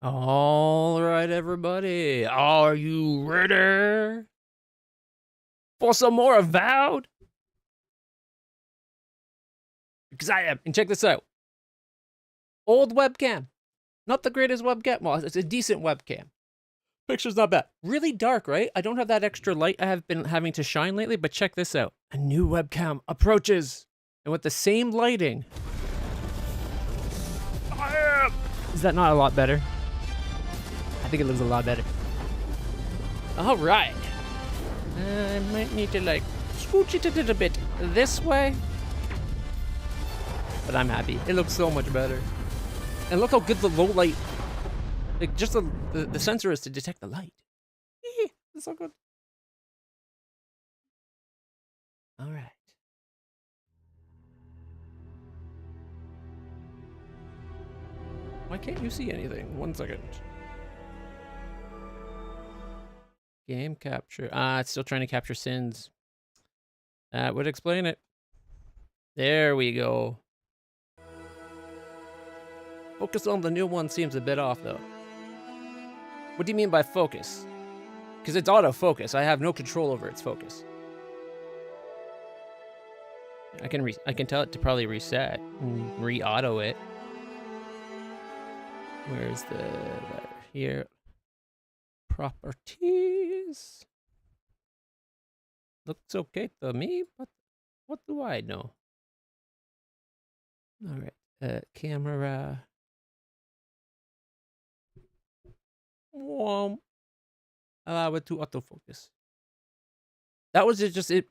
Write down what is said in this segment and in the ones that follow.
All right, everybody. Are you ready for some more Avowed? Because I am. And check this out. Old webcam. Not the greatest webcam. Well, it's a decent webcam. Picture's not bad. Really dark, right? I don't have that extra light I have been having to shine lately, but check this out. A new webcam approaches. And with the same lighting. Is that not a lot better? I think it looks a lot better. All right. I might need to like scooch it a little bit this way. But I'm happy. It looks so much better. And look how good the low light, like just the sensor is to detect the light. It's so good. All right. Why can't you see anything? 1 second. Game capture. It's still trying to capture sins. That would explain it. There we go. Focus on the new one seems a bit off, though. What do you mean by focus? Because it's autofocus. I have no control over its focus. I can tell it to probably reset and re-auto it. Where's the here? Properties. Looks okay to me, but what do I know? All right, camera. Allow it to autofocus. That was just it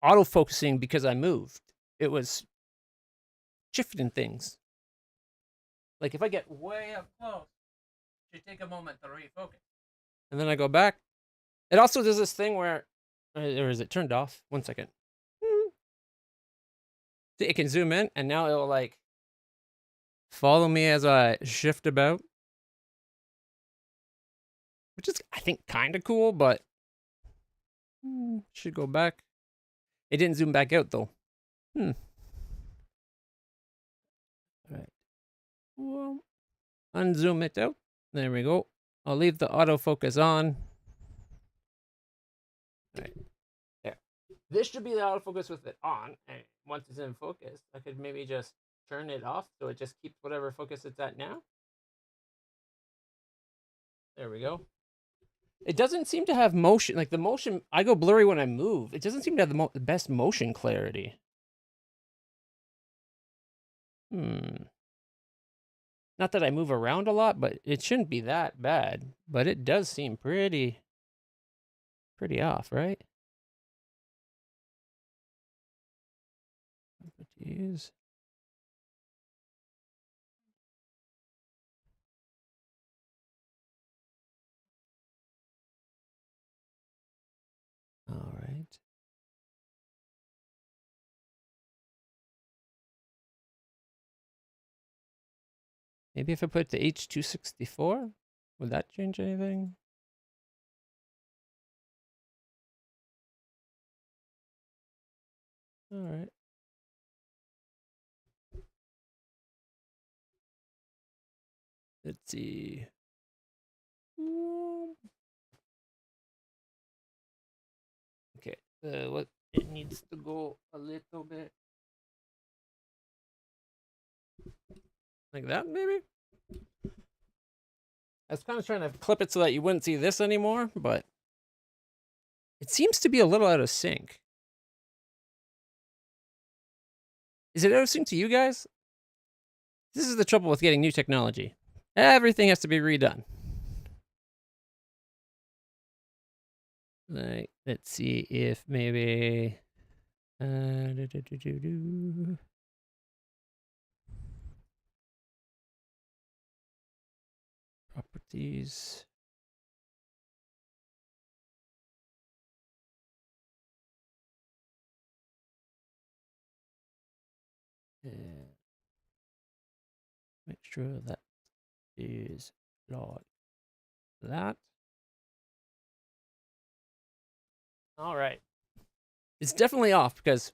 autofocusing because I moved. It was shifting things. Like if I get way up close, it should take a moment to refocus. And then I go back. It also does this thing where, or is it turned off? 1 second. See, it can zoom in, and now it'll like follow me as I shift about. Which is, I think, kind of cool, but should go back. It didn't zoom back out, though. All right. Well, unzoom it out. There we go. I'll leave the autofocus on. All right. There. This should be the autofocus with it on. And once it's in focus, I could maybe just turn it off so it just keeps whatever focus it's at now. There we go. It doesn't seem to have motion. Like the motion, I go blurry when I move. It doesn't seem to have the best motion clarity. Not that I move around a lot, but it shouldn't be that bad. But it does seem pretty off, right? Properties. All right. Maybe if I put the H264, would that change anything? All right. Let's see. Okay. What it needs to go a little bit like that, maybe. I was kind of trying to clip it so that you wouldn't see this anymore, but it seems to be a little out of sync. Is it out of sync to you guys? This is the trouble with getting new technology. Everything has to be redone. Like, let's see if maybe properties. Make sure that is like that. All right. It's definitely off because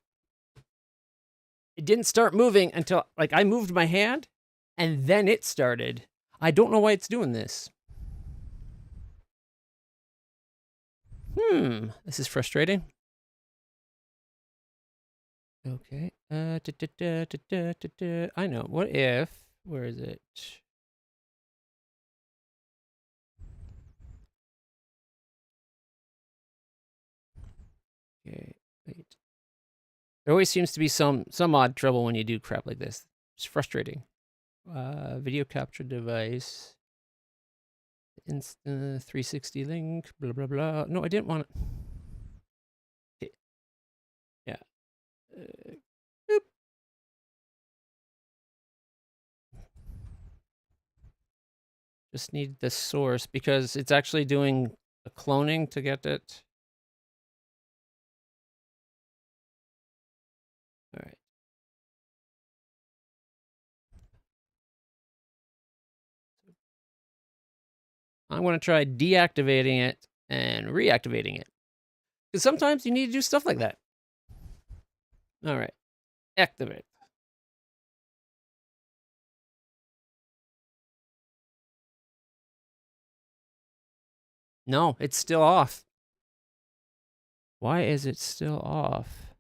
it didn't start moving until like I moved my hand and then it started. I don't know why it's doing this. This is frustrating. Okay. I know. What if? Where is it? Okay. Wait. There always seems to be some odd trouble when you do crap like this. It's frustrating. Video capture device. Insta 360 link. Blah blah blah. No, I didn't want it. Okay. Yeah. Boop. Just need the source because it's actually doing the cloning to get it. All right. I'm going to try deactivating it and reactivating it. Because sometimes you need to do stuff like that. All right. Activate. No, it's still off. Why is it still off?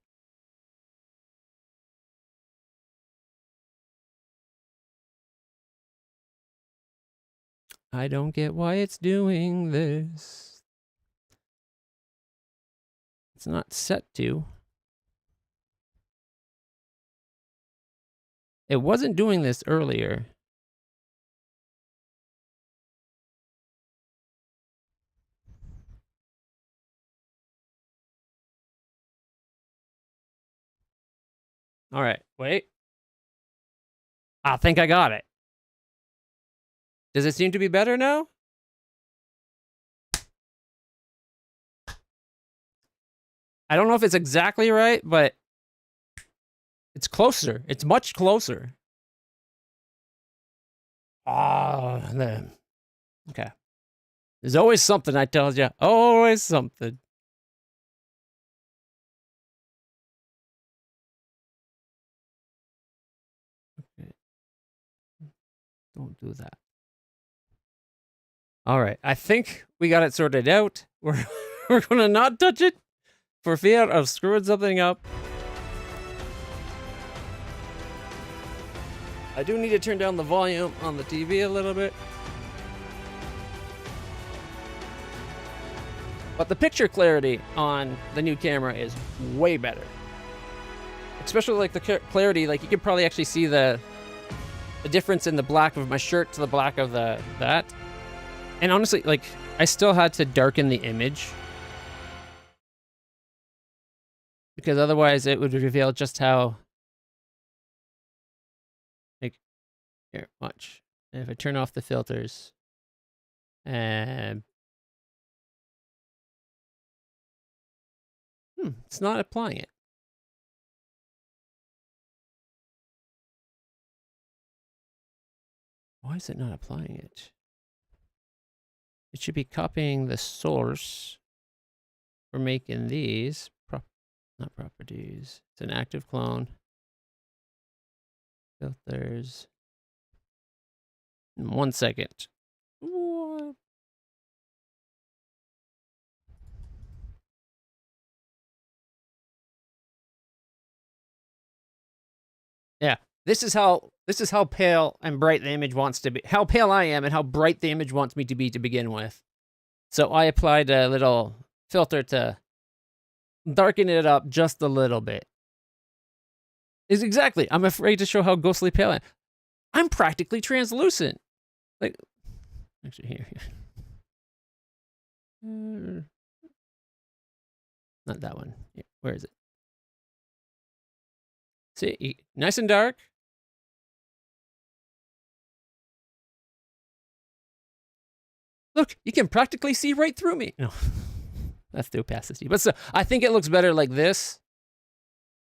I don't get why it's doing this. It's not set to. It wasn't doing this earlier. All right, wait. I think I got it. Does it seem to be better now? I don't know if it's exactly right, but it's closer. It's much closer. Ah, then. Okay. There's always something, I tell you. Always something. Okay. Don't do that. All right. I think we got it sorted out. We're going to not touch it for fear of screwing something up. I do need to turn down the volume on the TV a little bit. But the picture clarity on the new camera is way better. Especially like the clarity, like you could probably actually see the difference in the black of my shirt to the black of that. And honestly, like I still had to darken the image because otherwise it would reveal just how, like, here, watch. And if I turn off the filters and it's not applying it. Why is it not applying it? It should be copying the source for making these. Not properties. It's an active clone. Filters. 1 second. What? Yeah, this is how pale and bright the image wants to be. How pale I am and how bright the image wants me to be to begin with. So I applied a little filter to darken it up just a little bit. Is exactly. I'm afraid to show how ghostly pale I am. I'm practically translucent. Like, actually, here. Not that one. Yeah, where is it? See, nice and dark. Look, you can practically see right through me. No, that's the opacity. But so I think it looks better like this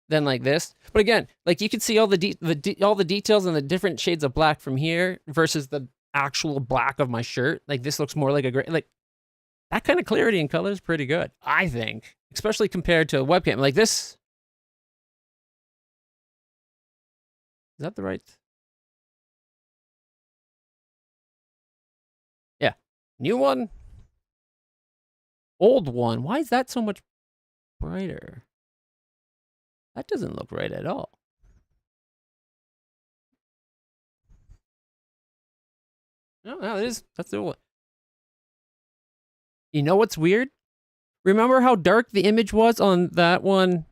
than like this. But again, like you can see all the details and the different shades of black from here versus the actual black of my shirt. Like this looks more like a gray. Like that kind of clarity and color is pretty good, I think, especially compared to a webcam like this. Is that the right? New one? Old one. Why is that so much brighter? That doesn't look right at all. No, it is. That's the old one. You know what's weird? Remember how dark the image was on that one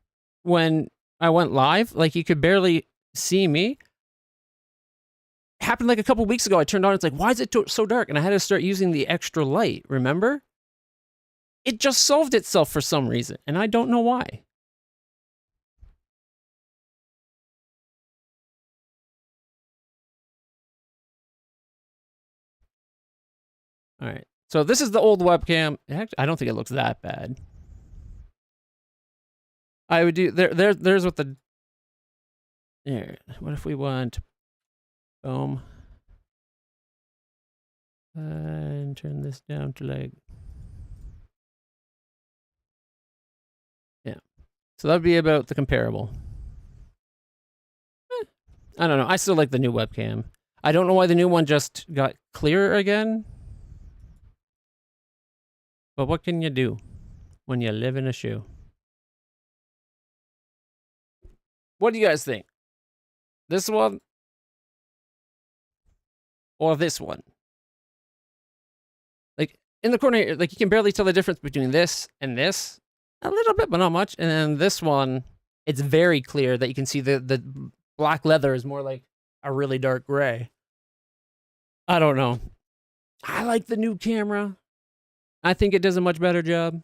when I went live? Like, you could barely see me. It happened like a couple weeks ago. I turned on, it's like, why is it so dark? And I had to start using the extra light, remember? It just solved itself for some reason, and I don't know why. All right. So this is the old webcam. Actually, I don't think it looks that bad. I would do there's what the there. What if we want boom and turn this down to like yeah. So that'd be about the comparable. I don't know. I still like the new webcam. I don't know why the new one just got clearer again. But what can you do when you live in a shoe? What do you guys think? This one or this one? Like, in the corner, like, you can barely tell the difference between this and this. A little bit, but not much. And then this one, it's very clear that you can see the black leather is more like a really dark gray. I don't know. I like the new camera. I think it does a much better job.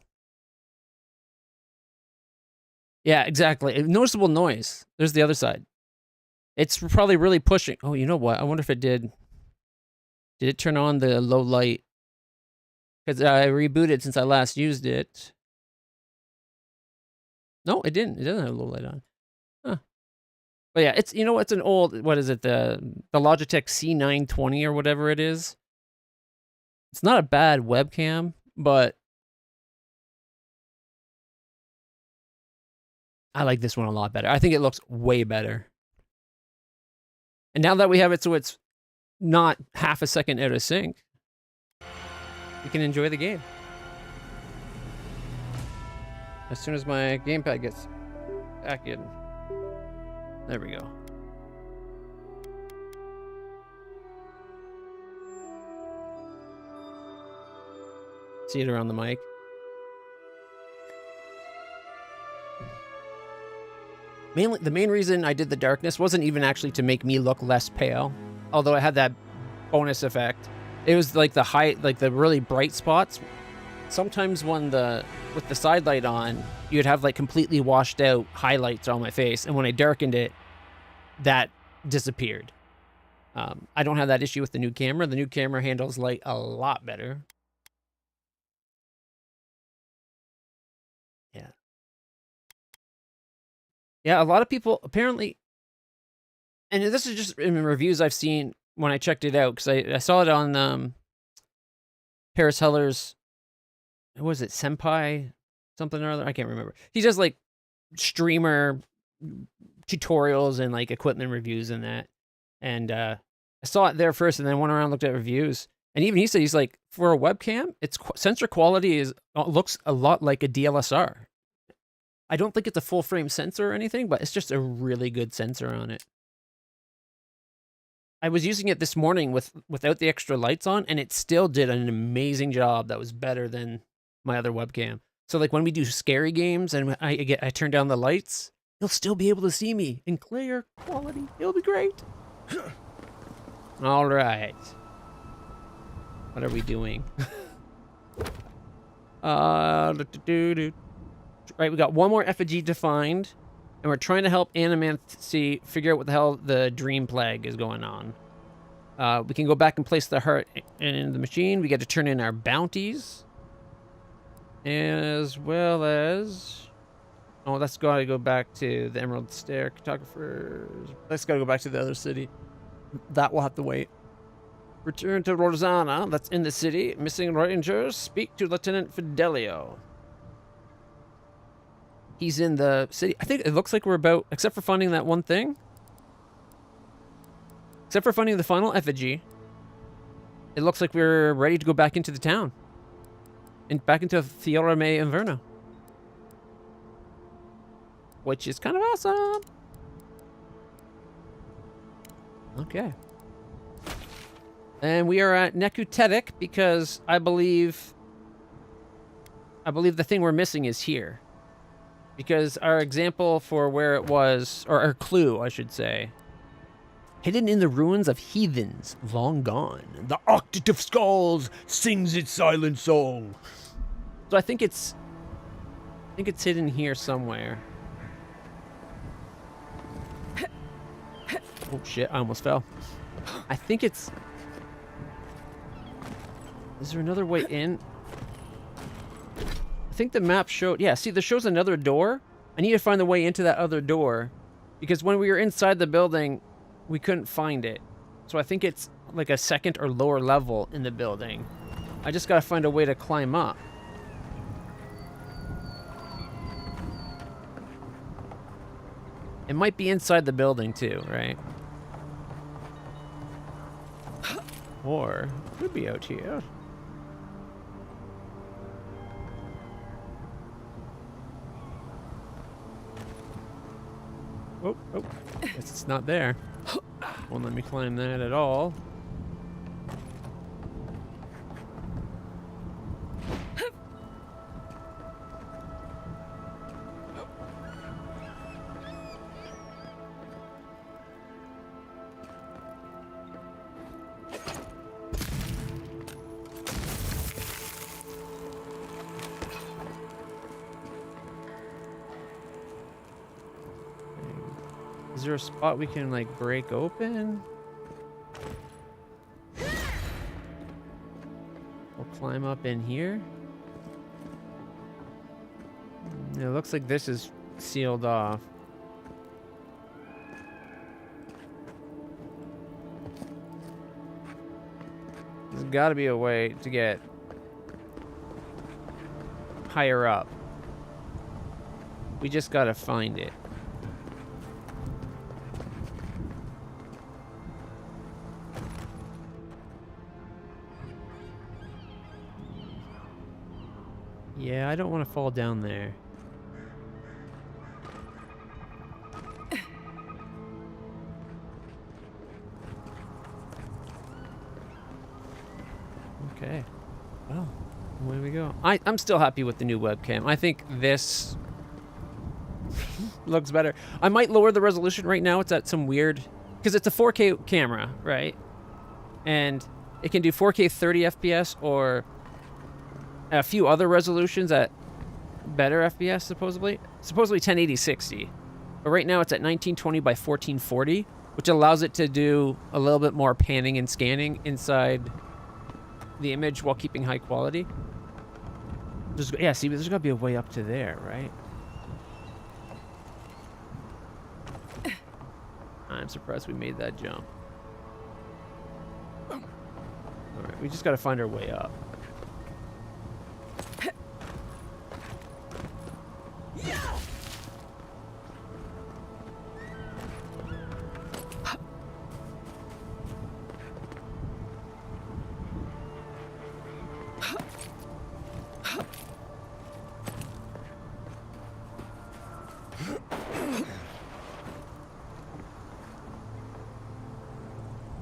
Yeah, exactly. Noticeable noise. There's the other side. It's probably really pushing. Oh, you know what? I wonder if it did. Did it turn on the low light? Because I rebooted since I last used it. No, it didn't. It doesn't have low light on. Huh. But yeah, it's, you know, it's an old, what is it? The Logitech C920 or whatever it is. It's not a bad webcam, but I like this one a lot better. I think it looks way better. And now that we have it so it's not half a second out of sync, we can enjoy the game. As soon as my gamepad gets back in. There we go. See it around the mic. Mainly, the main reason I did the darkness wasn't even actually to make me look less pale, although I had that bonus effect. It was like the like the really bright spots. Sometimes when with the side light on, you'd have like completely washed out highlights on my face, and when I darkened it, that disappeared. I don't have that issue with the new camera. The new camera handles light a lot better. Yeah. Yeah, a lot of people apparently, and this is just in reviews I've seen when I checked it out, because I saw it on Paris Heller's, what was it, Senpai something or other? I can't remember. He does like streamer tutorials and like equipment reviews and that. And I saw it there first and then went around and looked at reviews. And even he said, he's like, for a webcam, its sensor quality looks a lot like a DSLR. I don't think it's a full frame sensor or anything, but it's just a really good sensor on it. I was using it this morning without the extra lights on, and it still did an amazing job that was better than my other webcam. So like when we do scary games and I turn down the lights, you'll still be able to see me in clear quality. It'll be great. All right. What are we doing? Right, we got one more effigy to find, and we're trying to help Animancy figure out what the hell the dream plague is going on. We can go back and place the heart in the machine. We get to turn in our bounties, as well as... Oh, that's got to go back to the Emerald Stair Cartographers. That's got to go back to the other city. That will have to wait. Return to Rosanna, that's in the city. Missing Rangers, speak to Lieutenant Fidelio. He's in the city. I think it looks like we're about, except for finding that one thing. Except for finding the final effigy. it looks like we're ready to go back into the town. And back into Fiora May Inverno. Which is kind of awesome. Okay. And we are at Nekutetic because I believe the thing we're missing is here. Because our example for where it was, or our clue, I should say, hidden in the ruins of heathens long gone, the octet of skulls sings its silent song. So I think it's hidden here somewhere. Oh shit, I almost fell. I think it's... Is there another way in? I think the map showed... Yeah, see, there shows another door. I need to find the way into that other door. Because when we were inside the building, we couldn't find it. So I think it's like a second or lower level in the building. I just gotta find a way to climb up. It might be inside the building too, right? Or it could be out here. Oh, oh, guess it's not there. Won't let me climb that at all. Is there a spot we can, like, break open? Or climb up in here? It looks like this is sealed off. There's gotta be a way to get higher up. We just gotta find it. Yeah, I don't want to fall down there. Okay. Well, away we go. I'm still happy with the new webcam. I think this looks better. I might lower the resolution right now. It's at some weird... Because it's a 4K camera, right? And it can do 4K 30 FPS or... a few other resolutions at better FPS, supposedly 1080 60, but right now it's at 1920 by 1440, which allows it to do a little bit more panning and scanning inside the image while keeping high quality. Yeah, see, there's gotta be a way up to there, right? I'm surprised we made that jump. All right, we just gotta find our way up.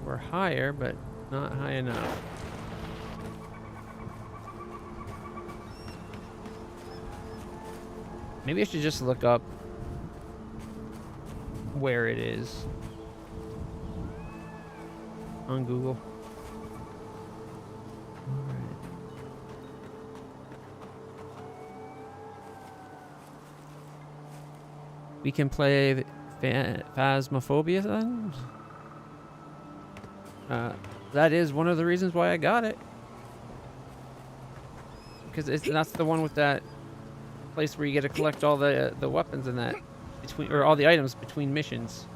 We're higher, but not high enough. Maybe I should just look up where it is on Google. All right. We can play Phasmophobia then? That is one of the reasons why I got it. Because that's the one with that place where you get to collect all the weapons and that between, or all the items between missions.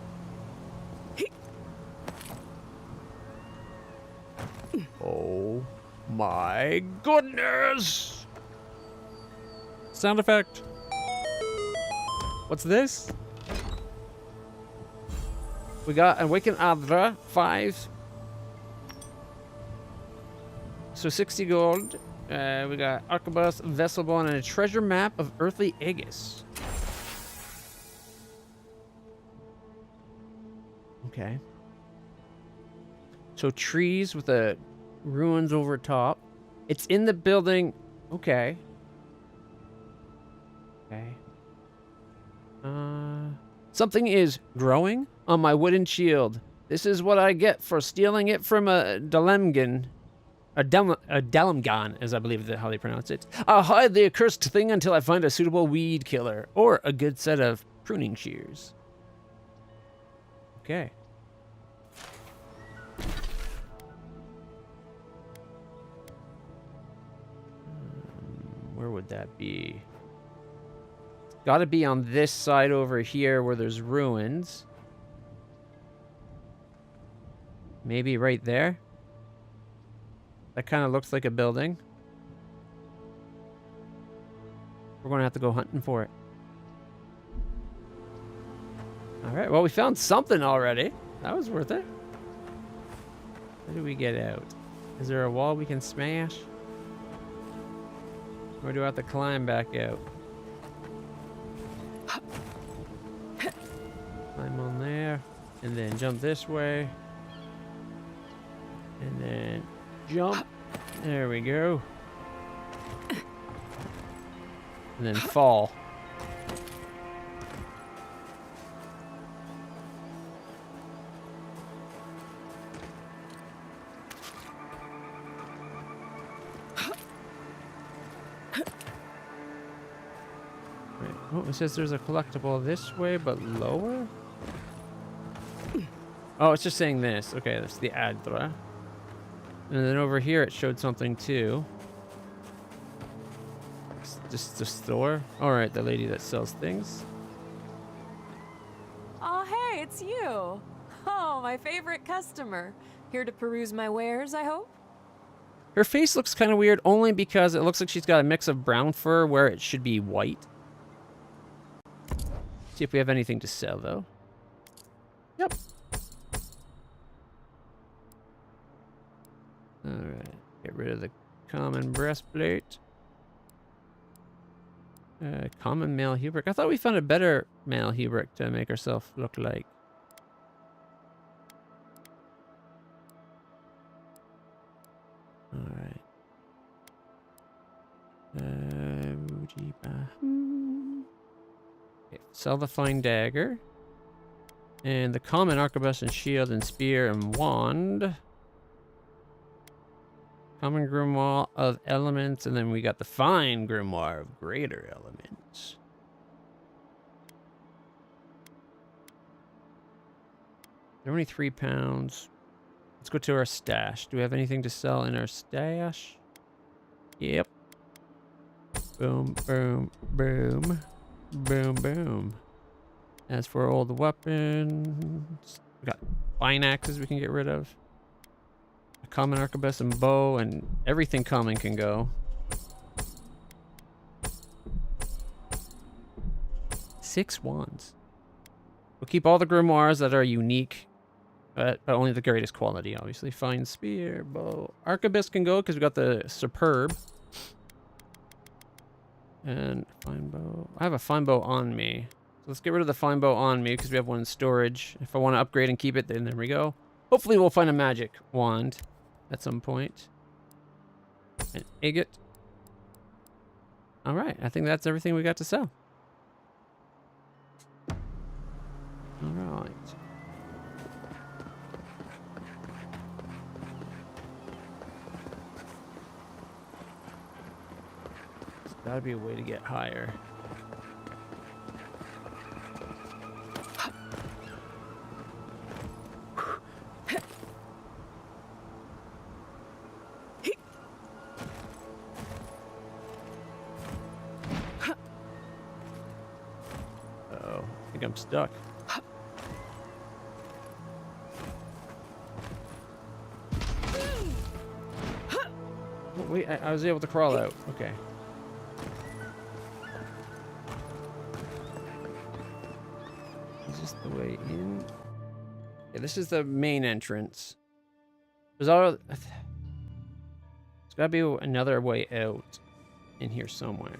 Oh my goodness! Sound effect. What's this? We got Awaken Adra 5. So 60 gold. We got arquebus, vessel bone, and a treasure map of earthly Aegis. Okay. So trees with the ruins over top. It's in the building. Okay. Okay. Something is growing on my wooden shield. This is what I get for stealing it from a Dalemgan. A Dalemgan, as I believe is how they pronounce it. I'll hide the accursed thing until I find a suitable weed killer or a good set of pruning shears. Okay. Where would that be? It's got to be on this side over here where there's ruins. Maybe right there? That kind of looks like a building. We're going to have to go hunting for it. Alright, well, we found something already. That was worth it. How do we get out? Is there a wall we can smash? Or do I have to climb back out? Climb on there. And then jump this way. And then jump. There we go. And then fall. Oh, it says there's a collectible this way, but lower? Oh, it's just saying this. Okay, that's the Adra. And then over here it showed something too. It's just the store. Alright, the lady that sells things. Oh, hey, it's you. Oh, my favorite customer. Here to peruse my wares, I hope? Her face looks kind of weird only because it looks like she's got a mix of brown fur where it should be white. See if we have anything to sell, though. Yep. Alright. Get rid of the common breastplate. Common male Hubric. I thought we found a better male Hubric to make ourselves look like. Alright. Okay, sell the fine dagger. And the common arquebus and shield and spear and wand. Common grimoire of elements, and then we got the fine grimoire of greater elements. They're only 3 pounds. Let's go to our stash. Do we have anything to sell in our stash? Yep. Boom, boom, boom. Boom, boom. As for all the weapons, we got fine axes we can get rid of. A common arquebus and bow, and everything common can go. 6 wands. We'll keep all the grimoires that are unique, but only the greatest quality, obviously. Fine spear, bow. Arquebus can go because we got the superb. And fine bow. I have a fine bow on me. So let's get rid of the fine bow on me because we have one in storage. If I want to upgrade and keep it, then there we go. Hopefully we'll find a magic wand at some point. An agate. Alright, I think that's everything we got to sell. Alright. There's gotta be a way to get higher. I'm stuck. Oh, wait, I was able to crawl out. Okay. Is this the way in? Yeah, this is the main entrance. There's There's gotta be another way out in here somewhere.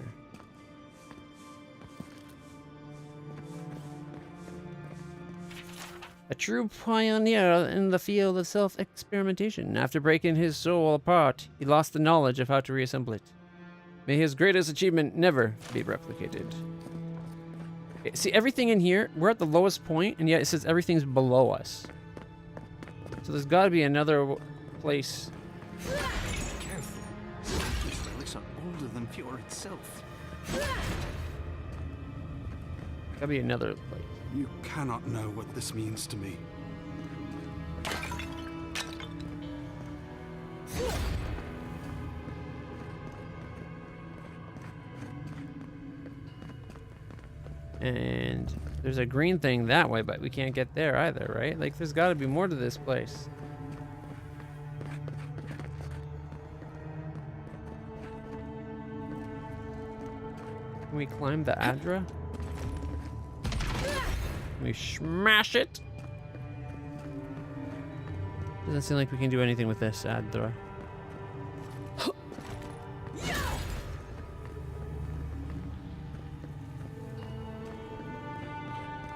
A true pioneer in the field of self-experimentation. After breaking his soul apart, he lost the knowledge of how to reassemble it. May his greatest achievement never be replicated. Okay, see, everything in here, we're at the lowest point, and yet it says everything's below us. So there's gotta be another place. Careful. These relics are older than Fjord itself. Gotta be another place. You cannot know what this means to me. And there's a green thing that way, but we can't get there either, right? Like, there's got to be more to this place. Can we climb the Adra? Can we smash it? Doesn't seem like we can do anything with this Adra.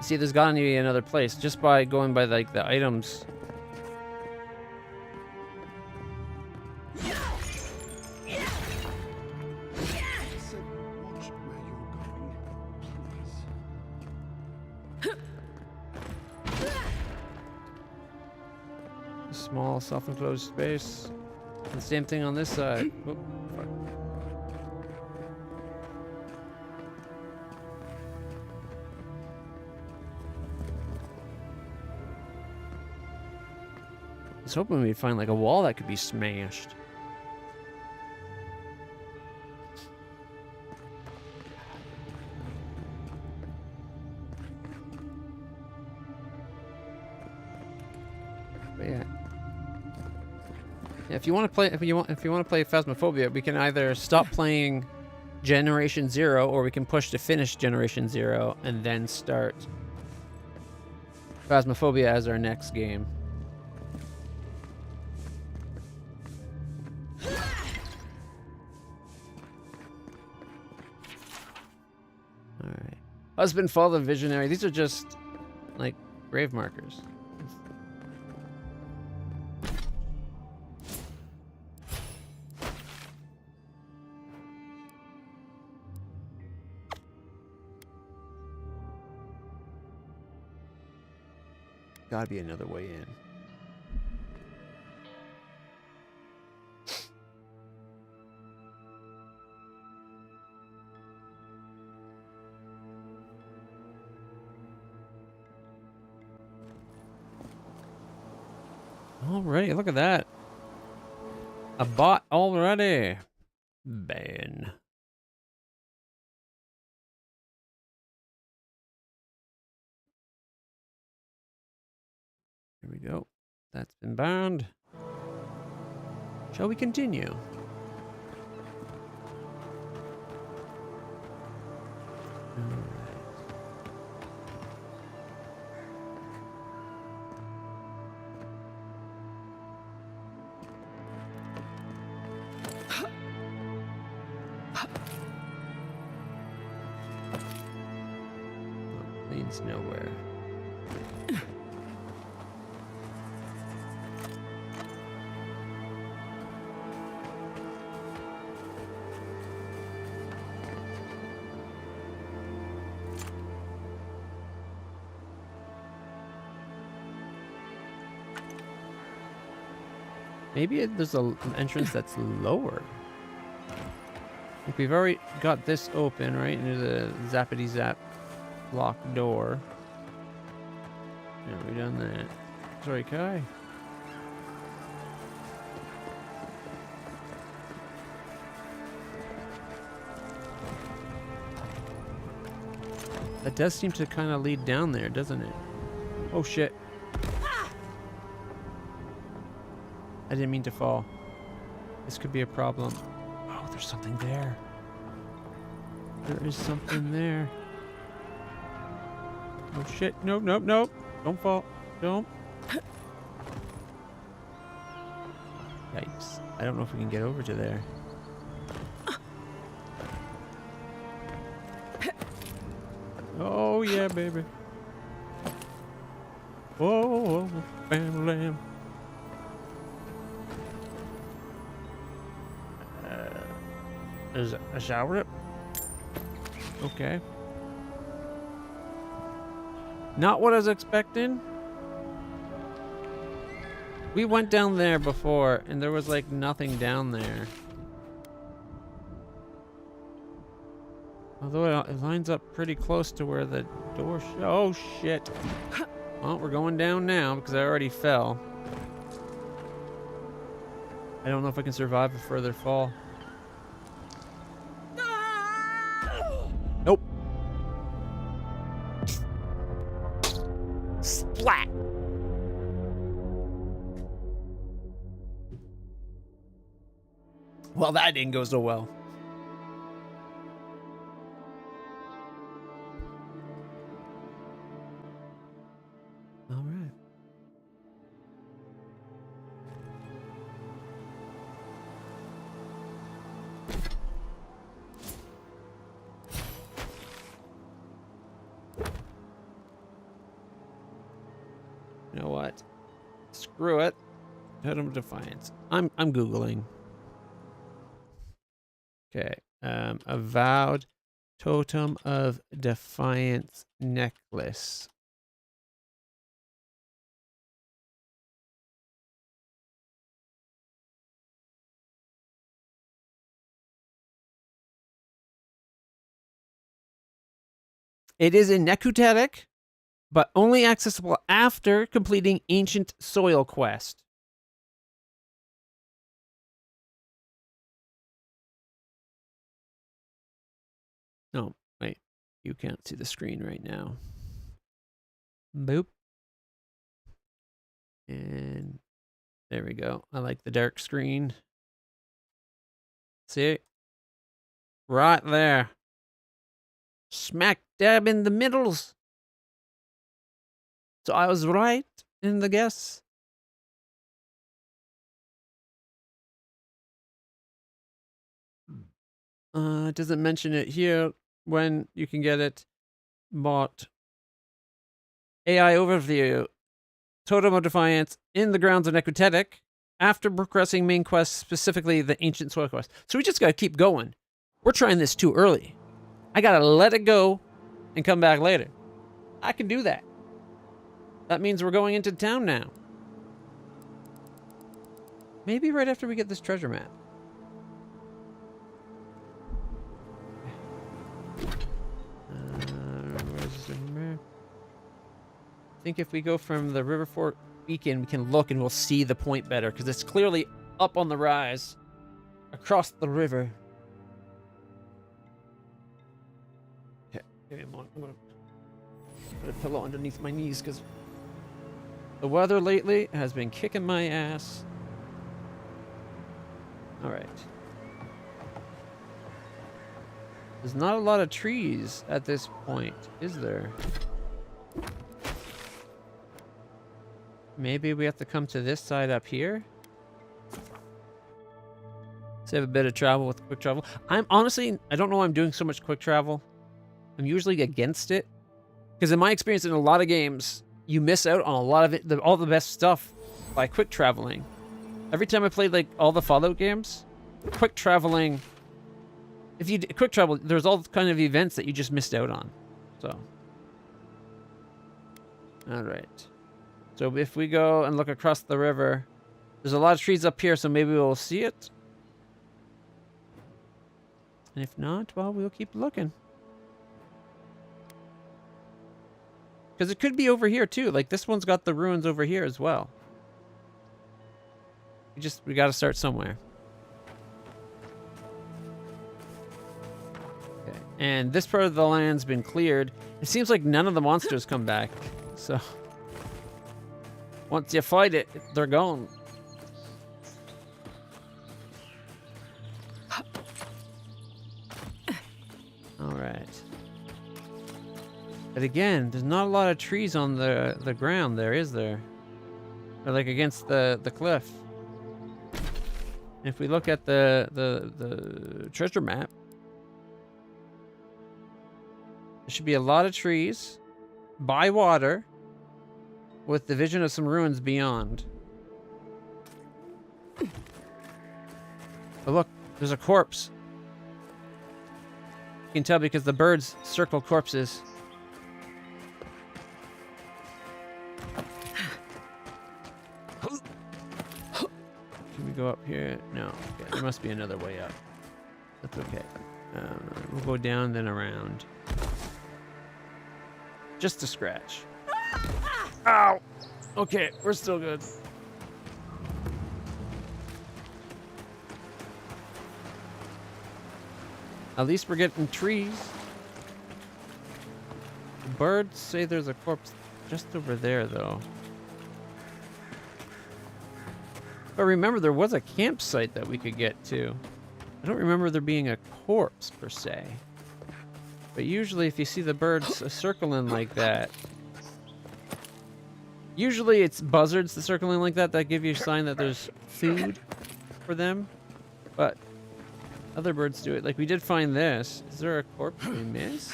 See, there's gotta be another place just by going by like the items. Small self-enclosed space. The same thing on this side. Oh, fuck. I was hoping we'd find like a wall that could be smashed. But yeah. Yeah, if you want to play, if you want to play Phasmophobia, we can either stop playing Generation 0, or we can push to finish Generation 0 and then start Phasmophobia as our next game. Alright. Husband, father, visionary. These are just like grave markers. Gotta be another way in. Alright, look at that. A bot already. Ban. Here we go. That's been banned. Shall we continue? Leads nowhere. Maybe there's an entrance that's lower. Like we've already got this open, right? Into the zappity zap locked door. Yeah, we've done that. Sorry, Kai. That does seem to kind of lead down there, doesn't it? Oh shit. I didn't mean to fall. This could be a problem. Oh, there's something there. There is something there. Oh shit. Nope, nope, nope. Don't fall. Don't. Yikes. I don't know if we can get over to there. Oh, yeah, baby. Whoa, whoa, whoa, bam, lamb. There's a shower up. Okay. Not what I was expecting. We went down there before, and there was like nothing down there. Although it lines up pretty close to where the door. Oh shit! Well, we're going down now because I already fell. I don't know if I can survive a further fall. Nope. Splat. Well, that didn't go so well. All right. You know what? Screw it. Totem of Defiance. I'm Googling. Okay. Avowed Totem of Defiance necklace. It is a necrotetic, but only accessible after completing Ancient Soil quest. No, wait. You can't see the screen right now. Boop. And there we go. I like the dark screen. See? Right there. Smack dab in the middles. So I was right in the guess. It doesn't mention it here when you can get it. But AI overview. Totem of Defiance in the grounds of Necrotetic after progressing main quest, specifically the Ancient Soil quest. So we just gotta keep going. We're trying this too early. I gotta let it go and come back later. I can do that. That means we're going into town now. Maybe right after we get this treasure map. Where's the map? I think if we go from the Riverfort Beacon, we can look and we'll see the point better because it's clearly up on the rise across the river. Okay, give me a moment. I'm gonna put a pillow underneath my knees because the weather lately has been kicking my ass. All right. There's not a lot of trees at this point, is there? Maybe we have to come to this side up here. Save a bit of travel with quick travel. I'm honestly, I don't know why I'm doing so much quick travel. I'm usually against it. Because in my experience in a lot of games, you miss out on a lot of it, all the best stuff by quick traveling. Every time I played like all the Fallout games, quick traveling, if you quick travel, there's all kind of events that you just missed out on. So, all right. So if we go and look across the river, there's a lot of trees up here, so maybe we'll see it. And if not, well, we'll keep looking. Because it could be over here too. Like this one's got the ruins over here as well. We got to start somewhere. Okay. And this part of the land's been cleared. It seems like none of the monsters come back. So once you fight it, they're gone. All right. But again, there's not a lot of trees on the ground there, is there? Or like against the cliff. If we look at the treasure map, there should be a lot of trees by water with the vision of some ruins beyond. Oh, look, there's a corpse. You can tell because the birds circle corpses. Can we go up here? No. Okay, there must be another way up. That's okay. We'll go down, then around. Just a scratch. Ow! Okay, we're still good. At least we're getting trees. The birds say there's a corpse just over there, though. But remember, there was a campsite that we could get to. I don't remember there being a corpse, per se. But usually if you see the birds circling like that... Usually it's buzzards that circling like that give you a sign that there's food for them. But other birds do it. Like, we did find this. Is there a corpse we missed?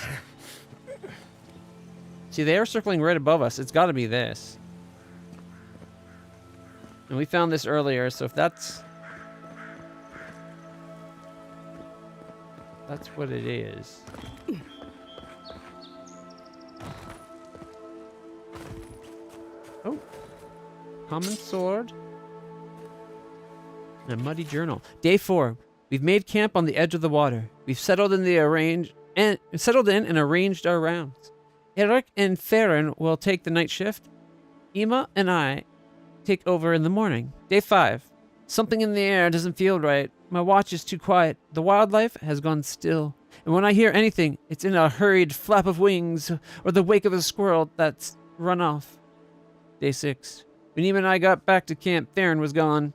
See, they are circling right above us. It's got to be this. And we found this earlier, so if that's what it is. Oh. Common sword. And a muddy journal. Day 4. We've made camp on the edge of the water. We've settled in and arranged our rounds. Eric and Farron will take the night shift. Emma and I take over in the morning. Day 5. Something in the air doesn't feel right. My watch is too quiet. The wildlife has gone still. And when I hear anything, it's in a hurried flap of wings or the wake of a squirrel that's run off. Day 6. When Emma and I got back to camp, Farron was gone.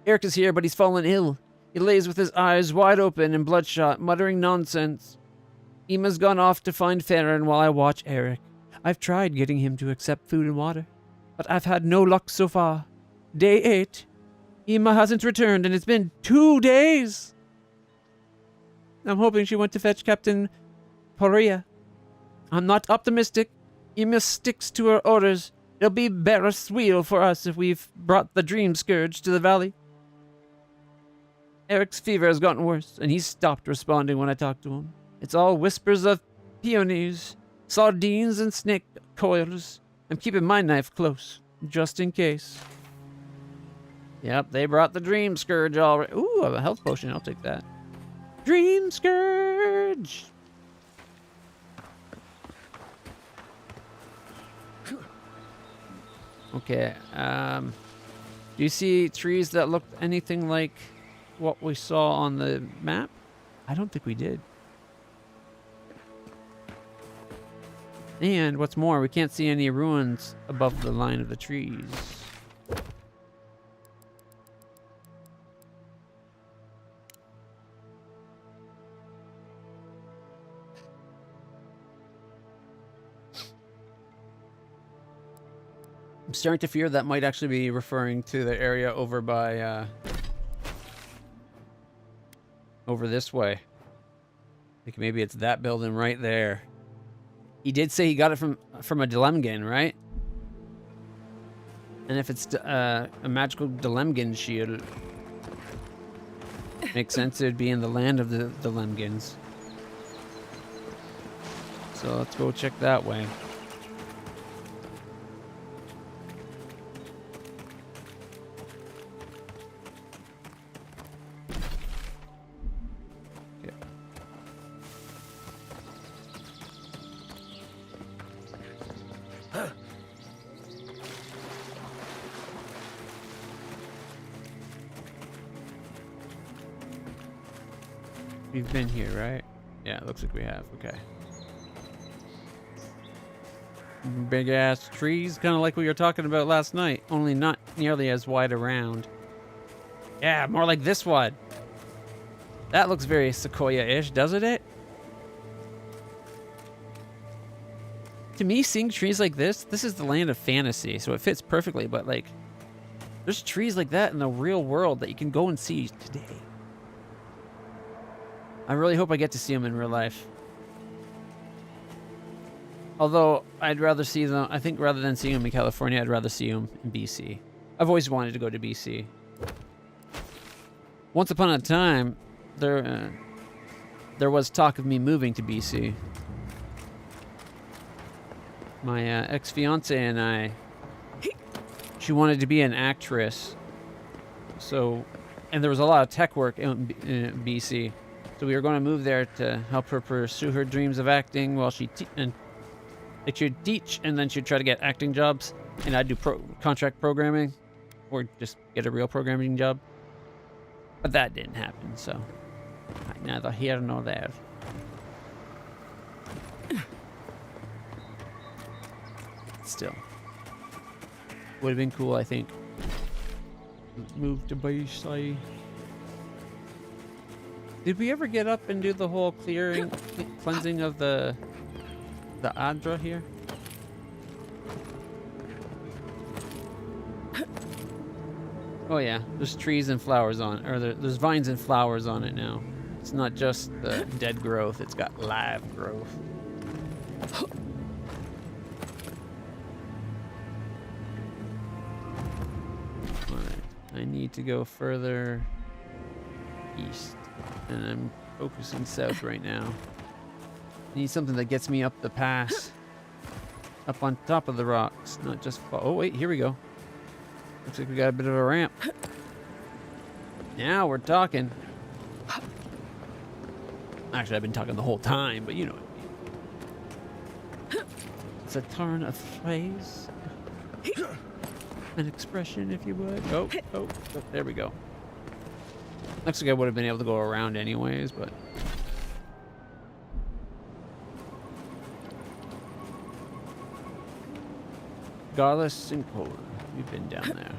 Eric is here, but he's fallen ill. He lays with his eyes wide open and bloodshot, muttering nonsense. Emma's gone off to find Farron while I watch Eric. I've tried getting him to accept food and water, but I've had no luck so far. Day 8. Emma hasn't returned, and it's been 2 days. I'm hoping she went to fetch Captain Poria. I'm not optimistic. Emma sticks to her orders. It'll be Barris wheel for us if we've brought the Dreamscurge to the valley. Eric's fever has gotten worse, and he's stopped responding when I talk to him. It's all whispers of peonies, sardines, and snake coils. I'm keeping my knife close, just in case. Yep, they brought the Dreamscurge already. Ooh, a health potion. I'll take that. Dreamscurge! Okay, do you see trees that look anything like what we saw on the map? I don't think we did. And what's more, we can't see any ruins above the line of the trees. I'm starting to fear that might actually be referring to the area over by, over this way. I think maybe it's that building right there. He did say he got it from a Delemgin, right? And if it's a magical Delemgin shield, makes sense. It'd be in the land of the Delemgins. So let's go check that way. We've been here, right? Yeah, it looks like we have. Okay. Big ass trees, kind of like we were talking about last night, only not nearly as wide around. Yeah, more like this one. That looks very sequoia-ish, doesn't it? To me, seeing trees like this is the land of fantasy, so it fits perfectly, but like, There's trees like that in the real world that you can go and see today. I really hope I get to see them in real life. Although, I'd rather see them, I think rather than seeing them in California, I'd rather see them in BC. I've always wanted to go to BC. Once upon a time, there was talk of me moving to BC. My ex-fiance and I, she wanted to be an actress. So, and there was a lot of tech work in BC. So we were going to move there to help her pursue her dreams of acting while she'd teach, and then she'd try to get acting jobs, and I'd do contract programming, or just get a real programming job. But that didn't happen, so neither here nor there. Still, would have been cool, I think. Move to BC. Did we ever get up and do the whole cleansing of the Adra here? Oh yeah, there's trees and flowers on, or there's vines and flowers on it now. It's not just the dead growth; it's got live growth. All right, I need to go further east, and I'm focusing south right now. I need something that gets me up the pass, up on top of the rocks, not just fall. Oh wait, here we go. Looks like we got a bit of a ramp. Now we're talking. Actually, I've been talking the whole time, but you know what I mean. It's a turn of phrase. An expression, if you would. Oh, there we go. Looks like I would have been able to go around anyways, but... Garless and Kohler. We've been down there.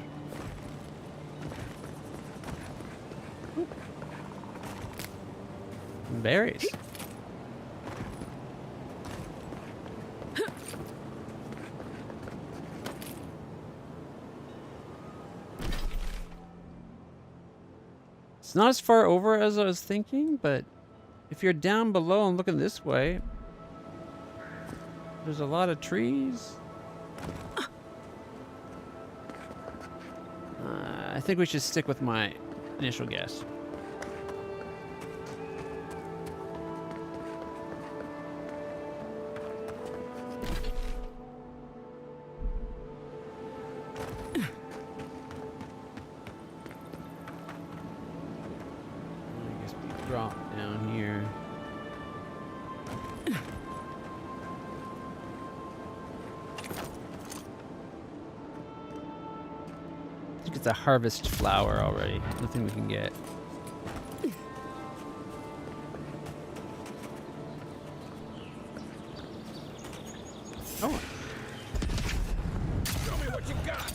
Some berries. It's not as far over as I was thinking, but if you're down below and looking this way, there's a lot of trees. I think we should stick with my initial guess. I guess we drop down here. It's a harvest flower already. Nothing we can get. Oh. Show me what you got.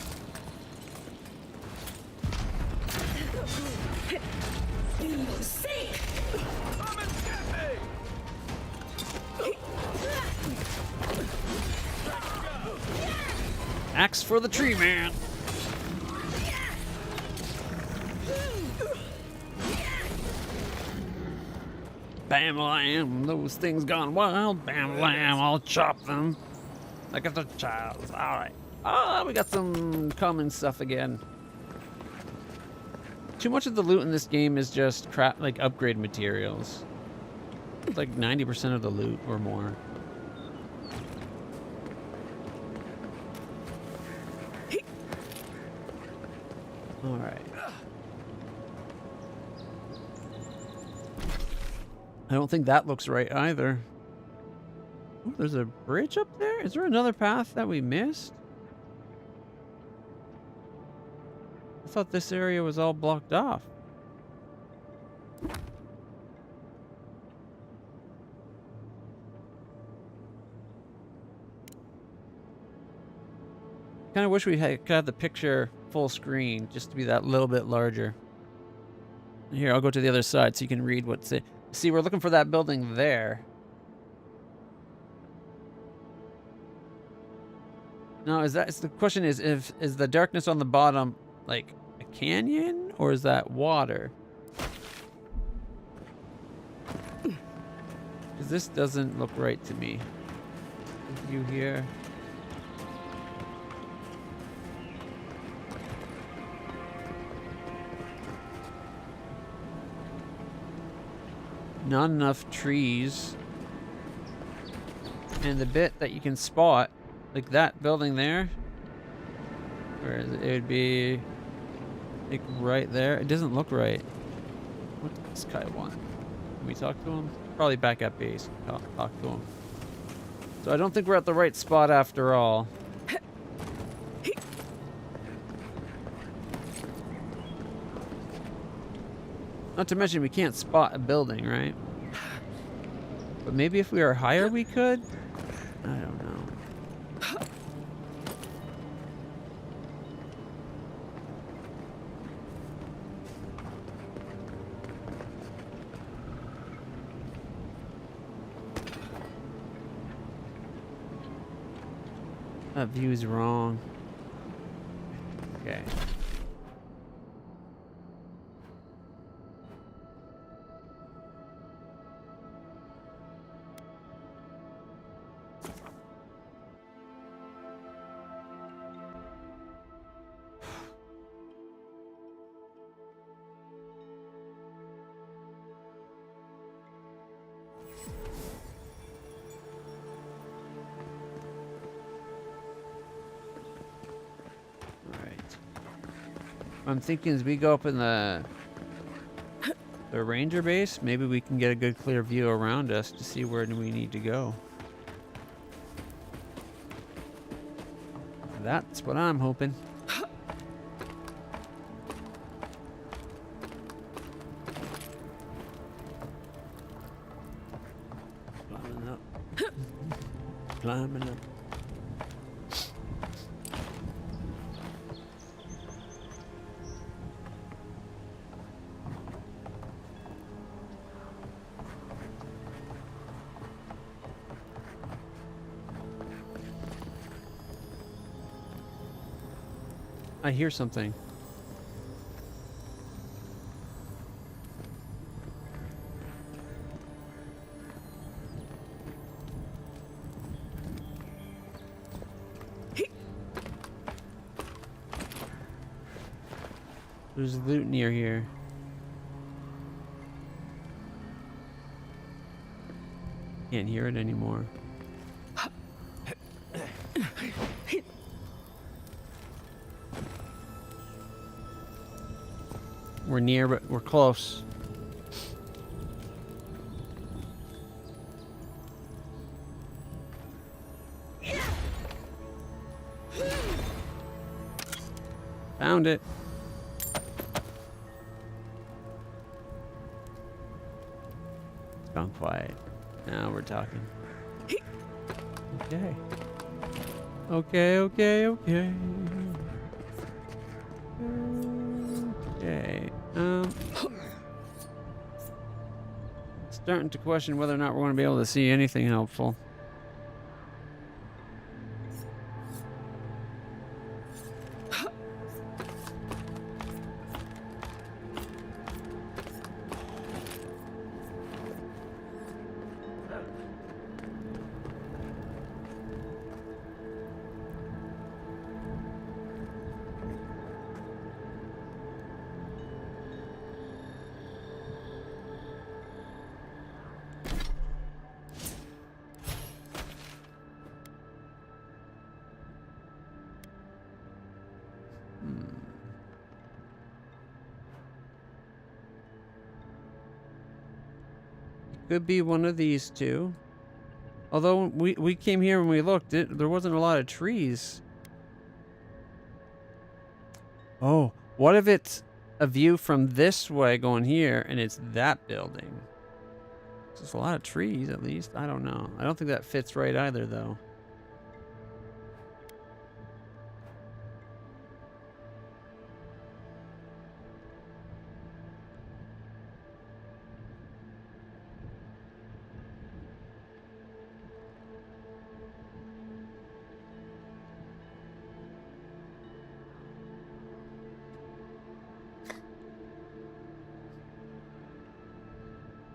Come and get me. Axe for the tree man. Bam lamb, those things gone wild. Bam lamb, I'll chop them like it's a child. All right. Ah, we got some common stuff again. Too much of the loot in this game is just crap, like upgrade materials. It's like 90% of the loot or more. All right. I don't think that looks right either. Ooh, there's a bridge up there? Is there another path that we missed? I thought this area was all blocked off. Kind of wish we could have the picture full screen just to be that little bit larger. Here, I'll go to the other side so you can read what's it. See, we're looking for that building there. Now, the question is the darkness on the bottom like a canyon or is that water? Because this doesn't look right to me. The view here. Not enough trees. And the bit that you can spot, like that building there, where it would be like right there. It doesn't look right. What does this guy want? Can we talk to him? Probably back at base. Talk to him. So I don't think we're at the right spot after all. Not to mention we can't spot a building, right? But maybe if we were higher we could? I don't know. That view's wrong. Okay. I'm thinking as we go up in the ranger base, maybe we can get a good clear view around us to see where we need to go. That's what I'm hoping. Climbing up. Climbing up. I hear something. There's loot near here. Can't hear it anymore. We're near, but we're close. Found it. It's gone quiet. Now we're talking. Okay. Okay, okay, okay. Okay. Starting to question whether or not we're going to be able to see anything helpful. Could be one of these two. Although we came here and we looked, there wasn't a lot of trees. Oh, what if it's a view from this way going here and it's that building? There's a lot of trees at least. I don't know. I don't think that fits right either though.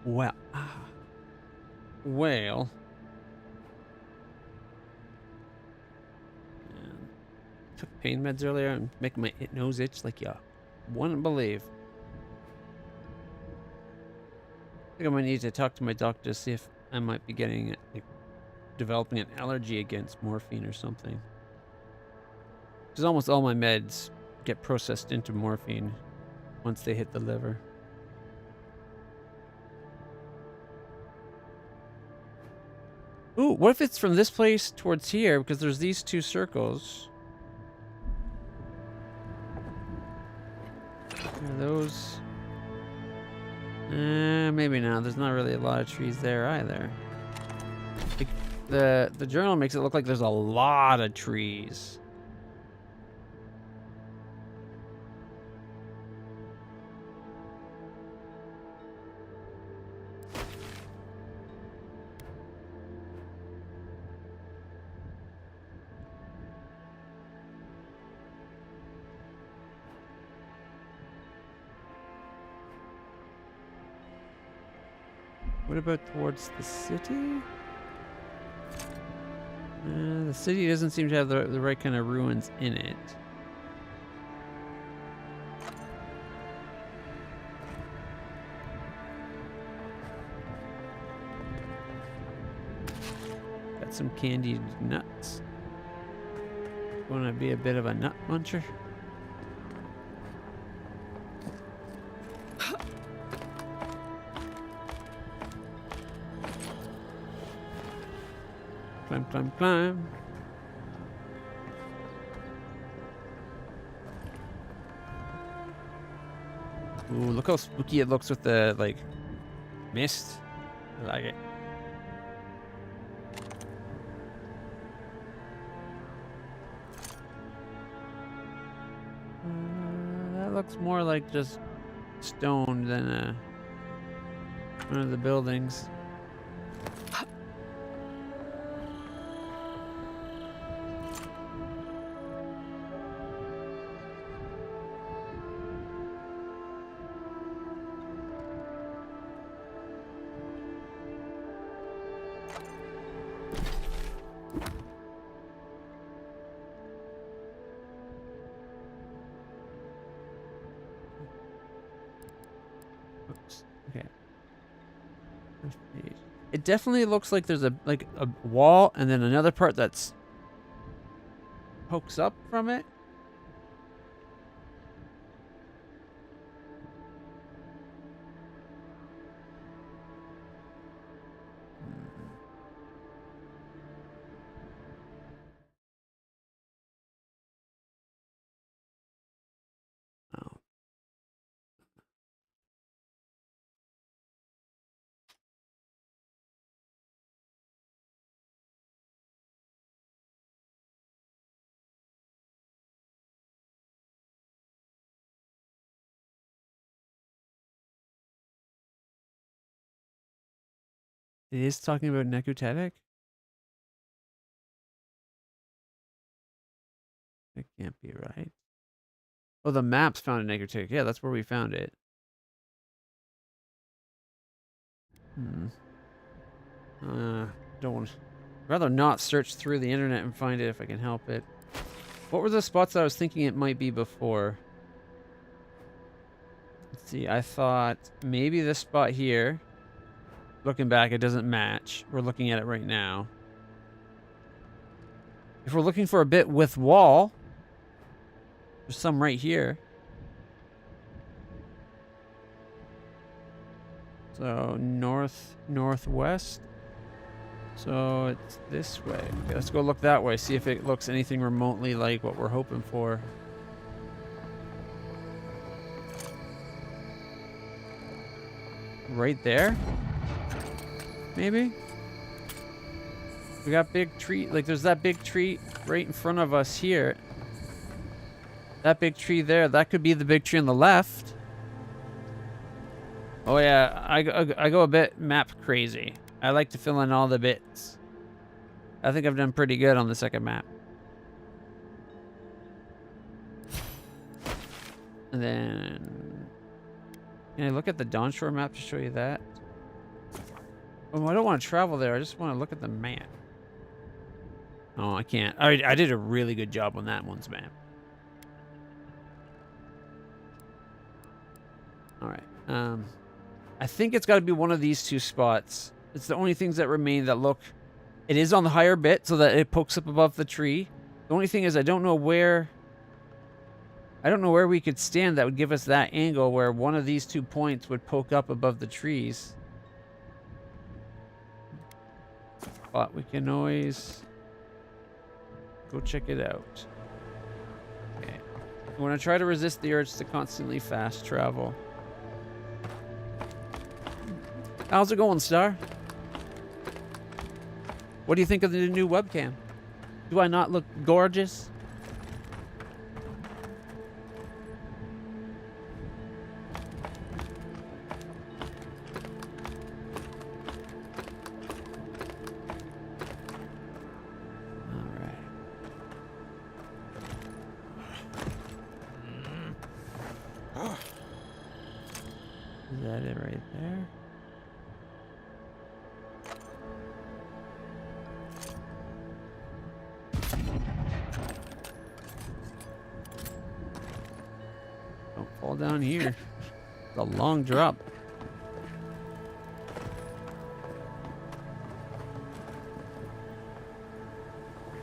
Well. Well. Man. Took pain meds earlier and making my nose itch like you wouldn't believe. I think I might need to talk to my doctor to see if I might be getting, like, developing an allergy against morphine or something. Because almost all my meds get processed into morphine once they hit the liver. Ooh, what if it's from this place towards here? Because there's these two circles. Are those... maybe not. There's not really a lot of trees there either. The journal makes it look like there's a lot of trees. What about towards the city? The city doesn't seem to have the right kind of ruins in it. Got some candied nuts. Want to be a bit of a nut muncher? Climb, climb, climb. Ooh, look how spooky it looks with the, like, mist. I like it. That looks more like just stone than one of the buildings. Okay. It definitely looks like there's a wall and then another part that's pokes up from it. Oh. It is talking about Nekutetic? That can't be right. Oh, the maps found a Nekutetic. Yeah, that's where we found it. Don't want to... rather not search through the internet and find it if I can help it. What were the spots that I was thinking it might be before? Let's see, I thought maybe this spot here. Looking back, it doesn't match. We're looking at it right now. If we're looking for a bit with wall, there's some right here. So northwest. So it's this way. Okay, let's go look that way. See if it looks anything remotely like what we're hoping for. Right there? Maybe? We got big tree. Like there's that big tree right in front of us here. That big tree there. That could be the big tree on the left. Oh yeah, I go a bit map crazy. I like to fill in all the bits. I think I've done pretty good on the second map. And then... can I look at the Dawn Shore map to show you that? Oh, I don't want to travel there. I just want to look at the map. Oh, I can't. I did a really good job on that one's map. All right. I think it's got to be one of these two spots. It's the only things that remain that look... It is on the higher bit so that it pokes up above the tree. The only thing is I don't know where we could stand that would give us that angle where one of these 2 points would poke up above the trees. But we can always go check it out. Okay. I want to try to resist the urge to constantly fast travel. How's it going, Star? What do you think of the new webcam? Do I not look gorgeous? Is that it right there? Don't fall down here. It's a long drop.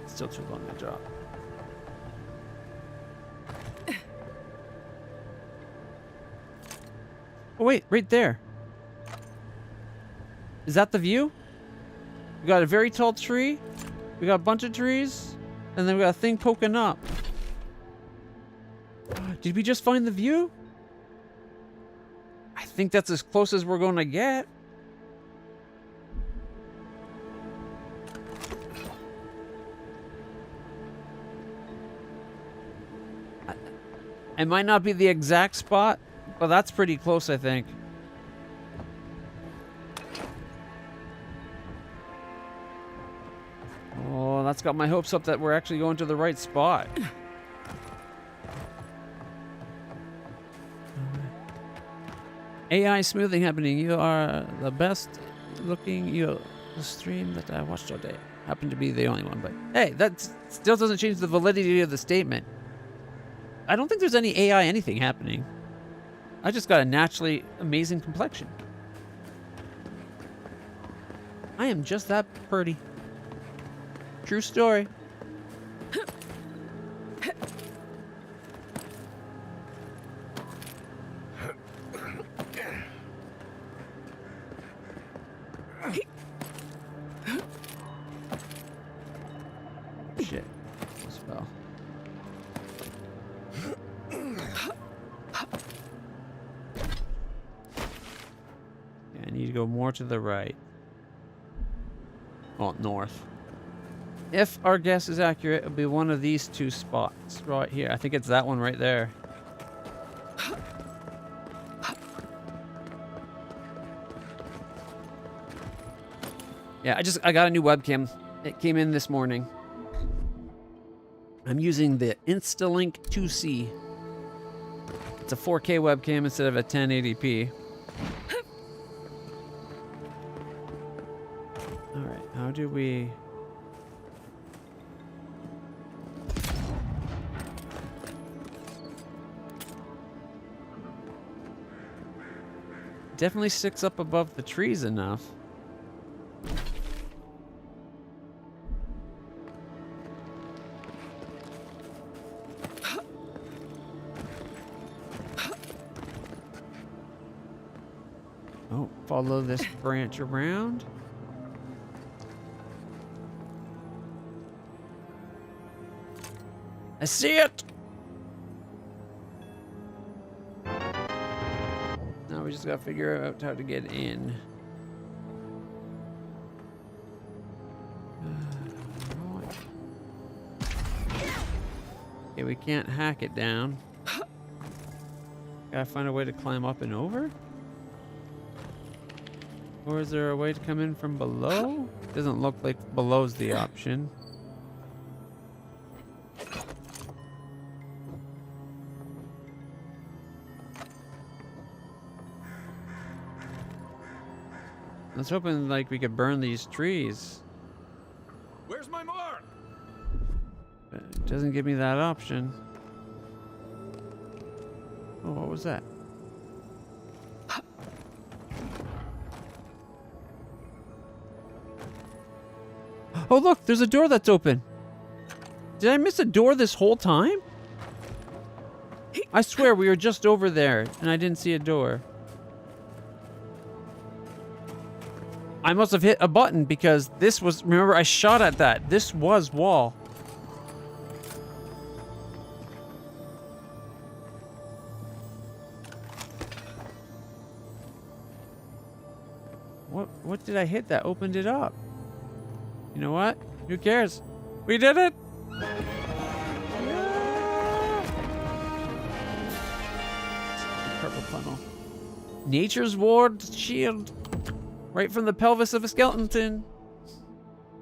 Still too long to drop. Oh wait, right there. Is that the view? We got a very tall tree. We got a bunch of trees. And then we got a thing poking up. Did we just find the view? I think that's as close as we're going to get. It might not be the exact spot, but that's pretty close, I think. Oh, that's got my hopes up that we're actually going to the right spot. AI smoothing happening. You are the best looking stream that I watched all day. Happened to be the only one, but hey, that still doesn't change the validity of the statement. I don't think there's any AI anything happening. I just got a naturally amazing complexion. I am just that pretty. True story. Shit. Almost fell. Yeah, I need to go more to the right. Well, north. If our guess is accurate, it'll be one of these two spots right here. I think it's that one right there. Yeah, I got a new webcam. It came in this morning. I'm using the Instalink 2C. It's a 4K webcam instead of a 1080p. All right, how do we... Definitely sticks up above the trees enough. Oh, follow this branch around. I see it! Now we just gotta figure out how to get in. Okay, we can't hack it down. Gotta find a way to climb up and over? Or is there a way to come in from below? Doesn't look like below's the option. I was hoping like we could burn these trees. Where's my mark? But it doesn't give me that option. Oh, what was that? Oh, look, there's a door that's open. Did I miss a door this whole time? I swear we were just over there and I didn't see a door. I must have hit a button because this was, remember I shot at that. This was wall. What did I hit that opened it up? You know what? Who cares? We did it! Purple funnel. Nature's Ward shield. Right from the pelvis of a skeleton.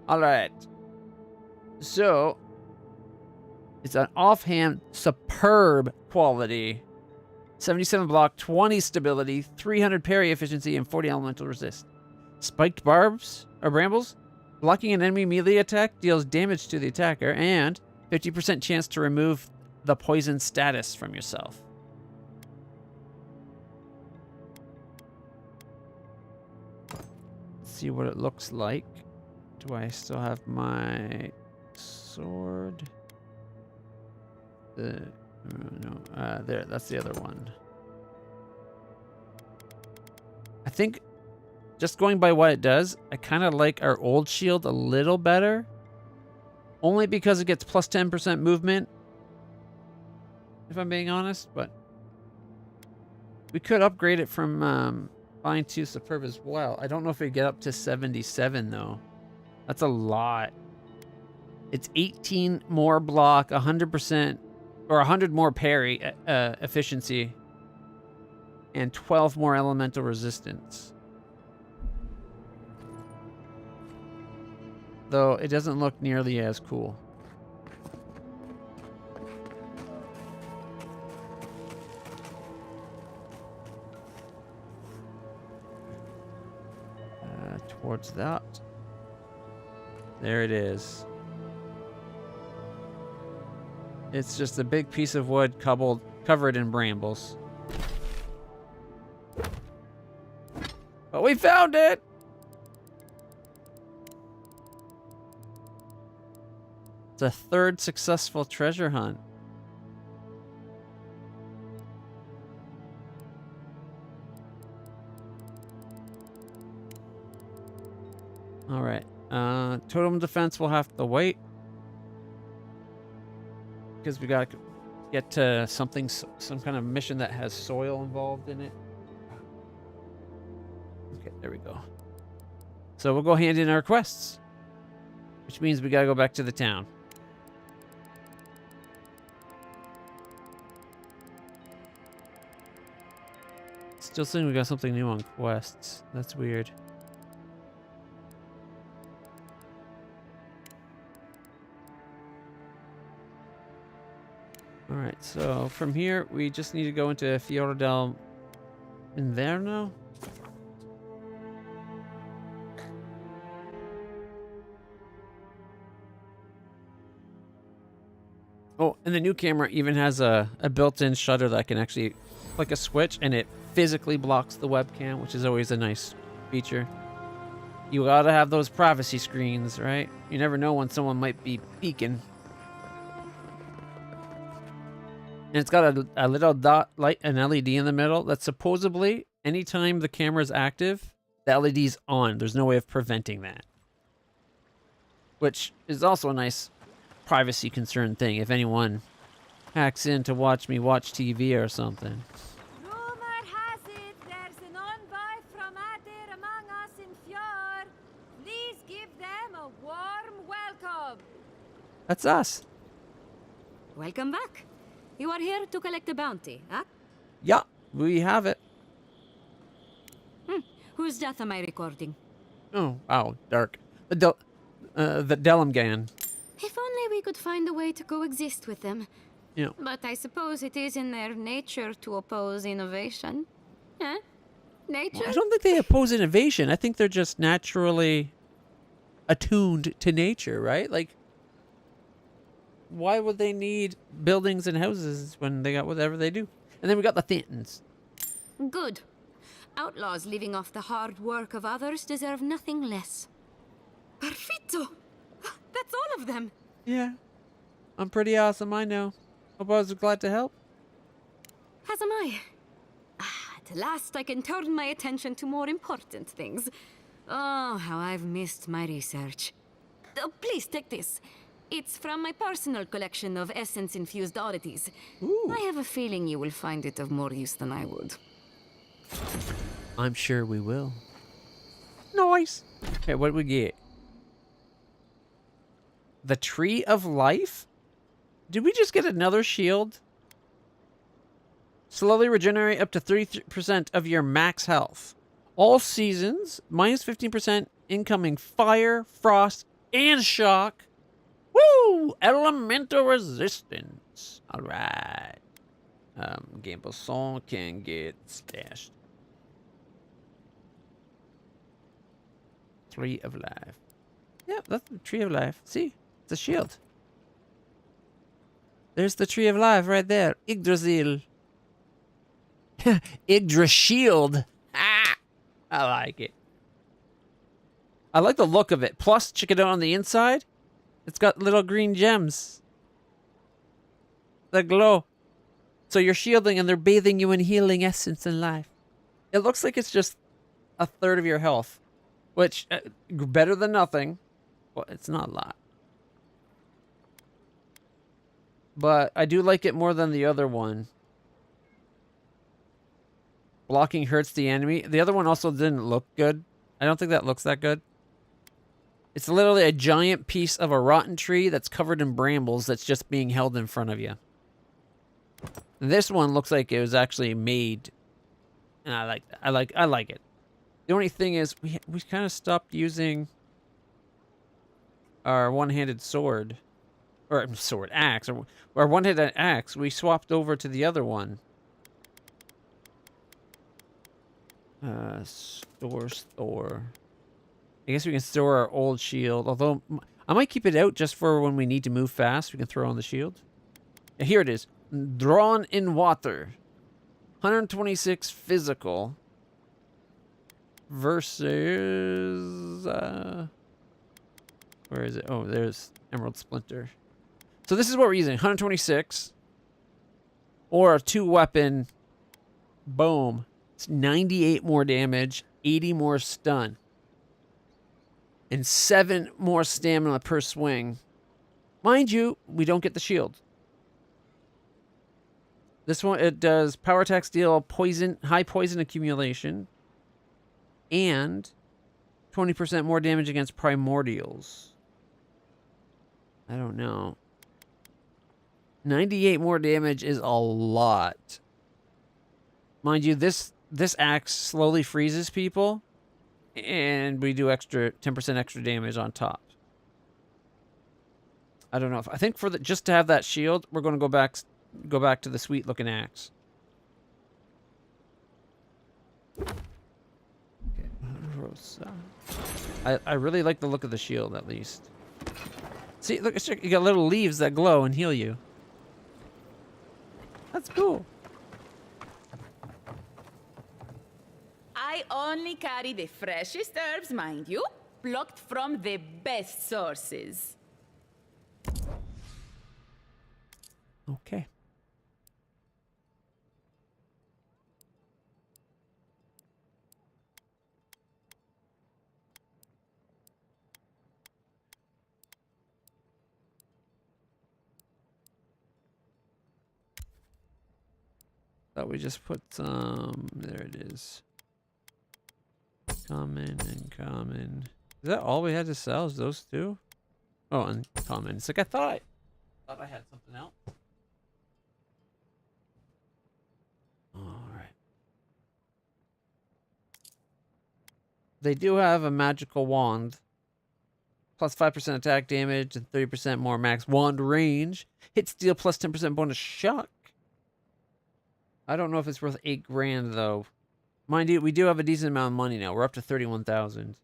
Alright. So, it's an offhand superb quality. 77 block, 20 stability, 300 parry efficiency, and 40 elemental resist. Spiked barbs or brambles. Blocking an enemy melee attack deals damage to the attacker, and 50% chance to remove the poison status from yourself. Let's see what it looks like. Do I still have my sword? No, there, that's the other one. I think, just going by what it does, I kind of like our old shield a little better. Only because it gets plus 10% movement. If I'm being honest, but we could upgrade it from fine to superb as well. I don't know if we get up to 77 though. That's a lot. It's 18 more block, 100% or 100 more parry efficiency, and 12 more elemental resistance. Though it doesn't look nearly as cool. Towards that. There it is. It's just a big piece of wood covered in brambles. But we found it! It's a third successful treasure hunt. All right. Totem defense will have to wait because we gotta get to some kind of mission that has soil involved in it. Okay, there we go. So we'll go hand in our quests, which means we gotta go back to the town. Still saying we got something new on quests. That's weird. Alright, so from here, we just need to go into Fiora del Inverno. Oh, and the new camera even has a built-in shutter that can actually flick a switch and it physically blocks the webcam, which is always a nice feature. You gotta have those privacy screens, right? You never know when someone might be peeking. And it's got a little dot light, an LED in the middle that supposedly, anytime the camera's active, the LED's on. There's no way of preventing that. Which is also a nice privacy concern thing if anyone hacks in to watch me watch TV or something. Rumor has it there's an envoy from Adir among us in Fjord. Please give them a warm welcome. That's us. Welcome back. You are here to collect a bounty, huh? Yeah, we have it. Whose death am I recording? Oh, wow, dark. The Delimgan. If only we could find a way to coexist with them. Yeah. But I suppose it is in their nature to oppose innovation. Eh? Nature? I don't think they oppose innovation. I think they're just naturally attuned to nature, right? Like, why would they need buildings and houses when they got whatever they do? And then we got the Thintons. Good. Outlaws living off the hard work of others deserve nothing less. Perfetto! That's all of them. Yeah. I'm pretty awesome, I know. Hope I was glad to help. As am I. At last I can turn my attention to more important things. Oh, how I've missed my research. Please take this. It's from my personal collection of essence-infused oddities. Ooh. I have a feeling you will find it of more use than I would. I'm sure we will. Nice. Okay, what did we get? The Tree of Life? Did we just get another shield? Slowly regenerate up to 30% of your max health. All seasons, minus 15% incoming fire, frost, and shock. Woo! Elemental resistance. Alright. Game Song can get stashed. Tree of Life. Yep, that's the Tree of Life. See? It's a shield. There's the Tree of Life right there. Yggdrasil. Yggdrashield. Ah! I like it. I like the look of it. Plus, check it out on the inside. It's got little green gems. That glow. So you're shielding and they're bathing you in healing essence and life. It looks like it's just a third of your health. Which, better than nothing. Well, it's not a lot. But I do like it more than the other one. Blocking hurts the enemy. The other one also didn't look good. I don't think that looks that good. It's literally a giant piece of a rotten tree that's covered in brambles that's just being held in front of you. This one looks like it was actually made. And I like that. I like it. The only thing is we kind of stopped using our one-handed sword. Or sword, axe. Or one-handed axe. We swapped over to the other one. Store. I guess we can store our old shield. Although, I might keep it out just for when we need to move fast. We can throw on the shield. Here it is. Drawn in water. 126 physical. Versus... where is it? Oh, there's Emerald Splinter. So this is what we're using. 126. Or a 2-weapon. Boom. It's 98 more damage. 80 more stun. And 7 more stamina per swing. Mind you, we don't get the shield. This one, it does power attacks deal poison, high poison accumulation. And 20% more damage against primordials. I don't know. 98 more damage is a lot. Mind you, this axe slowly freezes people. And we do extra 10% extra damage on top. I don't know if I think for the just to have that shield, we're going to go back to the sweet looking axe. Okay. I really like the look of the shield at least. See, look, you got little leaves that glow and heal you. That's cool. I only carry the freshest herbs, mind you, plucked from the best sources. Okay. Thought we just put some. There it is. Common and common. Is that all we had to sell? Is those two? Oh, and common. It's like I thought I had something else. All right. They do have a magical wand. Plus 5% attack damage and 30% more max wand range. Hit steal plus 10% bonus shock. I don't know if it's worth 8 grand though. Mind you, we do have a decent amount of money now. We're up to 31,000.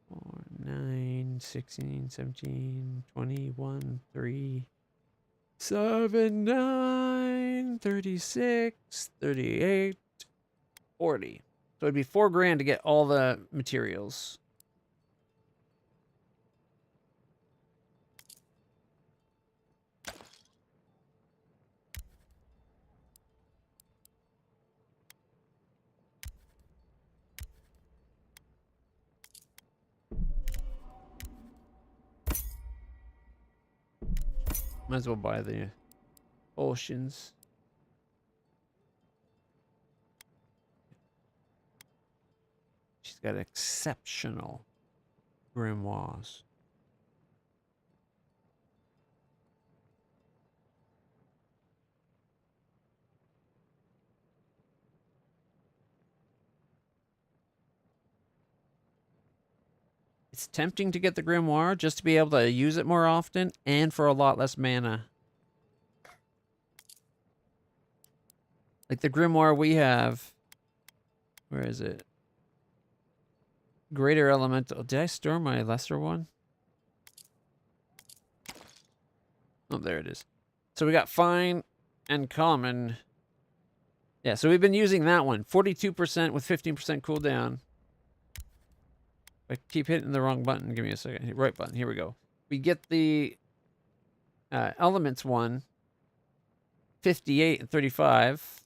Four, 9, 16, 17, 21, 3, 7, 9, 36, 38, 40. So it'd be $4,000 to get all the materials. Might as well buy the potions. She's got exceptional grimoires. It's tempting to get the grimoire just to be able to use it more often and for a lot less mana. Like the grimoire we have. Where is it? Greater Elemental. Did I store my lesser one? Oh, there it is. So we got fine and common. Yeah, so we've been using that one. 42% with 15% cooldown. I keep hitting the wrong button. Give me a second. Right button. Here we go. We get the elements one. 58 and 35.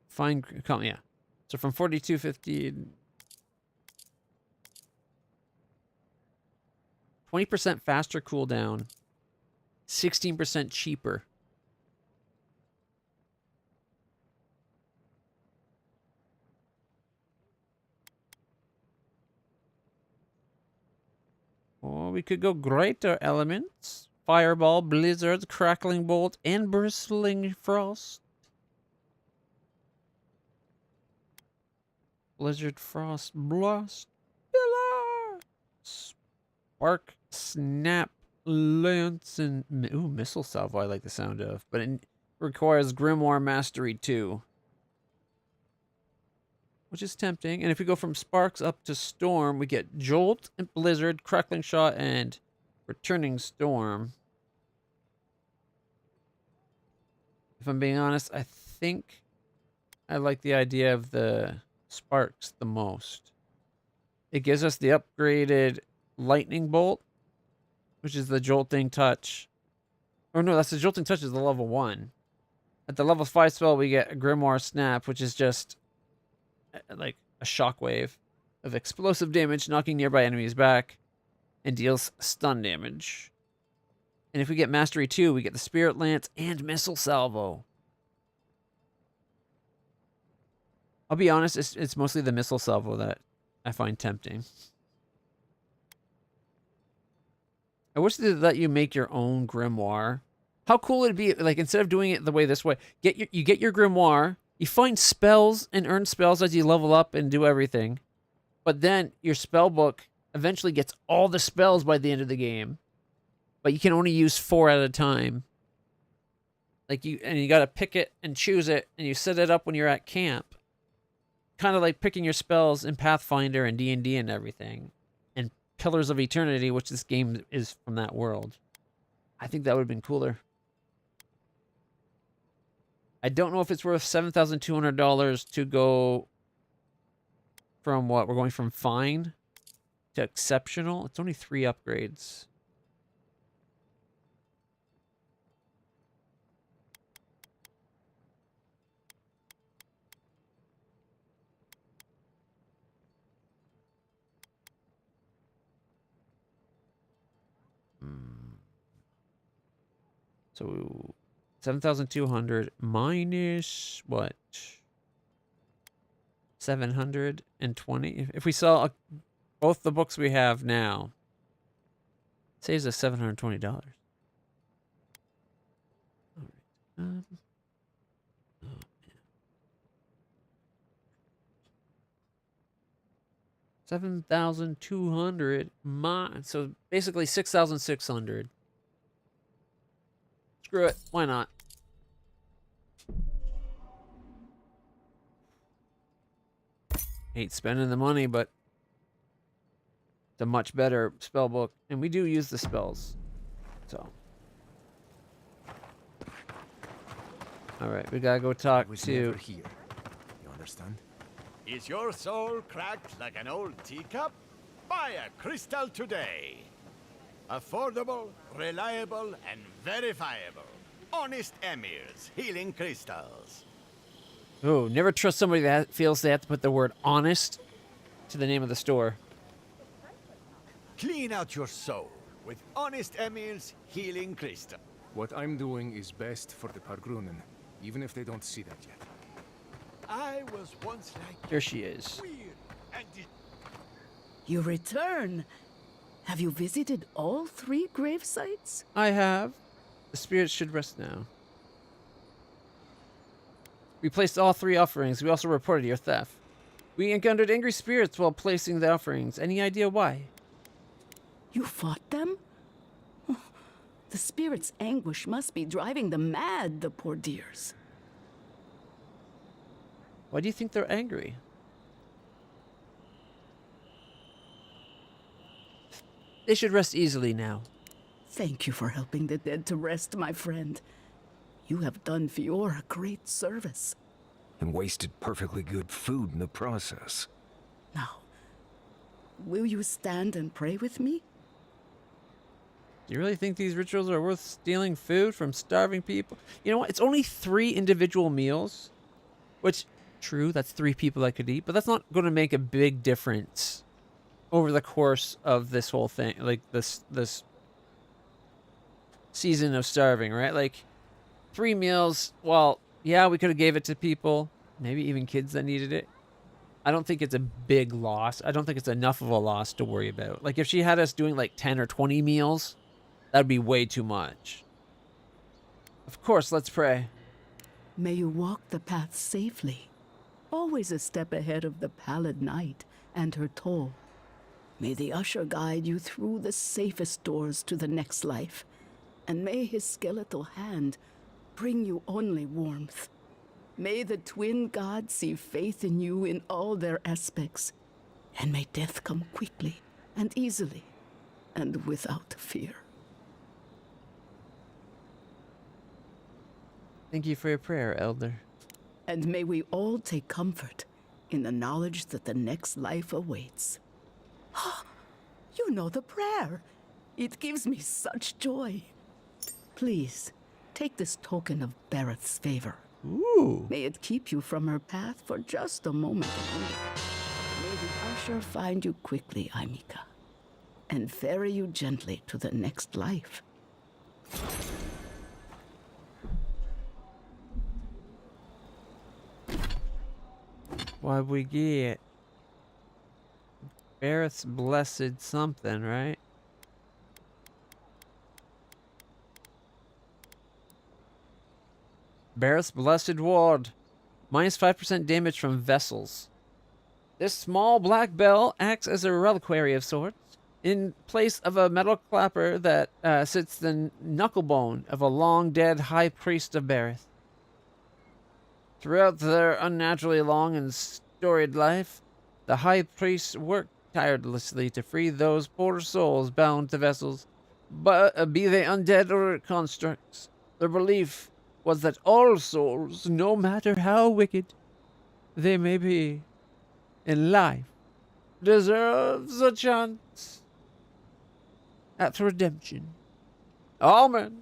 Fine. Yeah. So from 42, 50. 20% faster cooldown. 16% cheaper. Or we could go greater elements. Fireball, blizzard, crackling bolt, and bristling frost. Blizzard, frost, blast, pillar, spark, snap, lance, and ooh, missile salvo. I like the sound of, but it requires Grimoire Mastery 2. Which is tempting. And if we go from Sparks up to Storm, we get Jolt and Blizzard, Crackling Shot, and Returning Storm. If I'm being honest, I think I like the idea of the Sparks the most. It gives us the upgraded Lightning Bolt, which is the Jolting Touch. Oh no, that's the Jolting Touch is the level 1. At the level 5 spell, we get a Grimoire Snap, which is just like a shockwave of explosive damage, knocking nearby enemies back, and deals stun damage. And if we get Mastery 2, we get the Spirit Lance and Missile Salvo. I'll be honest, it's mostly the Missile Salvo that I find tempting. I wish they let you make your own grimoire. How cool would it be, like, instead of doing it the way this way, you get your grimoire, you find spells and earn spells as you level up and do everything. But then your spell book eventually gets all the spells by the end of the game. But you can only use 4 at a time. Like you gotta pick it and choose it, and you set it up when you're at camp. Kind of like picking your spells in Pathfinder and D&D and everything. And Pillars of Eternity, which this game is from that world. I think that would have been cooler. I don't know if it's worth $7,200 to go from what? We're going from fine to exceptional. It's only 3 upgrades. So 7,200 minus what? 720. If we sell both the books we have now, saves us $720. All right. 7,200 mine. So basically 6,600. Screw it. Why not? Hate spending the money, but it's a much better spell book. And we do use the spells. So. Alright, we gotta go talk to... here. You understand? Is your soul cracked like an old teacup? Buy a crystal today. Affordable, reliable, and verifiable. Honest Emir's healing crystals. Oh, never trust somebody that feels they have to put the word honest to the name of the store. Clean out your soul with Honest Emir's healing crystal. What I'm doing is best for the Pargrunen, even if they don't see that yet. I was once like Here she is. weird and You return. Have you visited all 3 grave sites? I have. The spirits should rest now. We placed all 3 offerings. We also reported your theft. We encountered angry spirits while placing the offerings. Any idea why? You fought them? Oh, the spirits' anguish must be driving them mad, the poor dears. Why do you think they're angry? They should rest easily now. Thank you for helping the dead to rest, my friend. You have done Fiora a great service. And wasted perfectly good food in the process. Now, will you stand and pray with me? Do you really think these rituals are worth stealing food from starving people? You know what? It's only 3 individual meals. Which, true, that's 3 people I could eat. But that's not going to make a big difference over the course of this whole thing. Like, this season of starving, right? Like, 3 meals, well, yeah, we could have gave it to people. Maybe even kids that needed it. I don't think it's a big loss. I don't think it's enough of a loss to worry about. Like, if she had us doing, like, 10 or 20 meals, that'd be way too much. Of course, let's pray. May you walk the path safely, always a step ahead of the pallid night and her toll. May the usher guide you through the safest doors to the next life, and may his skeletal hand bring you only warmth. May the twin gods see faith in you in all their aspects, and may death come quickly and easily and without fear. Thank you for your prayer, Elder. And may we all take comfort in the knowledge that the next life awaits. You know the prayer. It gives me such joy. Please, take this token of Barrett's favor. Ooh. May it keep you from her path for just a moment longer. May the usher find you quickly, Aimika, and ferry you gently to the next life. What'd we get? Barrett's blessed something, right? Barrett's blessed ward. Minus 5% damage from vessels. This small black bell acts as a reliquary of sorts. In place of a metal clapper that sits the knucklebone of a long-dead high priest of Barrett. Throughout their unnaturally long and storied life, the high priests worked tirelessly to free those poor souls bound to vessels, but be they undead or constructs. Their belief was that all souls, no matter how wicked they may be in life, deserves a chance at redemption. Amen.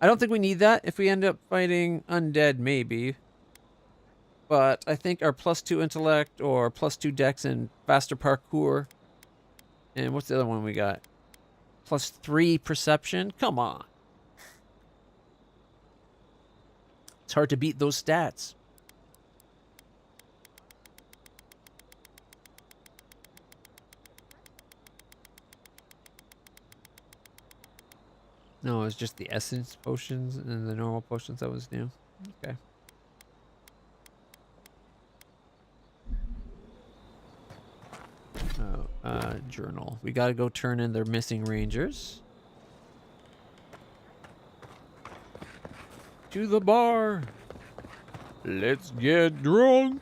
I don't think we need that. If we end up fighting undead, maybe. But I think our +2 intellect or +2 dex and faster parkour. And what's the other one we got? +3 perception? Come on. It's hard to beat those stats. No, it was just the essence potions and the normal potions that was new. Okay. journal. We gotta go turn in their missing rangers. To the bar. Let's get drunk.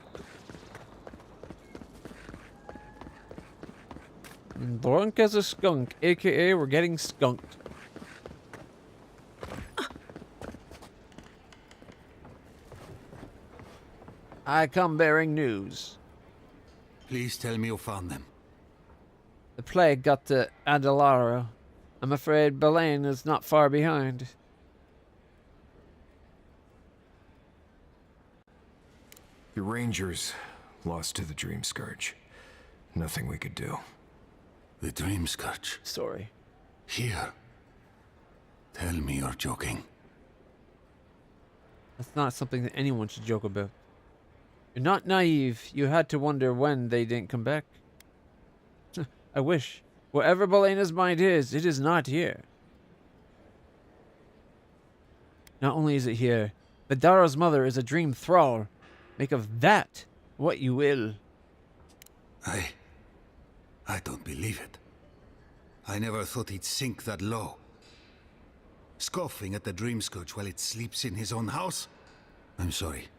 Drunk as a skunk, aka we're getting skunked. I come bearing news. Please tell me you found them. The plague got to Adelara. I'm afraid Belaine is not far behind. The Rangers lost to the Dreamscurge. Nothing we could do. The Dreamscurge. Sorry. Here. Tell me you're joking. That's not something that anyone should joke about. You're not naive. You had to wonder when they didn't come back. I wish. Wherever Belena's mind is, it is not here. Not only is it here, but Dara's mother is a dream thrall. Make of that what you will. I don't believe it. I never thought he'd sink that low. Scoffing at the Dreamscurge while it sleeps in his own house? I'm sorry.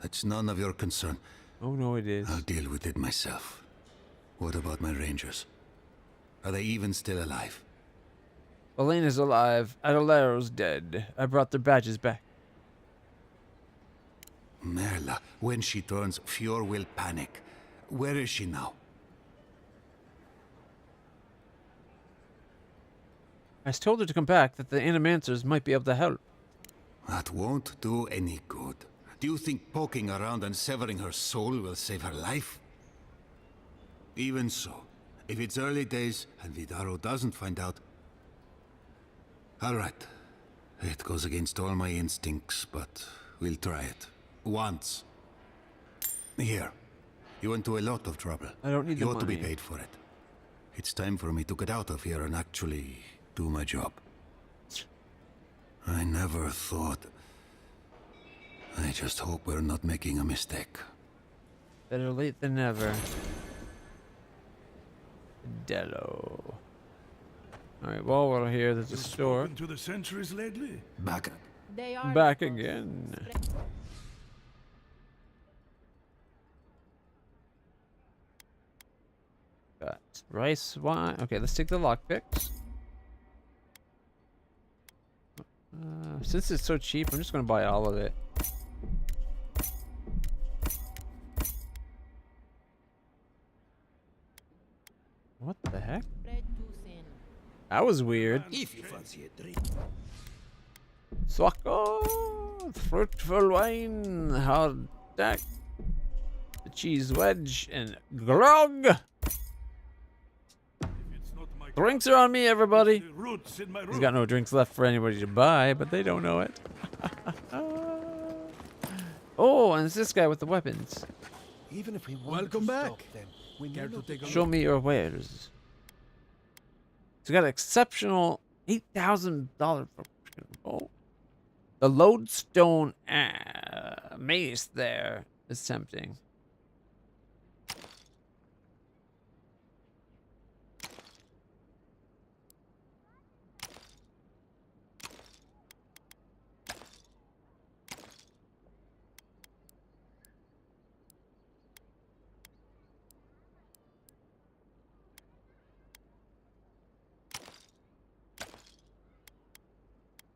That's none of your concern. Oh no, it is. I'll deal with it myself. What about my rangers? Are they even still alive? Belena's alive. Adalaro's dead. I brought their badges back. Merla, when she turns, Fjord will panic. Where is she now? I told her to come back, that the Animancers might be able to help. That won't do any good. Do you think poking around and severing her soul will save her life? Even so, if it's early days and Vidaro doesn't find out... Alright. It goes against all my instincts, but we'll try it. Once. Here. You went to a lot of trouble. I don't need the You ought to be money. paid for it. It's time for me to get out of here and actually do my job. I never thought... I just hope we're not making a mistake. Better late than never. Dello. Alright, while we're here, there's a store. To the sentries lately? Back up. They are Back again. Got rice, wine. Okay, let's take the lockpicks. Since it's so cheap, I'm just gonna buy all of it. What the heck? That was weird. If you fancy a drink. Swacko, fruitful wine, hard tack, the cheese wedge, and grog. Drinks are on me, everybody. He's got no drinks left for anybody to buy, but they don't know it. Oh, and it's this guy with the weapons. Even if we want to stop them, we care to take a Show me your wares. He's got an exceptional $8,000 for oh. The lodestone mace there is tempting.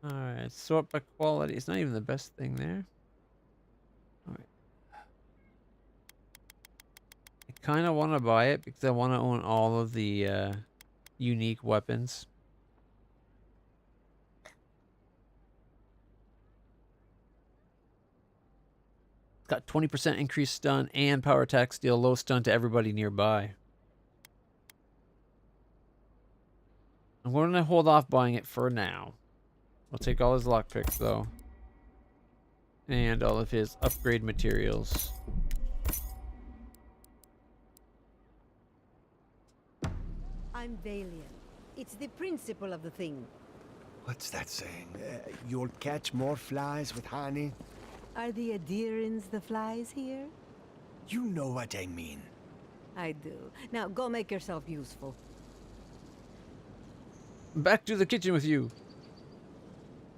Alright, sort by quality. It's not even the best thing there. Alright. I kind of want to buy it because I want to own all of the unique weapons. It's got 20% increased stun and power attack, deal low stun to everybody nearby. I'm going to hold off buying it for now. I'll take all his lockpicks, though. And all of his upgrade materials. I'm Valiant. It's the principle of the thing. What's that saying? You'll catch more flies with honey? Are the Adirans the flies here? You know what I mean. I do. Now go make yourself useful. Back to the kitchen with you.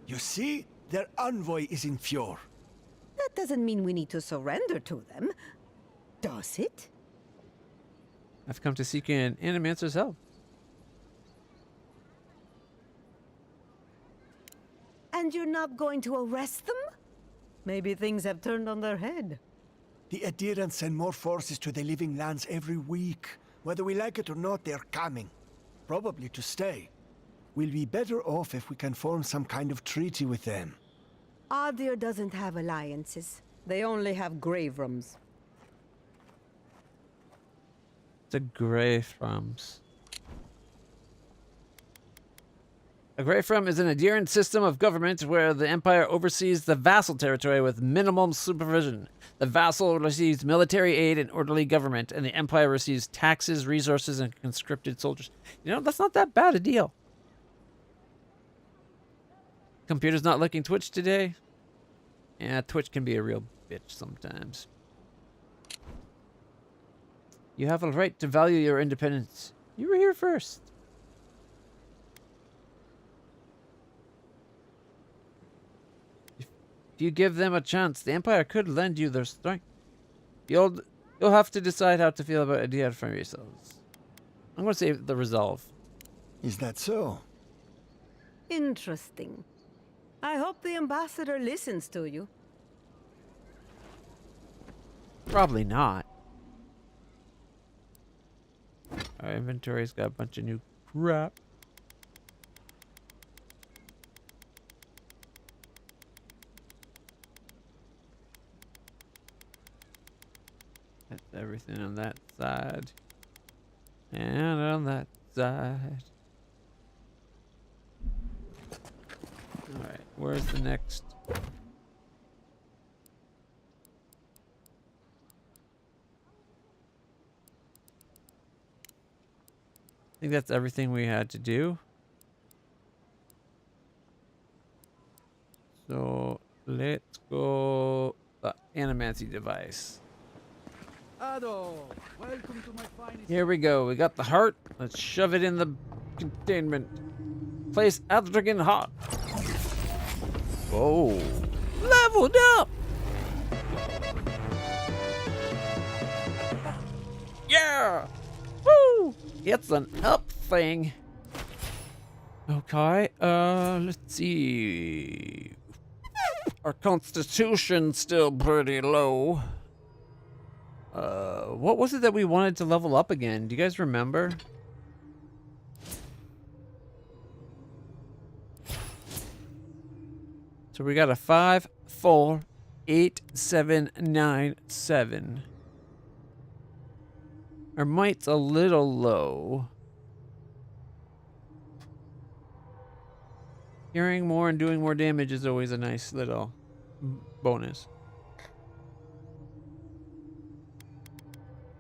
You see, their envoy is in Fjord. That doesn't mean we need to surrender to them. Does it? I've come to seek an Animancer's help. And you're not going to arrest them? Maybe things have turned on their head. The adherents send more forces to the living lands every week. Whether we like it or not, they're coming. Probably to stay. We'll be better off if we can form some kind of treaty with them. Adir doesn't have alliances. They only have grave rooms. The Greyfrums. A Greyfrum is an adherent system of government where the Empire oversees the vassal territory with minimum supervision. The vassal receives military aid and orderly government, and the Empire receives taxes, resources, and conscripted soldiers. You know, that's not that bad a deal. Computer's not looking Twitch today. Yeah, Twitch can be a real bitch sometimes. You have a right to value your independence. You were here first. If you give them a chance, the Empire could lend you their strength. You'll have to decide how to feel about Adir for yourselves. I'm going to say the resolve. Is that so? Interesting. I hope the ambassador listens to you. Probably not. Our inventory's got a bunch of new crap. That's everything on that side. And on that side. Alright, where's the next? I think that's everything we had to do. So let's go the Animancy device. Ado, welcome to my finest. Here we go. We got the heart. Let's shove it in the containment. Place Adrigan Heart. Whoa. Leveled up! Yeah! Woo! It's an up thing. Okay, let's see. Our constitution's still pretty low. What was it that we wanted to level up again? Do you guys remember? So we got a 5, 4, 8, 7, 9, 7. Our might's a little low. Hearing more and doing more damage is always a nice little bonus.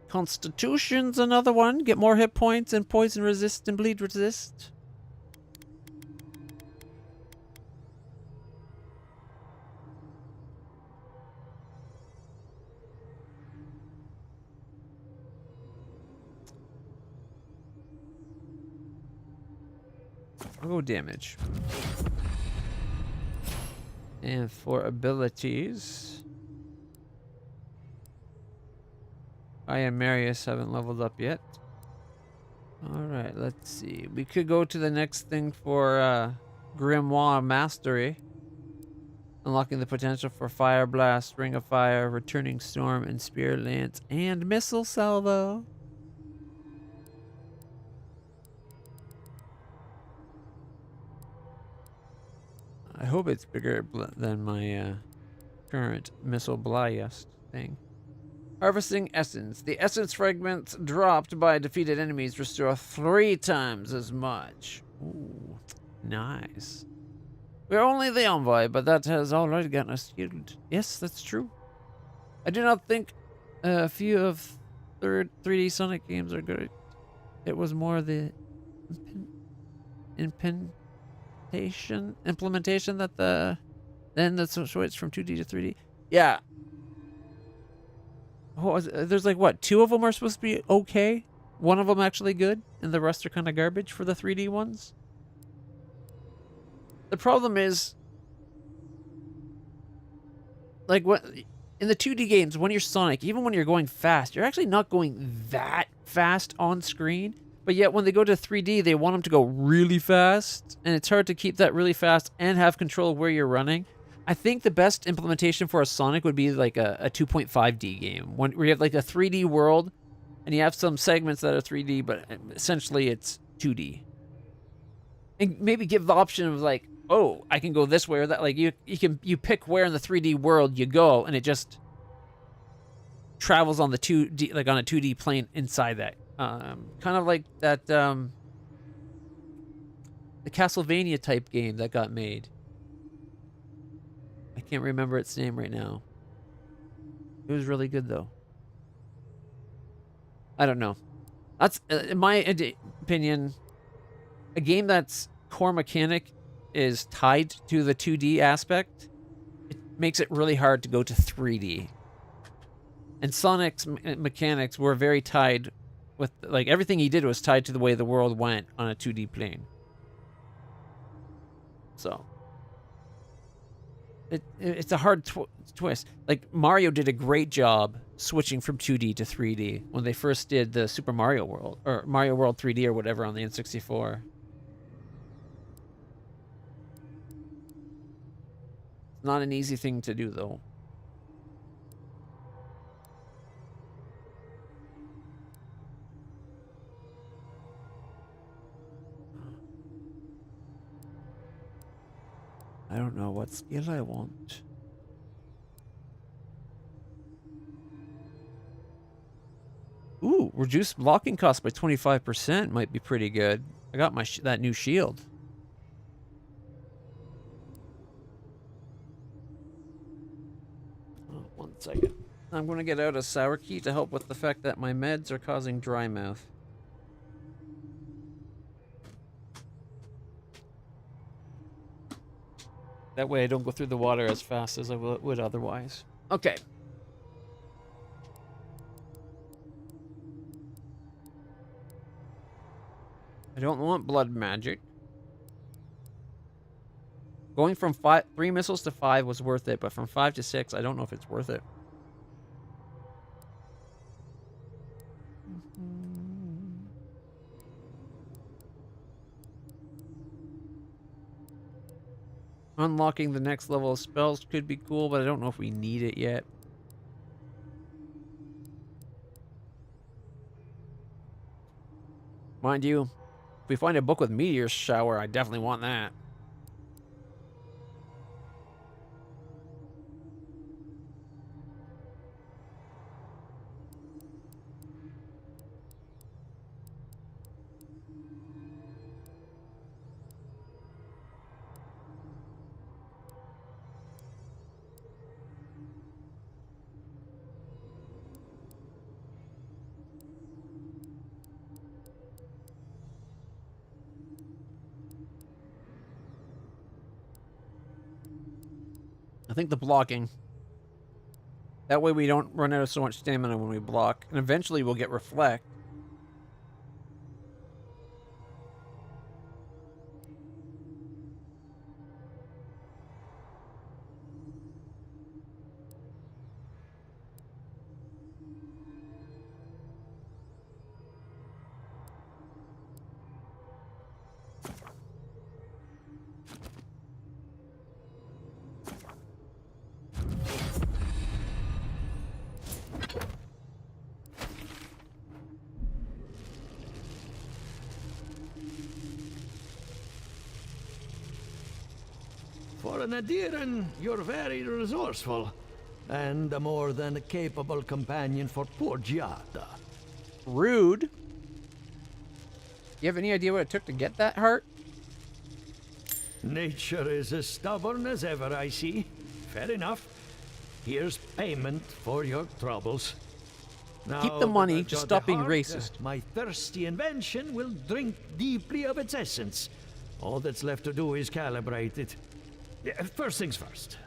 Constitution's another one. Get more hit points and poison resist and bleed resist. I'll go damage. And for abilities, I and Marius haven't leveled up yet. Alright, let's see. We could go to the next thing for Grimoire Mastery. Unlocking the potential for Fire Blast, Ring of Fire, Returning Storm, and Spear Lance, and Missile Salvo. I hope it's bigger than my current Missile Blast thing. Harvesting Essence. The Essence fragments dropped by defeated enemies restore 3 times as much. Ooh, nice. We're only the envoy, but that has already gotten us healed. Yes, that's true. I do not think a few of 3D Sonic games are good. It was more the implementation that then the switch from 2D to 3D. Yeah. there's like what, 2 of them are supposed to be okay, 1 of them actually good, and the rest are kind of garbage for the 3D ones. The problem is, like, what in the 2D games, when you're Sonic, even when you're going fast, you're actually not going that fast on screen. But yet when they go to 3D, they want them to go really fast, and it's hard to keep that really fast and have control of where you're running. I think the best implementation for a Sonic would be like a 2.5D game, where you have like a 3D world, and you have some segments that are 3D, but essentially it's 2D. And maybe give the option of like, oh, I can go this way or that. Like you pick where in the 3D world you go, and it just travels on the 2D, like on a 2D plane inside that. Kind of like that, the Castlevania type game that got made. I can't remember its name right now. It was really good though. I don't know. That's, in my opinion, a game that's core mechanic is tied to the 2D aspect. It makes it really hard to go to 3D. And Sonic's mechanics were very tied with, like, everything he did was tied to the way the world went on a 2D plane. So it's a hard twist. Like, Mario did a great job switching from 2D to 3D when they first did the Super Mario World, or Mario World 3D or whatever on the N64. It's not an easy thing to do, though. I don't know what skill I want. Ooh, reduce blocking cost by 25% might be pretty good. I got my that new shield. Oh, 1 second. I'm going to get out a sour key to help with the fact that my meds are causing dry mouth. That way I don't go through the water as fast as I would otherwise. Okay. I don't want blood magic. Going from 3 missiles to 5 was worth it, but from 5 to 6, I don't know if it's worth it. Unlocking the next level of spells could be cool, but I don't know if we need it yet. Mind you, if we find a book with Meteor Shower, I definitely want that. I think the blocking. That way we don't run out of so much stamina when we block. And eventually we'll get reflect. For an Adiran, you're very resourceful, and a more than capable companion for poor Giada. Rude. You have any idea what it took to get that heart? Nature is as stubborn as ever, I see. Fair enough. Here's payment for your troubles. Now, keep the money, that just I've got stop the being heart, racist. My thirsty invention will drink deeply of its essence. All that's left to do is calibrate it. Yeah, first things first.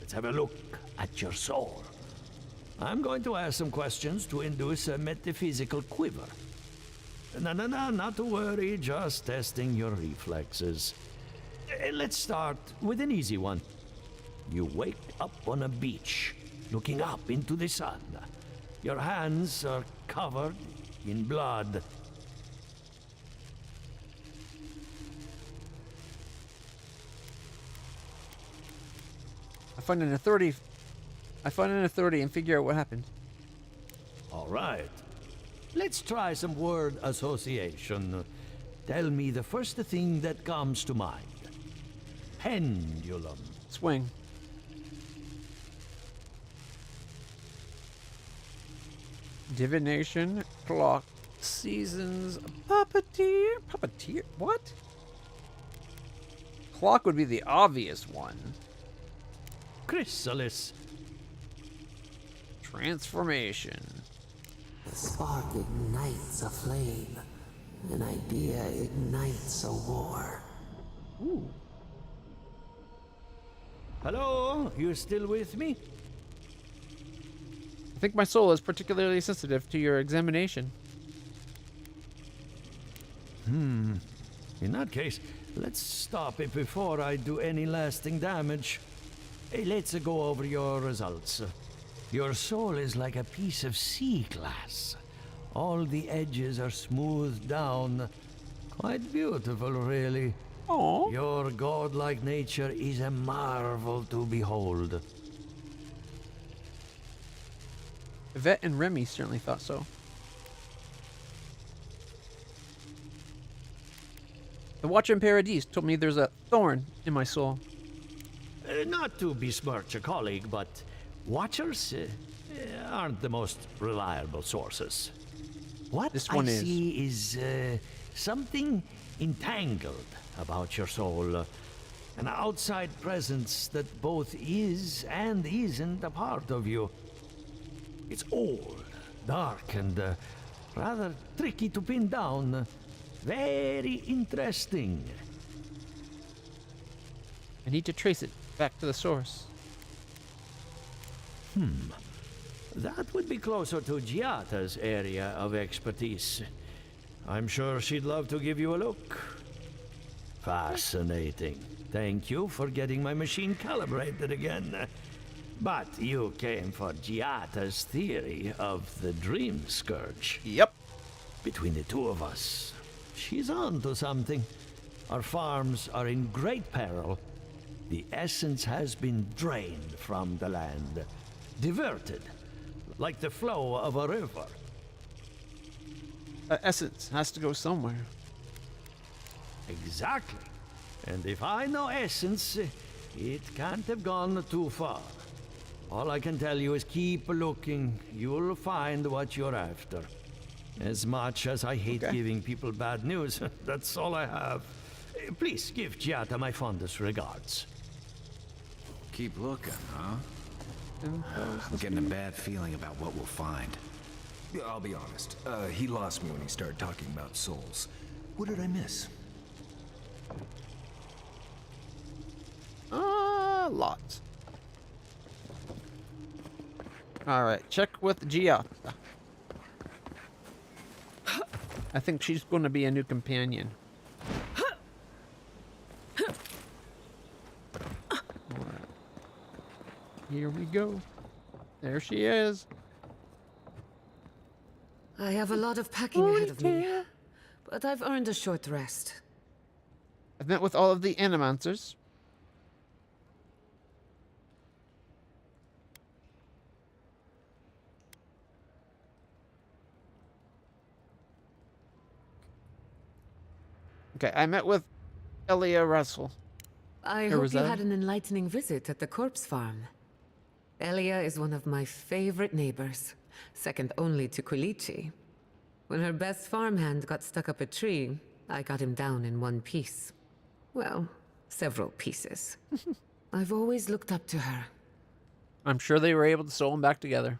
Let's have a look at your soul. I'm going to ask some questions to induce a metaphysical quiver. No, not to worry, just testing your reflexes. Let's start with an easy one. You wake up on a beach, looking up into the sun. Your hands are covered in blood. I find an authority and figure out what happened. All right. Let's try some word association. Tell me the first thing that comes to mind. Pendulum. Swing. Divination, clock, seasons, puppeteer. Puppeteer? What? Clock would be the obvious one. Chrysalis. Transformation. The spark ignites a flame. An idea ignites a war. Ooh. Hello? You still with me? I think my soul is particularly sensitive to your examination. In that case, let's stop it before I do any lasting damage. Hey, let's go over your results. Your soul is like a piece of sea glass. All the edges are smoothed down. Quite beautiful, really. Aww. Your godlike nature is a marvel to behold. Yvette and Remy certainly thought so. The Watcher in Paradise told me there's a thorn in my soul. Not to besmirch a colleague, but Watchers aren't the most reliable sources. What this one I see is something entangled about your soul. An outside presence that both is and isn't a part of you. It's old, dark, and rather tricky to pin down. Very interesting. I need to trace it back to the source. That would be closer to Giata's area of expertise. I'm sure she'd love to give you a look. Fascinating. Thank you for getting my machine calibrated again. But you came for Giata's theory of the Dreamscurge. Yep. Between the two of us, she's on to something. Our farms are in great peril. The essence has been drained from the land. Diverted, like the flow of a river. Essence has to go somewhere. Exactly. And if I know essence, it can't have gone too far. All I can tell you is keep looking. You'll find what you're after. As much as I hate giving people bad news, that's all I have. Please give Giata my fondest regards. Keep looking, huh? I'm getting a bad feeling about what we'll find. Yeah, I'll be honest. He lost me when he started talking about souls. What did I miss? Lots. Alright, check with Giata. I think she's going to be a new companion. Alright. Here we go. There she is. I have a lot of packing ahead of me, but I've earned a short rest. I've met with all of the Animancers. Okay, I met with Elia Russell. I hope you had an enlightening visit at the corpse farm. Elia is one of my favorite neighbors, second only to Kulichi. When her best farmhand got stuck up a tree, I got him down in one piece. Well, several pieces. I've always looked up to her. I'm sure they were able to sew them back together.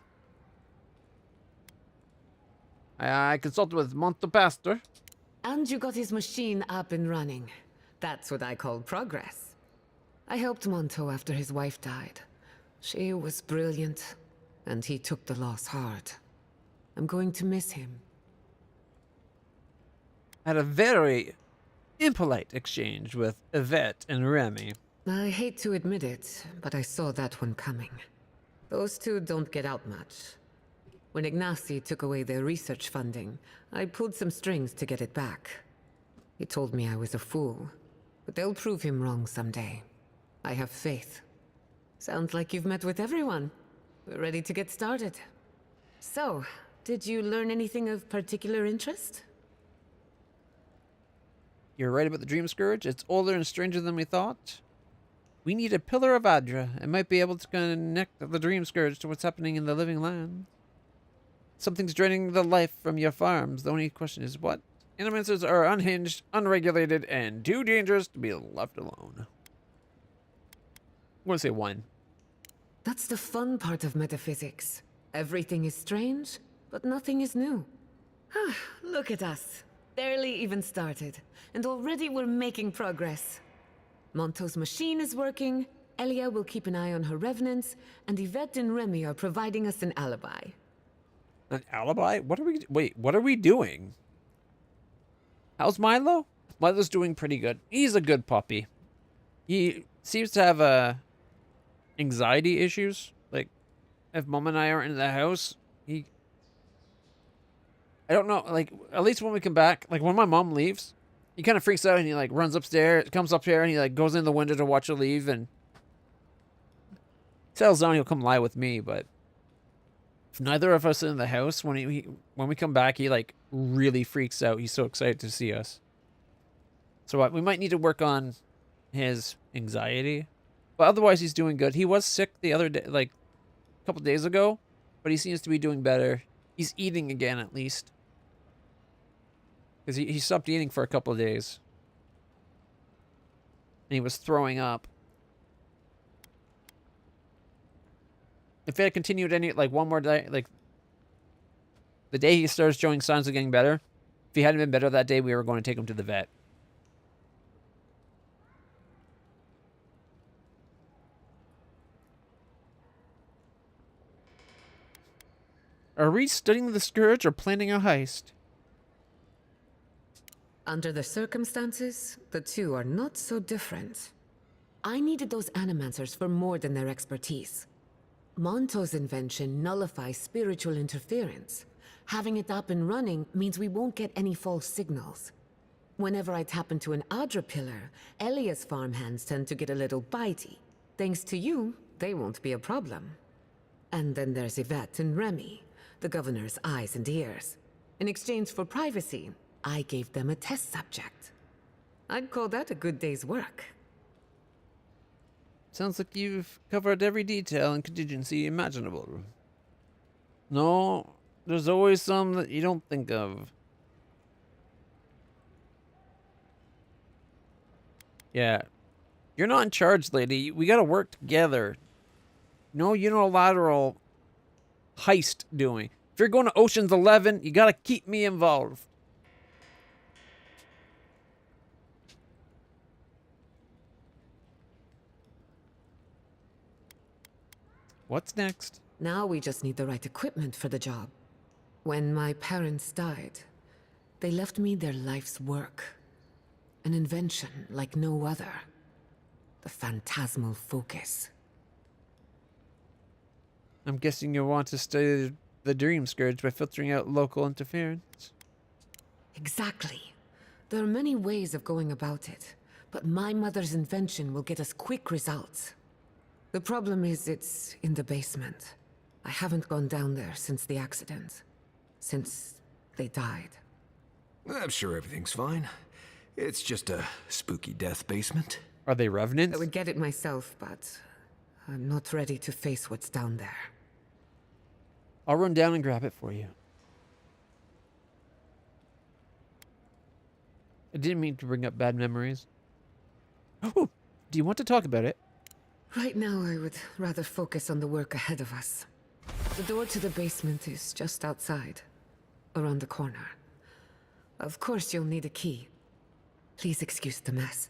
I consulted with Montepastor. And you got his machine up and running. That's what I call progress. I helped Monto after his wife died. She was brilliant. and he took the loss hard. I'm going to miss him. Had a very impolite exchange with Yvette and Remy. I hate to admit it, but I saw that one coming. Those two don't get out much. When Animancy took away their research funding, I pulled some strings to get it back. He told me I was a fool, but they'll prove him wrong someday. I have faith. Sounds like you've met with everyone. We're ready to get started. So, did you learn anything of particular interest? You're right about the Dreamscurge. It's older and stranger than we thought. We need a Pillar of Adra. It might be able to connect the Dreamscurge to what's happening in the living land. Something's draining the life from your farms. The only question is what? Animancers are unhinged, unregulated, and too dangerous to be left alone. I'm going to say 1. That's the fun part of metaphysics. Everything is strange, but nothing is new. Look at us. Barely even started, and already we're making progress. Monto's machine is working, Elia will keep an eye on her revenants, and Yvette and Remy are providing us an alibi. An alibi? What are we... Wait, what are we doing? How's Milo? Milo's doing pretty good. He's a good puppy. He seems to have anxiety issues. Like, if Mom and I aren't in the house, I don't know, like, at least when we come back, like, when my mom leaves, he kind of freaks out and he, like, runs upstairs, comes up here, and he, like, goes in the window to watch her leave, and settles down, he'll come lie with me, but if neither of us are in the house, when we come back, he, like, really freaks out. He's so excited to see us. So we might need to work on his anxiety, but otherwise he's doing good. He was sick the other day, like, a couple days ago, but he seems to be doing better. He's eating again, at least. Because he stopped eating for a couple of days. And he was throwing up. If it had continued any, like, one more day, like, the day he starts showing signs of getting better, if he hadn't been better that day, we were going to take him to the vet. Are we studying the Scourge or planning a heist? Under the circumstances, the two are not so different. I needed those Animancers for more than their expertise. Monto's invention nullifies spiritual interference. Having it up and running means we won't get any false signals. Whenever I tap into an Adra pillar, Elia's farmhands tend to get a little bitey. Thanks to you, they won't be a problem. And then there's Yvette and Remy, the governor's eyes and ears. In exchange for privacy, I gave them a test subject. I'd call that a good day's work. Sounds like you've covered every detail and contingency imaginable. No, there's always some that you don't think of. Yeah. You're not in charge, lady. We gotta work together. No unilateral heist doing. If you're going to Ocean's 11, you gotta keep me involved. What's next? Now we just need the right equipment for the job. When my parents died, they left me their life's work. An invention like no other. The phantasmal focus. I'm guessing you'll want to study the Dreamscurge by filtering out local interference. Exactly. There are many ways of going about it, but my mother's invention will get us quick results. The problem is it's in the basement. I haven't gone down there since the accident. Since they died. I'm sure everything's fine. It's just a spooky death basement. Are they revenants? I would get it myself, but I'm not ready to face what's down there. I'll run down and grab it for you. I didn't mean to bring up bad memories. Oh, do you want to talk about it? Right now, I would rather focus on the work ahead of us. The door to the basement is just outside, around the corner. Of course, you'll need a key. Please excuse the mess.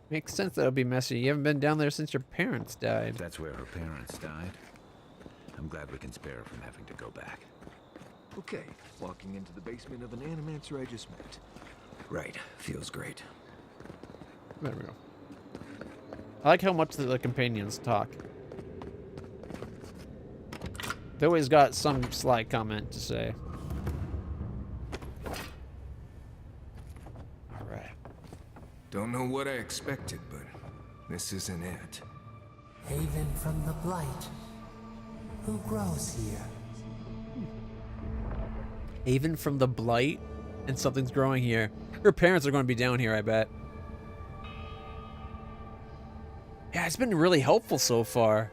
Makes sense that it'll be messy. You haven't been down there since your parents died. That's where her parents died. I'm glad we can spare her from having to go back. Okay, walking into the basement of an Animancer I just met. Right, feels great. There we go. I like how much the companions talk. They always got some sly comment to say. Alright. Don't know what I expected, but this isn't it. Haven from the Blight. Who grows here? Haven from the Blight? And something's growing here. Her parents are going to be down here, I bet. Yeah, it's been really helpful so far.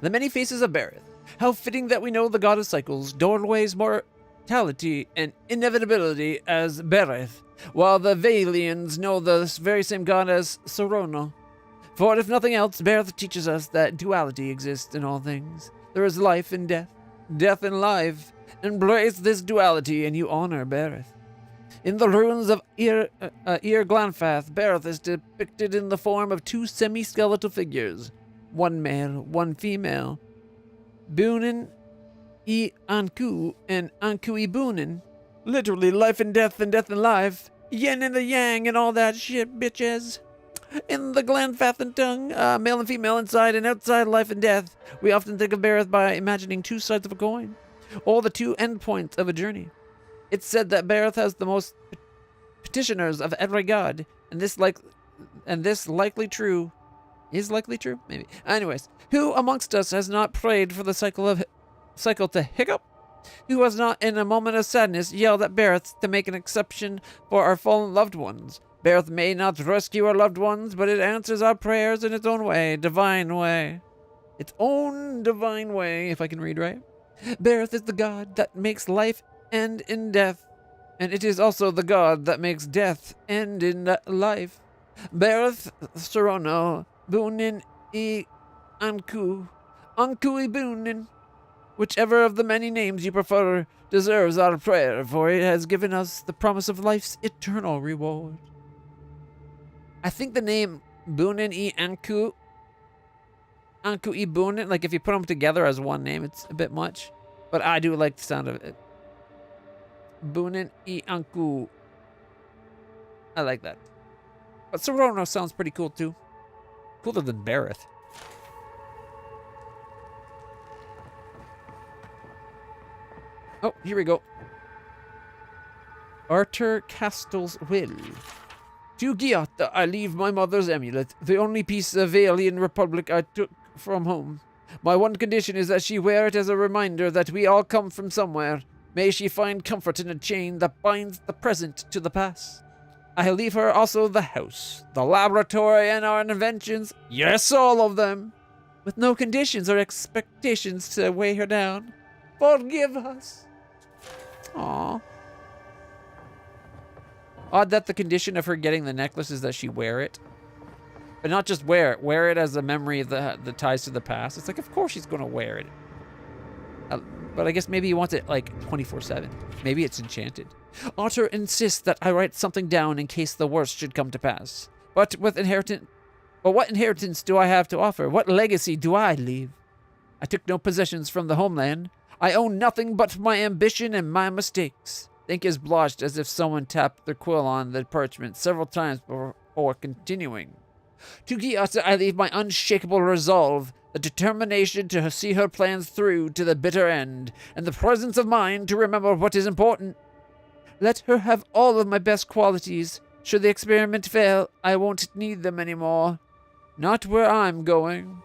The many faces of Bareth. How fitting that we know the god of cycles, doorways, mortality, and inevitability as Bareth, while the Valians know the very same god as Sorono. For if nothing else, Bareth teaches us that duality exists in all things. There is life and death, death and life. Embrace this duality and you honor Bareth. In the ruins of Glanfath, Bareth is depicted in the form of two semi-skeletal figures, one male, one female. Bunin I Anku and Anku I Bunin. Literally life and death and life. Yin and the yang and all that shit, bitches. In the Glanfath and tongue, male and female inside and outside life and death. We often think of Bareth by imagining two sides of a coin, or the two endpoints of a journey. It's said that Bareth has the most petitioners of every god, and this likely true. Is likely true? Maybe. Anyways, who amongst us has not prayed for the cycle to hiccup? Who has not, in a moment of sadness, yelled at Bareth to make an exception for our fallen loved ones? Bareth may not rescue our loved ones, but it answers our prayers in its own way, divine way. Its own divine way, if I can read right. Bareth is the god that makes life end in death, and it is also the god that makes death end in life. Bareth Sorono, Bunin I Anku, Anku I Bunin. Whichever of the many names you prefer deserves our prayer, for it has given us the promise of life's eternal reward. I think the name Bunin I Anku I Bunin, like if you put them together as one name, it's a bit much. But I do like the sound of it. Bunin I Anku. I like that. But Sorono sounds pretty cool too. Cooler than Bareth. Oh, here we go. Arthur Castle's will. To Giata, I leave my mother's amulet, the only piece of alien republic I took from home. My one condition is that she wear it as a reminder that we all come from somewhere. May she find comfort in a chain that binds the present to the past. I leave her also the house, the laboratory, and our inventions. Yes, all of them. With no conditions or expectations to weigh her down. Forgive us. Aww. Odd that the condition of her getting the necklace is that she wear it. But not just wear it. Wear it as a memory of the ties to the past. It's like, of course she's going to wear it. But I guess maybe he wants it like 24/7. Maybe it's enchanted. Otter insists that I write something down in case the worst should come to pass. But what inheritance do I have to offer? What legacy do I leave? I took no possessions from the homeland. I own nothing but my ambition and my mistakes. Think is blushed as if someone tapped their quill on the parchment several times before continuing. To Giata I leave my unshakable resolve, the determination to see her plans through to the bitter end, and the presence of mind to remember what is important. Let her have all of my best qualities. Should the experiment fail, I won't need them anymore. Not where I'm going.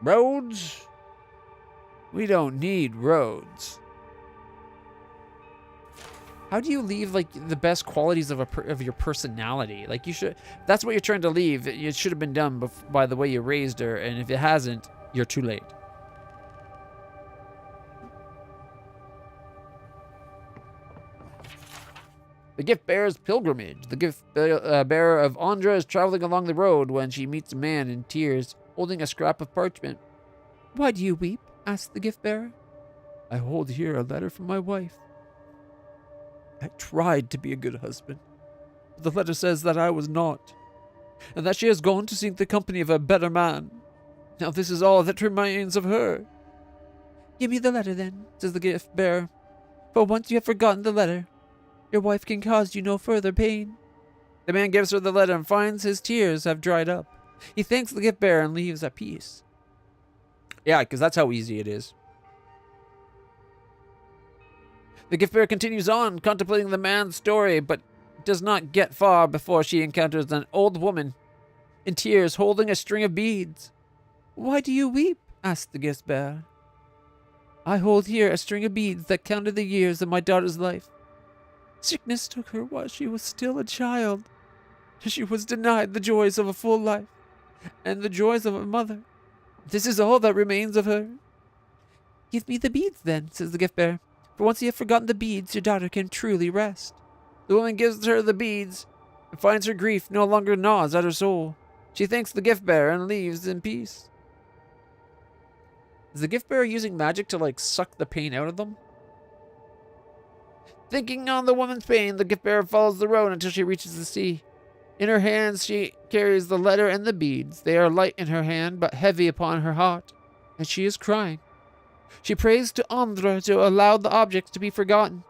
Roads? We don't need roads. How do you leave like the best qualities of your personality? Like you should. That's what you're trying to leave. It should have been done by the way you raised her, and if it hasn't, you're too late. The gift bearer's pilgrimage. The gift bearer of Andra is traveling along the road when she meets a man in tears, holding a scrap of parchment. Why do you weep? Asked the gift bearer. I hold here a letter from my wife. I tried to be a good husband, but the letter says that I was not. and that she has gone to seek the company of a better man. Now this is all that remains of her. Give me the letter then, says the gift bearer. For once you have forgotten the letter, your wife can cause you no further pain. The man gives her the letter and finds his tears have dried up. He thanks the gift bearer and leaves at peace. Yeah, because that's how easy it is. The gift bearer continues on, contemplating the man's story, but does not get far before she encounters an old woman in tears holding a string of beads. Why do you weep? Asked the gift bearer. I hold here a string of beads that counted the years of my daughter's life. Sickness took her while she was still a child. She was denied the joys of a full life and the joys of a mother. This is all that remains of her. Give me the beads then, says the gift bearer. For once you have forgotten the beads, your daughter can truly rest. The woman gives her the beads and finds her grief no longer gnaws at her soul. She thanks the gift bearer and leaves in peace. Is the gift bearer using magic to, like, suck the pain out of them? Thinking on the woman's pain, the gift bearer follows the road until she reaches the sea. In her hands, she carries the letter and the beads. They are light in her hand, but heavy upon her heart, and she is crying. She prays to Andra to allow the objects to be forgotten,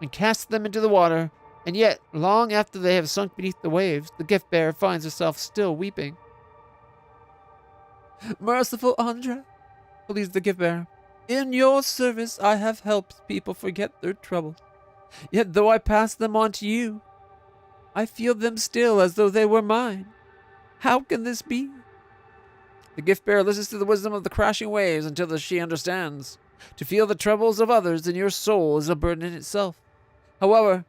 and casts them into the water, and yet, long after they have sunk beneath the waves, the gift bearer finds herself still weeping. Merciful Andra, pleads the gift bearer, in your service I have helped people forget their troubles. Yet though I pass them on to you, I feel them still as though they were mine. How can this be? The gift bearer listens to the wisdom of the crashing waves until she understands. To feel the troubles of others in your soul is a burden in itself. However,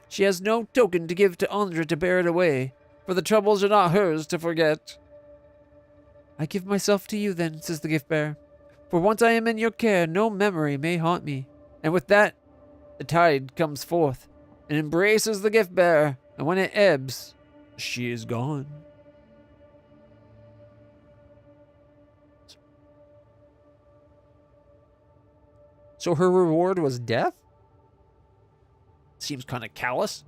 she has no token to give to Andra to bear it away, for the troubles are not hers to forget. I give myself to you then, says the gift bearer. For once I am in your care, no memory may haunt me. And with that, the tide comes forth and embraces the gift bearer, and when it ebbs, she is gone. So her reward was death? Seems kind of callous.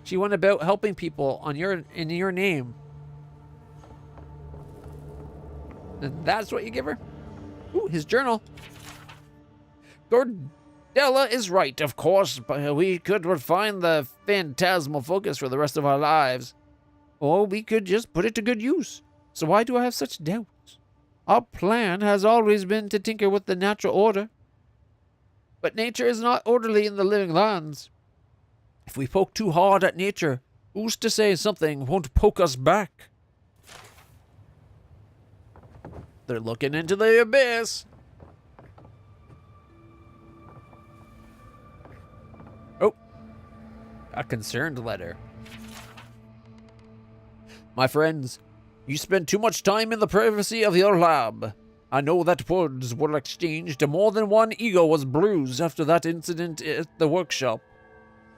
She went about helping people in your name. And that's what you give her? Ooh, his journal. Gordella is right, of course, but we could refine the phantasmal focus for the rest of our lives. Or we could just put it to good use. So why do I have such doubts? Our plan has always been to tinker with the natural order. But nature is not orderly in the living lands. If we poke too hard at nature, who's to say something won't poke us back? They're looking into the abyss. Oh, a concerned letter. My friends, you spend too much time in the privacy of your lab. I know that words were exchanged and more than one ego was bruised after that incident at the workshop.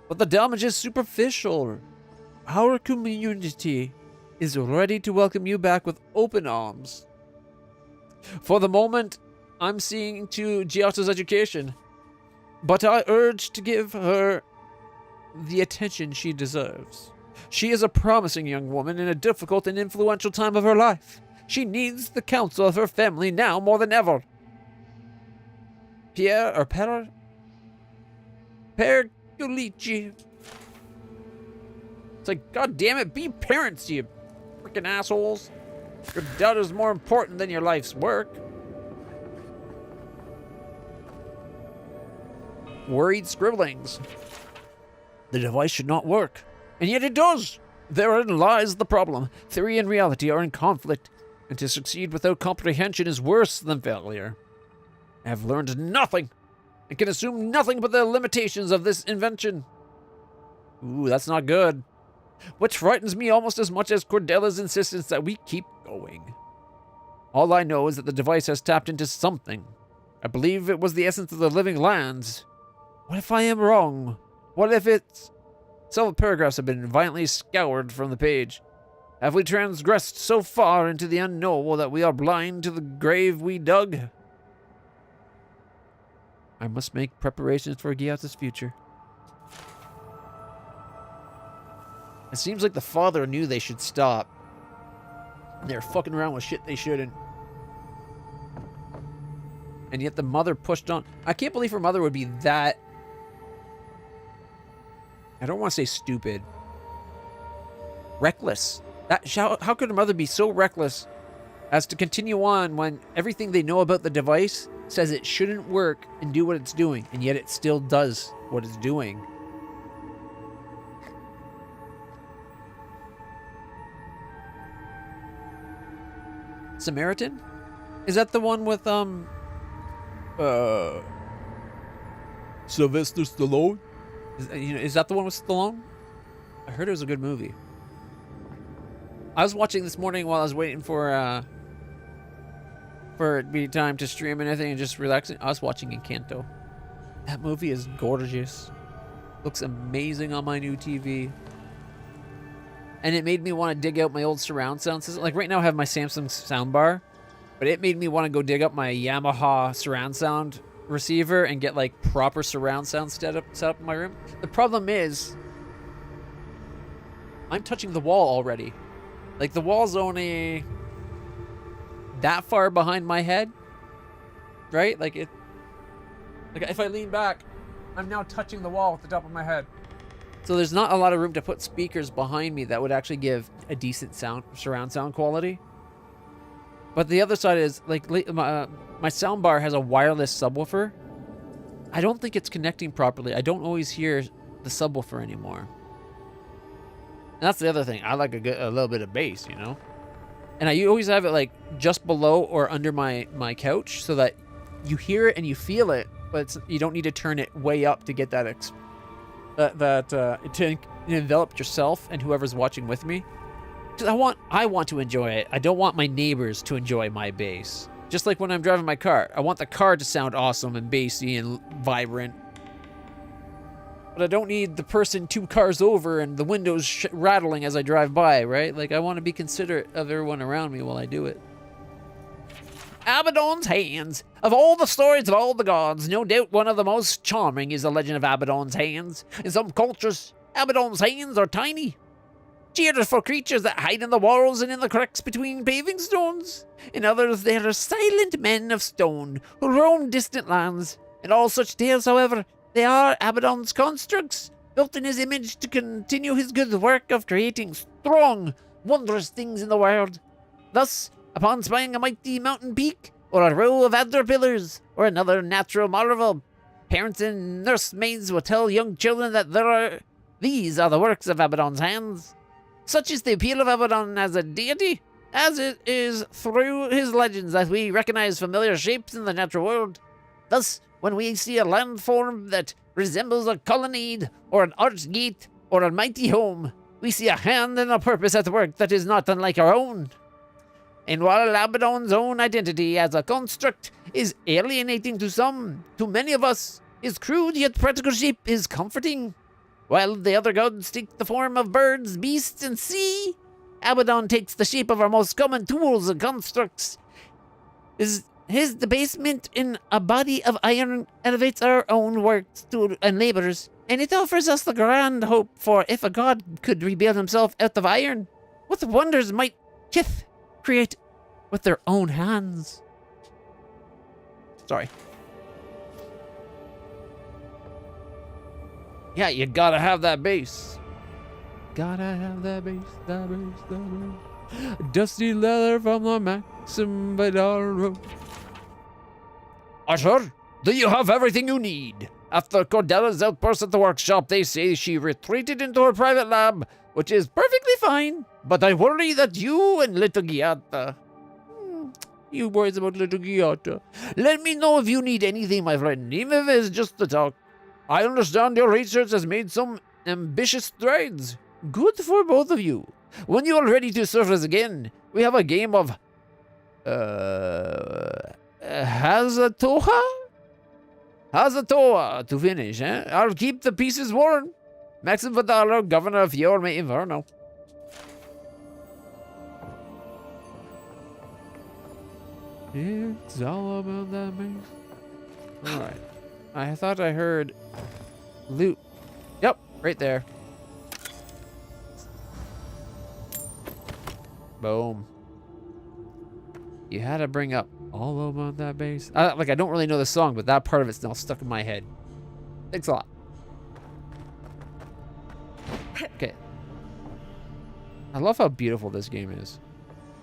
But the damage is superficial. Our community is ready to welcome you back with open arms. For the moment, I'm seeing to Giotto's education, but I urge to give her the attention she deserves. She is a promising young woman in a difficult and influential time of her life. She needs the counsel of her family now more than ever. Per Gulici. It's like, God damn it, be parents, you freaking assholes. Your daughter's more important than your life's work. Worried scribblings. The device should not work. And yet it does. Therein lies the problem. Theory and reality are in conflict, and to succeed without comprehension is worse than failure. I have learned nothing, and can assume nothing but the limitations of this invention. Ooh, that's not good. Which frightens me almost as much as Cordella's insistence that we keep going. All I know is that the device has tapped into something. I believe it was the essence of the living lands. What if I am wrong? What if it's... Several paragraphs have been violently scoured from the page. Have we transgressed so far into the unknowable that we are blind to the grave we dug? I must make preparations for Giotto's future. It seems like the father knew they should stop. They're fucking around with shit they shouldn't. And yet the mother pushed on. I can't believe her mother would be that... I don't want to say stupid. Reckless. How could her mother be so reckless as to continue on when everything they know about the device says it shouldn't work and do what it's doing, and yet it still does what it's doing? Samaritan? Is that the one with, Sylvester Stallone? Is that the one with Stallone? I heard it was a good movie. I was watching this morning while I was waiting for it to be time to stream and everything and just relaxing. I was watching Encanto. That movie is gorgeous. Looks amazing on my new TV. And it made me want to dig out my old surround sound system. Like right now I have my Samsung soundbar, but it made me want to go dig up my Yamaha surround sound receiver and get like proper surround sound set up in my room. The problem is I'm touching the wall already. Like the wall's only that far behind my head, right? Like if I lean back, I'm now touching the wall at the top of my head. So there's not a lot of room to put speakers behind me that would actually give a decent surround sound quality. But the other side is, like, my soundbar has a wireless subwoofer. I don't think it's connecting properly. I don't always hear the subwoofer anymore. And that's the other thing. I like a little bit of bass, you know? And I always have it, like, just below or under my couch so that you hear it and you feel it, but you don't need to turn it way up to get that to envelop yourself and whoever's watching with me. I want to enjoy it. I don't want my neighbors to enjoy my bass. Just like when I'm driving my car. I want the car to sound awesome and bassy and vibrant. But I don't need the person 2 cars over and the windows rattling as I drive by, right? Like, I want to be considerate of everyone around me while I do it. Abaddon's hands. Of all the stories of all the gods, no doubt one of the most charming is the legend of Abaddon's hands. In some cultures, Abaddon's hands are tiny. Cheers for creatures that hide in the walls and in the cracks between paving stones. In others, they are silent men of stone who roam distant lands. In all such tales, however, they are Abaddon's constructs, built in his image to continue his good work of creating strong, wondrous things in the world. Thus, upon spying a mighty mountain peak, or a row of adder pillars, or another natural marvel, parents and nursemaids will tell young children that these are the works of Abaddon's hands. Such is the appeal of Abaddon as a deity, as it is through his legends that we recognize familiar shapes in the natural world. Thus, when we see a landform that resembles a colonnade, or an arched gate, or a mighty home, we see a hand and a purpose at work that is not unlike our own. And while Abaddon's own identity as a construct is alienating to some, to many of us, his crude yet practical shape is comforting. While the other gods take the form of birds, beasts, and sea, Abaddon takes the shape of our most common tools and constructs. His debasement in a body of iron elevates our own works and labors, and it offers us the grand hope for if a god could rebuild himself out of iron, what wonders might Kith create with their own hands. Sorry. Yeah, you gotta have that bass. Gotta have that bass, that bass, that bass. Dusty leather from the Maxim Road. Usher, do you have everything you need? After Cordella's outburst at the workshop, they say she retreated into her private lab, which is perfectly fine. But I worry that you and little Giata... You worries about little Giata. Let me know if you need anything, my friend, even if it's just to talk. I understand your research has made some ambitious strides. Good for both of you. When you are ready to surface again, we have a game of... Hazatoa? Hazatoa to finish, eh? I'll keep the pieces warm. Maxim Vidalo, Governor of Fiorme Inverno. It's all about that bass. Alright. I thought I heard loot. Yep, right there. Boom. You had to bring up all over on that bass. I don't really know the song, but that part of it's now stuck in my head. Thanks a lot. Okay. I love how beautiful this game is.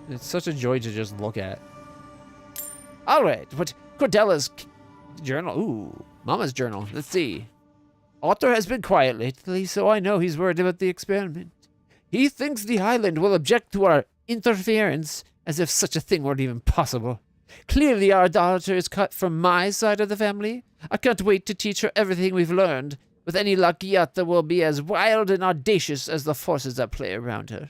It's such a joy to just look at. All right, what Cordella's journal? Ooh, Mama's journal. Let's see. Otto has been quiet lately, so I know he's worried about the experiment. He thinks the island will object to our interference, as if such a thing weren't even possible. Clearly our daughter is cut from my side of the family. I can't wait to teach her everything we've learned. With any luck, Yatta will be as wild and audacious as the forces at play around her.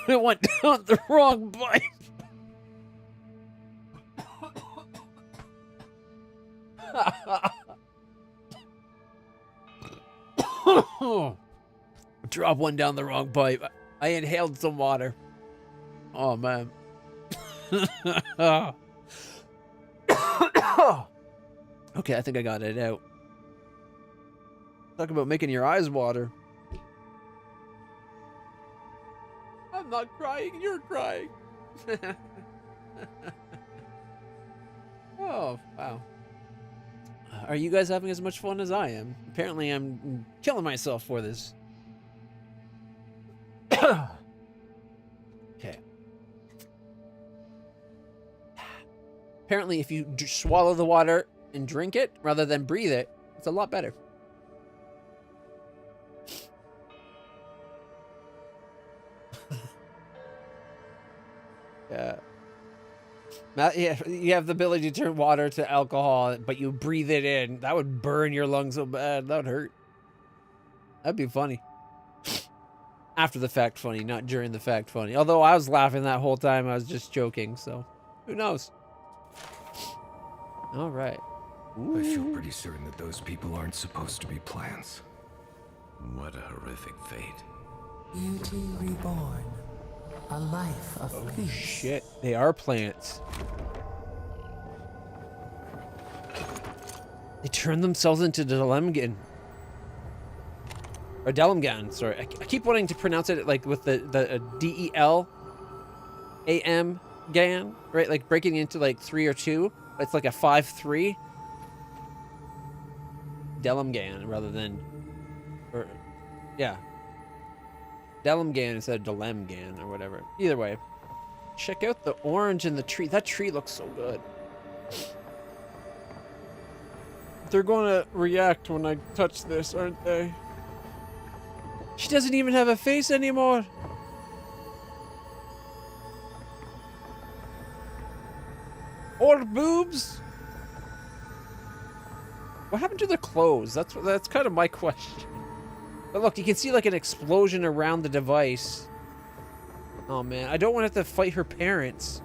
It went down the wrong pipe. Drop one down the wrong pipe. I inhaled some water. Oh, man. Okay, I think I got it out. Talk about making your eyes water. I'm not crying, you're crying. Oh, wow. Are you guys having as much fun as I am? Apparently I'm killing myself for this. Okay. Apparently if you swallow the water and drink it rather than breathe it, it's a lot better. Yeah. Yeah, you have the ability to turn water to alcohol, but you breathe it in. That would burn your lungs so bad. That would hurt. That'd be funny. After the fact funny, not during the fact funny. Although I was laughing that whole time, I was just joking, so who knows? All right. I feel pretty certain that those people aren't supposed to be plants. What a horrific fate. Beauty reborn. A life of peace. Shit, they are plants. They turn themselves into Delemgan. Or Delemgan, sorry. I keep wanting to pronounce it like with the D-E-L-A-M gan, right? Like breaking into like 3 or 2. It's like a 5-3. Delemgan rather than, or yeah. Delemgan instead of Delemgan or whatever. Either way. Check out the orange in the tree. That tree looks so good. They're going to react when I touch this, aren't they? She doesn't even have a face anymore. Or boobs? What happened to the clothes? That's kind of my question. But look, you can see like an explosion around the device. Oh man, I don't want to have to fight her parents.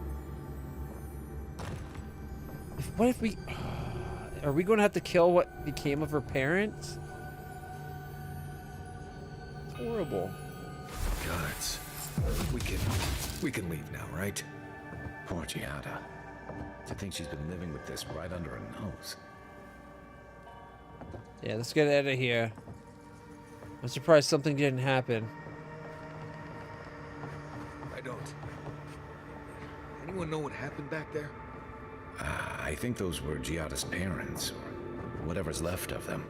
What if we... Are we going to have to kill what became of her parents? It's horrible. Guards, we can leave now, right? Poor Giada. To think she's been living with this right under her nose. Yeah, let's get out of here. I'm surprised something didn't happen. I don't. Anyone know what happened back there? I think those were Giada's parents, or whatever's left of them.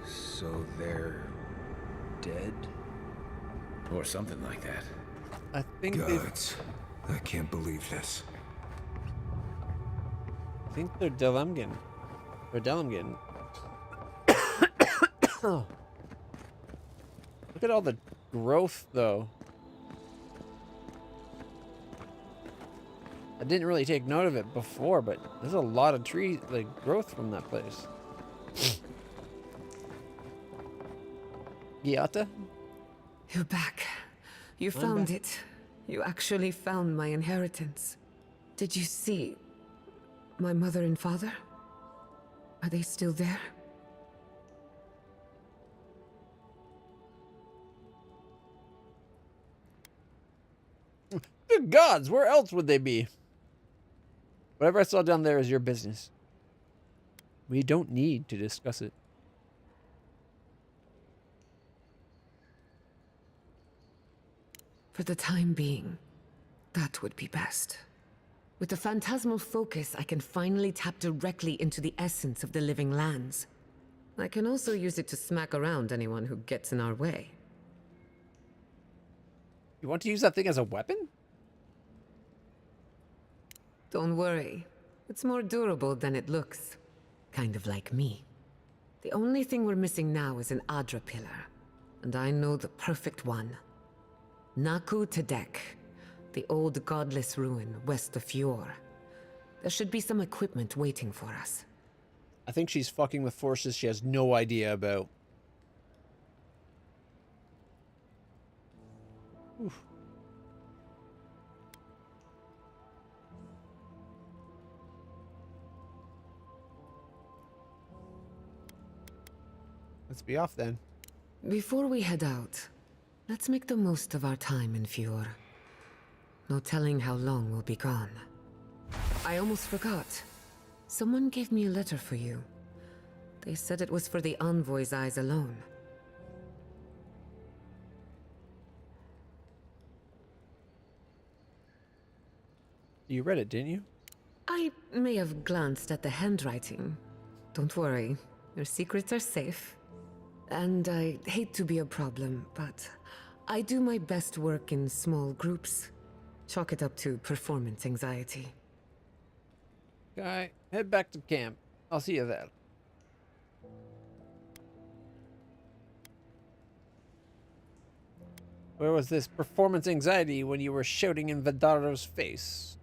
So they're dead? Or something like that. I think Gods, I can't believe this. I think they're Delemgan. Or Delemgan. Oh. Look at all the growth, though. I didn't really take note of it before, but there's a lot of tree, like, growth from that place. Giata? You're back. You found it. You actually found my inheritance. Did you see my mother and father? Are they still there? Good gods, where else would they be? Whatever I saw down there is your business. We don't need to discuss it. For the time being, that would be best. With the phantasmal focus, I can finally tap directly into the essence of the living lands. I can also use it to smack around anyone who gets in our way. You want to use that thing as a weapon? Don't worry. It's more durable than it looks. Kind of like me. The only thing we're missing now is an Adra pillar. And I know the perfect one. Naku Tedek, the old godless ruin west of Fjord. There should be some equipment waiting for us. I think she's fucking with forces she has no idea about. Oof. Let's be off then. Before we head out, let's make the most of our time in Fjord. No telling how long we'll be gone. I almost forgot. Someone gave me a letter for you. They said it was for the envoy's eyes alone. You read it, didn't you? I may have glanced at the handwriting. Don't worry, your secrets are safe. And I hate to be a problem, but I do my best work in small groups. Chalk it up to performance anxiety. Okay, head back to camp. I'll see you there. Where was this performance anxiety when you were shouting in Vidaro's face?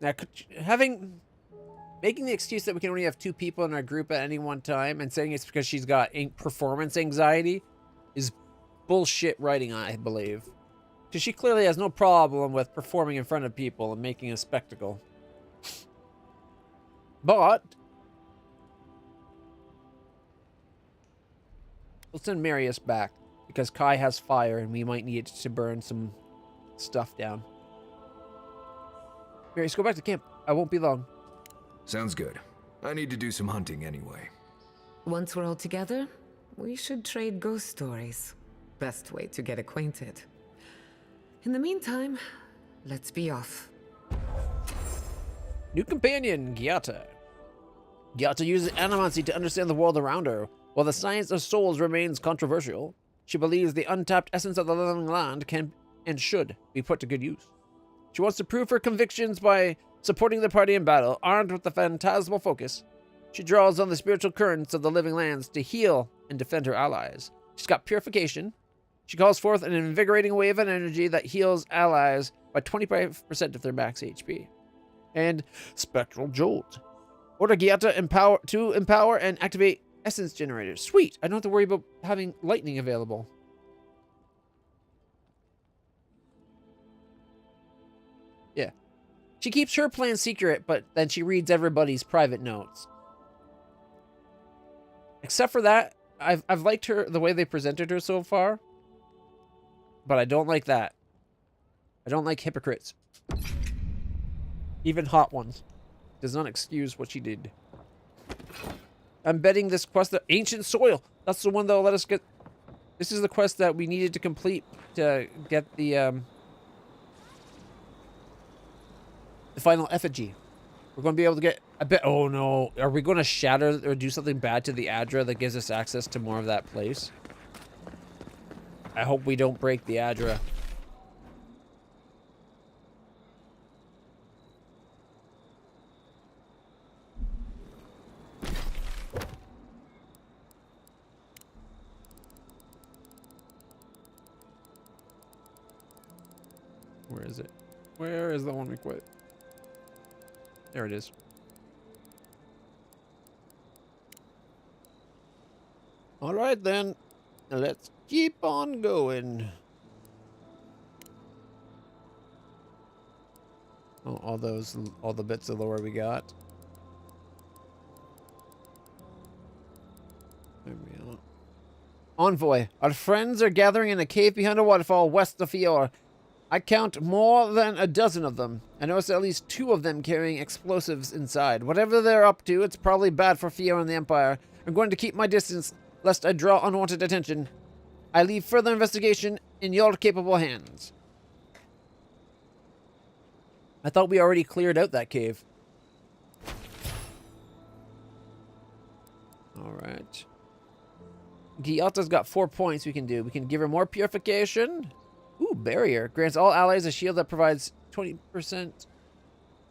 Now, making the excuse that we can only have 2 people in our group at any one time and saying it's because she's got performance anxiety is bullshit writing, I believe. Because she clearly has no problem with performing in front of people and making a spectacle. But we'll send Marius back because Kai has fire and we might need it to burn some stuff down. Marius, go back to camp. I won't be long. Sounds good. I need to do some hunting anyway. Once we're all together, we should trade ghost stories. Best way to get acquainted. In the meantime, let's be off. New companion, Gyata. Gyata uses Animancy to understand the world around her. While the science of souls remains controversial, she believes the untapped essence of the living land can and should be put to good use. She wants to prove her convictions by supporting the party in battle. Armed with the phantasmal focus, she draws on the spiritual currents of the living lands to heal and defend her allies. She's got purification. She calls forth an invigorating wave of energy that heals allies by 25% of their max HP. And Spectral Jolt. Order Gyata to empower and activate essence generators. Sweet! I don't have to worry about having lightning available. Yeah. She keeps her plan secret, but then she reads everybody's private notes. Except for that, I've liked her, the way they presented her so far. But I don't like that. I don't like hypocrites. Even hot ones. Does not excuse what she did. I'm betting this quest, the Ancient Soil. That's the one that'll let us get... This is the quest that we needed to complete to get the final effigy. We're going to be able to get a bit... Oh no. Are we going to shatter or do something bad to the Adra that gives us access to more of that place? I hope we don't break the Adra. Where is it? Where is the one we quit? There it is. All right then. Let's keep on going. Oh, all the bits of lore we got. Maybe Envoy. Our friends are gathering in a cave behind a waterfall west of Fjord. I count more than a dozen of them. I notice at least 2 of them carrying explosives inside. Whatever they're up to, it's probably bad for Fjord and the Empire. I'm going to keep my distance, lest I draw unwanted attention. I leave further investigation in your capable hands. I thought we already cleared out that cave. Alright. Gyata's got 4 points we can do. We can give her more purification. Ooh, barrier. Grants all allies a shield that provides 20%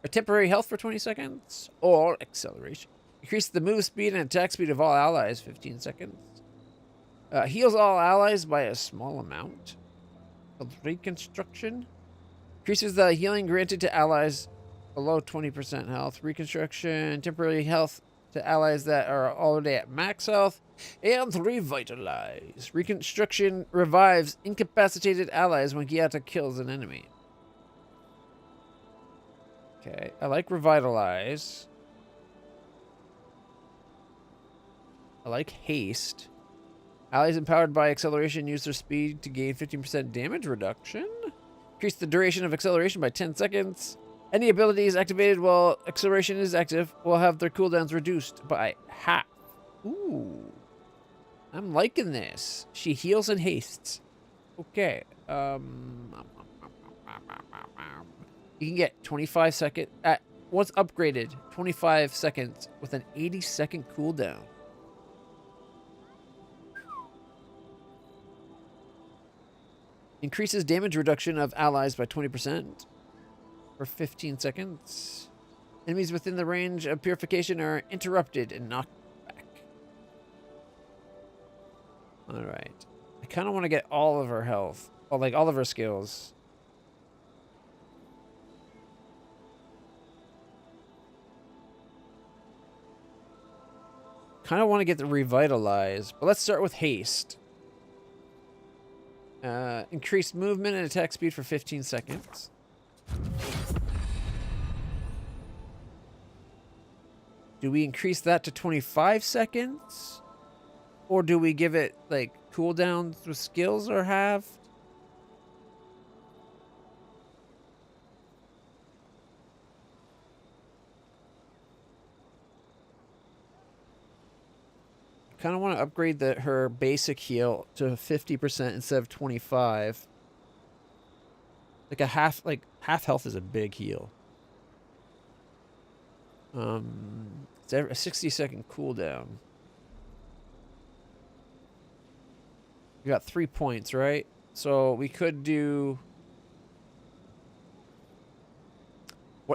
or temporary health for 20 seconds. Or acceleration. Increase the move speed and attack speed of all allies 15 seconds. Heals all allies by a small amount. Called reconstruction. Increases the healing granted to allies below 20% health. Reconstruction. Temporary health to allies that are already at max health. And revitalize. Reconstruction revives incapacitated allies when Gyata kills an enemy. Okay, I like revitalize. I like haste. Allies empowered by acceleration use their speed to gain 15% damage reduction. Increase the duration of acceleration by 10 seconds. Any abilities activated while acceleration is active will have their cooldowns reduced by half. Ooh. I'm liking this. She heals and hastes. Okay. You can get 25 seconds. Once upgraded, 25 seconds with an 80-second cooldown. Increases damage reduction of allies by 20% for 15 seconds. Enemies within the range of purification are interrupted and knocked back. Alright. I kind of want to get all of her health. Or like all of her skills. Kind of want to get the revitalize. But let's start with haste. Increased movement and attack speed for 15 seconds. Do we increase that to 25 seconds? Or do we give it, like, cooldowns with skills or have? Kind of want to upgrade her basic heal to 50% instead of 25. Like half health is a big heal. It's a 60-second cooldown. We got 3 points, right? So we could do.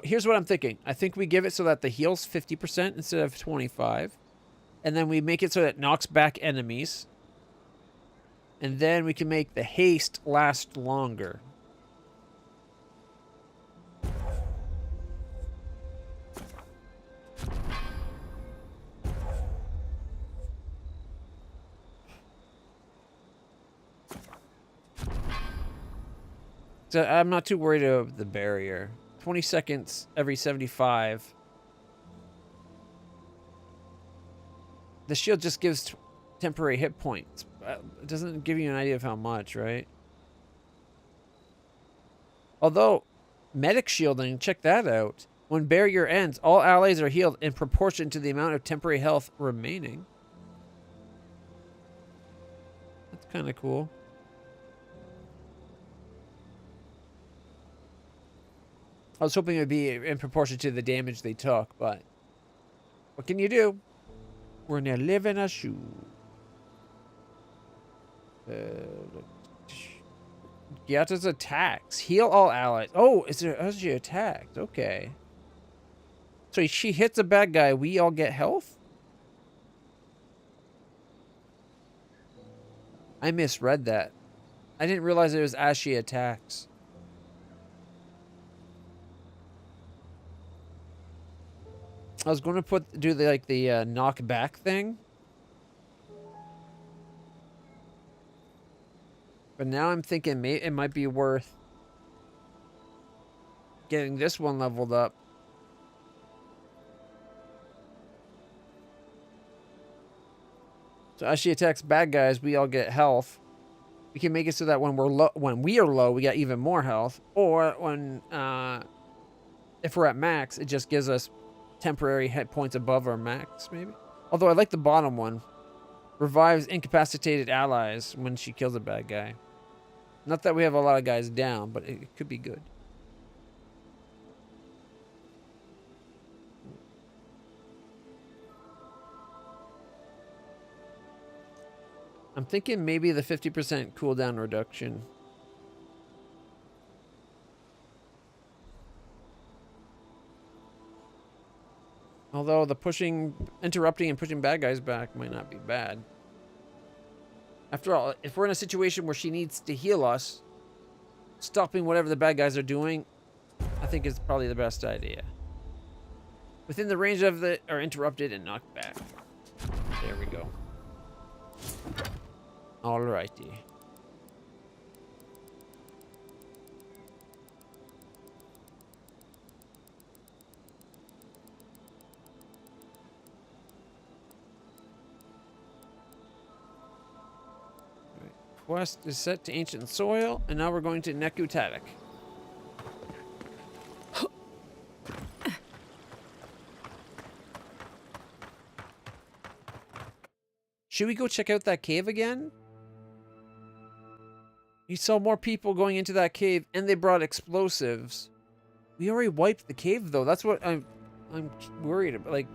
Here's what I'm thinking. I think we give it so that the heal's 50% instead of 25. And then we make it so that it knocks back enemies. And then we can make the haste last longer. So I'm not too worried about the barrier. 20 seconds every 75. The shield just gives temporary hit points. It doesn't give you an idea of how much, right? Although, medic shielding, check that out. When barrier ends, all allies are healed in proportion to the amount of temporary health remaining. That's kind of cool. I was hoping it would be in proportion to the damage they took, but what can you do? We're gonna live in a shoe. Gyata's attacks. Heal all allies. Oh, is there as she attacked? Okay. So she hits a bad guy, we all get health? I misread that. I didn't realize it was as she attacks. I was going to do the knockback thing. But now I'm thinking it might be worth getting this one leveled up. So as she attacks bad guys, we all get health. We can make it so that when we are low, we got even more health. Or when if we're at max, it just gives us temporary hit points above our max, maybe. Although I like the bottom one. Revives incapacitated allies when she kills a bad guy. Not that we have a lot of guys down, but it could be good. I'm thinking maybe the 50% cooldown reduction. Although the interrupting and pushing bad guys back might not be bad. After all, if we're in a situation where she needs to heal us, stopping whatever the bad guys are doing, I think is probably the best idea. Within the range of the, or interrupted and knocked back. There we go. Alrighty. Quest is set to ancient soil, and now we're going to Nekutatic. Should we go check out that cave again? You saw more people going into that cave, and they brought explosives. We already wiped the cave, though. That's what I'm worried about. Like,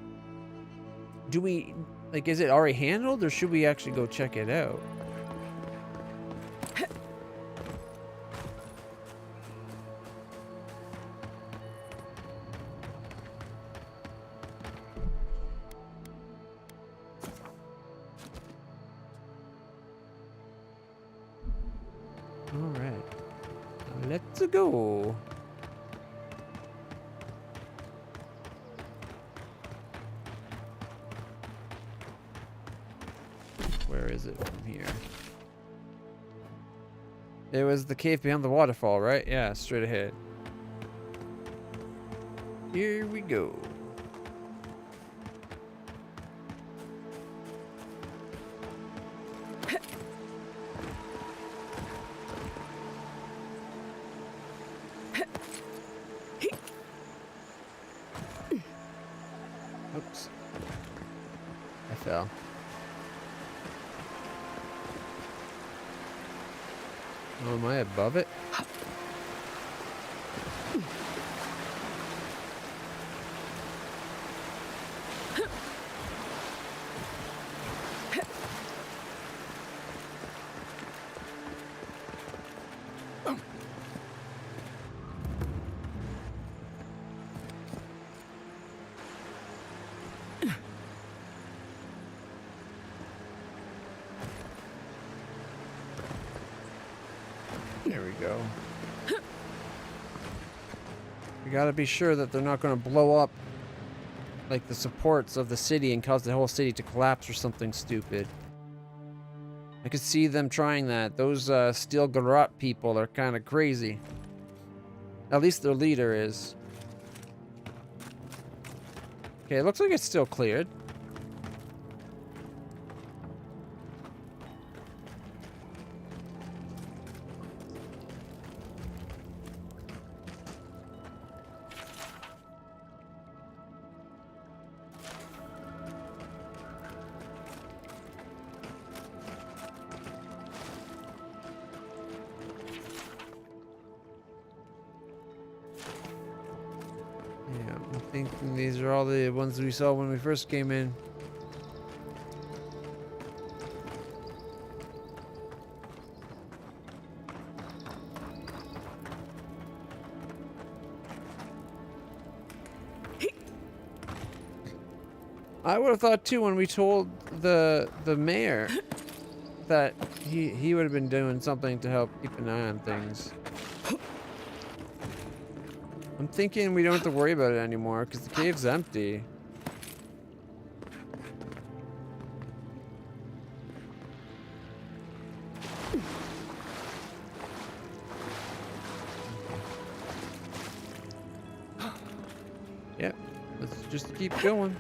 do we, like, is it already handled, or should we actually go check it out? Alright. Let's go. Where is it from here? It was the cave beyond the waterfall, right? Yeah, straight ahead. Here we go. Oops. I fell. Oh, am I above it? There we go. We gotta be sure that they're not gonna blow up like the supports of the city and cause the whole city to collapse or something stupid. I could see them trying that. Those Steel Garrote people are kind of crazy. At least their leader is. Okay, it looks like it's still cleared. I think these are all the ones we saw when we first came in. I would have thought too when we told the mayor that he would have been doing something to help keep an eye on things. I'm thinking we don't have to worry about it anymore because the cave's empty. Yep, let's just keep going.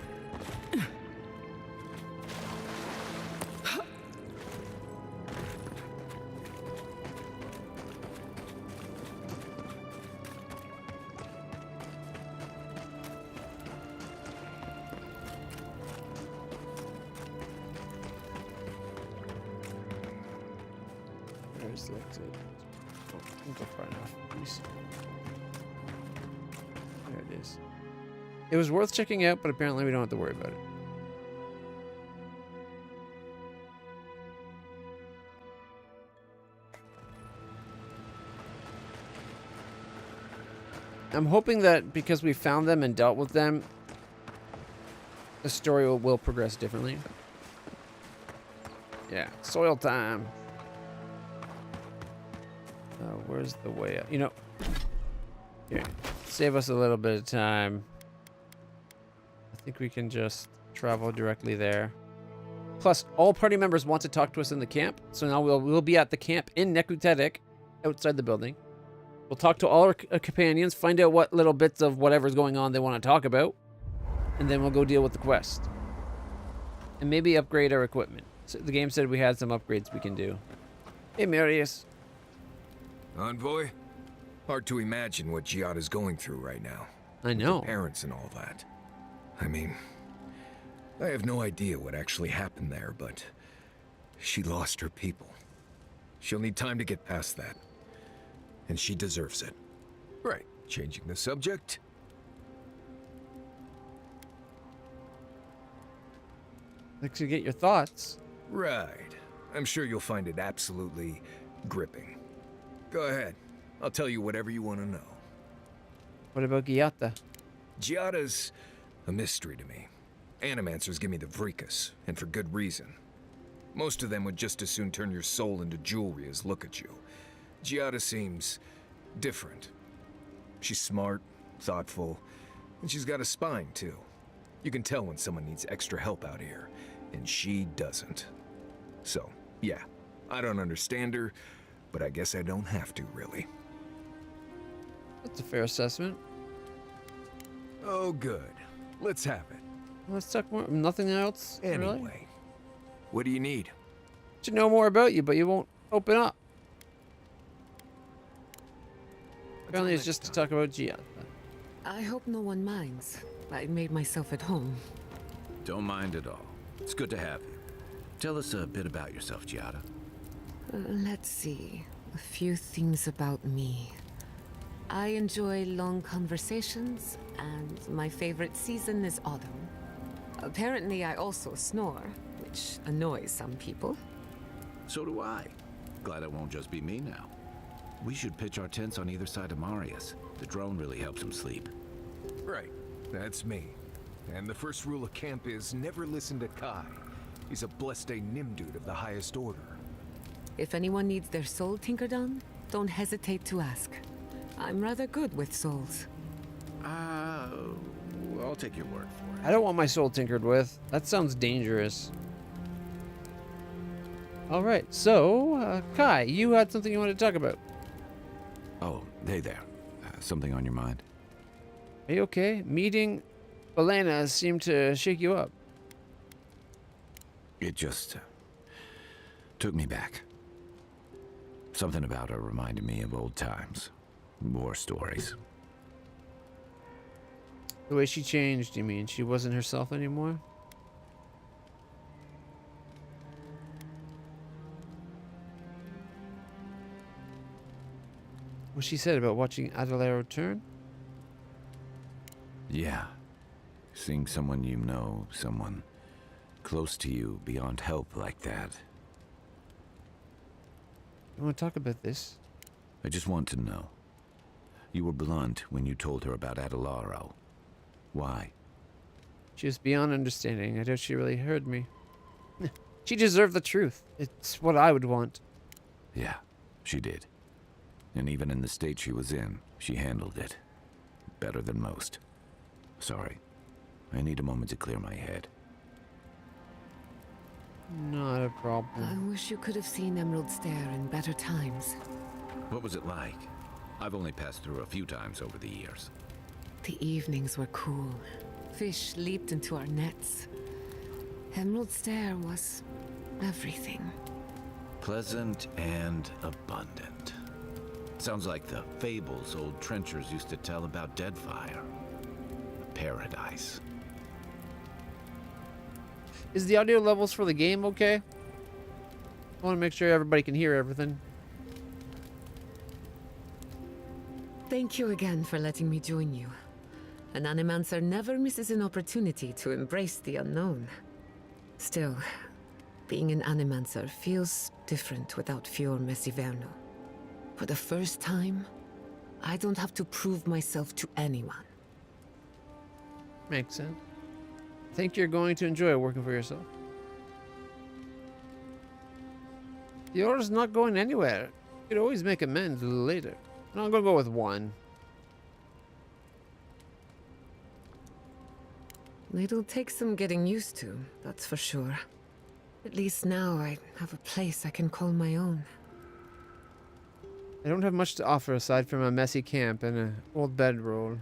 Where's the exit? Oh, don't go far enough. Please. There it is. It was worth checking out, but apparently we don't have to worry about it. I'm hoping that because we found them and dealt with them, the story will progress differently. Yeah, soil time. Where's the way out? You know, here, save us a little bit of time. I think we can just travel directly there. Plus, all party members want to talk to us in the camp, so now we'll be at the camp in Nekutadik, outside the building. We'll talk to all our companions, find out what little bits of whatever's going on they want to talk about, and then we'll go deal with the quest. And maybe upgrade our equipment. So the game said we had some upgrades we can do. Hey, Marius. Envoy? Hard to imagine what Giada's going through right now. I know. With her parents and all that. I mean, I have no idea what actually happened there, but she lost her people. She'll need time to get past that. And she deserves it. Right, changing the subject. Like to get your thoughts. Right. I'm sure you'll find it absolutely gripping. Go ahead. I'll tell you whatever you want to know. What about Giada? Giada's a mystery to me. Animancers give me the Vrikas, and for good reason. Most of them would just as soon turn your soul into jewelry as look at you. Giada seems different. She's smart, thoughtful, and she's got a spine, too. You can tell when someone needs extra help out here, and she doesn't. So, yeah, I don't understand her, but I guess I don't have to, really. That's a fair assessment. Oh, good. Let's have it. Let's talk more. Nothing else, Anyway, really? What do you need? To know more about you, but you won't open up. Apparently it's just to talk about Giada. I hope no one minds. I made myself at home. Don't mind at all. It's good to have you. Tell us a bit about yourself, Giada. Let's see. A few things about me. I enjoy long conversations, and my favorite season is autumn. Apparently, I also snore, which annoys some people. So do I. Glad it won't just be me now. We should pitch our tents on either side of Marius. The drone really helps him sleep. Right, that's me. And the first rule of camp is never listen to Kai. He's a blessed Nimdude of the highest order. If anyone needs their soul tinkered on, don't hesitate to ask. I'm rather good with souls. I'll take your word for it. I don't want my soul tinkered with. That sounds dangerous. Alright, so, Kai, you had something you wanted to talk about. Oh, hey there. Something on your mind? Are you okay? Meeting Elena seemed to shake you up. It just took me back. Something about her reminded me of old times. War stories. The way she changed, you mean? She wasn't herself anymore? What she said about watching Adelaide return? Yeah. Seeing someone you know, someone close to you, beyond help like that. You want to talk about this? I just want to know. You were blunt when you told her about Adelaro. Why? She was beyond understanding. I doubt she really heard me. She deserved the truth. It's what I would want. Yeah, she did. And even in the state she was in, she handled it. Better than most. Sorry. I need a moment to clear my head. Not a problem. I wish you could have seen Emerald Stair in better times. What was it like? I've only passed through a few times over the years. The evenings were cool. Fish leaped into our nets. Emerald Stair was everything. Pleasant and abundant. Sounds like the fables old trenchers used to tell about Deadfire. Paradise. Is the audio levels for the game okay? I want to make sure everybody can hear everything. Thank you again for letting me join you. An Animancer never misses an opportunity to embrace the unknown. Still, being an Animancer feels different without Fior Messiverno. For the first time, I don't have to prove myself to anyone. Makes sense. I think you're going to enjoy working for yourself. Fior's not going anywhere. You could always make amends a little later. No, I'm gonna go with 1. It'll take some getting used to, that's for sure. At least now I have a place I can call my own. I don't have much to offer aside from a messy camp and an old bedroll.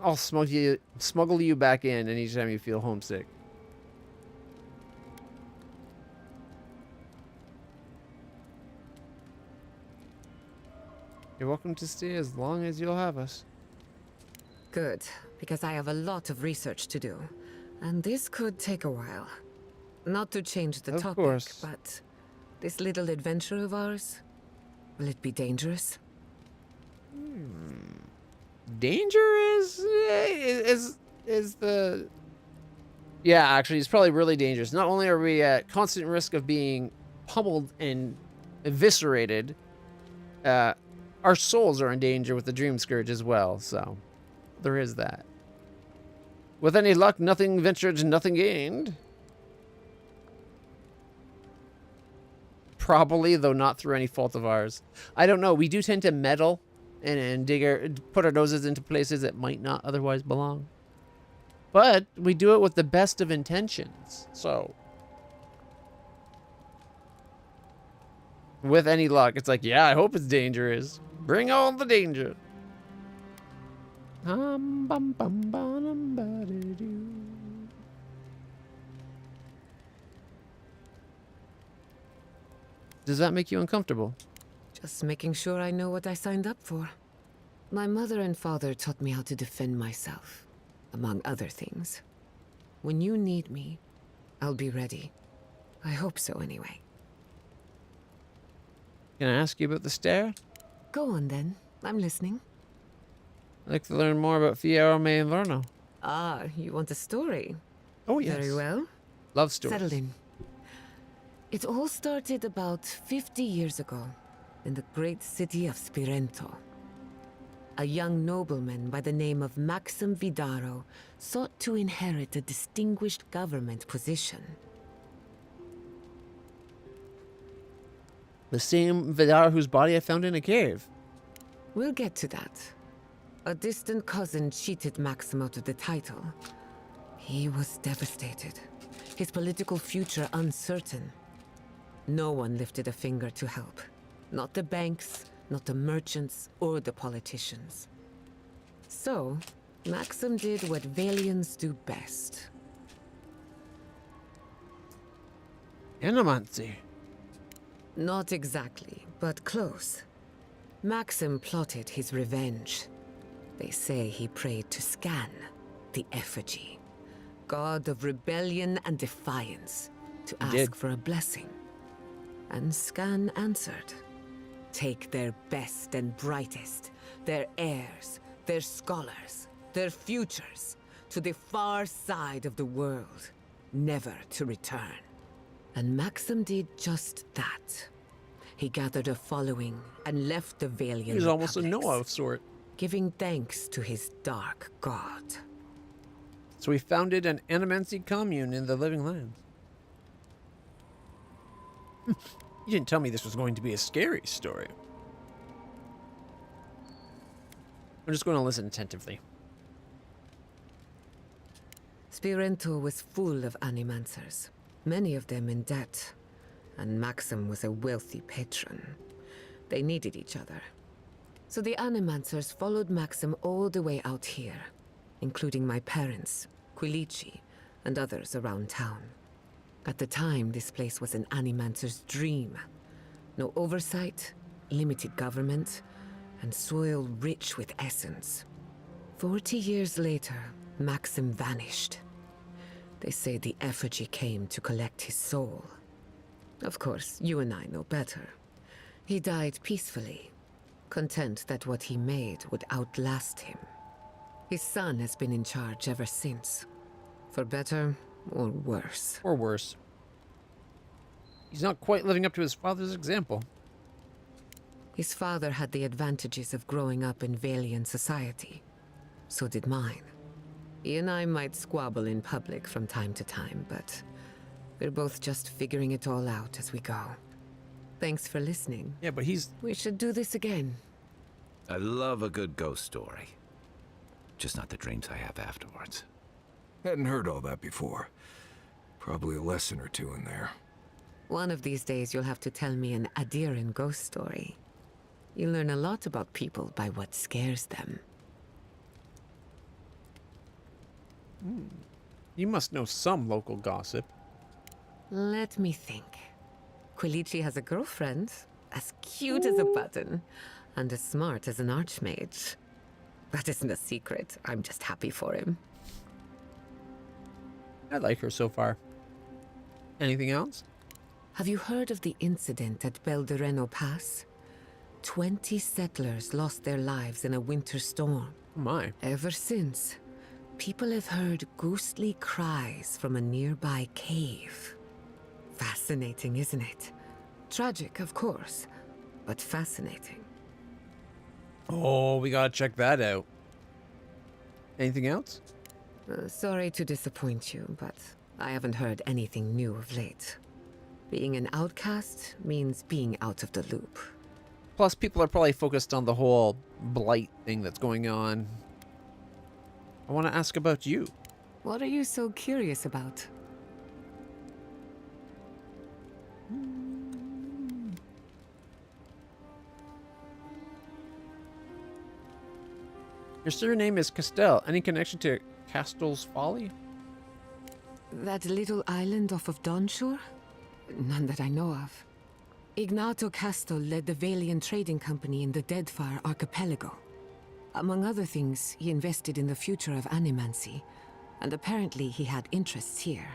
I'll smuggle you back in anytime you feel homesick. You're welcome to stay as long as you'll have us. Good, because I have a lot of research to do, and this could take a while. Not to change the topic, course. but this little adventure of ours, will it be dangerous? Danger is the... Yeah, actually, it's probably really dangerous. Not only are we at constant risk of being pummeled and eviscerated, our souls are in danger with the Dreamscurge as well, so there is that. With any luck, nothing ventured, nothing gained. Probably, though not through any fault of ours. I don't know. We do tend to meddle and put our noses into places that might not otherwise belong. But we do it with the best of intentions, so... With any luck, it's like, yeah, I hope it's dangerous. Bring on the danger. Does that make you uncomfortable? Just making sure I know what I signed up for. My mother and father taught me how to defend myself, among other things. When you need me, I'll be ready. I hope so, anyway. Can I ask you about the stair? Go on, then. I'm listening. I'd like to learn more about Fiero Meiverno. Ah, you want a story? Oh, yes. Very well. Love stories. Settle in. It all started about 50 years ago, in the great city of Spirento. A young nobleman by the name of Maxim Vidaro sought to inherit a distinguished government position. The same Vidar whose body I found in a cave. We'll get to that. A distant cousin cheated Maxim out of the title. He was devastated, his political future uncertain. No one lifted a finger to help. Not the banks, not the merchants, or the politicians. So, Maxim did what Valians do best. Animancy. Not exactly, but close. Maxim plotted his revenge. They say he prayed to Scan, the effigy, god of rebellion and defiance, to ask for a blessing. And Scan answered. Take their best and brightest, their heirs, their scholars, their futures, to the far side of the world, never to return. And Maxim did just that. He gathered a following and left the Valiant He's almost a Noah of sort. Giving thanks to his dark god. So he founded an Animancy commune in the Living Lands. You didn't tell me this was going to be a scary story. I'm just going to listen attentively. Spirento was full of Animancers, many of them in debt, and Maxim was a wealthy patron. They needed each other. So the Animancers followed Maxim all the way out here, including my parents, Quilici, and others around town. At the time, this place was an Animancer's dream. No oversight, limited government, and soil rich with essence. 40 years later, Maxim vanished. They say the effigy came to collect his soul. Of course, you and I know better. He died peacefully, content that what he made would outlast him. His son has been in charge ever since. For better or worse. Or worse. He's not quite living up to his father's example. His father had the advantages of growing up in Valian society. So did mine. He and I might squabble in public from time to time, but we're both just figuring it all out as we go. Thanks for listening. Yeah, but We should do this again. I love a good ghost story. Just not the dreams I have afterwards. Hadn't heard all that before. Probably a lesson or two in there. One of these days you'll have to tell me an Adiran ghost story. You learn a lot about people by what scares them. You must know some local gossip. Let me think. Quilichi has a girlfriend, as cute as a button, and as smart as an archmage. That isn't a secret. I'm just happy for him. I like her so far. Anything else? Have you heard of the incident at Beldereno Pass? 20 settlers lost their lives in a winter storm. Oh my. Ever since, people have heard ghostly cries from a nearby cave. Fascinating, isn't it? Tragic, of course, but fascinating. Oh, we gotta check that out. Anything else? Sorry to disappoint you, but I haven't heard anything new of late. Being an outcast means being out of the loop. Plus, people are probably focused on the whole blight thing that's going on. I want to ask about you. What are you so curious about? Your surname is Castell. Any connection to Castel's Folly? That little island off of Dawnshore? None that I know of. Ignato Castel led the Valian trading company in the Deadfire archipelago. Among other things, he invested in the future of Animancy, and apparently he had interests here.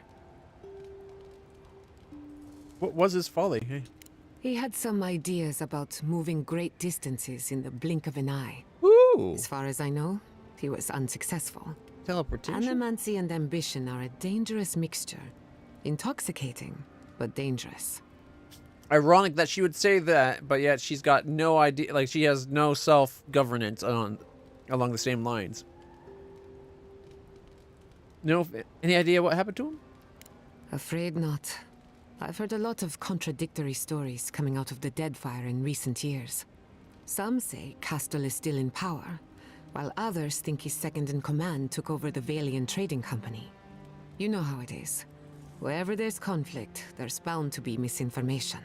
What was his folly? Hey. He had some ideas about moving great distances in the blink of an eye. Woo! As far as I know, he was unsuccessful. Teleportation? Animancy and ambition are a dangerous mixture. Intoxicating, but dangerous. Ironic that she would say that, but yet she's got no idea, like she has no self-governance along the same lines. No, any idea what happened to him? Afraid not. I've heard a lot of contradictory stories coming out of the Deadfire in recent years. Some say Castel is still in power, while others think his second-in-command took over the Valian trading company. You know how it is. Wherever there's conflict, there's bound to be misinformation.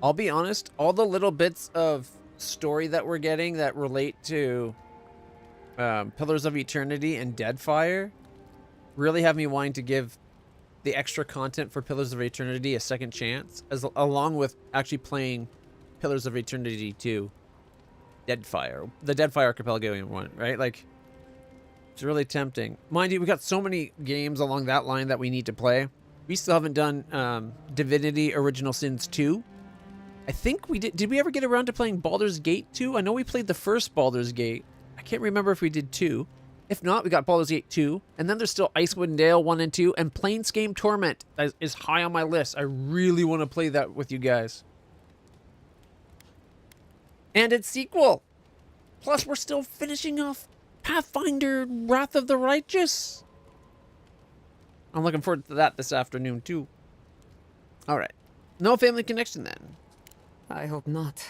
I'll be honest, all the little bits of story that we're getting that relate to Pillars of Eternity and Deadfire really have me wanting to give the extra content for Pillars of Eternity a second chance, along with actually playing Pillars of Eternity 2, Deadfire, the Deadfire Archipelago one, right? Like, it's really tempting. Mind you, we got so many games along that line that we need to play. We still haven't done Divinity Original Sins 2. I think we did. Did we ever get around to playing Baldur's Gate 2? I know we played the first Baldur's Gate. I can't remember if we did 2. If not, we got Baldur's Gate 2. And then there's still Icewind Dale 1 and 2. And Planescape Torment is high on my list. I really want to play that with you guys. And its sequel. Plus, we're still finishing off Pathfinder Wrath of the Righteous. I'm looking forward to that this afternoon, too. All right. No family connection, then. I hope not.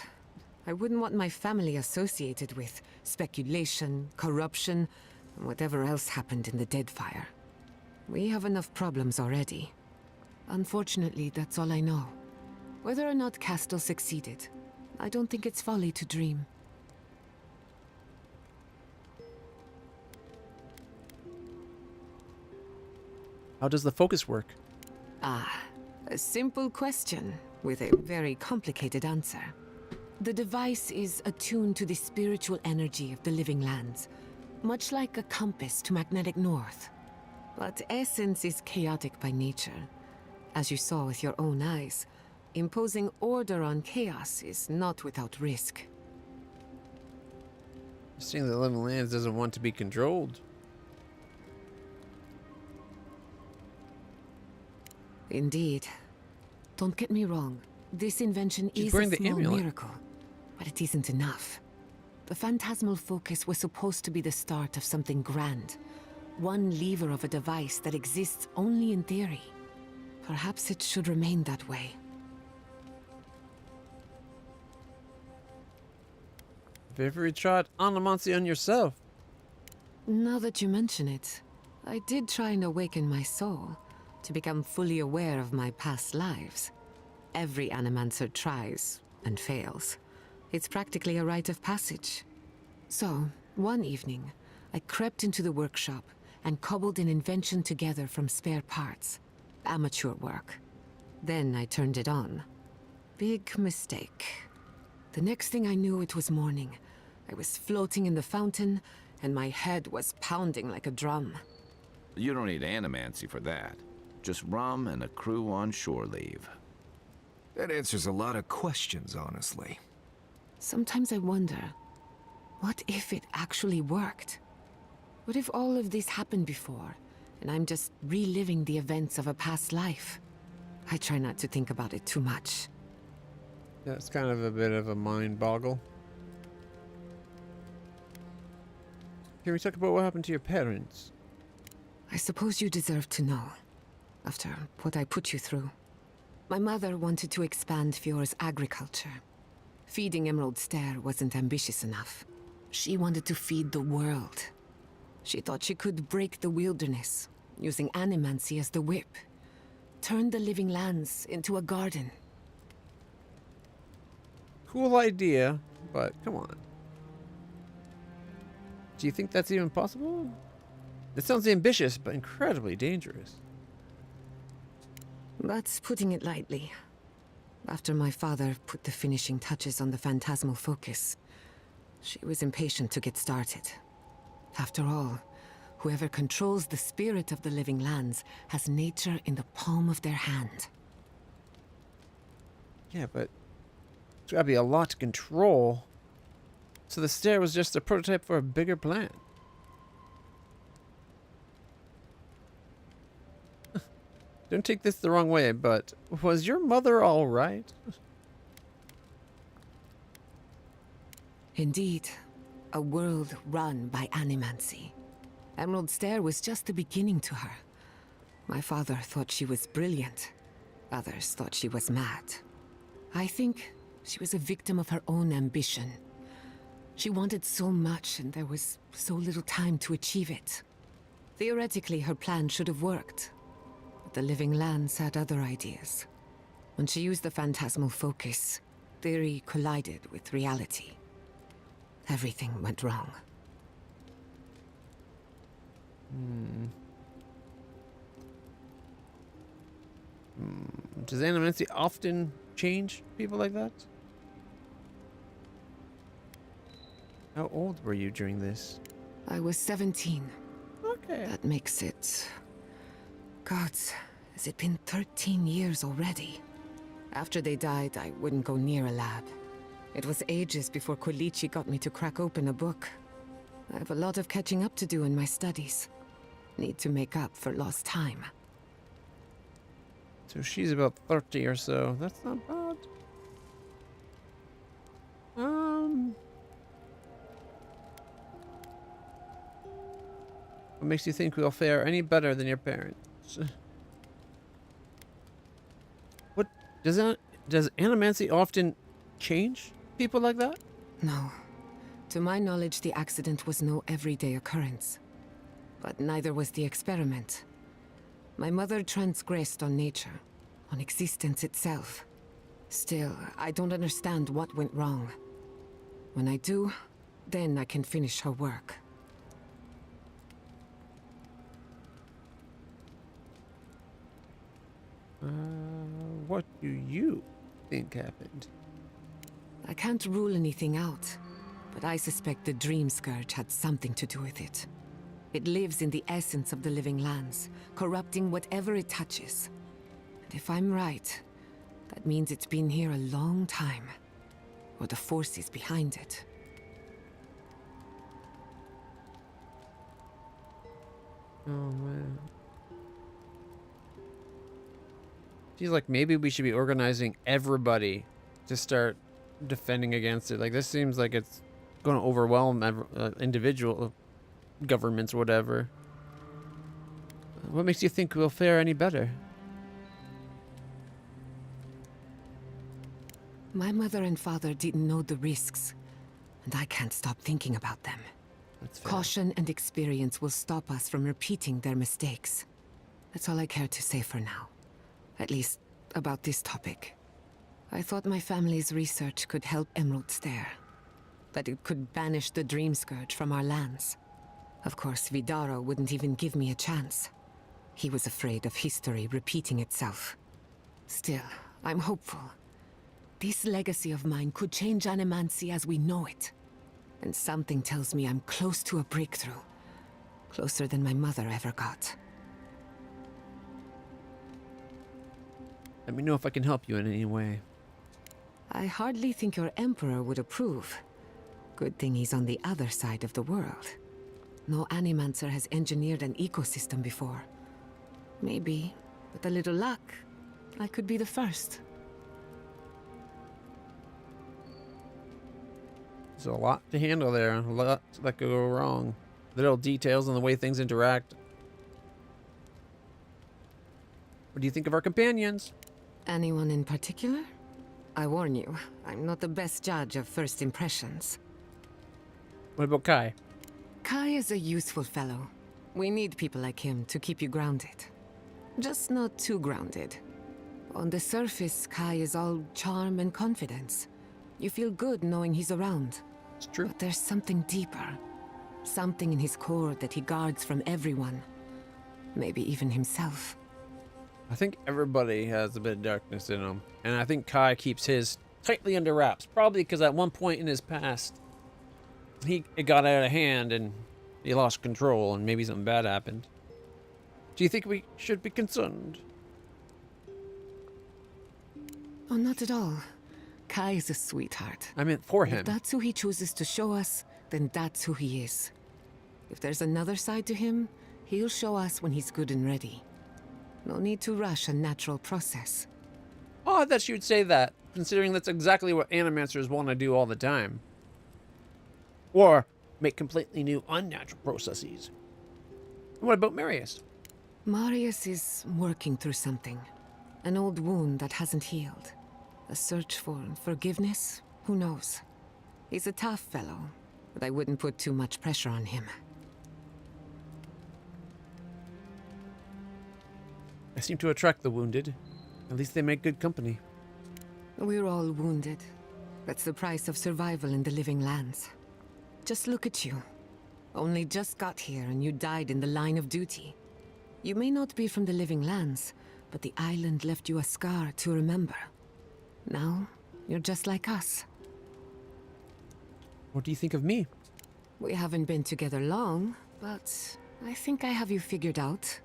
I wouldn't want my family associated with speculation, corruption, and whatever else happened in the Deadfire. We have enough problems already. Unfortunately, that's all I know. Whether or not Castel succeeded, I don't think it's folly to dream. How does the focus work? Ah, a simple question with a very complicated answer. The device is attuned to the spiritual energy of the living lands, much like a compass to magnetic north. But essence is chaotic by nature. As you saw with your own eyes, Imposing order on chaos is not without risk. Seeing the Living Lands doesn't want to be controlled. Indeed. Don't get me wrong. This invention She's is a wearing the small amulet. miracle, but it isn't enough. The phantasmal focus was supposed to be the start of something grand. One lever of a device that exists only in theory. Perhaps it should remain that way. Have you ever tried Animancy on yourself? Now that you mention it, I did try and awaken my soul to become fully aware of my past lives. Every Animancer tries and fails. It's practically a rite of passage. So, one evening, I crept into the workshop and cobbled an invention together from spare parts. Amateur work. Then I turned it on. Big mistake. The next thing I knew, it was morning. I was floating in the fountain, and my head was pounding like a drum. You don't need Animancy for that. Just rum and a crew on shore leave. That answers a lot of questions, honestly. Sometimes I wonder, what if it actually worked? What if all of this happened before, and I'm just reliving the events of a past life? I try not to think about it too much. Yeah, it's kind of a bit of a mind boggle. Can we talk about what happened to your parents? I suppose you deserve to know, after what I put you through. My mother wanted to expand Fjore's agriculture. Feeding Emerald Stair wasn't ambitious enough. She wanted to feed the world. She thought she could break the wilderness, using Animancy as the whip. Turn the living lands into a garden. Cool idea, but come on. Do you think that's even possible? That sounds ambitious, but incredibly dangerous. That's putting it lightly. After my father put the finishing touches on the phantasmal focus, she was impatient to get started. After all, whoever controls the spirit of the living lands has nature in the palm of their hand. Yeah, but it's gotta be a lot to control. So the stair was just a prototype for a bigger plan. Don't take this the wrong way, but was your mother all right? Indeed, a world run by Animancy. Emerald Stair was just the beginning to her. My father thought she was brilliant. Others thought she was mad. I think she was a victim of her own ambition. She wanted so much, and there was so little time to achieve it. Theoretically, her plan should have worked. But the living lands had other ideas. When she used the phantasmal focus, theory collided with reality. Everything went wrong. Does Animancy often change people like that? How old were you during this? I was 17. Okay. That makes it... Gods, has it been 13 years already? After they died, I wouldn't go near a lab. It was ages before Quilichi got me to crack open a book. I have a lot of catching up to do in my studies. Need to make up for lost time. So she's about 30 or so. That's not bad. What makes you think we'll fare any better than your parents? What does Animancy often change people like that? No. To my knowledge, the accident was no everyday occurrence. But neither was the experiment. My mother transgressed on nature, on existence itself. Still, I don't understand what went wrong. When I do, then I can finish her work. What do you think happened? I can't rule anything out, but I suspect the Dreamscurge had something to do with it. It lives in the essence of the living lands, corrupting whatever it touches. And if I'm right, That means it's been here a long time. Or the forces behind it. Oh man. Feels like maybe we should be organizing everybody to start defending against it. Like, this seems like it's going to overwhelm individual governments or whatever. What makes you think we'll fare any better? My mother and father didn't know the risks, and I can't stop thinking about them. That's fair. Caution and experience will stop us from repeating their mistakes. That's all I care to say for now. At least, about this topic. I thought my family's research could help Emerald Stare. That it could banish the Dreamscurge from our lands. Of course, Vidaro wouldn't even give me a chance. He was afraid of history repeating itself. Still, I'm hopeful. This legacy of mine could change Animancy as we know it. And something tells me I'm close to a breakthrough. Closer than my mother ever got. Let me know if I can help you in any way. I hardly think your Emperor would approve. Good thing he's on the other side of the world. No Animancer has engineered an ecosystem before. Maybe, with a little luck, I could be the first. There's a lot to handle there, a lot that could go wrong. Little details on the way things interact. What do you think of our companions? Anyone in particular? I warn you, I'm not the best judge of first impressions. What about Kai? Kai is a useful fellow. We need people like him to keep you grounded. Just not too grounded. On the surface, Kai is all charm and confidence. You feel good knowing he's around. It's true. But there's something deeper. Something in his core that he guards from everyone. Maybe even himself. I think everybody has a bit of darkness in them. And I think Kai keeps his tightly under wraps. Probably because at one point in his past, it got out of hand and he lost control and maybe something bad happened. Do you think we should be concerned? Oh, not at all. Kai is a sweetheart. I meant for him. If that's who he chooses to show us, then that's who he is. If there's another side to him, he'll show us when he's good and ready. No need to rush a natural process. Oh, I thought you'd say that, considering that's exactly what animancers want to do all the time. Or make completely new unnatural processes. What about Marius? Marius is working through something. An old wound that hasn't healed. A search for forgiveness? Who knows? He's a tough fellow, but I wouldn't put too much pressure on him. I seem to attract the wounded. At least they make good company. We're all wounded. That's the price of survival in the living lands. Just look at you. Only just got here and you died in the line of duty. You may not be from the living lands, but the island left you a scar to remember. Now, you're just like us. What do you think of me? We haven't been together long, but I think I have you figured out.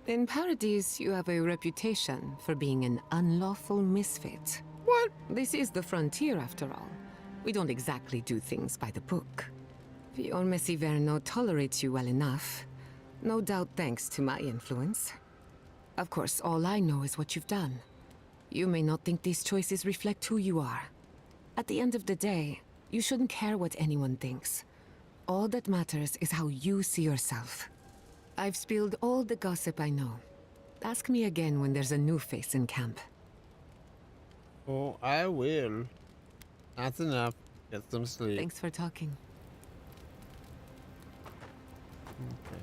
In Paradise, you have a reputation for being an unlawful misfit. What? This is the frontier, after all. We don't exactly do things by the book. Your Messiverno tolerates you well enough. No doubt thanks to my influence. Of course, all I know is what you've done. You may not think these choices reflect who you are. At the end of the day, you shouldn't care what anyone thinks. All that matters is how you see yourself. I've spilled all the gossip I know. Ask me again when there's a new face in camp. Oh, I will. That's enough. Get some sleep. Thanks for talking. Okay.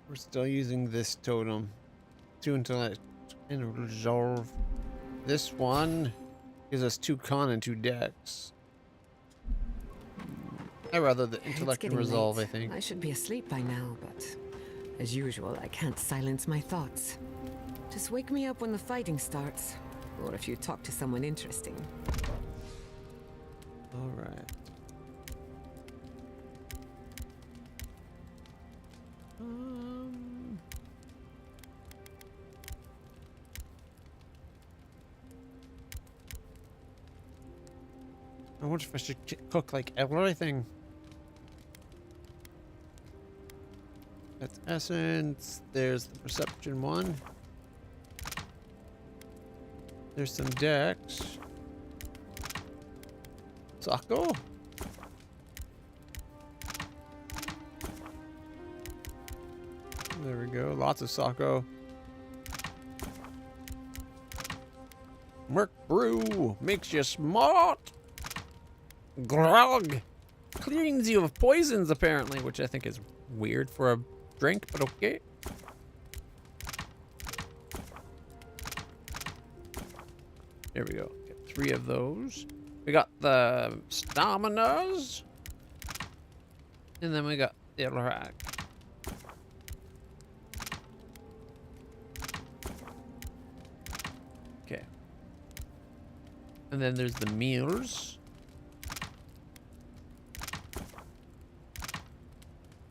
We're still using this totem to intellect and resolve. This one gives us 2 con and 2 dex. I'd rather the intellect and resolve, late. I think. I should be asleep by now, but as usual, I can't silence my thoughts. Just wake me up when the fighting starts, or if you talk to someone interesting. All right. I wonder if I should cook like everything. That's essence. There's the perception one. There's some dex. Sako. There we go. Lots of Sako. Merc brew makes you smart. Grog cleans you of poisons, apparently, which I think is weird for a drink, but okay. There we go. Get 3 of those. We got the staminas. And then we got the rack. Okay. And then there's the meals.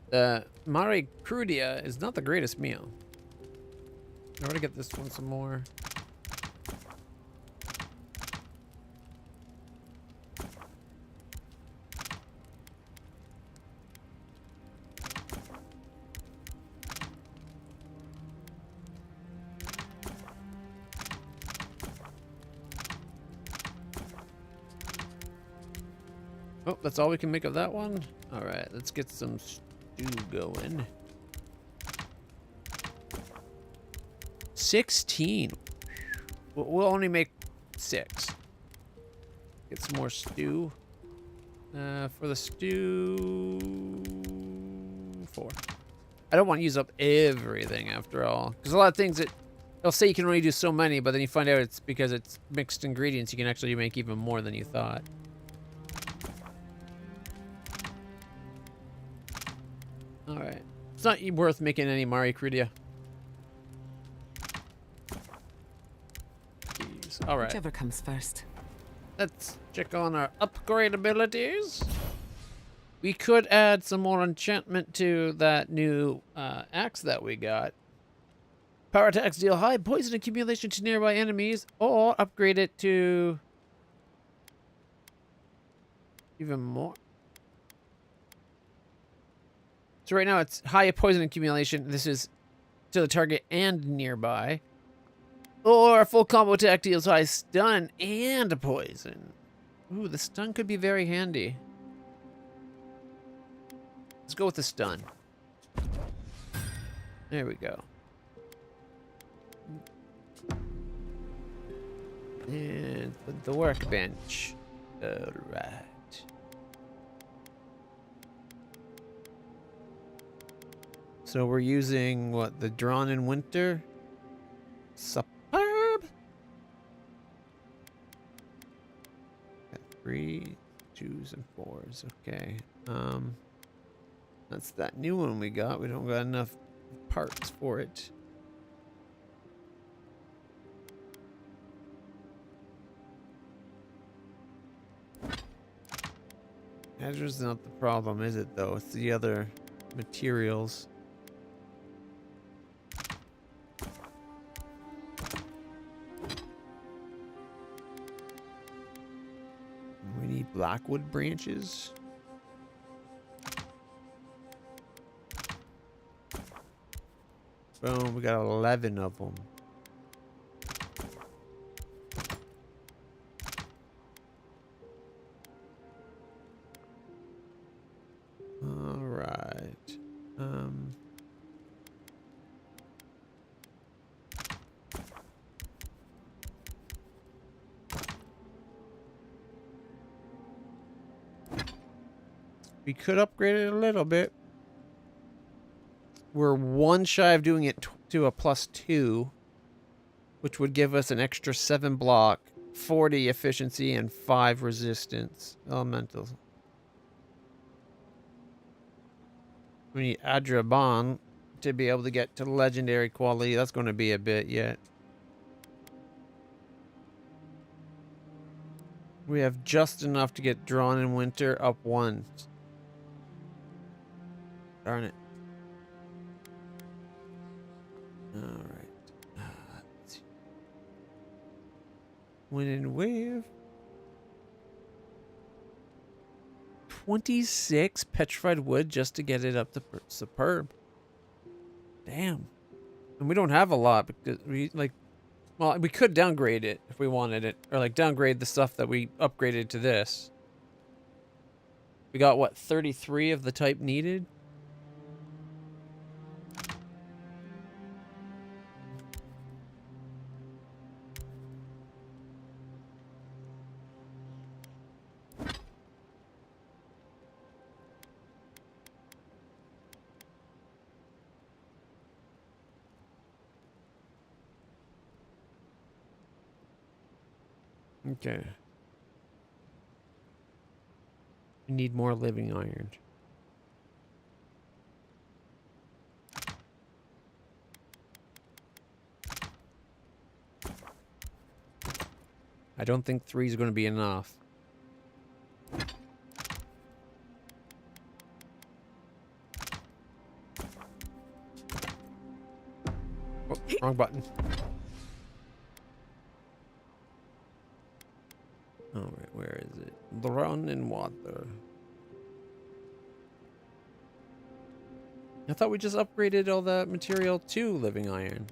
The Mare Crudia is not the greatest meal. I want to get this one some more. Oh, that's all we can make of that one? Alright, let's get some stew going. 16. We'll only make 6. Get some more stew. For the stew... 4. I don't want to use up everything after all. Because a lot of things that... They'll say you can only do so many, but then you find out it's because it's mixed ingredients. You can actually make even more than you thought. Alright. It's not worth making any Mari Crudia. Alright. Whichever comes first. Let's check on our upgrade abilities. We could add some more enchantment to that new axe that we got. Power attacks deal high poison accumulation to nearby enemies, or upgrade it to even more. So right now it's high poison accumulation. This is to the target and nearby. Or a full combo attack deals high stun and poison. Ooh, the stun could be very handy. Let's go with the stun. There we go. And the workbench. Alright. So we're using, what, the Drawn in Winter? Superb! Got 3, 2s, and 4s. Okay. That's that new one we got. We don't got enough parts for it. Azur's not the problem, is it, though? It's the other materials. We need blackwood branches. Boom, we got 11 of them. All right. We could upgrade it a little bit. We're 1 shy of doing it to a +2, which would give us an extra 7 block, 40 efficiency, and 5 resistance. Elemental. We need Adraban to be able to get to legendary quality. That's going to be a bit yet. We have just enough to get Drawn in Winter up 1. Darn it. Alright. Let's see. Wind and Wave. 26 petrified wood just to get it up to superb. Damn. And we don't have a lot because we like, well, we could downgrade it if we wanted it, or like downgrade the stuff that we upgraded to this. We got what, 33 of the type needed? Okay. We need more living iron. I don't think 3 is going to be enough. Oh, wrong button. All right, where is it? The run in water. I thought we just upgraded all that material to living iron.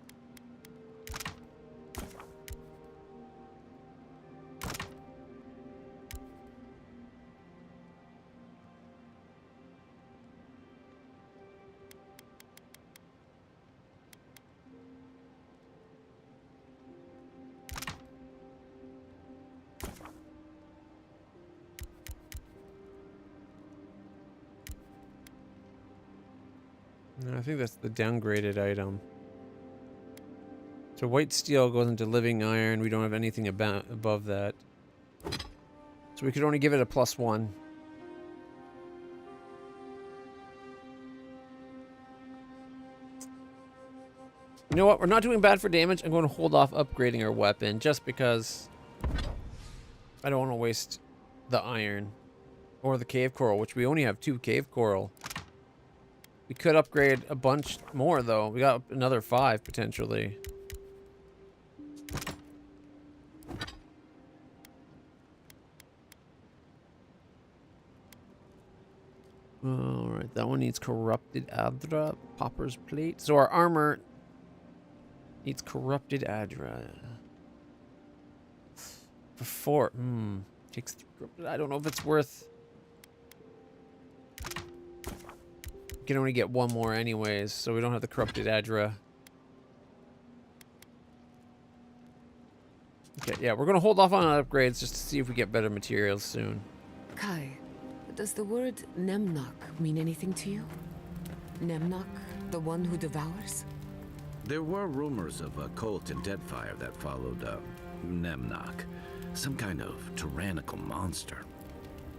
No, I think that's the downgraded item. So white steel goes into living iron. We don't have anything above that. So we could only give it a +1. You know what? We're not doing bad for damage. I'm going to hold off upgrading our weapon just because I don't want to waste the iron or the cave coral, which we only have 2 cave coral. We could upgrade a bunch more, though. We got another 5, potentially. Alright, that one needs corrupted adra, popper's plate. So our armor needs corrupted adra. For 4. Takes 3 corrupted. I don't know if it's worth... We can only get 1 more anyways, so we don't have the corrupted adra. Okay, yeah, we're gonna hold off on upgrades just to see if we get better materials soon. Kai, does the word Nemnok mean anything to you? Nemnok, the one who devours? There were rumors of a cult in Deadfire that followed Nemnok. Some kind of tyrannical monster.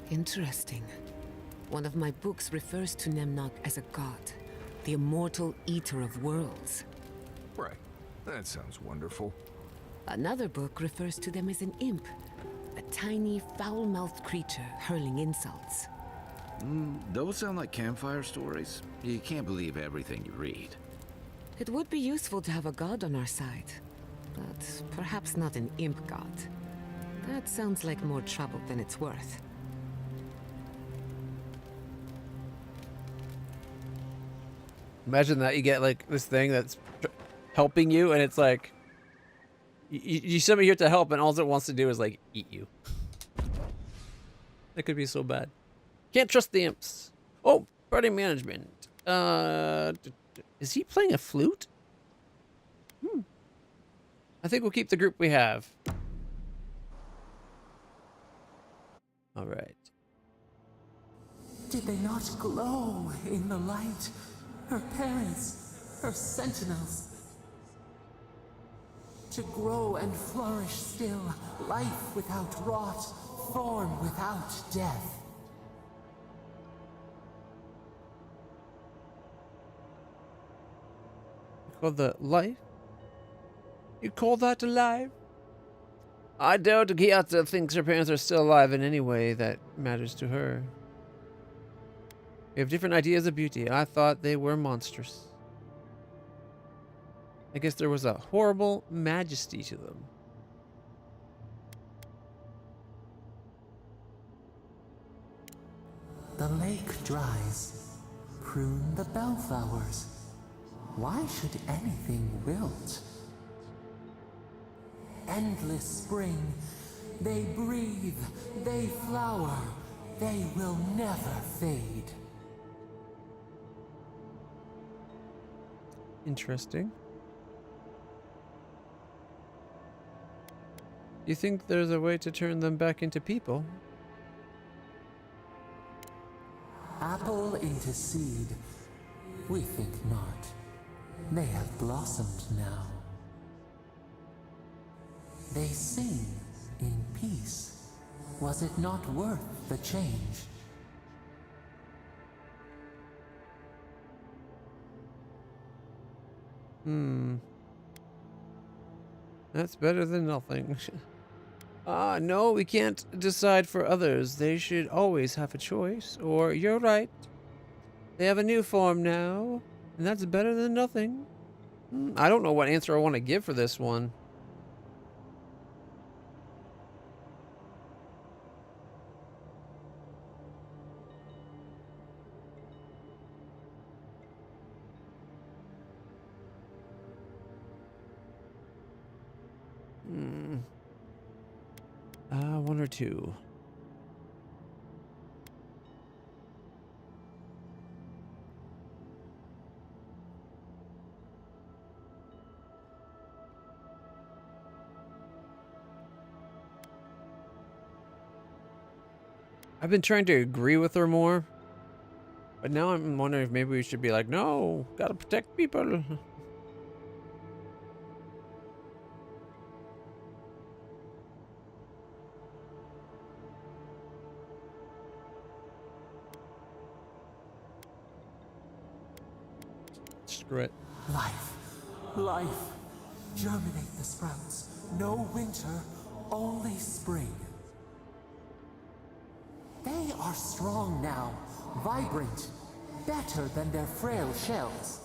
Interesting. One of my books refers to Nemnok as a god, the immortal eater of worlds. Right. That sounds wonderful. Another book refers to them as an imp, a tiny, foul-mouthed creature hurling insults. Those sound like campfire stories. You can't believe everything you read. It would be useful to have a god on our side, but perhaps not an imp god. That sounds like more trouble than it's worth. Imagine that you get like this thing that's helping you, and it's like you send me here to help, and all it wants to do is like eat you. That could be so bad. Can't trust the imps. Oh, party management. Is he playing a flute? I think we'll keep the group we have. All right. Did they not glow in the light? Her parents, her sentinels. To grow and flourish still, life without rot, form without death. You call that life? You call that alive? I doubt Giata thinks her parents are still alive in any way that matters to her. We have different ideas of beauty. I thought they were monstrous. I guess there was a horrible majesty to them. The lake dries. Prune the bellflowers. Why should anything wilt? Endless spring. They breathe. They flower. They will never fade. Interesting. You think there's a way to turn them back into people? Apple into seed. We think not. They have blossomed now. They sing in peace. Was it not worth the change? That's better than nothing. No, we can't decide for others. They should always have a choice. Or, you're right. They have a new form now, and that's better than nothing. I don't know what answer I want to give for this one. One or two. I've been trying to agree with her more, but now I'm wondering if maybe we should be like, no, gotta protect people. Screw it. Life. Life. Germinate the sprouts. No winter, only spring. They are strong now, vibrant, better than their frail shells.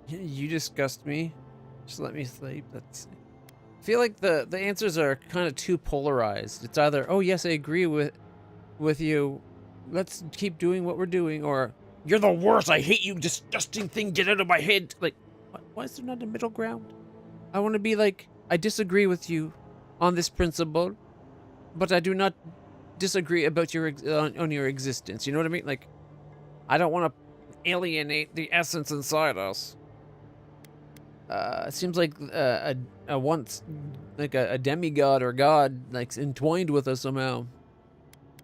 You disgust me. Just let me sleep. That's. I feel like the answers are kind of too polarized. It's either, oh yes, I agree with you. Let's keep doing what we're doing, or you're the worst. I hate you, disgusting thing. Get out of my head. Like, why is there not a middle ground? I want to be like, I disagree with you on this principle, but I do not disagree about your on your existence. You know what I mean? Like, I don't want to alienate the essence inside us. It seems like a once like a demigod or god like entwined with us somehow.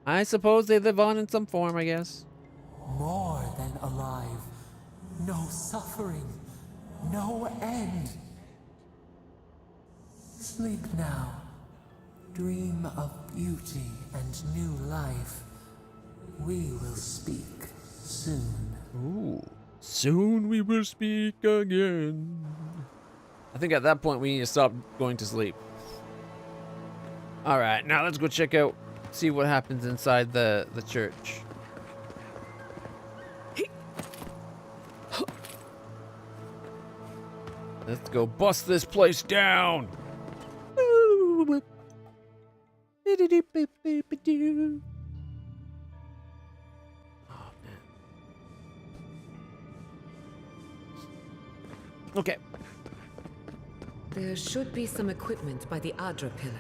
I suppose they live on in some form, I guess. More than alive. No suffering. No end. Sleep now. Dream of beauty and new life. We will speak soon. Ooh. Soon we will speak again. I think at that point we need to stop going to sleep. Alright, now let's go check out, see what happens inside the church. Let's go bust this place down. Okay. There should be some equipment by the Adra pillar.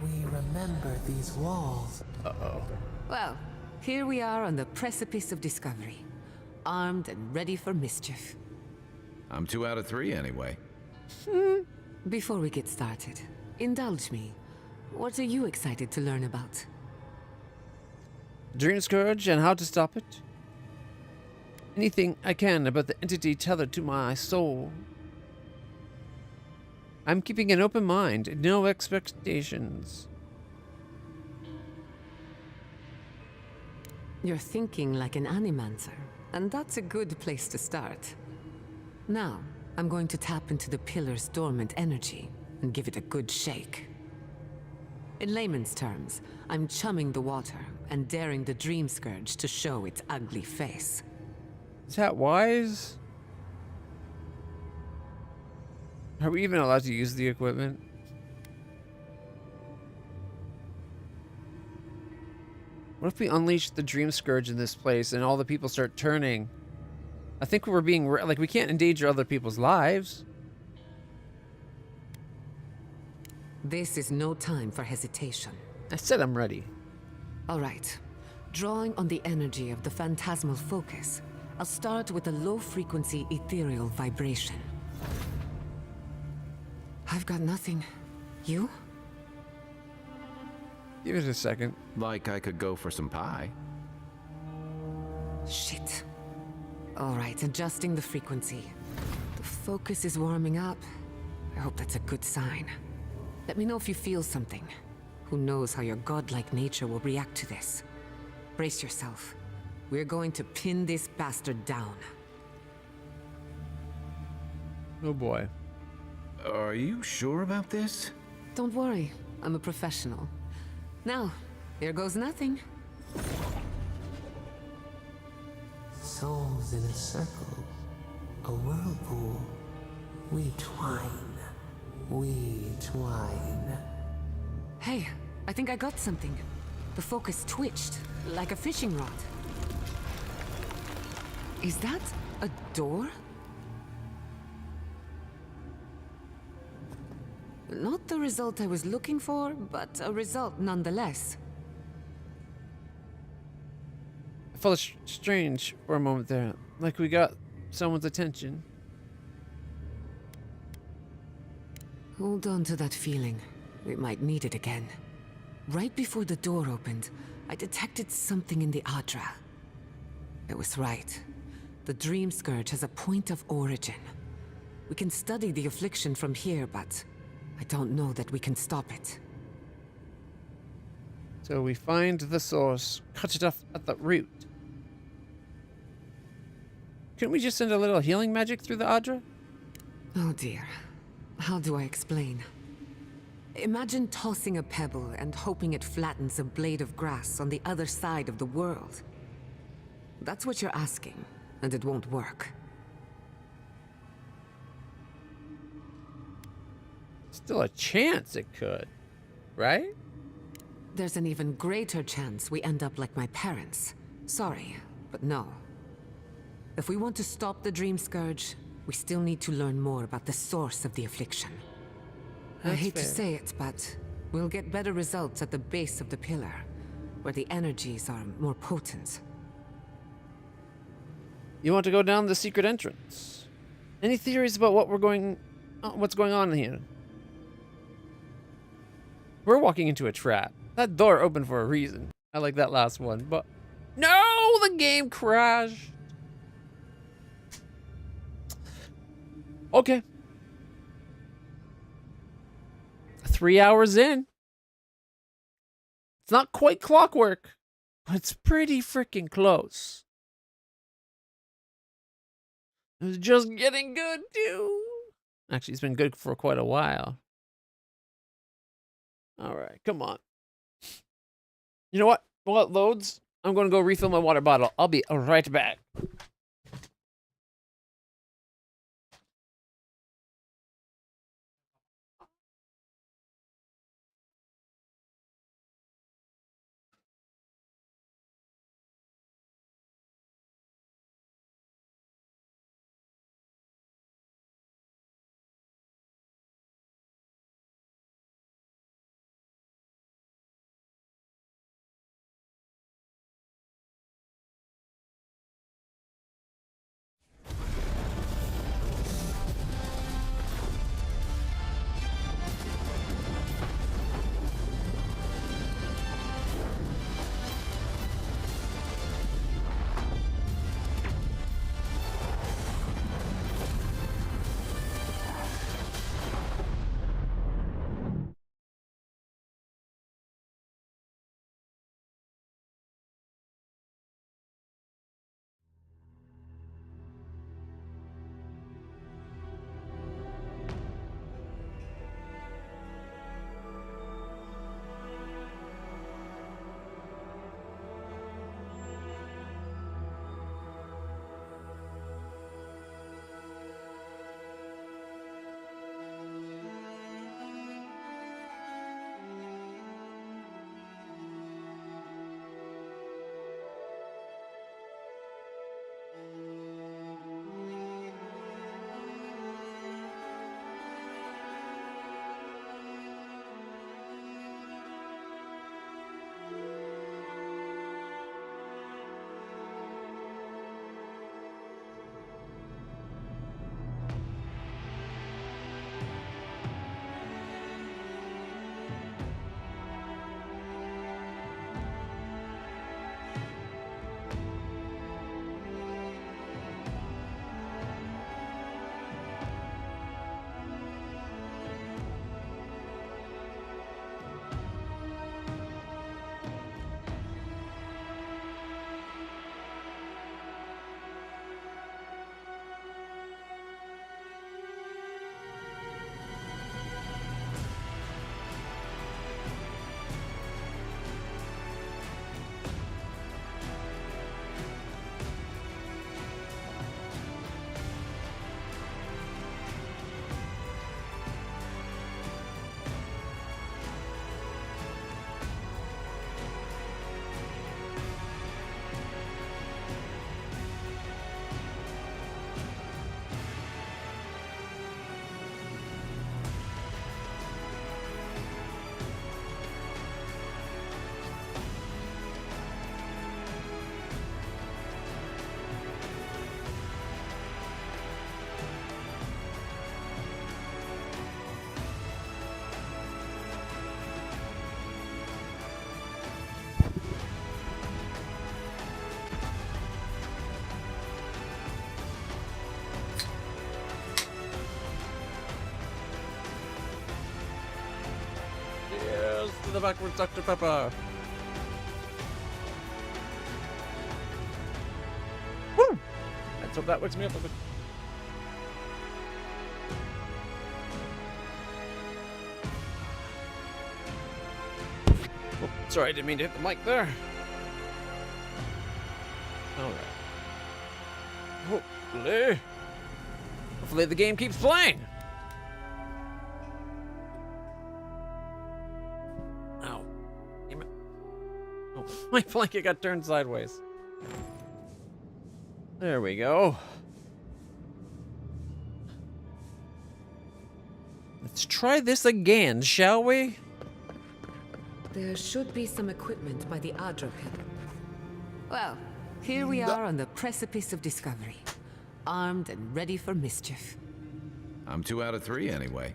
We remember these walls. Uh-oh. Well, here we are on the precipice of discovery. Armed and ready for mischief. I'm 2 out of 3 anyway. Before we get started, indulge me. What are you excited to learn about? Dreamscurge and how to stop it. Anything I can about the entity tethered to my soul. I'm keeping an open mind, no expectations. You're thinking like an Animancer, and that's a good place to start. Now, I'm going to tap into the pillar's dormant energy and give it a good shake. In layman's terms, I'm chumming the water and daring the Dreamscurge to show its ugly face. Is that wise? Are we even allowed to use the equipment? What if we unleash the Dreamscurge in this place and all the people start turning? I think we're being like, we can't endanger other people's lives. This is no time for hesitation. I said I'm ready. All right. Drawing on the energy of the phantasmal focus, I'll start with a low-frequency ethereal vibration. I've got nothing. You? Give it a second. Like I could go for some pie. Shit. All right, adjusting the frequency. The focus is warming up. I hope that's a good sign. Let me know if you feel something. Who knows how your godlike nature will react to this. Brace yourself. We're going to pin this bastard down. Oh boy. Are you sure about this? Don't worry, I'm a professional. Now, here goes nothing. Souls in a circle, a whirlpool. We twine. We twine. Hey, I think I got something. The focus twitched, like a fishing rod. Is that a door? Not the result I was looking for, but a result nonetheless. I felt strange for a moment there, like we got someone's attention. Hold on to that feeling. We might need it again. Right before the door opened, I detected something in the Adra. I was right. The Dreamscurge has a point of origin. We can study the affliction from here, but I don't know that we can stop it. So we find the source, cut it off at the root. Couldn't we just send a little healing magic through the Adra? Oh dear. How do I explain? Imagine tossing a pebble and hoping it flattens a blade of grass on the other side of the world. That's what you're asking, and it won't work. Still a chance it could, right? There's an even greater chance we end up like my parents. Sorry, but no. If we want to stop the Dreamscurge, we still need to learn more about the source of the affliction. I hate to say it, but we'll get better results at the base of the pillar, where the energies are more potent. You want to go down the secret entrance? Any theories about what's going on here? We're walking into a trap. That door opened for a reason. I like that last one, but no, the game crashed. Okay. 3 hours in. It's not quite clockwork, but it's pretty freaking close. It's just getting good too. Actually, it's been good for quite a while. All right, come on. You know what? While it loads, I'm going to go refill my water bottle. I'll be right back. the backwards Dr. Pepper. Woo! Let's hope that wakes me up a bit. Oh, sorry, I didn't mean to hit the mic there. Alright. Hopefully the game keeps playing. Ow. Damn it. Oh, my blanket got turned sideways. There we go. Let's try this again, shall we? There should be some equipment by the Adra pit. Well, here we are on the precipice of discovery. Armed and ready for mischief. I'm 2 out of 3 anyway.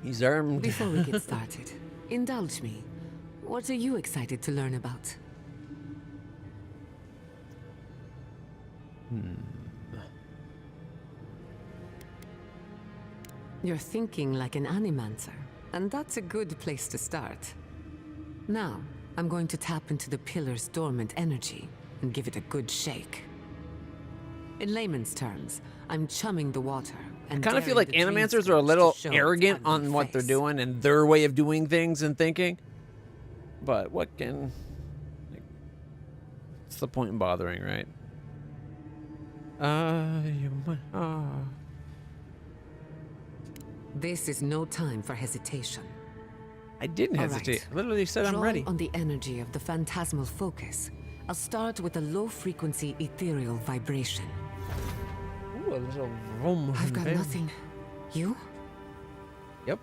He's armed. Before we get started, indulge me. What are you excited to learn about? You're thinking like an Animancer, and that's a good place to start. Now, I'm going to tap into the pillar's dormant energy and give it a good shake. In layman's terms, I'm chumming the water. I kind of feel like Animancers are a little arrogant on what they're doing and their way of doing things and thinking. But what can... what's the point in bothering, right? This is no time for hesitation. I didn't hesitate. I literally said I'm ready. On the energy of the phantasmal focus, I'll start with a low-frequency ethereal vibration. Ooh, a little vroom. I've got nothing. You? Yep.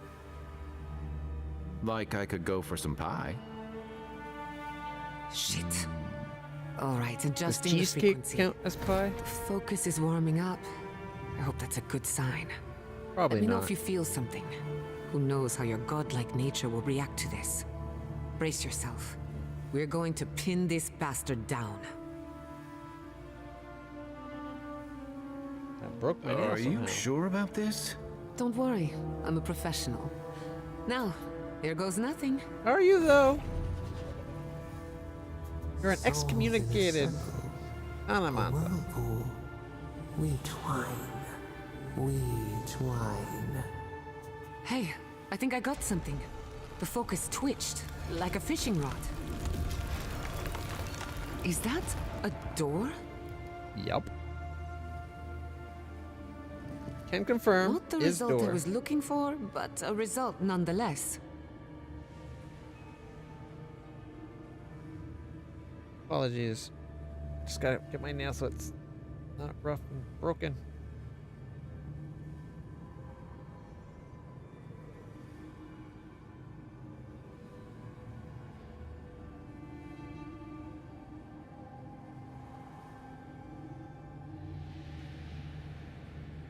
Like I could go for some pie. Shit. All right, adjusting Does the cheesecake frequency. count as pie? The focus is warming up. I hope that's a good sign. Probably Let me know not. if you feel something. Who knows how your godlike nature will react to this? Brace yourself. We're going to pin this bastard down. I broke my nail Are you somehow. sure about this? Don't worry, I'm a professional. Now, here goes nothing. Are you though? You're an excommunicated Animancer. Whirlpool. We twine. We twine. Hey, I think I got something. The focus twitched, like a fishing rod. Is that a door? Yup. Can confirm. Not the is result door. I was looking for, but a result nonetheless. Apologies. Just gotta get my nail so it's not rough and broken.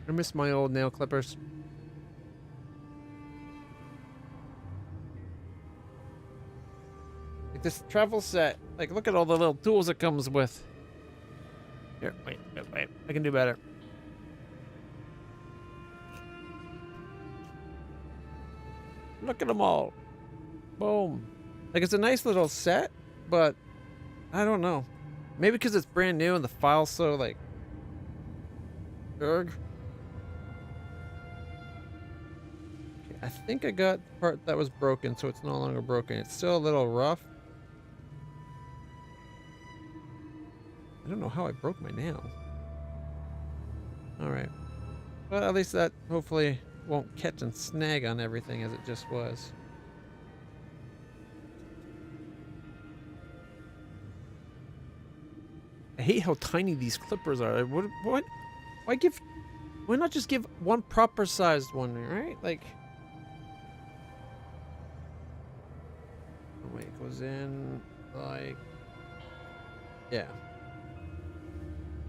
I miss my old nail clippers. Like this travel set, like look at all the little tools it comes with. Here, wait. I can do better. Look at them all. Boom. Like it's a nice little set, but I don't know. Maybe because it's brand new and the file's so like erg. Okay, I think I got the part that was broken, so it's no longer broken. It's still a little rough. I don't know how I broke my nail. Alright. Well, at least that hopefully won't catch and snag on everything as it just was. I hate how tiny these clippers are. What? Why not just give one proper sized one, right? Like... oh, wait, it goes in like... yeah.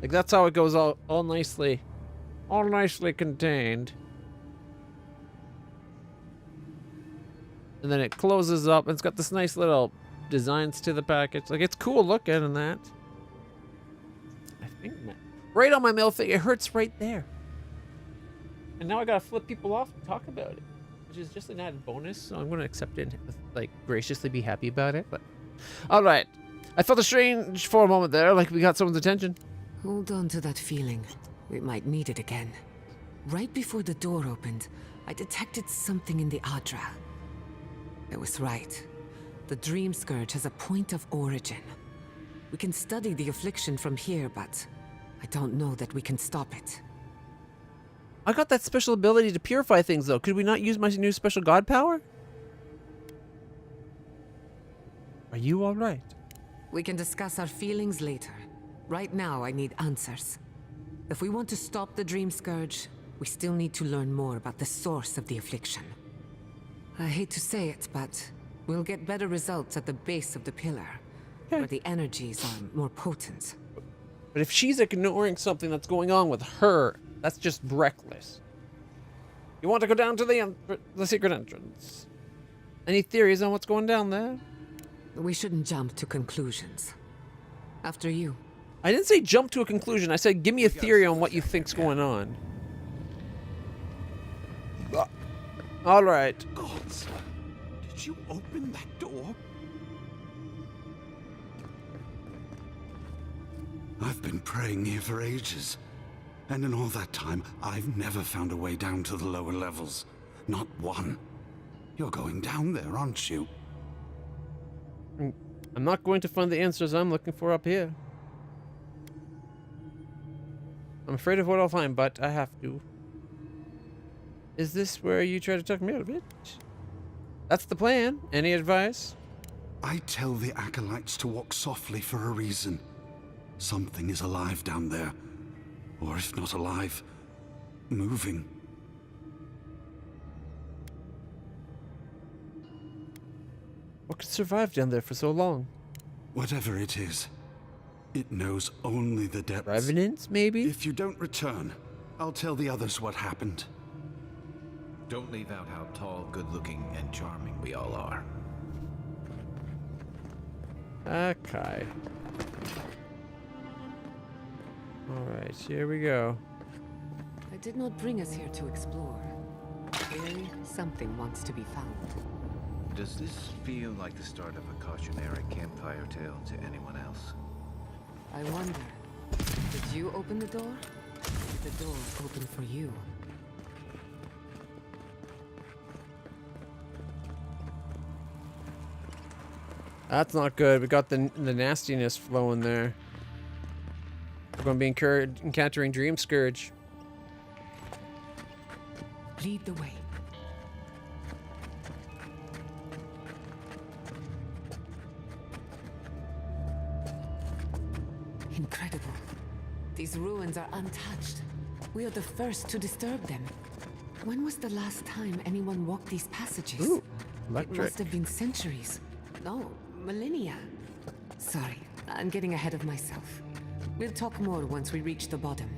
Like that's how it goes all nicely contained. And then it closes up and it's got this nice little designs to the package. Like it's cool looking and that. I think right on my middle finger, it hurts right there. And now I gotta flip people off and talk about it. which is just an added bonus, so I'm going to accept it and, like, graciously be happy about it, but... Alright. I felt a strange for a moment there, like we got someone's attention. Hold on to that feeling. We might need it again. Right before the door opened, I detected something in the Adra. It was right. The Dreamscurge has a point of origin. We can study the affliction from here, but I don't know that we can stop it. I got that special ability to purify things, though. Could we not use my new special god power? Are you alright? We can discuss our feelings later. Right now, I need answers. If we want to stop the Dreamscurge, we still need to learn more about the source of the affliction. I hate to say it, but we'll get better results at the base of the pillar, where the energies are more potent. But if she's ignoring something that's going on with her, that's just reckless. You want to go down to the secret entrance? Any theories on what's going down there? We shouldn't jump to conclusions. After you. I didn't say jump to a conclusion. I said give me a theory on what you think's going on. All right. Gods, did you open that door? I've been praying here for ages. And in all that time, I've never found a way down to the lower levels. Not one. You're going down there, aren't you? I'm not going to find the answers I'm looking for up here. I'm afraid of what I'll find, but I have to. Is this where you try to talk me out of it? That's the plan. Any advice? I tell the acolytes to walk softly for a reason. Something is alive down there. Or if not alive, moving. What could survive down there for so long? Whatever it is, it knows only the depths. Revenants, maybe? If you don't return, I'll tell the others what happened. Don't leave out how tall, good-looking, and charming we all are. Okay. Alright, here we go. I did not bring us here to explore. Clearly, something wants to be found. Does this feel like the start of a cautionary campfire tale to anyone else? I wonder, did you open the door? Did the door open for you? That's not good. We got the nastiness flowing there. We're going to be encountering Dreamscurge. Lead the way. Incredible. These ruins are untouched. We are the first to disturb them. When was the last time anyone walked these passages? Ooh, it electric. must have been centuries. No, millennia. Sorry, I'm getting ahead of myself. We'll talk more once we reach the bottom.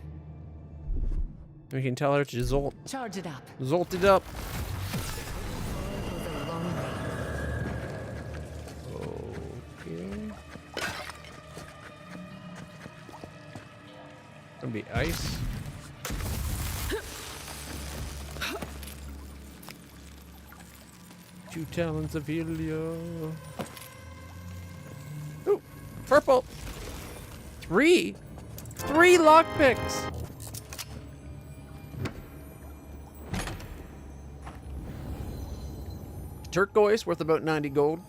We can tell her to Zolt. Charge it up. Zolt it up. Okay. Gonna be ice. Two talons of Helio. Ooh, purple. Three lockpicks. Turquoise, worth about 90 gold.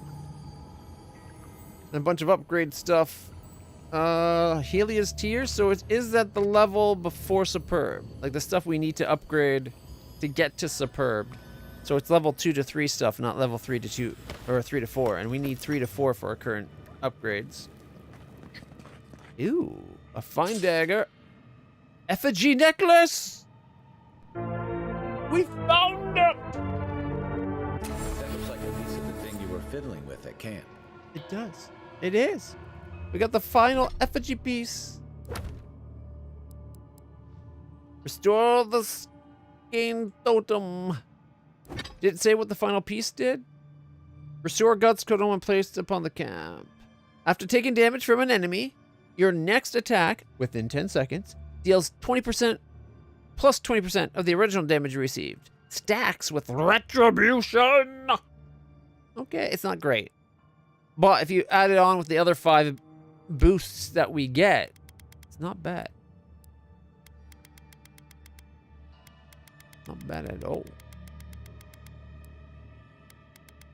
And a bunch of upgrade stuff. Helia's tier, so it is at the level before Superb. Like the stuff we need to upgrade to get to Superb. So it's level 2 to 3 stuff, not level 3 to 2, or 3 to 4. And we need 3 to 4 for our current upgrades. Ooh, a fine dagger. Effigy necklace! We found it! That looks like a piece of the thing you were fiddling with at camp. It does. It is. We got the final effigy piece. Restore the skein totem. Did it say what the final piece did? Restore Guts totem when placed upon the camp. After taking damage from an enemy, your next attack, within 10 seconds, deals 20% plus 20% of the original damage received. stacks with retribution. Okay, it's not great. But if you add it on with the other 5 boosts that we get, it's not bad. Not bad at all.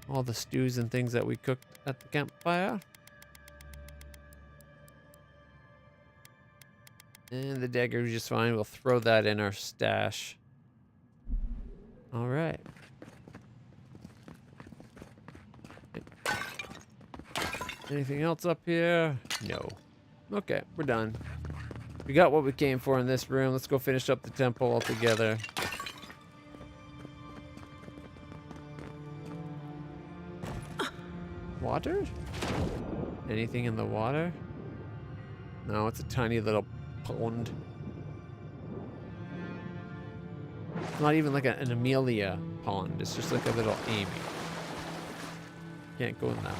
All the stews and things that we cooked at the campfire. And the dagger is just fine. We'll throw that in our stash. All right. Anything else up here? No. Okay, we're done. We got what we came for in this room. Let's go finish up the temple altogether. Water? Anything in the water? No, it's a tiny little pond. It's not even like an Amelia pond. It's just like a little Amy. Can't go in that.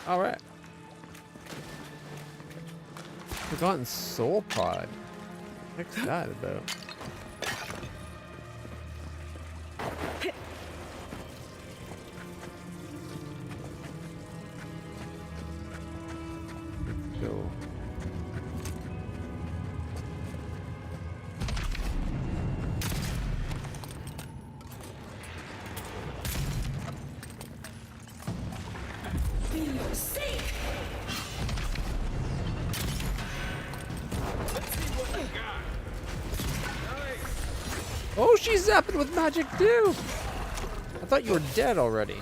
All right. Forgotten soul pod. What's that about? Go. Oh, she's zapping with magic too! I thought you were dead already.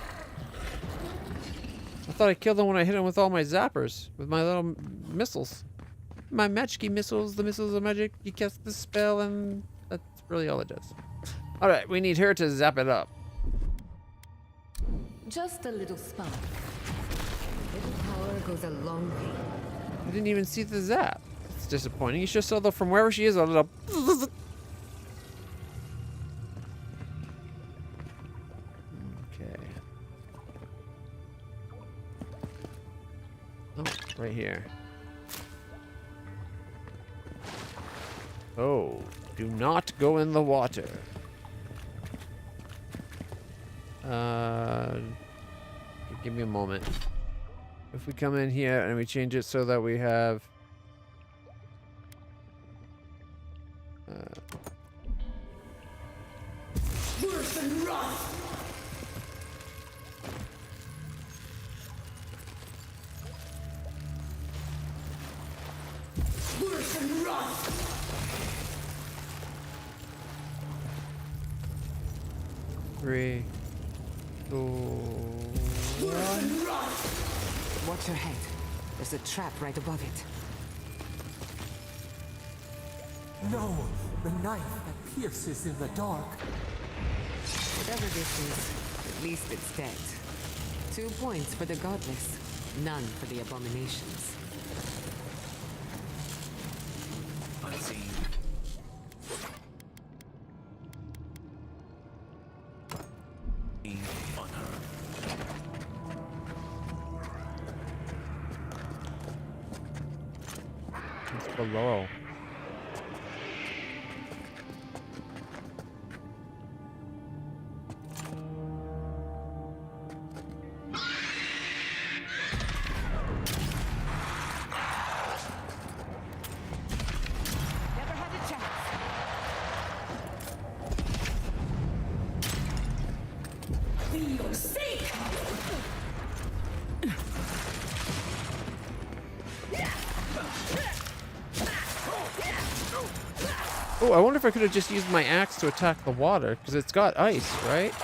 I thought I killed him when I hit him with all my zappers, with my little missiles. My magic missiles, the missiles of magic, you cast the spell, and that's really all it does. Alright, we need her to zap it up. Just a little spark. A little power goes a long way. I didn't even see the zap. It's disappointing. You just saw the from wherever she is a little. Okay. Oh, right here. Oh, do not go in the water. Give me a moment. If we come in here and we change it so that we have Worse than rot. Worse than rot. Three, two, Worse than rot. Watch your head. There's a trap right above it. No, the knife that pierces in the dark. Whatever this is, at least it's dead. 2 points for the godless, none for the abominations. Unseen. On her. it's below. Never had a chance. For your sake. Oh, I wonder if I could have just used my axe to attack the water, because it's got ice, right?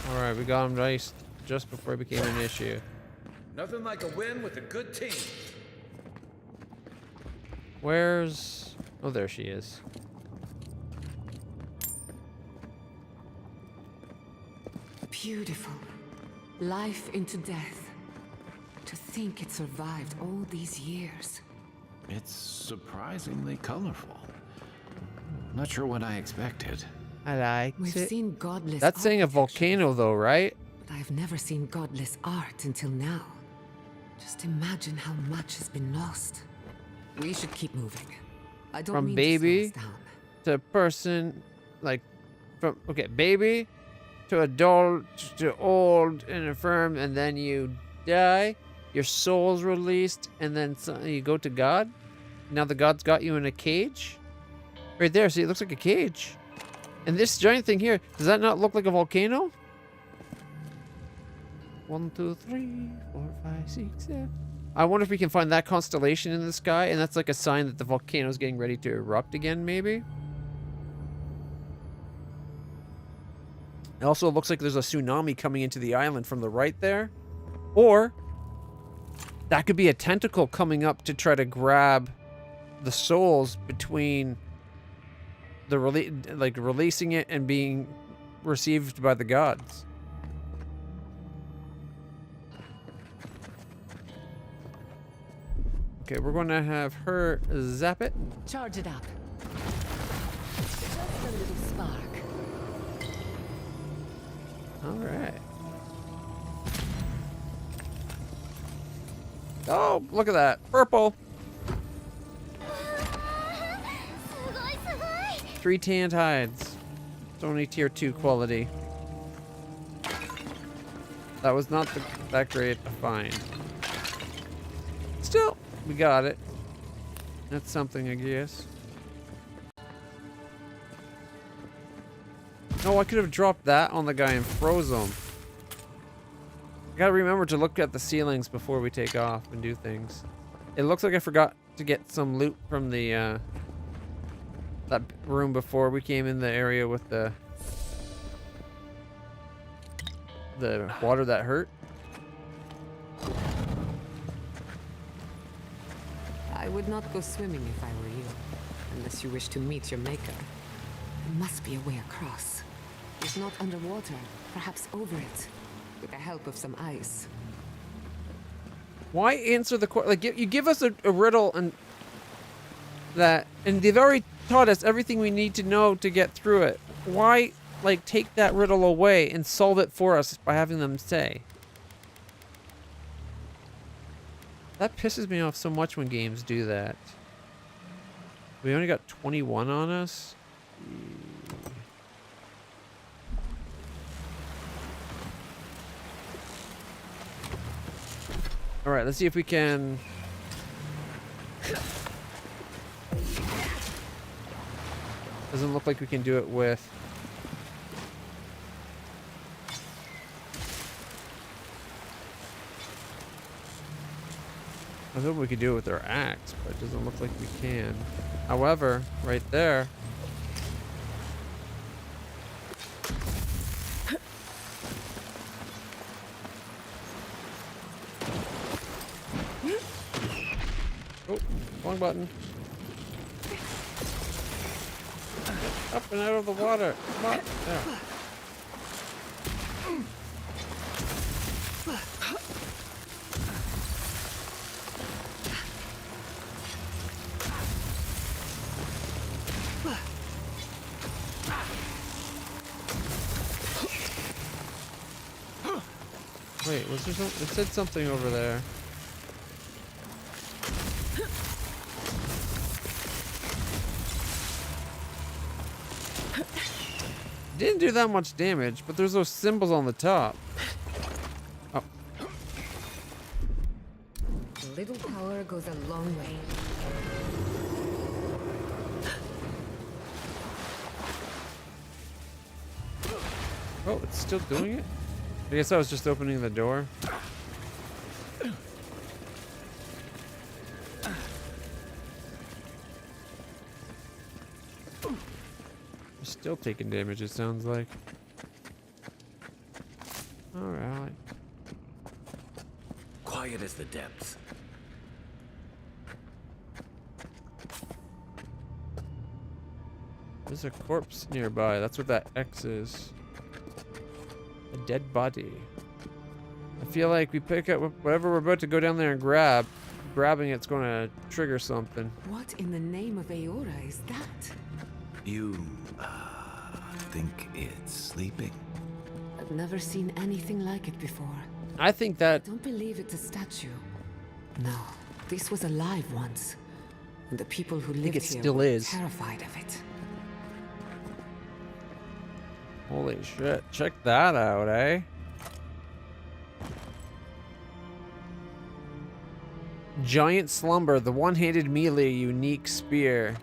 Alright, we got him iced just before it became an issue. Nothing like a win with a good team. Where's... Oh, there she is. Beautiful. Life into death. To think it survived all these years. It's surprisingly colorful. Not sure what I expected. I like We've it. seen godless That's saying a architecture, volcano though, right? but I've never seen godless art until now. Just imagine how much has been lost. We should keep moving. I don't From mean baby to slow us down. to person, like, from, okay, baby to adult to old and infirm, and then you die, your soul's released, and then you go to God. Now the God's got you in a cage. Right there, see, it looks like a cage. And this giant thing here, does that not look like a volcano? 1, 2, 3, 4, 5, 6, 7. I wonder if we can find that constellation in the sky, and that's like a sign that the volcano is getting ready to erupt again, maybe? It also looks like there's a tsunami coming into the island from the right there. Or that could be a tentacle coming up to try to grab the souls between the releasing it and being received by the gods. Okay, we're going to have her zap it. Charge it up. Just a little spark. All right. Oh, look at that. Purple. 3 tanned hides. It's only tier 2 quality. That was not that great a find. Still, we got it. That's something, I guess. No, I could have dropped that on the guy and froze him. I gotta remember to look at the ceilings before we take off and do things. It looks like I forgot to get some loot from the that room before we came in the area with the water that hurt. I would not go swimming if I were you, unless you wish to meet your maker. There must be a way across. If not underwater, perhaps over it, with the help of some ice. Why answer the question? Like, you give us a riddle and they've already taught us everything we need to know to get through it. Why, like, take that riddle away and solve it for us by having them say? That pisses me off so much when games do that. We only got 21 on us. All right, let's see if we can. Doesn't look like we can do it with. I was hoping we could do it with our axe, but it doesn't look like we can. However, right there. Oh, wrong button. Up and out of the water. Come on. There. Wait, was there something? It said something over there. Didn't do that much damage, but there's those symbols on the top. Oh. A little power goes a long way. Oh, it's still doing it? I guess I was just opening the door. Still taking damage, it sounds like. Alright. Quiet as the depths. There's a corpse nearby. That's what that X is. A dead body. I feel like we pick up whatever we're about to go down there and grab. Grabbing it's going to trigger something. What in the name of Aora is that? You, think it's sleeping? I've never seen anything like it before. I think that... I don't believe it's a statue. No, this was alive once. And the people who I think lived it here still were is. terrified of it. Holy shit. Check that out, eh? Giant Slumber, the one-handed melee unique spear.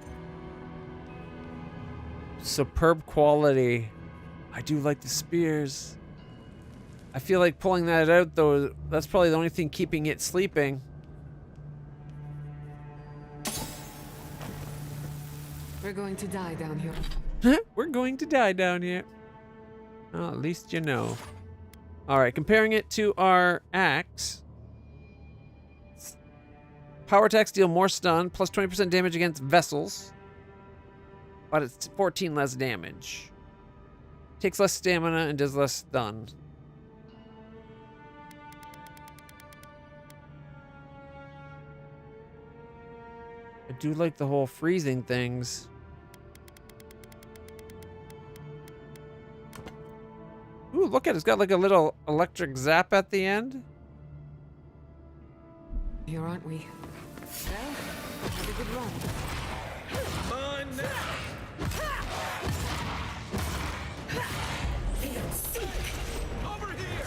Superb quality. I do like the spears. I feel like pulling that out, though, that's probably the only thing keeping it sleeping. We're going to die down here. We're going to die down here. Well, at least you know. Alright, comparing it to our axe. Power attacks deal more stun, plus 20% damage against vessels. But it's 14 less damage. Takes less stamina and does less stun. I do like the whole freezing things. Ooh, look at it. It's got like a little electric zap at the end. Here, aren't we? Well, have a good run. On now! Over here!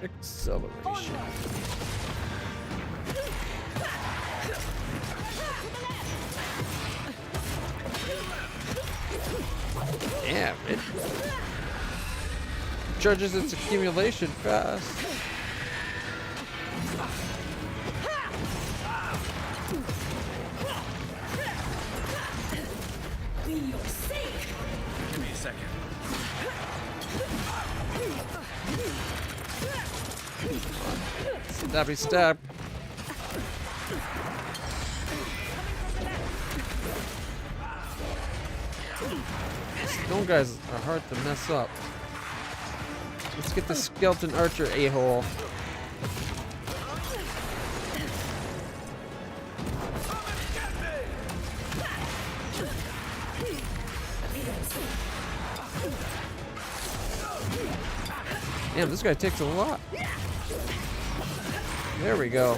Acceleration. Damn, it charges its accumulation fast. Give me a second. Stabby stab. Stone guys are hard to mess up. Let's get the skeleton archer a-hole. Damn, this guy takes a lot. There we go.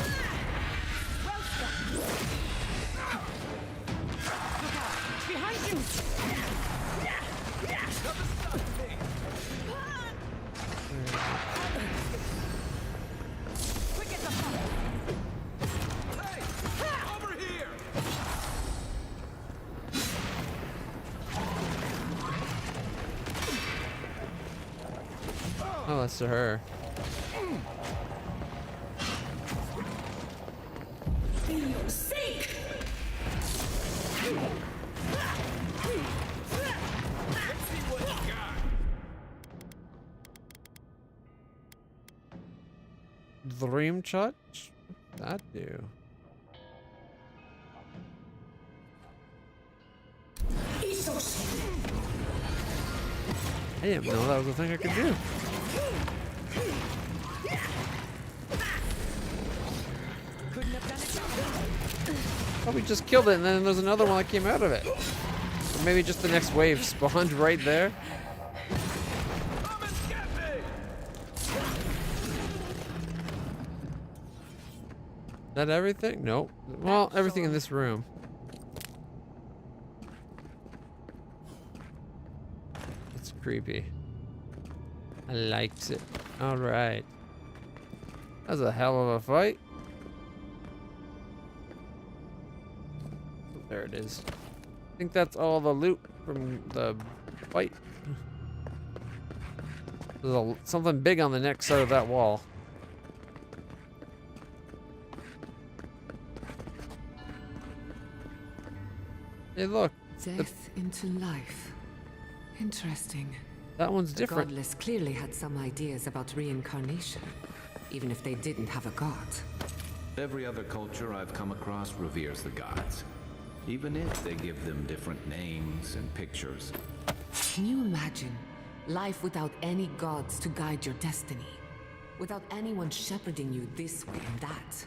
Oh, that's to her. Dreamscurge? What's that do? I didn't know that was a thing I could do. Oh, we just killed it, and then there's another one that came out of it. Or maybe just the next wave spawned right there. Is that everything? Nope. Well, everything in this room. It's creepy. I likes it. Alright. That was a hell of a fight. There it is. I think that's all the loot from the fight. There's something big on the next side of that wall. Hey, look. Death into life. Interesting. That one's different. The godless clearly had some ideas about reincarnation, even if they didn't have a god. Every other culture I've come across reveres the gods, even if they give them different names and pictures. Can you imagine life without any gods to guide your destiny? Without anyone shepherding you this way and that?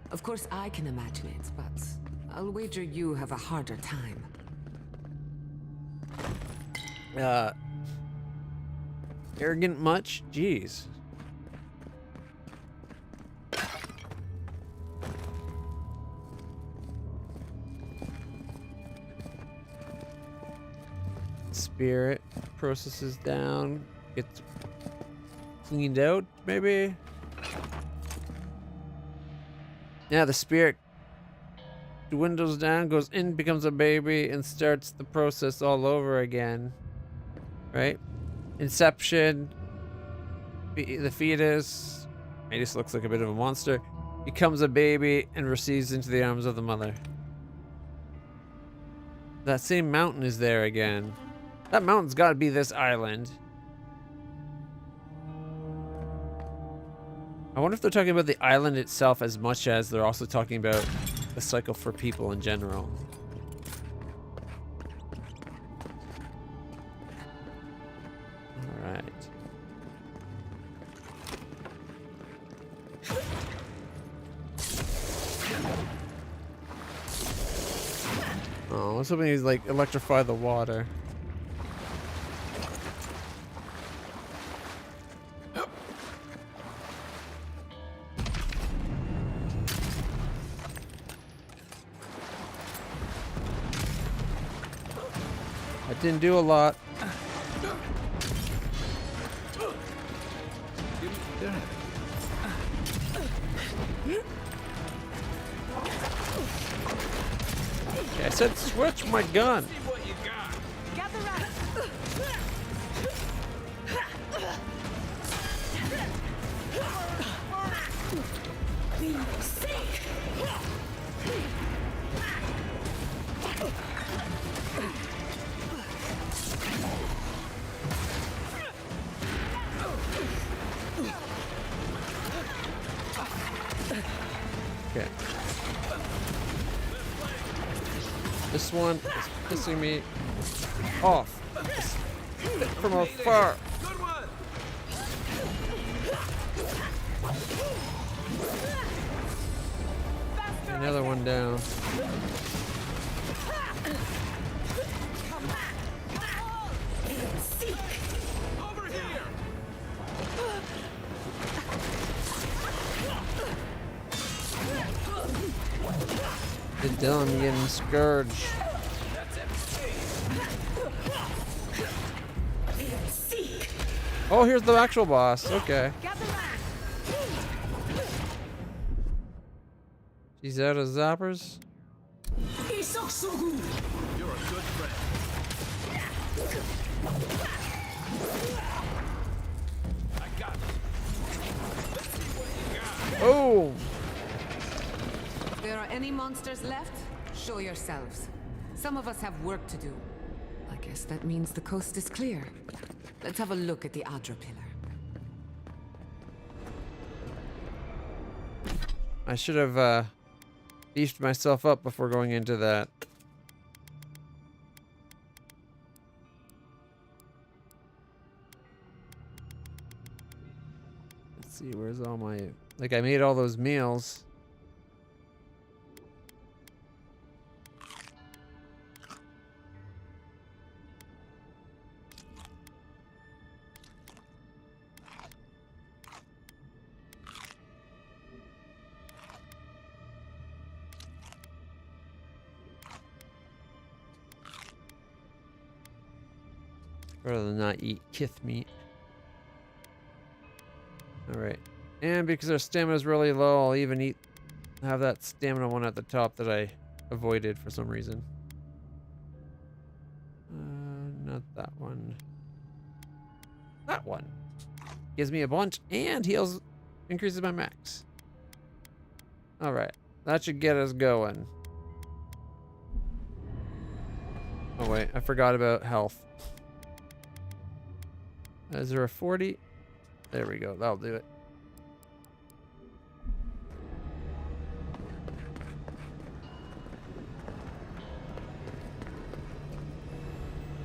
Of course I can imagine it, but I'll wager you have a harder time. Arrogant much? Jeez. Spirit processes down, gets cleaned out, maybe? Yeah, the spirit dwindles down, goes in, becomes a baby, and starts the process all over again. Right? Inception. The fetus looks like a bit of a monster. Becomes a baby and receives into the arms of the mother. That same mountain is there again. That mountain's gotta be this island. I wonder if they're talking about the island itself as much as they're also talking about the cycle for people in general. Alright. Oh, I was hoping he's like electrify the water. I didn't do a lot. I said switch my gun. Okay. This one is pissing me off from afar. Another one down. Dylan getting scourged. Oh, here's the actual boss. Okay. She's out of zappers. You're a good friend. I got it. Let's see what you got. Oh! If there are any monsters left, show yourselves. Some of us have work to do. I guess that means the coast is clear. Let's have a look at the Adra pillar. I should have beefed myself up before going into that. Let's see, where's all my... Like, I made all those meals. Rather than not eat kith meat. Alright. And because our stamina is really low, I'll even have that stamina one at the top that I avoided for some reason. Not that one. That one. Gives me a bunch and heals, increases my max. Alright. That should get us going. Oh wait, I forgot about health. Is there a 40? There we go. That'll do it.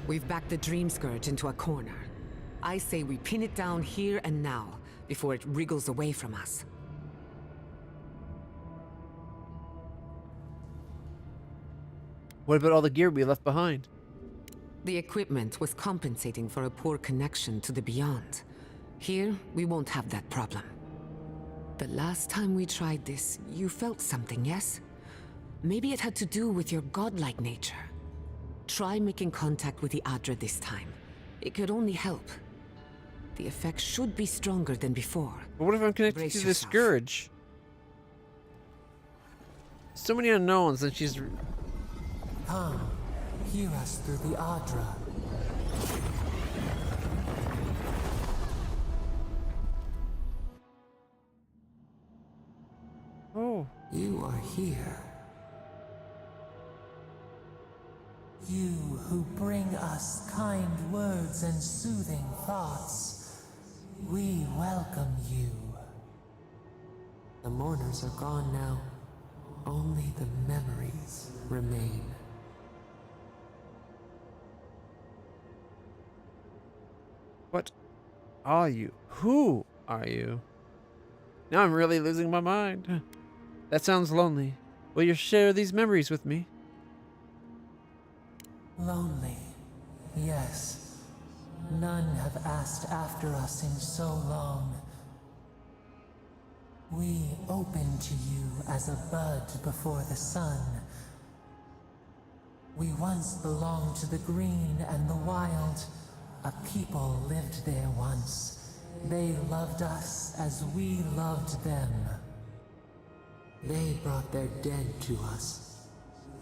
We've backed the Dreamscurge into a corner. I say we pin it down here and now, before it wriggles away from us. What about all the gear we left behind? The equipment was compensating for a poor connection to the beyond. Here, we won't have that problem. The last time we tried this, you felt something, yes? Maybe it had to do with your godlike nature. Try making contact with the Adra this time. It could only help. The effect should be stronger than before. But what if I'm connected Brace to the yourself. Scourge? So many unknowns, and she's... Come, hear us through the Adra. Oh. You are here. You who bring us kind words and soothing thoughts. We welcome you. The mourners are gone now. Only the memories remain. What are you? Who are you? Now I'm really losing my mind. That sounds lonely. Will you share these memories with me? Lonely, yes. None have asked after us in so long. We open to you as a bud before the sun. We once belonged to the green and the wild. A people lived there once. They loved us as we loved them. They brought their dead to us.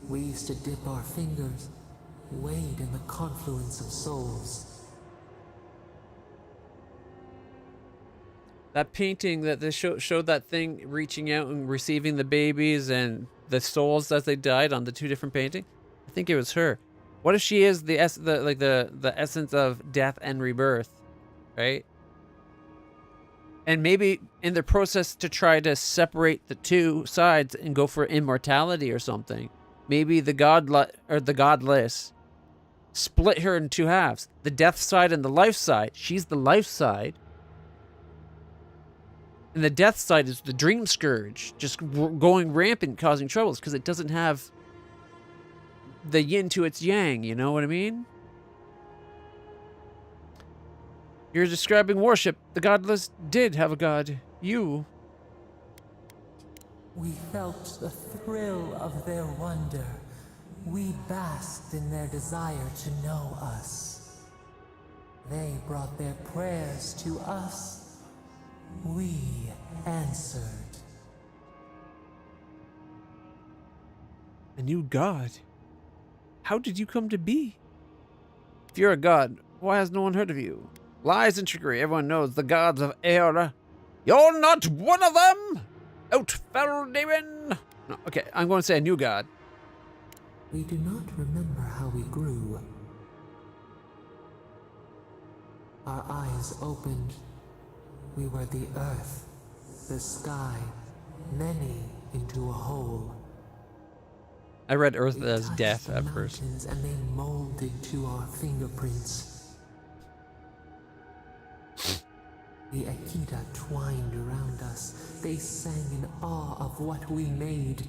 We used to dip our fingers, wade in the confluence of souls. That painting that they showed that thing reaching out and receiving the babies and the souls as they died on the two different paintings. I think it was her. What if she is the essence of death and rebirth, right? And maybe in the process to try to separate the two sides and go for immortality or something, maybe the godless split her in two halves. The death side and the life side. She's the life side. And the death side is the Dreamscurge, just going rampant, causing troubles, because it doesn't have the yin to its yang, you know what I mean? You're describing worship. The godless did have a god. You. We felt the thrill of their wonder. We basked in their desire to know us. They brought their prayers to us. We answered. A new god? How did you come to be? If you're a god, why has no one heard of you? Lies and trickery, everyone knows the gods of Eora. You're not one of them! Out, fell demon! No, okay, I'm going to say a new god. We do not remember how we grew. Our eyes opened. We were the earth, the sky, many into a whole. I read earth as death at first. And they molded to our fingerprints. The Akita twined around us. They sang in awe of what we made.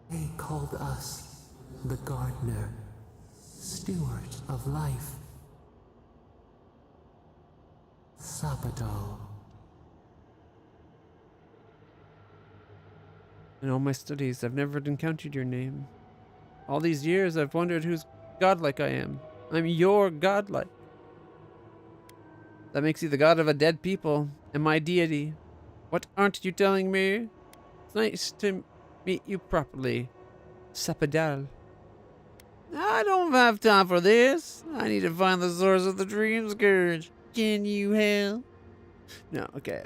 They called us the gardener, steward of life. Sapadal. In all my studies, I've never encountered your name. All these years, I've wondered whose godlike I am. I'm your godlike. That makes you the god of a dead people, and my deity. What aren't you telling me? It's nice to meet you properly, Sapadal. I don't have time for this. I need to find the source of the Dreamscurge. Can you help? No, okay.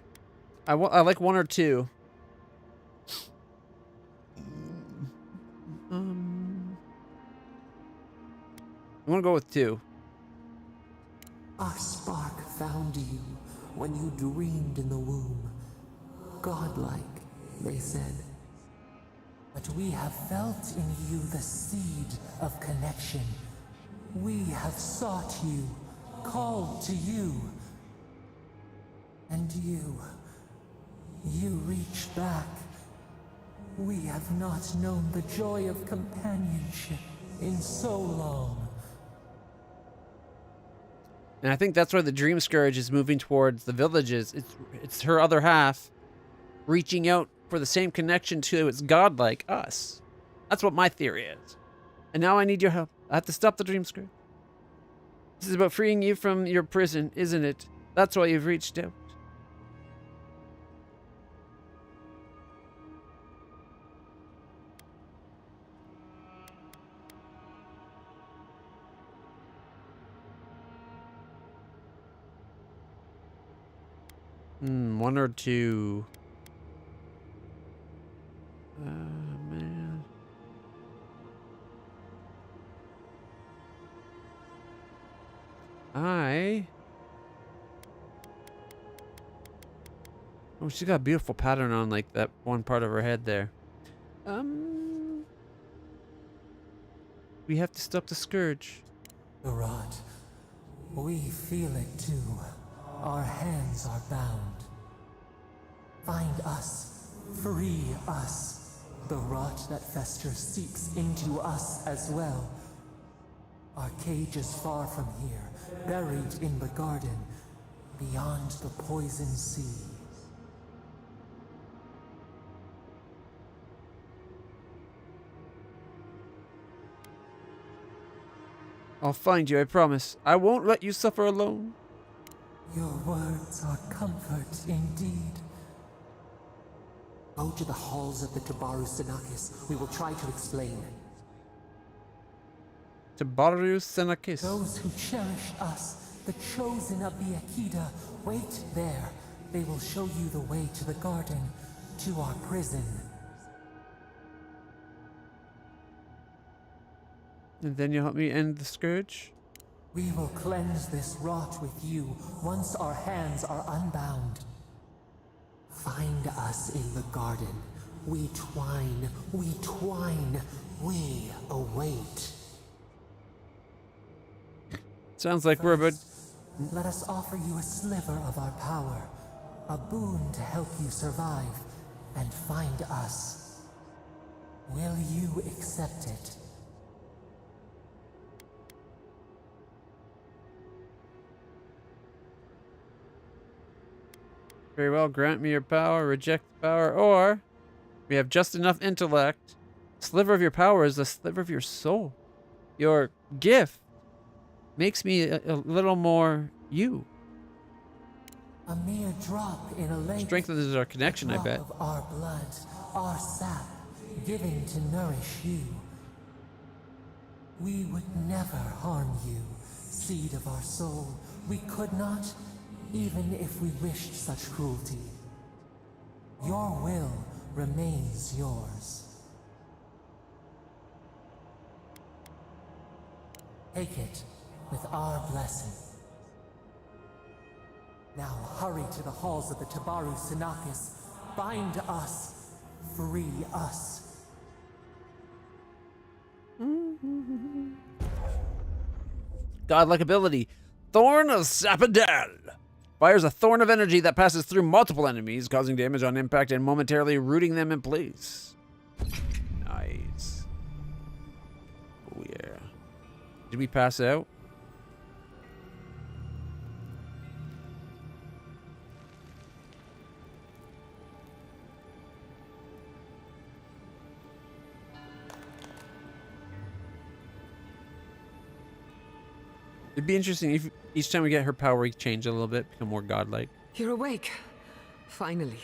I like one or two. I'm gonna go with two. Our spark found you when you dreamed in the womb. Godlike, they said. But we have felt in you the seed of connection. We have sought you, called to you. And you reached back. We have not known the joy of companionship in so long. And I think that's where the Dreamscurge is moving towards the villages. It's her other half reaching out for the same connection to its god like us. That's what my theory is. And now I need your help. I have to stop the Dreamscurge. This is about freeing you from your prison, isn't it? That's why you've reached out. One or two. Man. Oh, she's got a beautiful pattern on like that one part of her head there. We have to stop the scourge. The rot. We feel it too. Our hands are bound. Find us. Free us. The rot that festers seeps into us as well. Our cage is far from here, buried in the garden, beyond the poison sea. I'll find you, I promise. I won't let you suffer alone. Your words are comfort indeed. Go to the halls of the Tabaru Senakis. We will try to explain. Tabaru Senakis. Those who cherish us, the chosen of the Akida, wait there. They will show you the way to the garden, to our prison. And then you'll help me end the scourge? We will cleanse this rot with you once our hands are unbound. Find us in the garden. We twine, we await. Sounds like we're about... Let us offer you a sliver of our power, a boon to help you survive and find us. Will you accept it? Very well, grant me your power, reject the power, or we have just enough intellect. A sliver of your power is a sliver of your soul. Your gift makes me a little more you. A mere drop in a lake. Strengthens our connection, I bet. Of our blood, our sap, giving to nourish you. We would never harm you, seed of our soul. We could not, even if we wished such cruelty. Your will remains yours. Take it with our blessing. Now hurry to the halls of the Tabaru Senakis. Bind us. Free us. Godlike ability. Thorn of Sapadal. Fires a thorn of energy that passes through multiple enemies, causing damage on impact and momentarily rooting them in place. Nice. Oh yeah. Did we pass out? It'd be interesting if each time we get her power, we change a little bit, become more godlike. You're awake. Finally.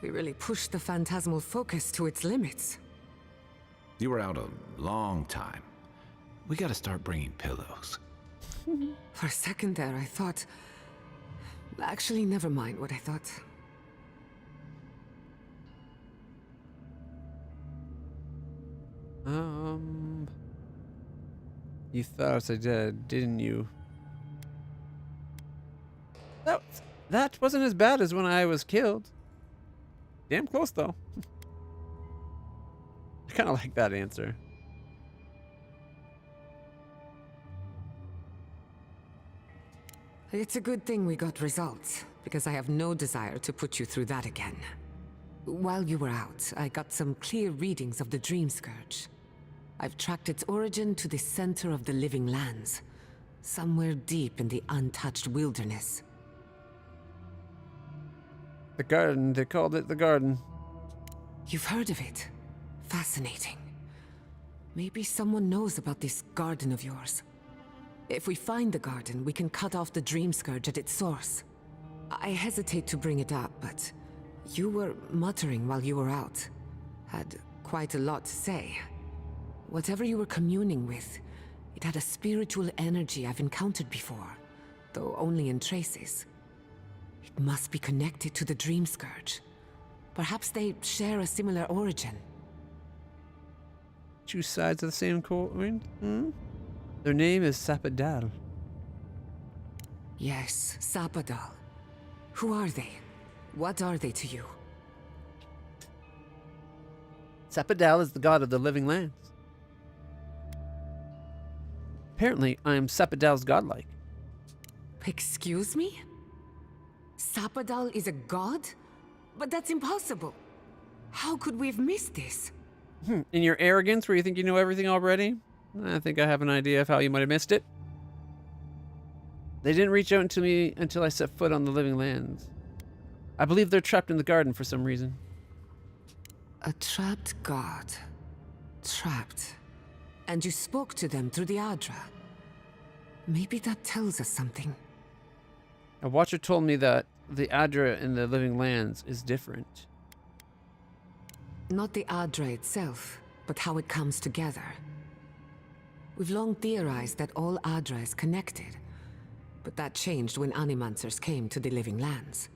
We really pushed the phantasmal focus to its limits. You were out a long time. We gotta start bringing pillows. For a second there, I thought... Actually, never mind what I thought. You thought I did, didn't you? That wasn't as bad as when I was killed. Damn close, though. I kind of like that answer. It's a good thing we got results, because I have no desire to put you through that again. While you were out, I got some clear readings of the Dreamscurge. I've tracked its origin to the center of the living lands, somewhere deep in the untouched wilderness. The garden, they called it the garden. You've heard of it? Fascinating. Maybe someone knows about this garden of yours. If we find the garden, we can cut off the Dreamscurge at its source. I hesitate to bring it up, but you were muttering while you were out. Had quite a lot to say. Whatever you were communing with, it had a spiritual energy I've encountered before, though only in traces. It must be connected to the Dreamscurge. Perhaps they share a similar origin. Two sides of the same coin? Their name is Sapadal. Yes, Sapadal. Who are they? What are they to you? Sapadal is the god of the living lands. Apparently, I am Sapadal's godlike. Excuse me? Sapadal is a god? But that's impossible. How could we have missed this? In your arrogance, where you think you know everything already, I think I have an idea of how you might have missed it. They didn't reach out to me until I set foot on the living lands. I believe they're trapped in the garden for some reason. A trapped god. Trapped. And you spoke to them through the Adra. Maybe that tells us something. A watcher told me that the Adra in the living lands is different. Not the Adra itself, but how it comes together. We've long theorized that all Adra is connected, but that changed when Animancers came to the living lands.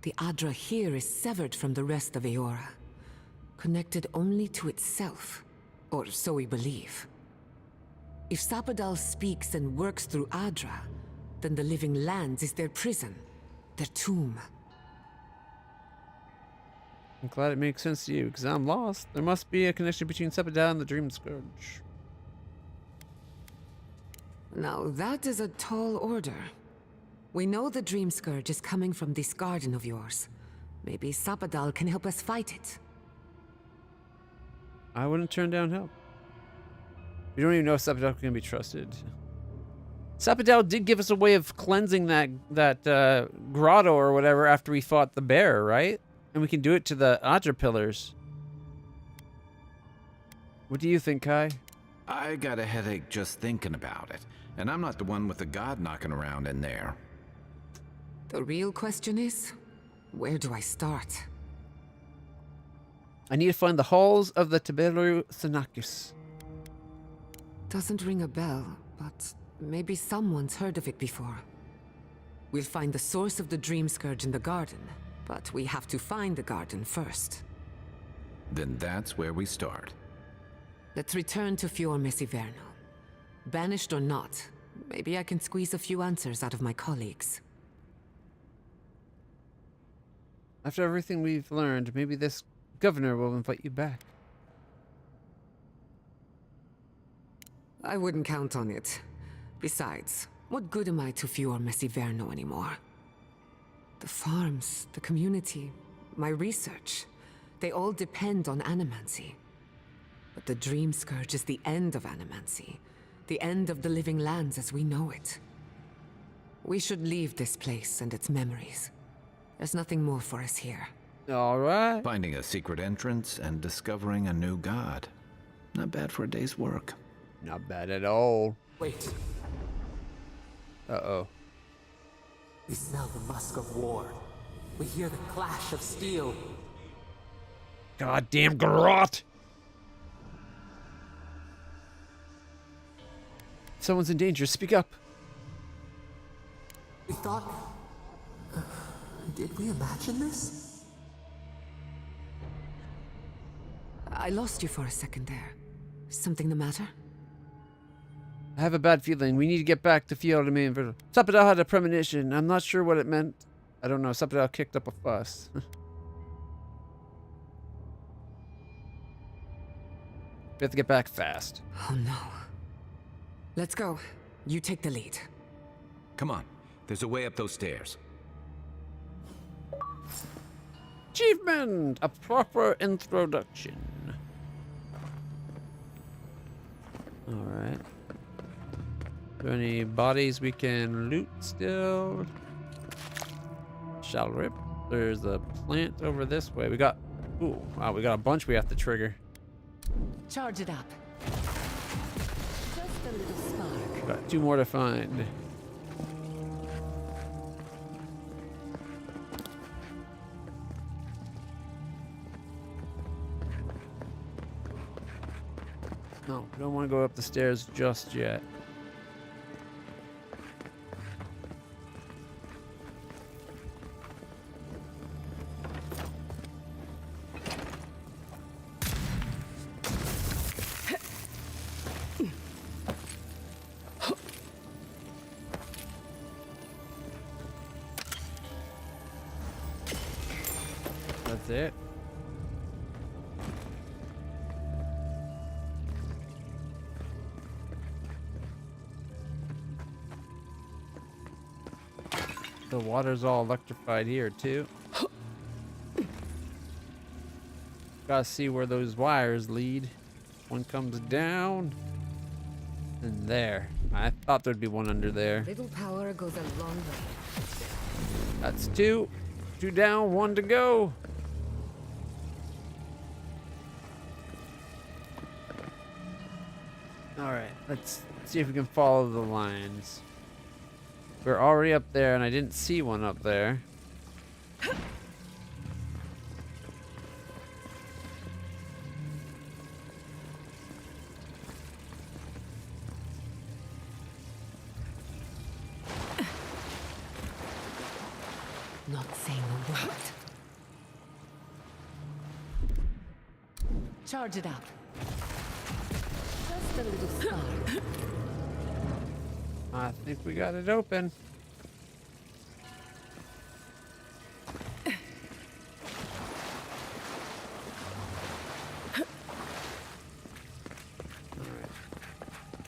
The Adra here is severed from the rest of Eora, connected only to itself, or so we believe. If Sapadal speaks and works through Adra, then the living lands is their prison, their tomb. I'm glad it makes sense to you, because I'm lost. There must be a connection between Sapadal and the Dreamscurge. Now that is a tall order. We know the Dreamscurge is coming from this garden of yours. Maybe Sapadal can help us fight it. I wouldn't turn down help. We don't even know if Sapadal can be trusted. Sapadal did give us a way of cleansing that grotto or whatever after we fought the bear, right? And we can do it to the Adra pillars. What do you think, Kai? I got a headache just thinking about it. And I'm not the one with the god knocking around in there. The real question is, where do I start? I need to find the halls of the Tiberu Thanakis. Doesn't ring a bell, but maybe someone's heard of it before. We'll find the source of the Dreamscurge in the garden, but we have to find the garden first. Then that's where we start. Let's return to Fior Messiverno. Banished or not, maybe I can squeeze a few answers out of my colleagues. After everything we've learned, maybe this governor will invite you back. I wouldn't count on it. Besides, what good am I to Fior Messiverno anymore? The farms, the community, my research, they all depend on Animancy. But the Dreamscurge is the end of Animancy. The end of the living lands as we know it. We should leave this place and its memories. There's nothing more for us here. All right. Finding a secret entrance and discovering a new god. Not bad for a day's work. Not bad at all. Wait. Uh-oh. We smell the musk of war. We hear the clash of steel. Goddamn garrot! Someone's in danger. Speak up. We thought... did we imagine this? I lost you for a second there. Something the matter? I have a bad feeling. We need to get back to Fior Messiverno. Sapadal had a premonition. I'm not sure what it meant. I don't know. Sapadal kicked up a fuss. We have to get back fast. Oh no. Let's go. You take the lead. Come on. There's a way up those stairs. Achievement! A proper introduction. Alright. Are there any bodies we can loot still? Shall rip. There's a plant over this way. We got... Ooh, wow, we got a bunch we have to trigger. Charge it up. Just a little spark. Got 2 more to find. No, don't want to go up the stairs just yet. That's it. The water's all electrified here too. Gotta see where those wires lead. One comes down. And there. I thought there'd be one under there. Little power goes a long way. That's 2. 2 down, 1 to go. Alright, let's see if we can follow the lines. We're already up there, and I didn't see one up there. Not saying a word. Charge it up. Just a little spark. I think we got it open. Alright.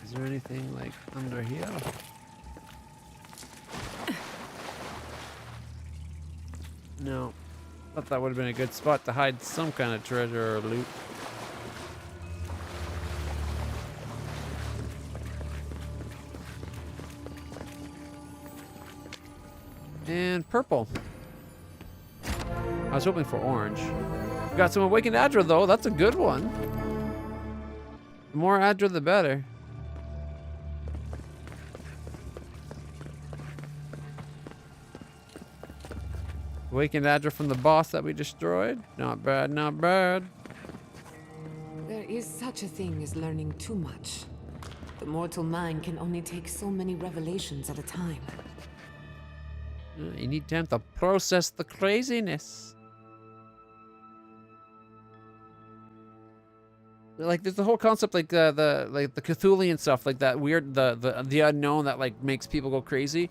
Is there anything like under here? No. Thought that would have been a good spot to hide some kind of treasure or loot. And purple. I was hoping for orange. We got some awakened Adra though. That's a good one. The more Adra, the better. Awakened Adra from the boss that we destroyed. Not bad, not bad. There is such a thing as learning too much. The mortal mind can only take so many revelations at a time. You need time to process the craziness. Like there's the whole concept, like the Cthulhian stuff, like that weird the unknown that like makes people go crazy.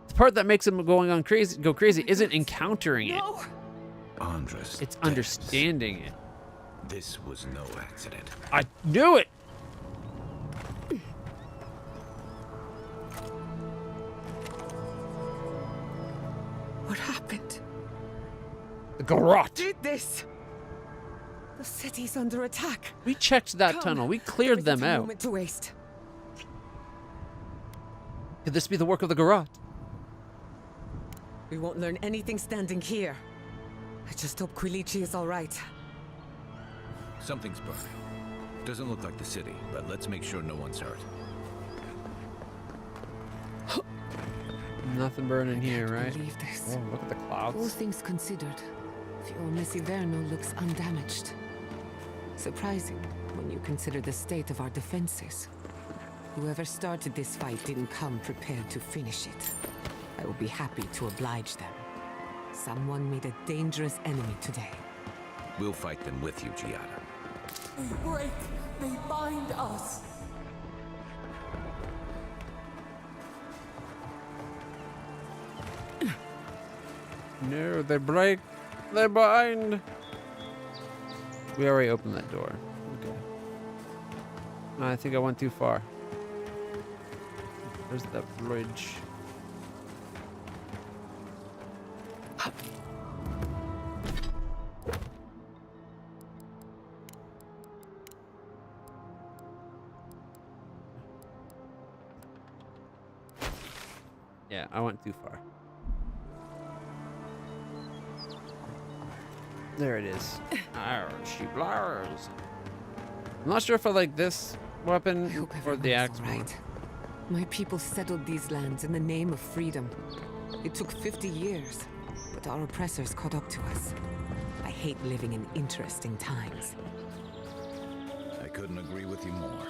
The part that makes them go crazy isn't encountering it. Andres, it's understanding it. This was no accident. I knew it. What happened? The garrote did this. The city's under attack. We checked that tunnel. We cleared them out. Moment to waste. Could this be the work of the garrote? We won't learn anything standing here. I just hope Quilichi is all right. Something's burning. Doesn't look like the city, but let's make sure no one's hurt. Nothing burning here, right? Believe this. Oh, look at the clouds. All things considered, Fior Messiverno looks undamaged. Surprising when you consider the state of our defenses. Whoever started this fight didn't come prepared to finish it. I will be happy to oblige them. Someone made a dangerous enemy today. We'll fight them with you, Giada. They break, they bind us. No, they break, they bind. We already opened that door. Okay. I think I went too far. There's that bridge. Yeah, I went too far. There it is. Arr, she blurs. I'm not sure if I like this weapon or the axe more. Right. My people settled these lands in the name of freedom. It took 50 years, but our oppressors caught up to us. I hate living in interesting times. I couldn't agree with you more.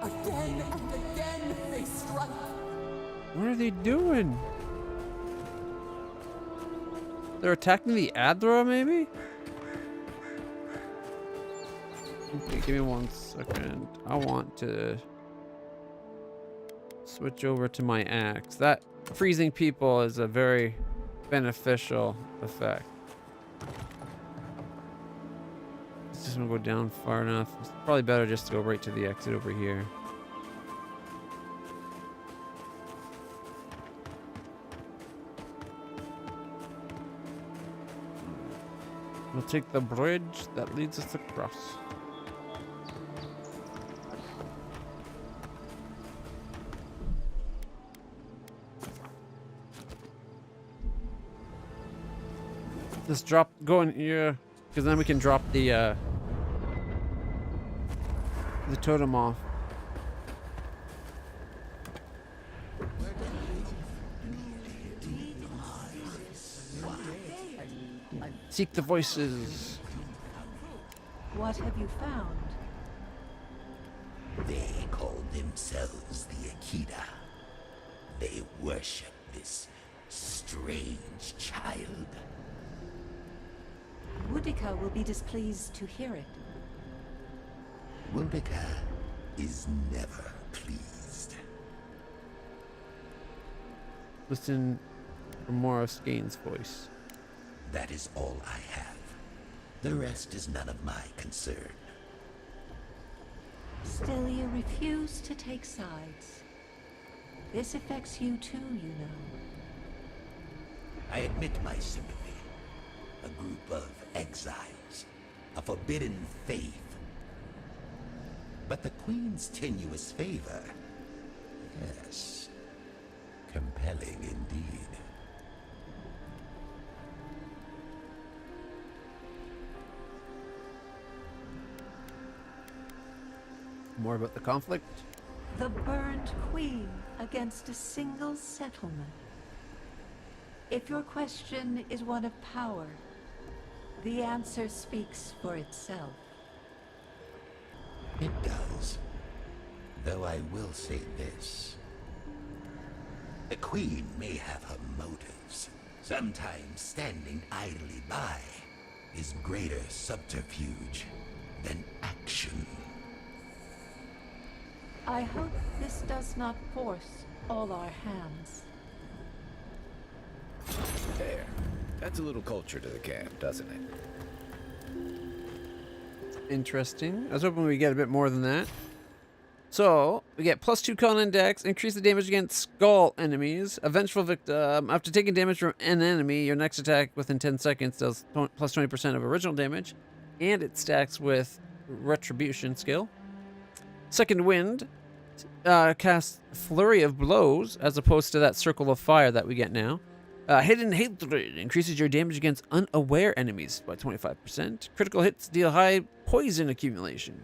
Again and again they strike. What are they doing? They're attacking the Adra, maybe? Okay, give me 1 second. I want to switch over to my axe. That freezing people is a very beneficial effect. It's just gonna go down far enough. It's probably better just to go right to the exit over here. We'll take the bridge that leads us across. Just go in here, because then we can drop the totem off. Seek the voices. What have you found? They call themselves the Akita. They worship this strange child. Boudica will be displeased to hear it. Boudica is never pleased. Listen for more of Skane's voice. That is all I have. The rest is none of my concern. Still, you refuse to take sides. This affects you too, you know. I admit my sympathy. A group of exiles. A forbidden faith. But the Queen's tenuous favor... Yes. Compelling indeed. More about the conflict? The burned queen against a single settlement. If your question is one of power, the answer speaks for itself. It does. Though I will say this. The Queen may have her motives. Sometimes standing idly by is greater subterfuge than action. I hope this does not force all our hands. There. That's a little culture to the camp, doesn't it? Interesting. I was hoping we get a bit more than that. So, we get +2 con index, increase the damage against skull enemies, a vengeful victim. After taking damage from an enemy, your next attack within 10 seconds does plus 20% of original damage, and it stacks with retribution skill. Second Wind casts Flurry of Blows, as opposed to that Circle of Fire that we get now. Hidden Hatred increases your damage against unaware enemies by 25%. Critical hits deal high poison accumulation.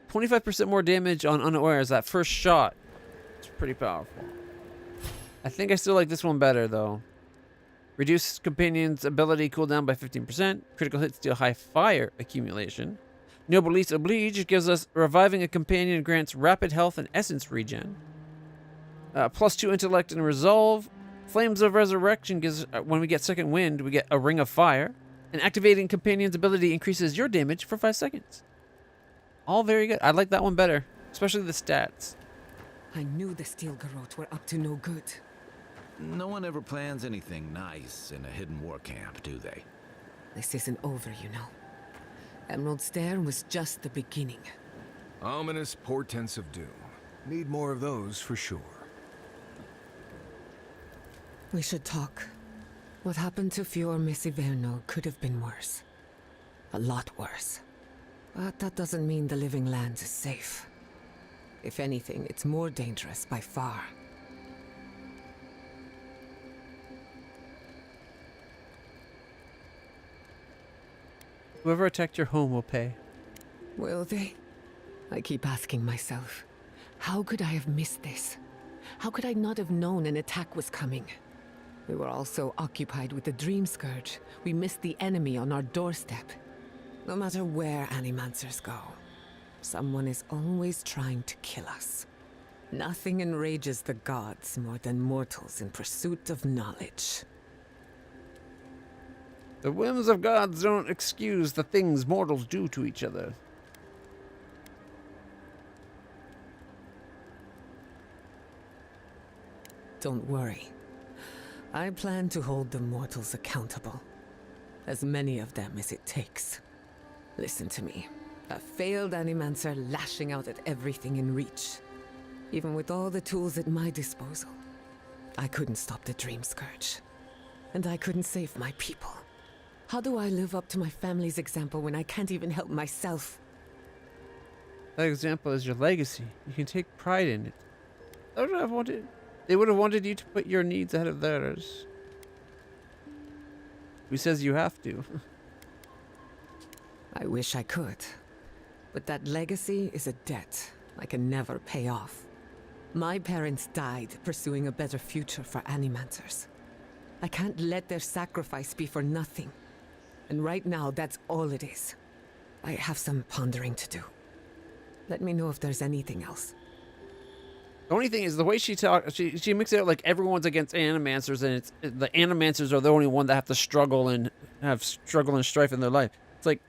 25% more damage on unawares. That first shot. It's pretty powerful. I think I still like this one better, though. Reduce companion's ability cooldown by 15%. Critical hits deal high fire accumulation. Noblesse Oblige gives us reviving a companion and grants rapid health and essence regen. +2 intellect and resolve. Flames of Resurrection gives, when we get Second Wind, we get a Ring of Fire. And activating companion's ability increases your damage for 5 seconds. All very good. I like that one better, especially the stats. I knew the Steel Garrote were up to no good. No one ever plans anything nice in a hidden war camp, do they? This isn't over, you know. Emerald Stair was just the beginning. Ominous portents of doom. Need more of those for sure. We should talk. What happened to Fior Messiverno could have been worse. A lot worse. But that doesn't mean the Living Lands is safe. If anything, it's more dangerous by far. Whoever attacked your home will pay. Will they? I keep asking myself, how could I have missed this? How could I not have known an attack was coming? We were all so occupied with the Dreamscurge, we missed the enemy on our doorstep. No matter where Animancers go, someone is always trying to kill us. Nothing enrages the gods more than mortals in pursuit of knowledge. The whims of gods don't excuse the things mortals do to each other. Don't worry. I plan to hold the mortals accountable. As many of them as it takes. Listen to me. A failed Animancer lashing out at everything in reach. Even with all the tools at my disposal. I couldn't stop the Dreamscurge. And I couldn't save my people. How do I live up to my family's example when I can't even help myself? That example is your legacy. You can take pride in it. They would have wanted you to put your needs ahead of theirs. Who says you have to? I wish I could. But that legacy is a debt I can never pay off. My parents died pursuing a better future for Animancers. I can't let their sacrifice be for nothing. And right now, that's all it is. I have some pondering to do. Let me know if there's anything else. The only thing is the way she talks, she makes it out like everyone's against Animancers, and it's the Animancers are the only one that have to struggle and strife in their life. It's like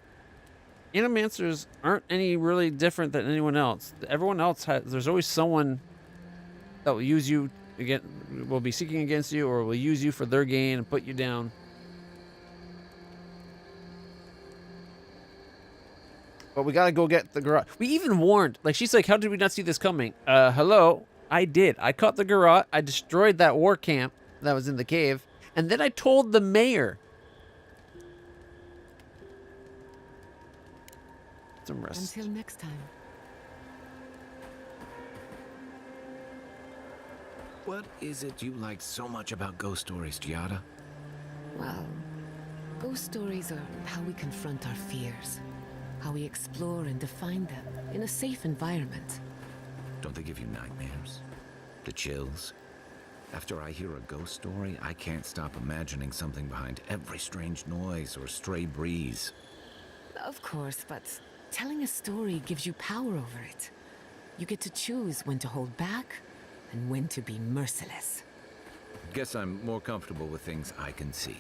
Animancers aren't any really different than anyone else. Everyone else there's always someone that will use you again, will be seeking against you, or will use you for their gain and put you down. But we gotta go get the garage. We even warned, like she's like, how did we not see this coming? Hello. I did. I caught the garage. I destroyed that war camp that was in the cave. And then I told the mayor. Some rest. Until next time. What is it you like so much about ghost stories, Giada? Well, ghost stories are how we confront our fears. How we explore and define them in a safe environment. Don't they give you nightmares? The chills? After I hear a ghost story, I can't stop imagining something behind every strange noise or stray breeze. Of course, but telling a story gives you power over it. You get to choose when to hold back and when to be merciless. Guess I'm more comfortable with things I can see.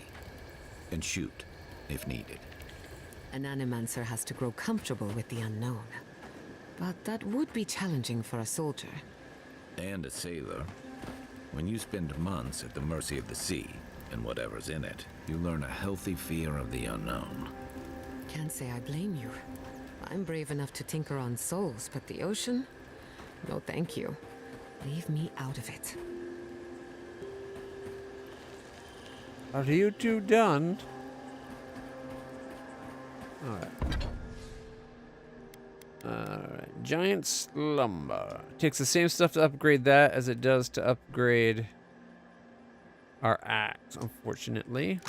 And shoot, if needed. An Animancer has to grow comfortable with the unknown. But that would be challenging for a soldier. And a sailor. When you spend months at the mercy of the sea, and whatever's in it, you learn a healthy fear of the unknown. Can't say I blame you. I'm brave enough to tinker on souls, but the ocean? No thank you. Leave me out of it. Are you two done? Alright. Giant Slumber. Takes the same stuff to upgrade that as it does to upgrade our axe, unfortunately.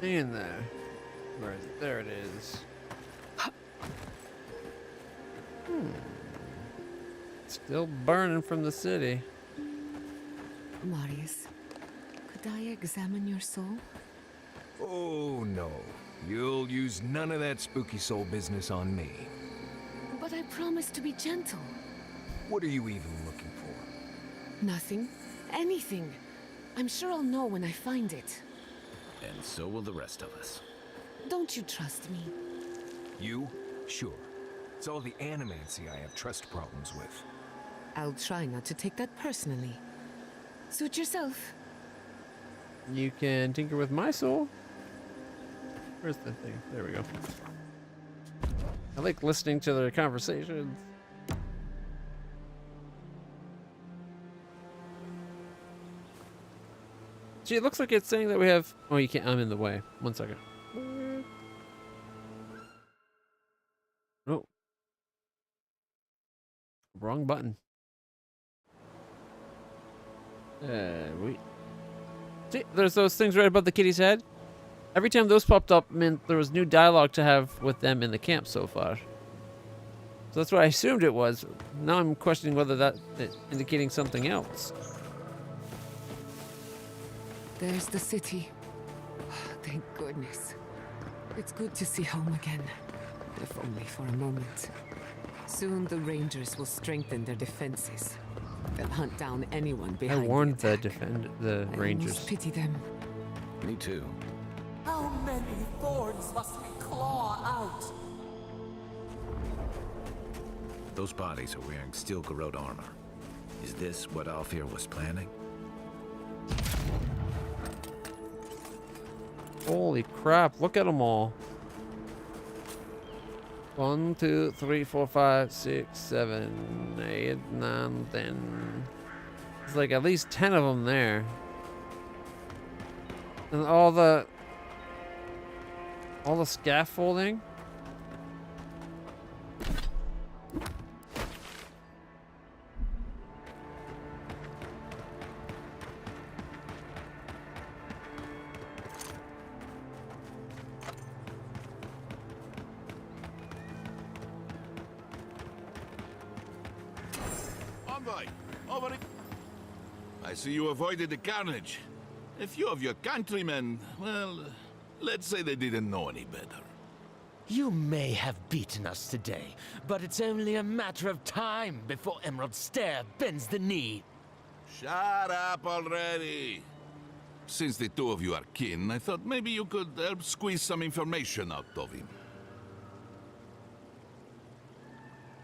In there. Where is it? There it is. Still burning from the city. Marius, could I examine your soul? Oh, no. You'll use none of that spooky soul business on me. But I promised to be gentle. What are you even looking for? Nothing. Anything. I'm sure I'll know when I find it. And so will the rest of us. Don't you trust me? You? Sure. It's all the Animancy I have trust problems with. I'll try not to take that personally. Suit yourself. You can tinker with my soul. Where's the thing? There we go. I like listening to their conversations. Gee, it looks like it's saying that we have... Oh, you can't... I'm in the way. 1 second. Oh. Wrong button. Wait. See, there's those things right above the kitty's head. Every time those popped up meant there was new dialogue to have with them in the camp so far. So that's what I assumed it was. Now I'm questioning whether that's indicating something else. There's the city. Thank goodness. It's good to see home again, if only for a moment. Soon the Rangers will strengthen their defenses. They'll hunt down anyone behind. I warned the Rangers. I pity them. Me too. How many thorns must we claw out? Those bodies are wearing steel corrode armor. Is this what Alfir was planning? Holy crap, look at them all. 1, 2, 3, 4, 5, 6, 7, 8, 9, 10. There's like at least 10 of them there. And all the scaffolding. Over it. I see you avoided the carnage. A few of your countrymen, well, let's say they didn't know any better. You may have beaten us today, but it's only a matter of time before Emerald Stair bends the knee. Shut up already. Since the two of you are kin, I thought maybe you could help squeeze some information out of him.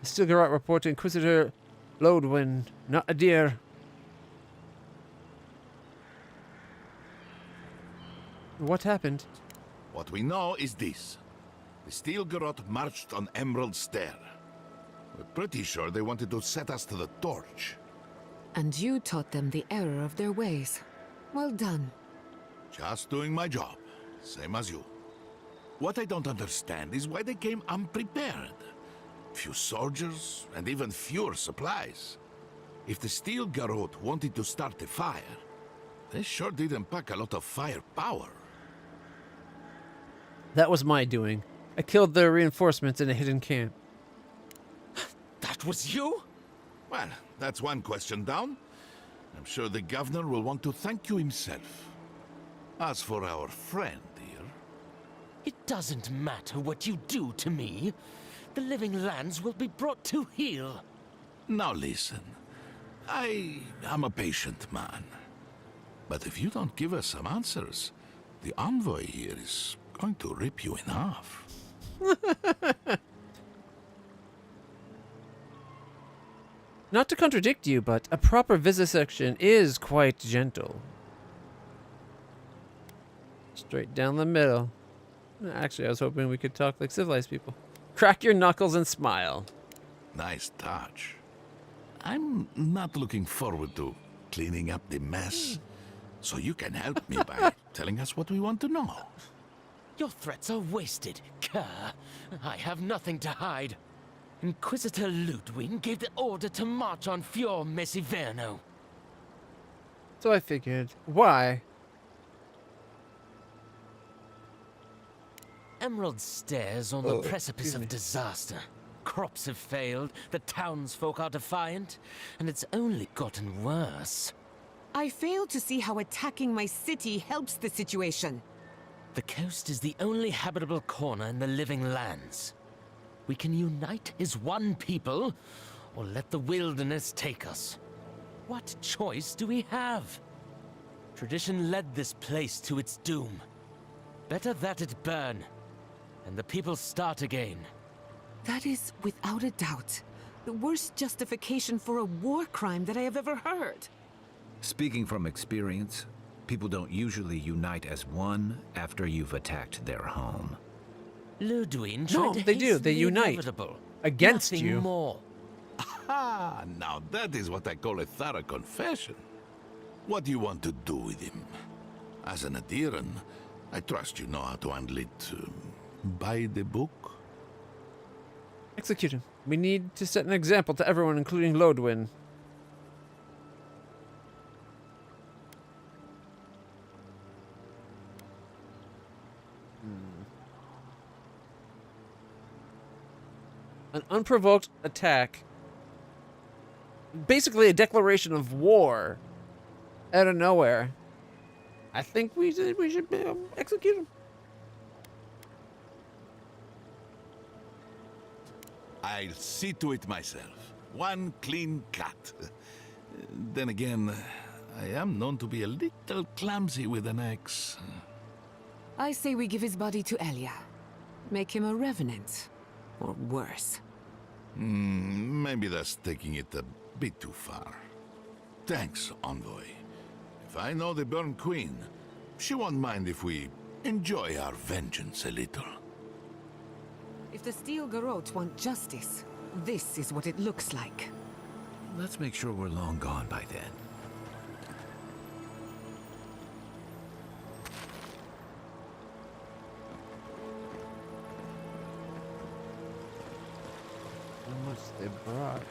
Stilgarrot report to Inquisitor Lodwyn, not a deer. What happened? What we know is this. The Stilgarrot marched on Emerald Stair. We're pretty sure they wanted to set us to the torch. And you taught them the error of their ways. Well done. Just doing my job, same as you. What I don't understand is why they came unprepared. Few soldiers, and even fewer supplies. If the Stilgarrot wanted to start a fire, they sure didn't pack a lot of firepower. That was my doing. I killed their reinforcements in a hidden camp. That was you? Well, that's one question down. I'm sure the governor will want to thank you himself. As for our friend here... It doesn't matter what you do to me. The living lands will be brought to heel. Now listen. I am a patient man. But if you don't give us some answers, the envoy here is going to rip you in half. Not to contradict you, but a proper vivisection is quite gentle. Straight down the middle. Actually, I was hoping we could talk like civilized people. Crack your knuckles and smile. Nice touch. I'm not looking forward to cleaning up the mess, so you can help me by telling us what we want to know. Your threats are wasted, Kerr. I have nothing to hide. Inquisitor Ludwig gave the order to march on Fior Mesiverno. So I figured, why? Emerald Stairs on the precipice of disaster. Crops have failed, the townsfolk are defiant, and it's only gotten worse. I fail to see how attacking my city helps the situation. The coast is the only habitable corner in the living lands. We can unite as one people, or let the wilderness take us. What choice do we have? Tradition led this place to its doom. Better that it burn, and the people start again. That is, without a doubt, The worst justification for a war crime that I have ever heard. Speaking from experience, people don't usually unite as one after you've attacked their home. Ludwig No, tried to they do. hasten They the unite inevitable. against Nothing you. more. Ah, now that is what I call a thorough confession. What do you want to do with him? As an Adiran, I trust you know how to handle it by the book. Execute him. We need to set an example to everyone, including Lodwin. An unprovoked attack. Basically a declaration of war out of nowhere. I think we should execute him. I'll see to it myself. One clean cut. Then again, I am known to be a little clumsy with an axe. I say we give his body to Elia. Make him a revenant. Or worse. Maybe that's taking it a bit too far. Thanks, Envoy. If I know the Burn Queen, she won't mind if we enjoy our vengeance a little. If the Steel Garrote want justice, this is what it looks like. Let's make sure we're long gone by then. How much they brought?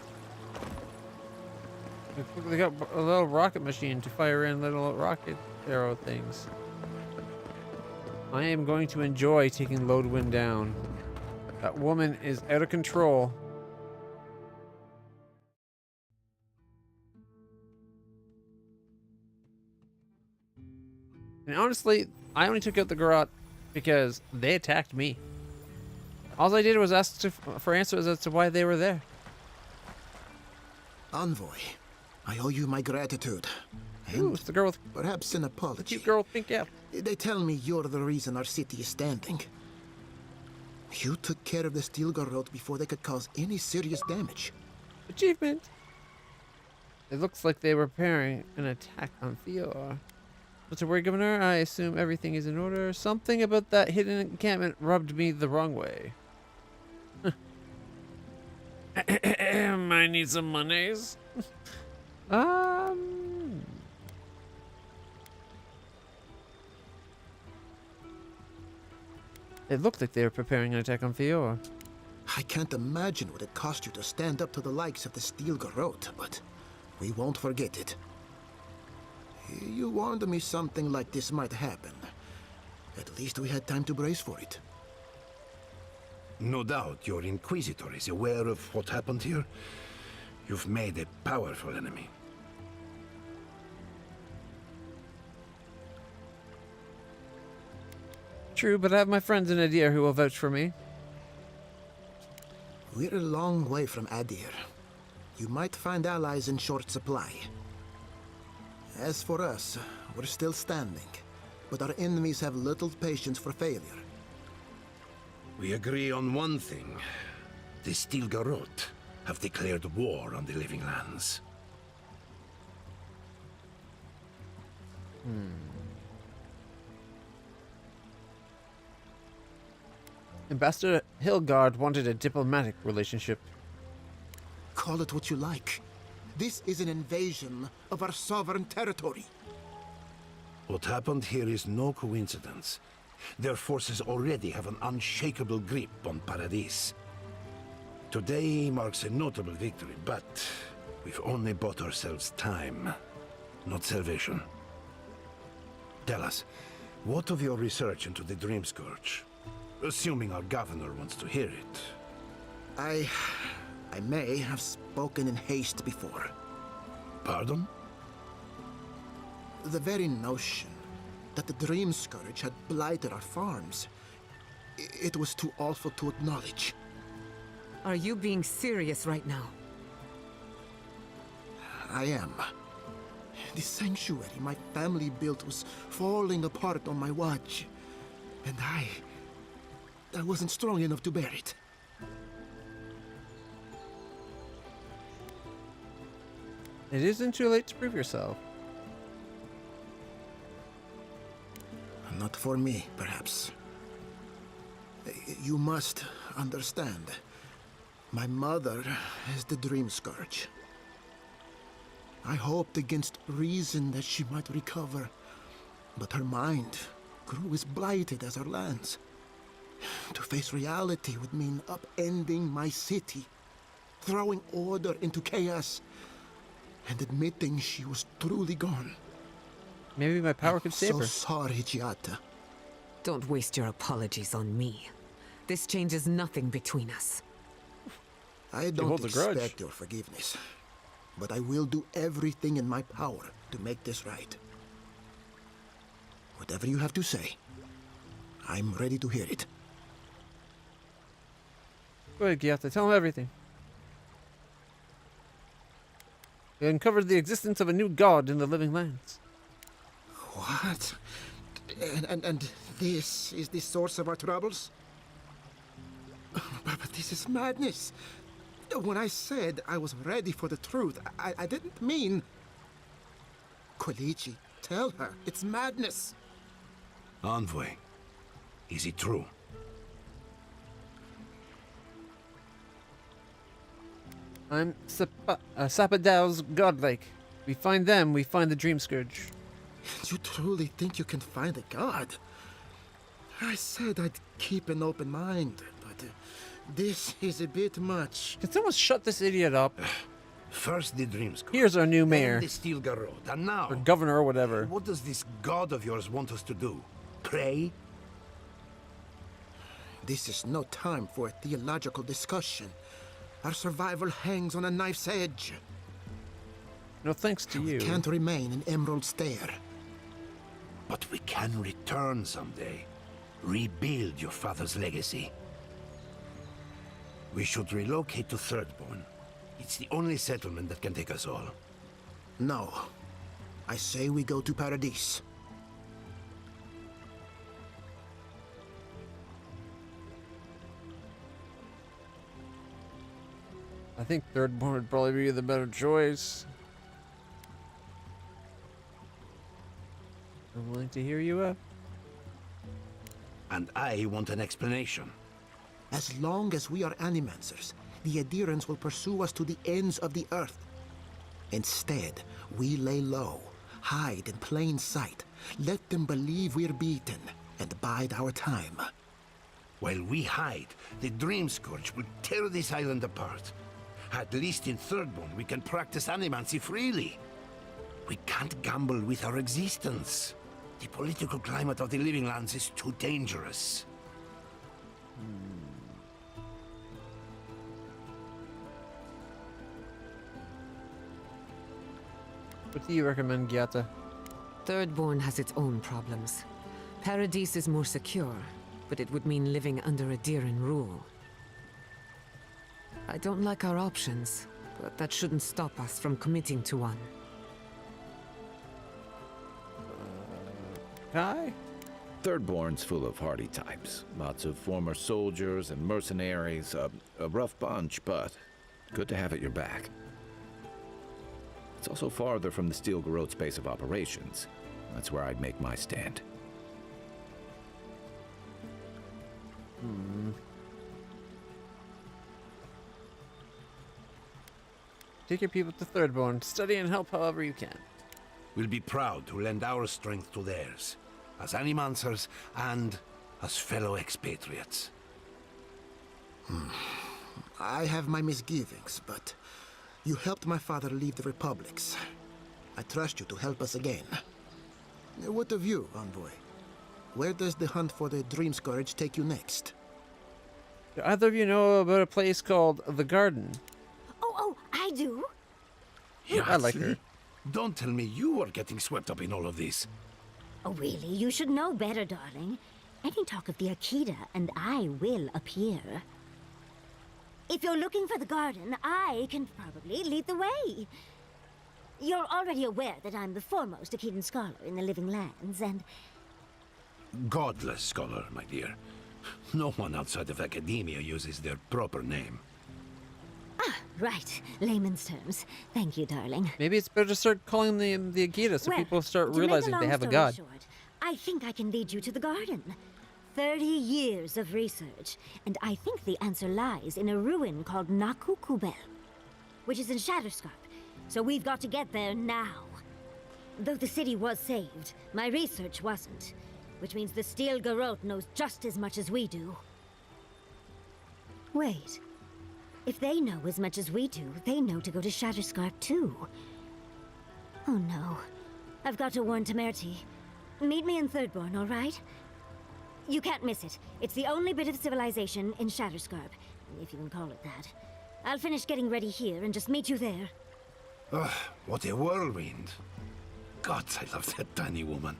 They quickly got a little rocket machine to fire in little rocket arrow things. I am going to enjoy taking Lodwin down. That woman is out of control. And honestly, I only took out the Garrote because they attacked me. All I did was ask for answers as to why they were there. Envoy, I owe you my gratitude. And ooh, it's the girl with perhaps an apology. The cute girl with pink hair. They tell me you're the reason our city is standing. You took care of the Steel Garrote before they could cause any serious damage. Achievement! It looks like they were preparing an attack on Fior. What's your word, Governor? I assume everything is in order. Something about that hidden encampment rubbed me the wrong way. I need some monies. It looked like they were preparing an attack on Fior. I can't imagine what it cost you to stand up to the likes of the Steel Garrote, but we won't forget it. You warned me something like this might happen. At least we had time to brace for it. No doubt your Inquisitor is aware of what happened here. You've made a powerful enemy. True, but I have my friends in Adir who will vouch for me. We're a long way from Adir. You might find allies in short supply. As for us, we're still standing, but our enemies have little patience for failure. We agree on one thing. The Steel Garrote have declared war on the Living Lands. Ambassador Hilgard wanted a diplomatic relationship. Call it what you like. This is an invasion of our sovereign territory. What happened here is no coincidence. Their forces already have an unshakable grip on Paradis. Today marks a notable victory, but we've only bought ourselves time, not salvation. Tell us, what of your research into the Dreamscurge? Assuming our governor wants to hear it. I may have spoken in haste before. Pardon? The very notion that the Dreamscurge had blighted our farms, it was too awful to acknowledge. Are you being serious right now? I am. The sanctuary my family built was falling apart on my watch. And I wasn't strong enough to bear it. It isn't too late to prove yourself. Not for me, perhaps. You must understand. My mother is the Dreamscurge. I hoped against reason that she might recover, but her mind grew as blighted as her lands. To face reality would mean upending my city, throwing order into chaos, and admitting she was truly gone. Maybe my power could save her. So sorry, Giata. Don't waste your apologies on me. This changes nothing between us. I don't expect your forgiveness, but I will do everything in my power to make this right. Whatever you have to say, I'm ready to hear it. Go ahead, Giata. Tell him everything. We uncovered the existence of a new god in the living lands. What? And this is the source of our troubles? But this is madness. When I said I was ready for the truth, I didn't mean... Quilici, tell her, it's madness. Envoy, is it true? I'm Sapadow's godlike. We find them, we find the Dreamscurge. You truly think you can find a god? I said I'd keep an open mind, but this is a bit much. Can someone shut this idiot up? First the Dreamscurge. Here's our new mayor. Then the Steel Garrote, and now... Or governor or whatever. What does this god of yours want us to do? Pray? This is no time for a theological discussion. Our survival hangs on a knife's edge. No thanks to you. We can't remain in Emerald Stair. But we can return someday. Rebuild your father's legacy. We should relocate to Thirdborn. It's the only settlement that can take us all. No. I say we go to Paradise. I think Thirdborn would probably be the better choice. I'm willing to hear you up. And I want an explanation. As long as we are Animancers, the adherents will pursue us to the ends of the earth. Instead, we lay low, hide in plain sight, let them believe we're beaten, and bide our time. While we hide, the Dreamscurge will tear this island apart. At least in Thirdborn, we can practice Animancy freely. We can't gamble with our existence. The political climate of the Living Lands is too dangerous. What do you recommend, Giata? Thirdborn has its own problems. Paradise is more secure, but it would mean living under a Diran rule. I don't like our options, but that shouldn't stop us from committing to one. Kai? Thirdborn's full of hardy types. Lots of former soldiers and mercenaries. A rough bunch, but good to have at your back. It's also farther from the Steel Garrote's base of operations. That's where I'd make my stand. Take your people to Thirdborn. Study and help however you can. We'll be proud to lend our strength to theirs, as Animancers and as fellow expatriates. I have my misgivings, but you helped my father leave the Republics. I trust you to help us again. What of you, Envoy? Where does the hunt for the Dreamscurge take you next? Do either of you know about a place called The Garden? Oh, I do. I like her. Don't tell me you are getting swept up in all of this. Oh, really? You should know better, darling. Any talk of the Akita, and I will appear. If you're looking for the garden, I can probably lead the way. You're already aware that I'm the foremost Akitan scholar in the Living Lands, and... Godless scholar, my dear. No one outside of academia uses their proper name. Ah, Right, layman's terms. Thank you, darling. Maybe it's better to start calling them the Agita so Well, people start to make a realizing they long have a story god. short, I think I can lead you to the garden. 30 years of research, and I think the answer lies in a ruin called Nakukubel, which is in Shatterscarp. So we've got to get there now. Though the city was saved, my research wasn't, which means the Steel Garrote knows just as much as we do. Wait. If they know as much as we do, they know to go to Shatterscarp too. Oh no. I've got to warn Temerity. Meet me in Thirdborn, all right? You can't miss it. It's the only bit of civilization in Shatterscarp, if you can call it that. I'll finish getting ready here and just meet you there. Ugh, what a whirlwind. God, I love that tiny woman.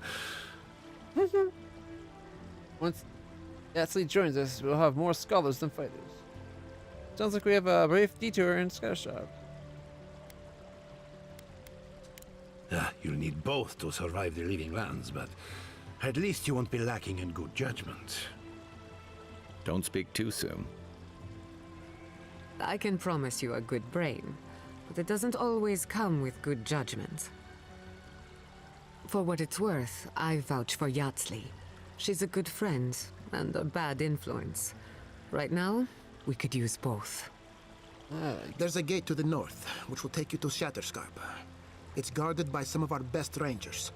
Once Yatsli joins us, we'll have more scholars than fighters. Sounds like we have a brief detour in Scattersharp. You'll need both to survive the Living Lands, but at least you won't be lacking in good judgment. Don't speak too soon. I can promise you a good brain, but it doesn't always come with good judgment. For what it's worth, I vouch for Yatsli. She's a good friend and a bad influence. Right now, we could use both. There's a gate to the north, which will take you to Shatterscarp. It's guarded by some of our best rangers.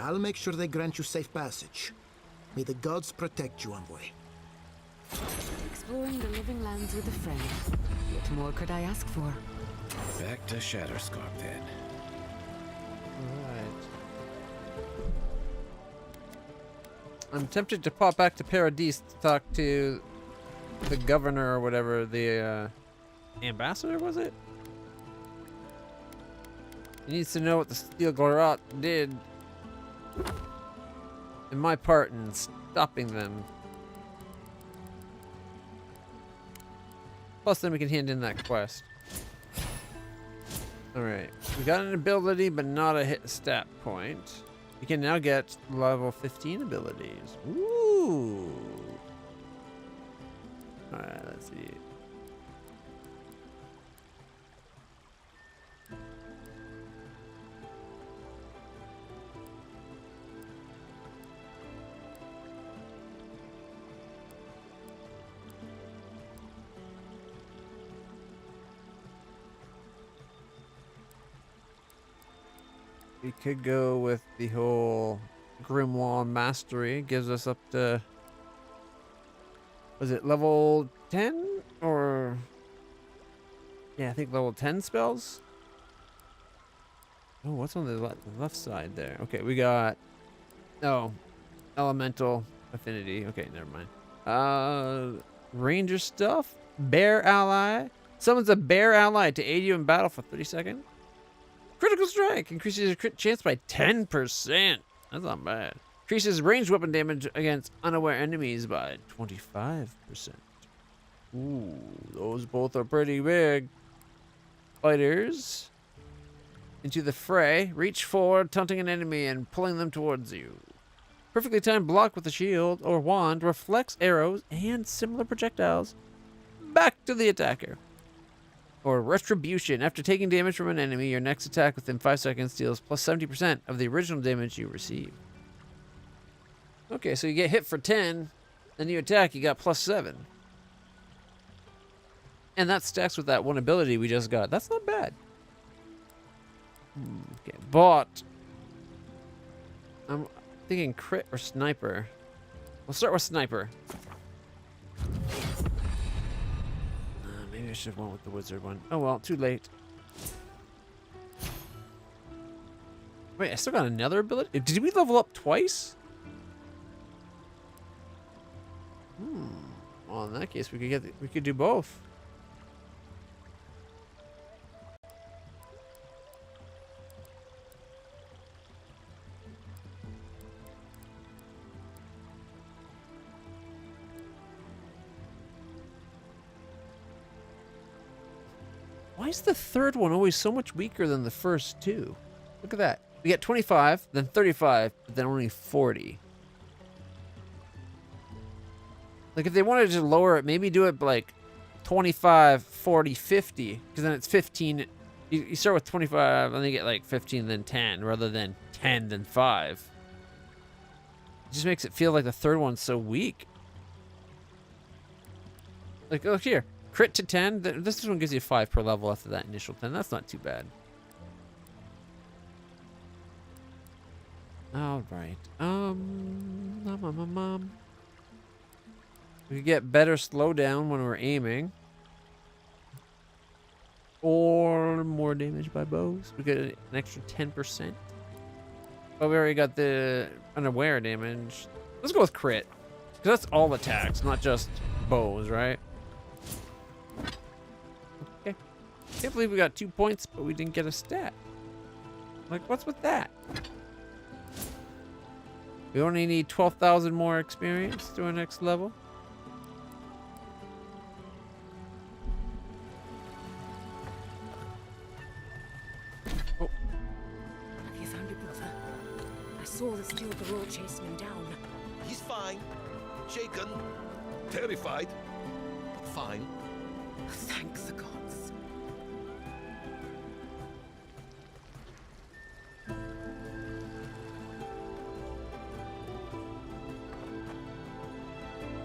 I'll make sure they grant you safe passage. May the gods protect you, envoy. Exploring the Living Lands with a friend. What more could I ask for? Back to Shatterscarp, then. Alright. I'm tempted to pop back to Paradis to talk to the governor or whatever, the ambassador, was it? He needs to know what the Steel Garrote did and my part in stopping them. Plus then we can hand in that quest. Alright, we got an ability but not a hit stat point. We can now get level 15 abilities. Ooh. Alright, let's see. We could go with the whole Grimoire Mastery. It gives us up to... Was it level 10? Or... Yeah, I think level 10 spells? Oh, what's on the left side there? Okay, we got... Oh, Elemental Affinity. Okay, never mind. Ranger stuff. Bear Ally. Summons a bear ally to aid you in battle for 30 seconds. Critical Strike increases your crit chance by 10%. That's not bad. Increases ranged weapon damage against unaware enemies by 25%. Ooh, those both are pretty big. Fighters. Into the fray. Reach forward, taunting an enemy and pulling them towards you. Perfectly timed block with a shield or wand reflects arrows and similar projectiles back to the attacker. Or Retribution. After taking damage from an enemy, your next attack within 5 seconds deals plus 70% of the original damage you receive. Okay, so you get hit for 10, then you attack, you got plus 7. And that stacks with that one ability we just got. That's not bad. Okay, but I'm thinking crit or sniper. We'll start with sniper. Maybe I should have went with the wizard one. Oh well, too late. Wait, I still got another ability? Did we level up twice? Well, in that case, we could do both. Why is the third one always so much weaker than the first two? Look at that. We get 25, then 35, but then only 40. Like, if they wanted to lower it, maybe do it like 25, 40, 50. Because then it's 15. You start with 25 and then you get like 15, then 10, rather than 10, then 5. It just makes it feel like the third one's so weak. Like, look here. Crit to 10. This one gives you 5 per level after that initial 10. That's not too bad. All right. We could get better slowdown when we're aiming. Or more damage by bows. We get an extra 10%. But we already got the unaware damage. Let's go with crit. Because that's all attacks, not just bows, right? Okay. Can't believe we got 2 points, but we didn't get a stat. Like, what's with that? We only need 12,000 more experience to our next level. Have you found your brother? I saw the steel garrote chasing him down. He's fine. Shaken. Terrified. But fine. Thank the gods.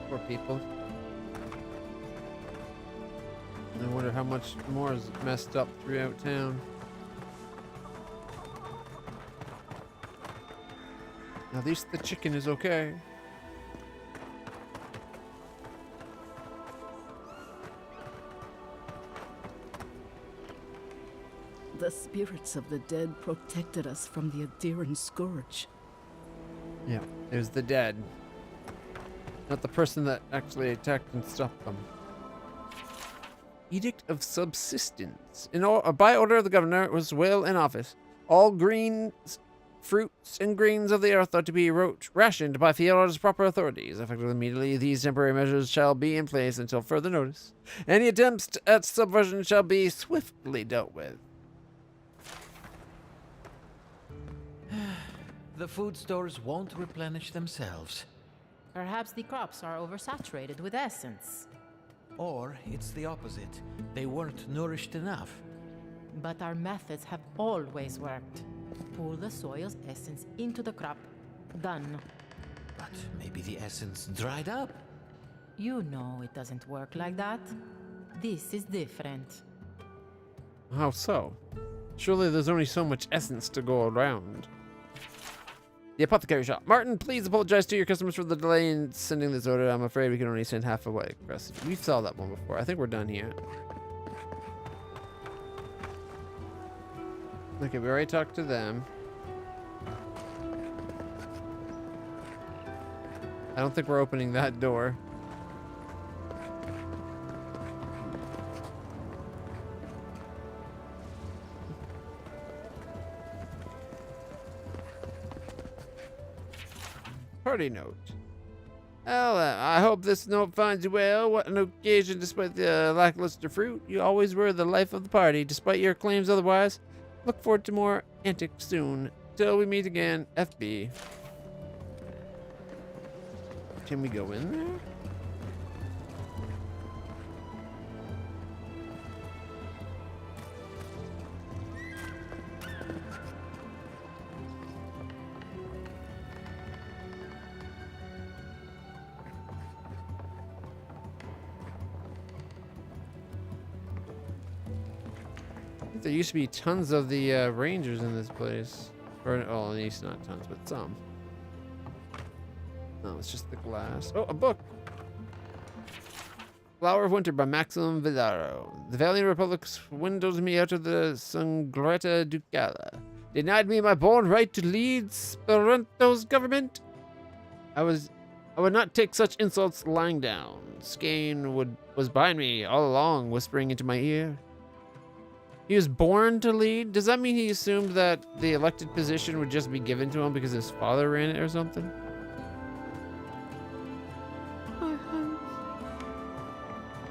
Poor people. I wonder how much more is messed up throughout town. At least the chicken is okay. The spirits of the dead protected us from the Dreamscurge. Yeah, it was the dead. Not the person that actually attacked and stopped them. Edict of Subsistence. By order of the governor, it was well in office. All greens, fruits, and grains of the earth are to be rationed by Fiora's proper authorities. Effective immediately, these temporary measures shall be in place until further notice. Any attempts at subversion shall be swiftly dealt with. The food stores won't replenish themselves. Perhaps the crops are oversaturated with essence. Or it's the opposite. They weren't nourished enough. But our methods have always worked. Pour the soil's essence into the crop. Done. But maybe the essence dried up. You know it doesn't work like that. This is different. How so? Surely there's only so much essence to go around. The apothecary shop. Martin, please apologize to your customers for the delay in sending this order. I'm afraid we can only send half away. We saw that one before. I think we're done here. Okay, we already talked to them. I don't think we're opening that door. Party note. Well, I hope this note finds you well. What an occasion, despite the lackluster fruit. You always were the life of the party, despite your claims otherwise. Look forward to more antics soon. Till we meet again, FB. Can we go in there? There used to be tons of the rangers in this place. Or, oh, at least not tons, but some. No, it's just the glass. Oh, a book! Flower of Winter by Maximum Villaro. The Valiant Republic swindled me out of the Sangreta Ducala. Denied me my born right to lead Speranto's government. I would not take such insults lying down. Skane was behind me all along, whispering into my ear. He was born to lead? Does that mean he assumed that the elected position would just be given to him because his father ran it or something? My hands.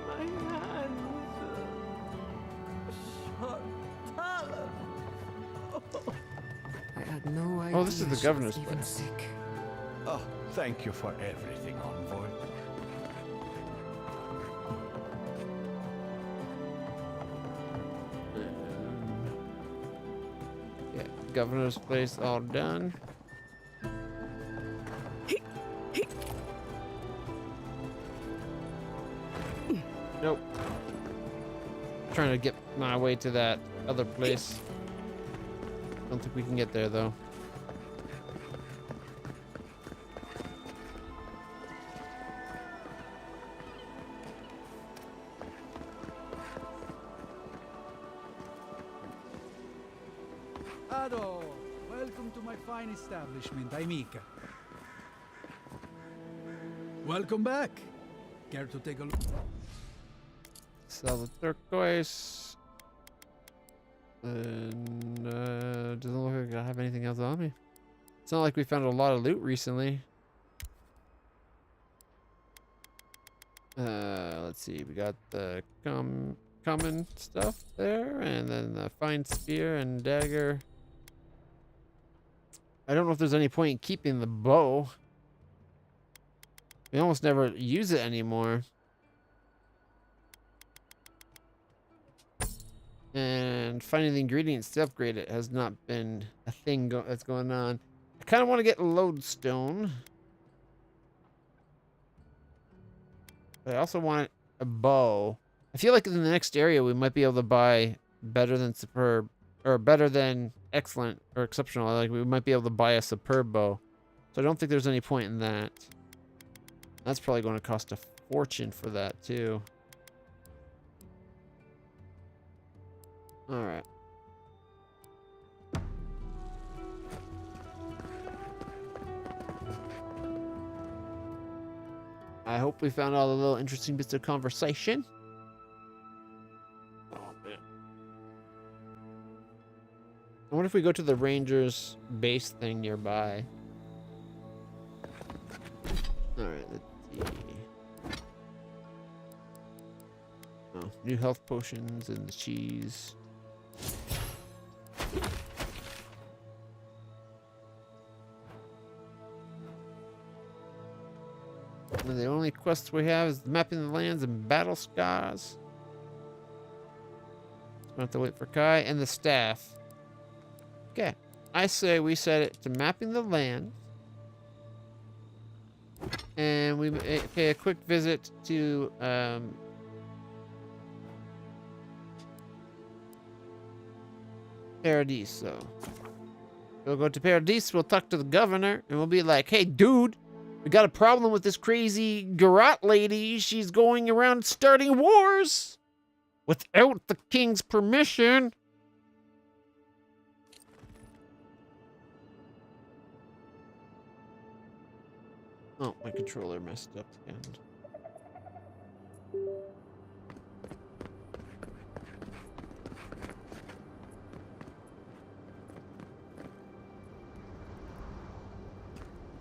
My hands. I had no idea. Oh, this is the governor's she was even place. sick. Oh, thank you for everything, Envoy. governor's place all done. Nope. Trying to get my way to that other place. Don't think we can get there though. Ado, welcome to my fine establishment, I'm Mika. Welcome back. Care to take a look? Sell the turquoise. And doesn't look like I have anything else on me. It's not like we found a lot of loot recently. Let's see. We got the common stuff there, and then the fine spear and dagger. I don't know if there's any point in keeping the bow. We almost never use it anymore. And finding the ingredients to upgrade it has not been a thing that's going on. I kind of want to get lodestone. But I also want a bow. I feel like in the next area we might be able to buy better than superb, or better than excellent or exceptional. Like we might be able to buy a superb bow. So I don't think there's any point in that. That's probably going to cost a fortune for that too. All right. I hope we found all the little interesting bits of conversation. Oh, man. I wonder if we go to the Rangers base thing nearby. All right, let's see. Oh, new health potions and the cheese. And the only quests we have is mapping the lands and battle scars. So we have to wait for Kai and the staff. Okay, I say we set it to mapping the land. And we pay a quick visit to Paradiso. We'll go to Paradiso, we'll talk to the governor, and we'll be like, hey, dude, we got a problem with this crazy garrote lady. She's going around starting wars without the king's permission. Oh, my controller messed up again.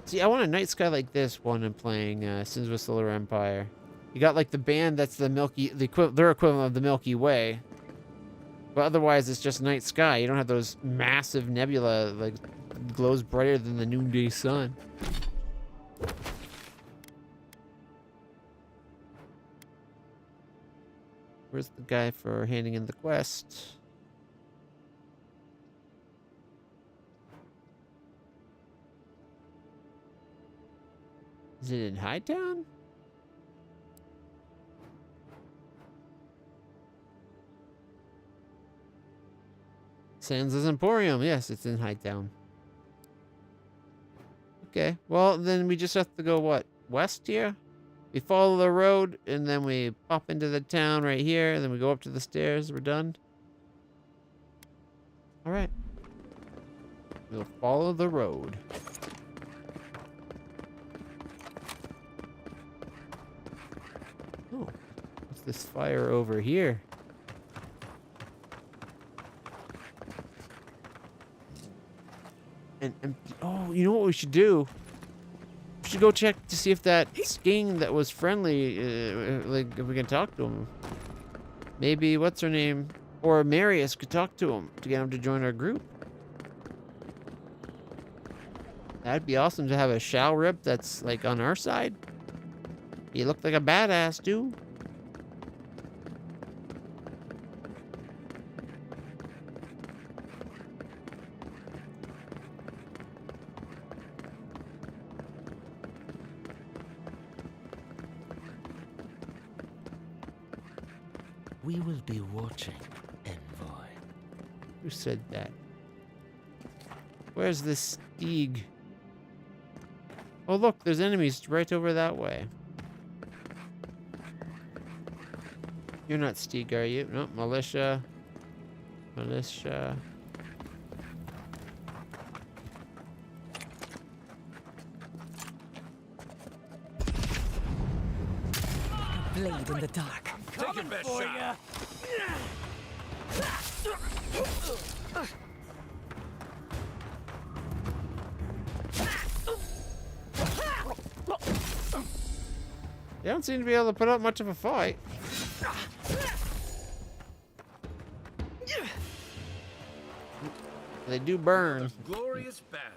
See, I want a night sky like this one I'm playing Sins of a Solar Empire. You got like the band that's the their equivalent of the Milky Way. But otherwise it's just night sky. You don't have those massive nebula like glows brighter than the noonday sun. Where's the guy for handing in the quest? Is it in Hightown? Sans' Emporium. Yes, it's in Hightown. Okay, well, then we just have to go, what, west here? We follow the road, and then we pop into the town right here, and then we go up to the stairs. We're done. All right. We'll follow the road. Oh, what's this fire over here? And oh, you know what we should do? We should go check to see if that sking that was friendly, like if we can talk to him. Maybe what's her name, or Marius could talk to him to get him to join our group. That'd be awesome to have a Shao Rip that's like on our side. He looked like a badass, dude. We will be watching, Envoy. Who said that? Where's this Steeg? Oh look, there's enemies right over that way. You're not Steeg, are you? No, militia. Militia. Blade in the dark. Take your best shot. They don't seem to be able to put up much of a fight. They do burn. Glorious battle.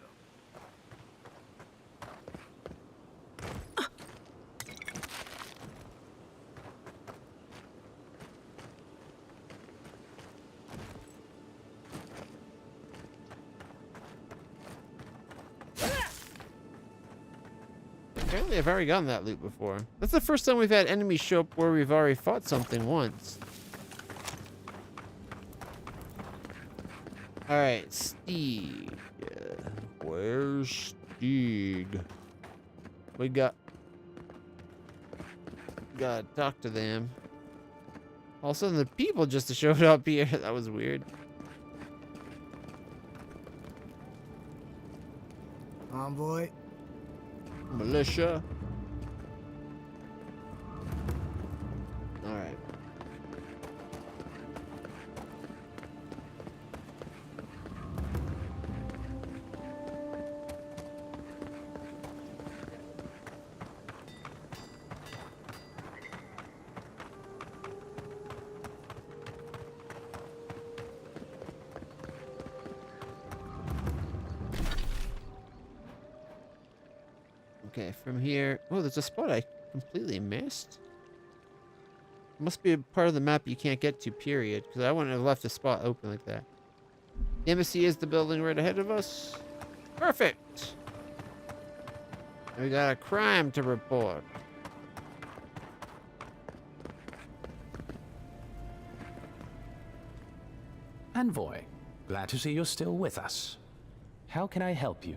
Apparently I've already gotten that loot before. That's the first time we've had enemies show up where we've already fought something once. Alright, Steeg. Where's Steeg? We gotta talk to them. All of a sudden the people just showed up here. That was weird. Envoy. Militia. Alright. Okay, from here... Oh, there's a spot I completely missed. Must be a part of the map you can't get to, period. Because I wouldn't have left a spot open like that. The embassy is the building right ahead of us. Perfect! And we got a crime to report. Envoy, glad to see you're still with us. How can I help you?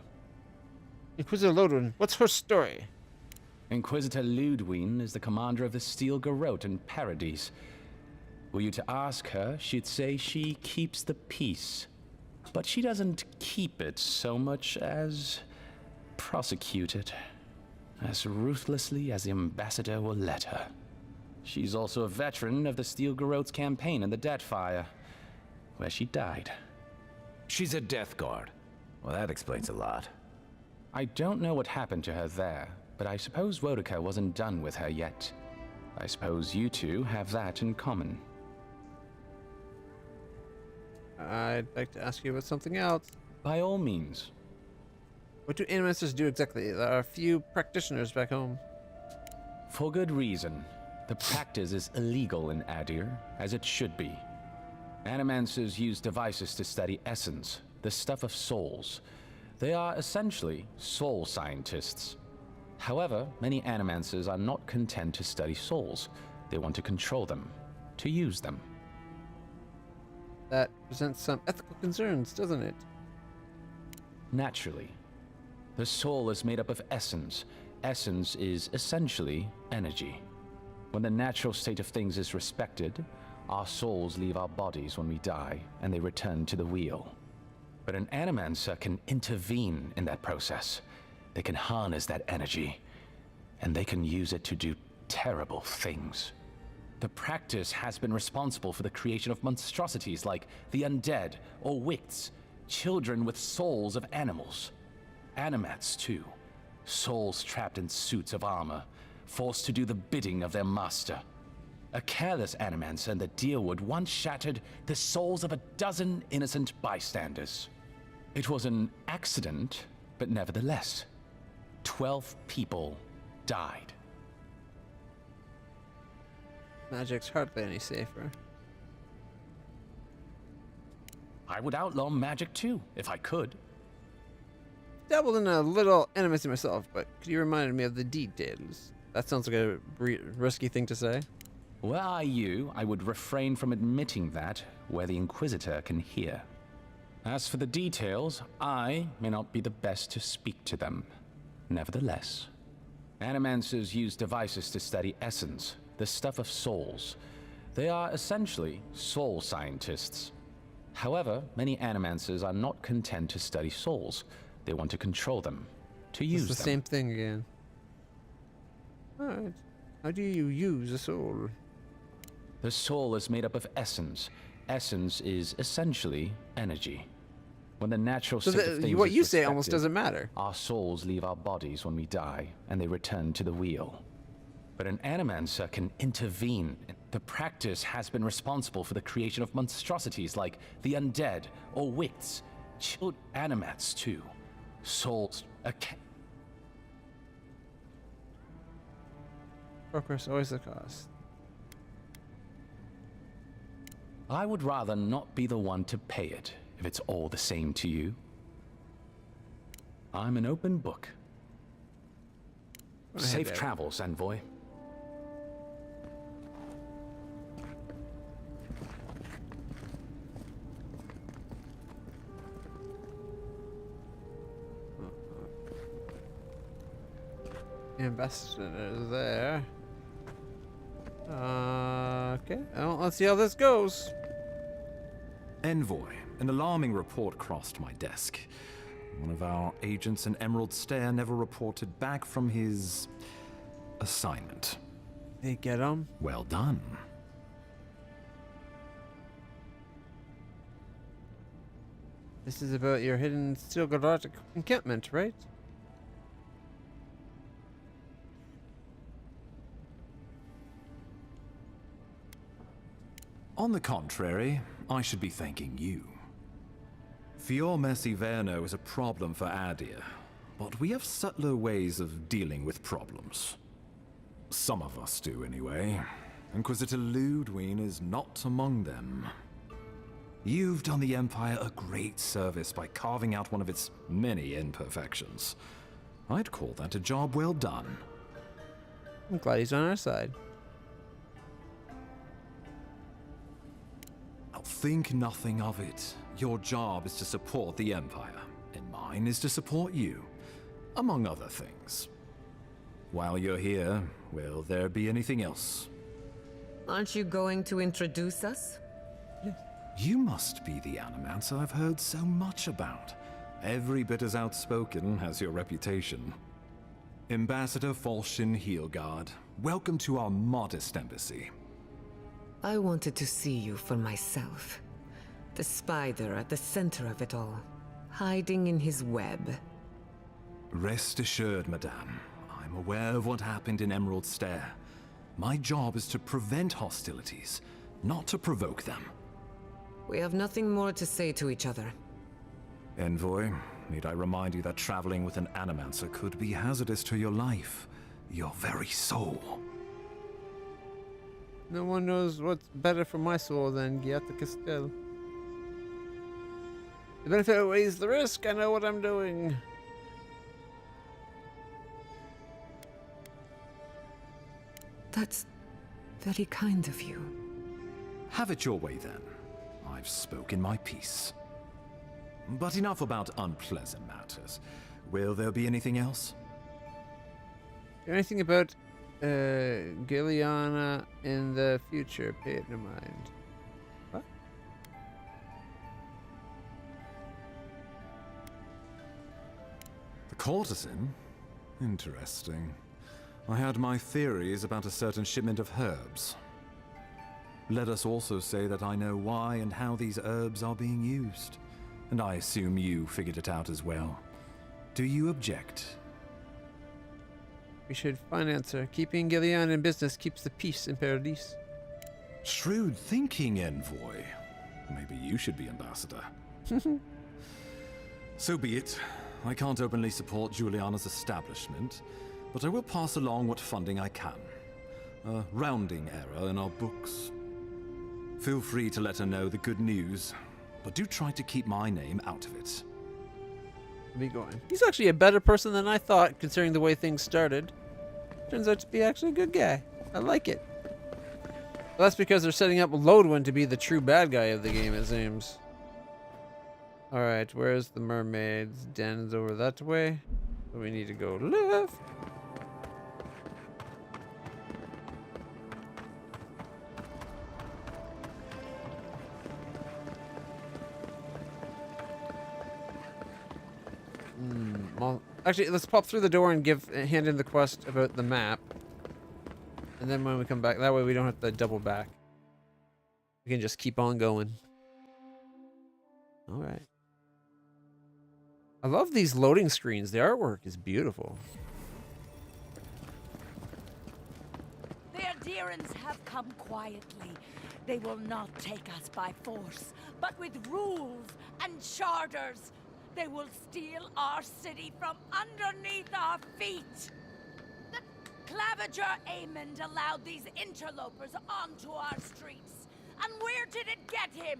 Inquisitor Lodwin, what's her story? Inquisitor Ludwin is the commander of the Steel Garrote in Paradise. Were you to ask her, she'd say she keeps the peace. But she doesn't keep it so much as prosecute it. As ruthlessly as the ambassador will let her. She's also a veteran of the Steel Garrote's campaign in the Deathfire, where she died. She's a Death Guard. Well, that explains a lot. I don't know what happened to her there, but I suppose Wodaka wasn't done with her yet. I suppose you two have that in common. I'd like to ask you about something else. By all means. What do Animancers do exactly? There are few practitioners back home. For good reason. The practice is illegal in Adir, as it should be. Animancers use devices to study essence, the stuff of souls. They are essentially soul scientists. However, many Animancers are not content to study souls. They want to control them, to use them. That presents some ethical concerns, doesn't it? Naturally. The soul is made up of essence. Essence is essentially energy. When the natural state of things is respected, our souls leave our bodies when we die, and they return to the wheel. But an Animancer can intervene in that process. They can harness that energy, and they can use it to do terrible things. The practice has been responsible for the creation of monstrosities like the undead or wicts, children with souls of animals. Animats, too. Souls trapped in suits of armor, forced to do the bidding of their master. A careless Animancer in the Deerwood once shattered the souls of 12 innocent bystanders. It was an accident, but nevertheless, 12 people died. Magic's hardly any safer. I would outlaw magic too, if I could. Dabbled in a little Animancy myself, but could you remind me of the details? That sounds like a risky thing to say. Were I you, I would refrain from admitting that where the Inquisitor can hear. As for the details, I may not be the best to speak to them. Nevertheless, Animancers use devices to study essence, the stuff of souls. They are essentially soul scientists. However, many Animancers are not content to study souls. They want to control them, to use them. It's the same thing again. Alright. How do you use a soul? The soul is made up of essence. Essence is essentially energy. When the natural state of things what is you say almost respected, doesn't matter. Our souls leave our bodies when we die, and they return to the wheel. But an Animancer can intervene. The practice has been responsible for the creation of monstrosities like the undead or wicts, chilled animats too. Souls. Progress always a cost. I would rather not be the one to pay it, if it's all the same to you. I'm an open book. Safe travels, Envoy. Ambassador is there. Okay. Well, let's see how this goes. Envoy, an alarming report crossed my desk. One of our agents in Emerald Stair never reported back from his assignment. They get him. Well done. This is about your hidden Stilgarrote encampment, right? On the contrary, I should be thanking you. Fior Mercy Verno is a problem for Adir, but we have subtler ways of dealing with problems. Some of us do, anyway. Inquisitor Ludwine is not among them. You've done the Empire a great service by carving out one of its many imperfections. I'd call that a job well done. I'm glad he's on our side. Think nothing of it. Your job is to support the Empire, and mine is to support you, among other things. While you're here, will there be anything else? Aren't you going to introduce us? You must be the Animancer I've heard so much about. Every bit as outspoken as your reputation. Ambassador Falshin Heelguard, welcome to our modest embassy. I wanted to see you for myself. The spider at the center of it all, hiding in his web. Rest assured, Madame. I'm aware of what happened in Emerald Stair. My job is to prevent hostilities, not to provoke them. We have nothing more to say to each other. Envoy, need I remind you that traveling with an Animancer could be hazardous to your life, your very soul. No one knows what's better for my soul than Giata Castel. The benefit outweighs the risk. I know what I'm doing. That's very kind of you. Have it your way then. I've spoken my piece. But enough about unpleasant matters. Will there be anything else? Anything about Gilliana in the future? Pay it no mind. What? The courtesan? Interesting. I had my theories about a certain shipment of herbs. Let us also say that I know why and how these herbs are being used. And I assume you figured it out as well. Do you object? We should finance her. Keeping Gillian in business keeps the peace in Paradise. Shrewd thinking, Envoy. Maybe you should be ambassador. So be it. I can't openly support Juliana's establishment, but I will pass along what funding I can. A rounding error in our books. Feel free to let her know the good news, but do try to keep my name out of it. Be going. He's actually a better person than I thought, considering the way things started. Turns out to be actually a good guy. I like it. That's because they're setting up Lodwin to be the true bad guy of the game, it seems. Alright, where's the mermaid's den's over that way? So we need to go left. Well, actually, let's pop through the door and hand in the quest about the map. And then when we come back, that way we don't have to double back. We can just keep on going. Alright. I love these loading screens. The artwork is beautiful. The Adherents have come quietly. They will not take us by force, but with rules and charters. They will steal our city from underneath our feet. The Claviger Aemond allowed these interlopers onto our streets. And where did it get him?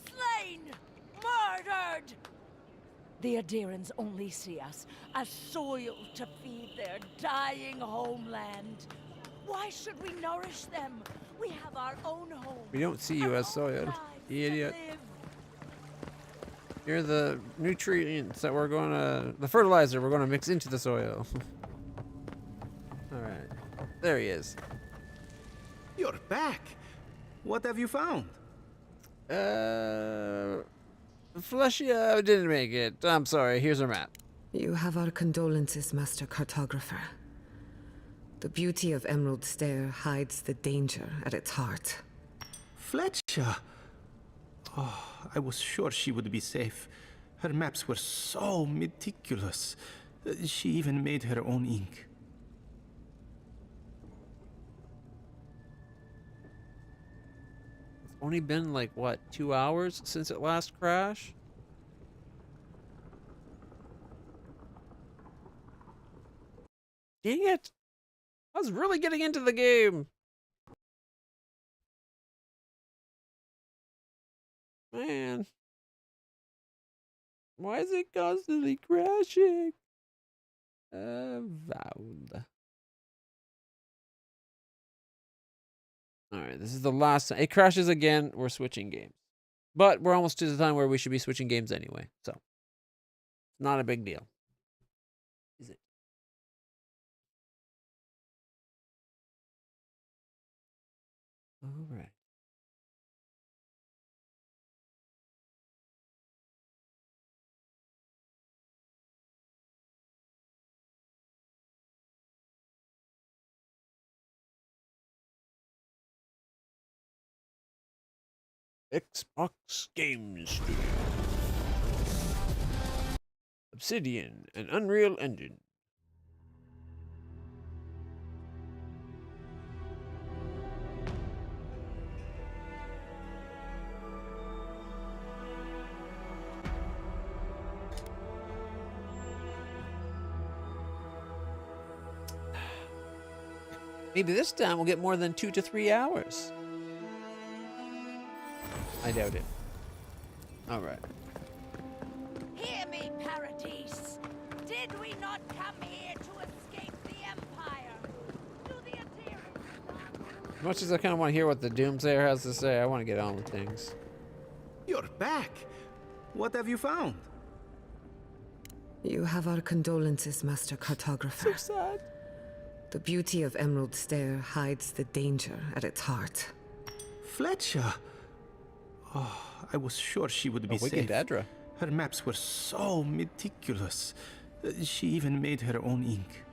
Slain! Murdered! The Adherents only see us as soil to feed their dying homeland. Why should we nourish them? We have our own home. We don't see you as soil, you idiot. You're the nutrients that we're gonna... the fertilizer we're gonna mix into the soil. Alright. There he is. You're back. What have you found? Fleschia didn't make it. I'm sorry. Here's our map. You have our condolences, Master Cartographer. The beauty of Emerald Stair hides the danger at its heart. Fletcher! Oh, I was sure she would be safe. Her maps were so meticulous. She even made her own ink. It's only been like, what, 2 hours since it last crashed? Dang it! I was really getting into the game! Man. Why is it constantly crashing? Avowed. Alright, this is the last time. It crashes again. We're switching games. But we're almost to the time where we should be switching games anyway. So, not a big deal. Is it? Alright. Xbox Game Studio. Obsidian and Unreal Engine. Maybe this time we'll get more than 2 to 3 hours. I doubt it. Alright. Hear me, Paradise. Did we not come here to escape the Empire? Do the Adherents... As much as I kind of want to hear what the Doomsayer has to say, I want to get on with things. You're back. What have you found? You have our condolences, Master Cartographer. So sad. The beauty of Emerald Stair hides the danger at its heart. Fletcher! Oh, I was sure she would be safe. Dedra. Her maps were so meticulous. She even made her own ink.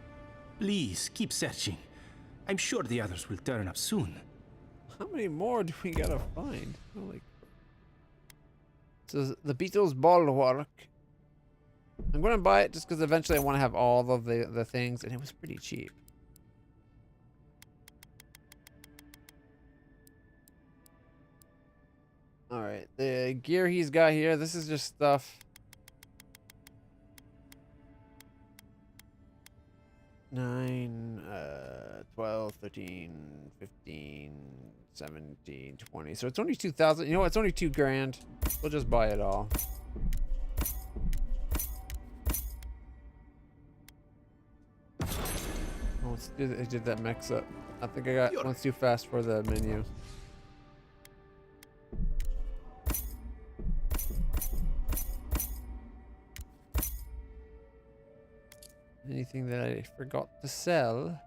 Please, keep searching. I'm sure the others will turn up soon. How many more do we gotta find? Holy... So the Beatles Bulwark. I'm gonna buy it just because eventually I want to have all of the things, and it was pretty cheap. Alright, the gear he's got here, this is just stuff. 9, 12, 13, 15, 17, 20. So it's only 2,000. You know what? It's only 2 grand. We'll just buy it all. Oh, I did that mix up. I think I got one too fast for the menu. Anything that I forgot to sell?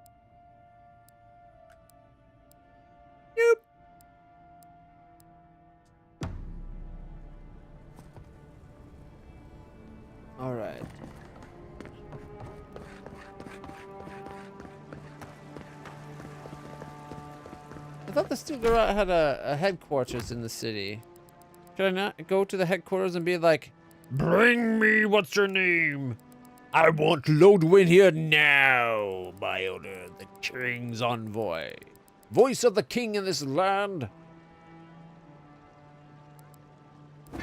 Nope. All right. I thought the Steel Garage had a headquarters in the city. Could I not go to the headquarters and be like, bring me what's your name? I want Lodwyn here now, by order, the king's envoy. Voice of the king in this land. I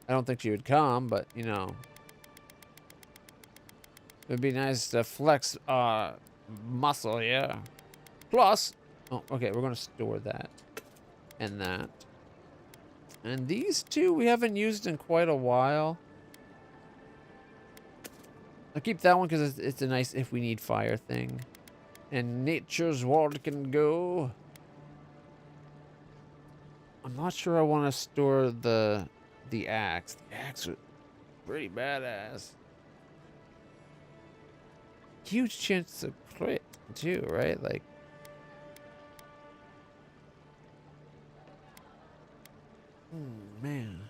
don't think she would come, but, you know. It would be nice to flex muscle here. Plus, oh, okay, we're going to store that and that. And these two we haven't used in quite a while. I'll keep that one because it's a nice if we need fire thing. And nature's ward can go. I'm not sure I want to store the axe. The axe is pretty badass. Huge chance to crit too, right? Like. Man.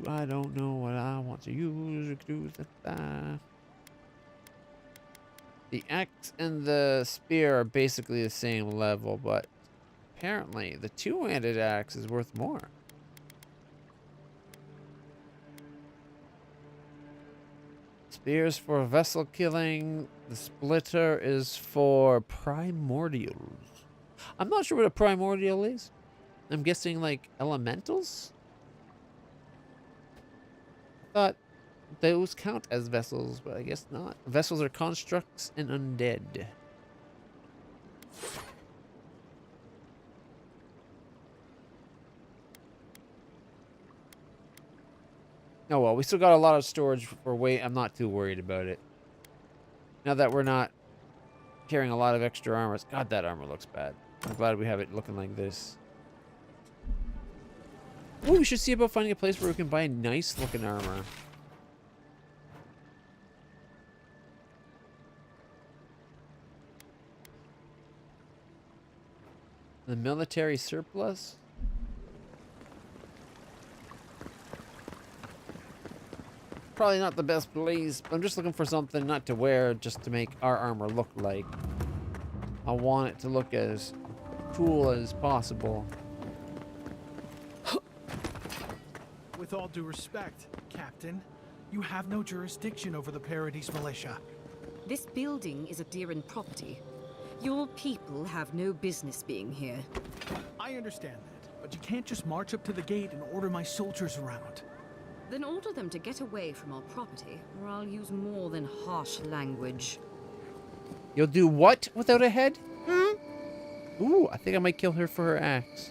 I don't know what I want to use. The axe and the spear are basically the same level, but apparently the two-handed axe is worth more. Spears for vessel killing. The splitter is for primordials. I'm not sure what a primordial is. I'm guessing like elementals? I thought those count as vessels, but I guess not. Vessels are constructs and undead. Oh well, we still got a lot of storage for weight. I'm not too worried about it. Now that we're not carrying a lot of extra armor. God, that armor looks bad. I'm glad we have it looking like this. Oh, we should see about finding a place where we can buy nice looking armor. The military surplus? Probably not the best place. I'm just looking for something not to wear, just to make our armor look like. I want it to look as cool as possible. With all due respect, Captain, you have no jurisdiction over the Paradise Militia. This building is a Deeren property. Your people have no business being here. I understand that, but you can't just march up to the gate and order my soldiers around. Then order them to get away from our property, or I'll use more than harsh language. You'll do what without a head? Hmm? Ooh, I think I might kill her for her axe.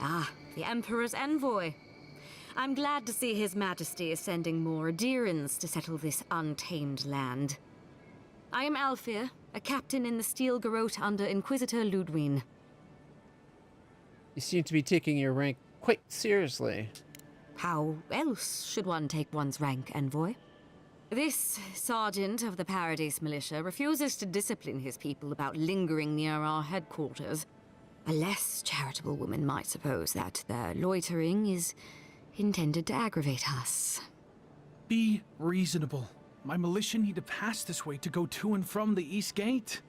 Ah, the Emperor's envoy. I'm glad to see His Majesty is sending more Deerens to settle this untamed land. I am Alfir, a captain in the Steel Garrote under Inquisitor Ludwyn. You seem to be taking your rank quite seriously. How else should one take one's rank, envoy? This sergeant of the Paradise Militia refuses to discipline his people about lingering near our headquarters. A less charitable woman might suppose that their loitering is intended to aggravate us. Be reasonable. My militia need to pass this way to go to and from the East Gate.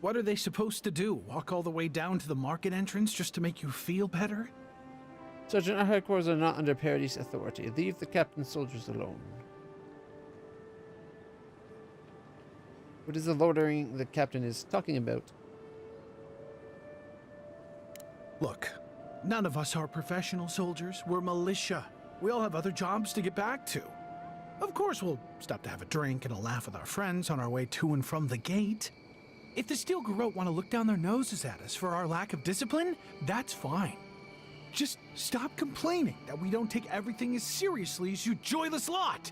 What are they supposed to do? Walk all the way down to the market entrance just to make you feel better? Sergeant, our headquarters are not under Paradise authority. Leave the captain's soldiers alone. What is the loitering the captain is talking about? Look, none of us are professional soldiers. We're militia. We all have other jobs to get back to. Of course, we'll stop to have a drink and a laugh with our friends on our way to and from the gate. If the Steel Garrote want to look down their noses at us for our lack of discipline, that's fine. Just stop complaining that we don't take everything as seriously as you joyless lot!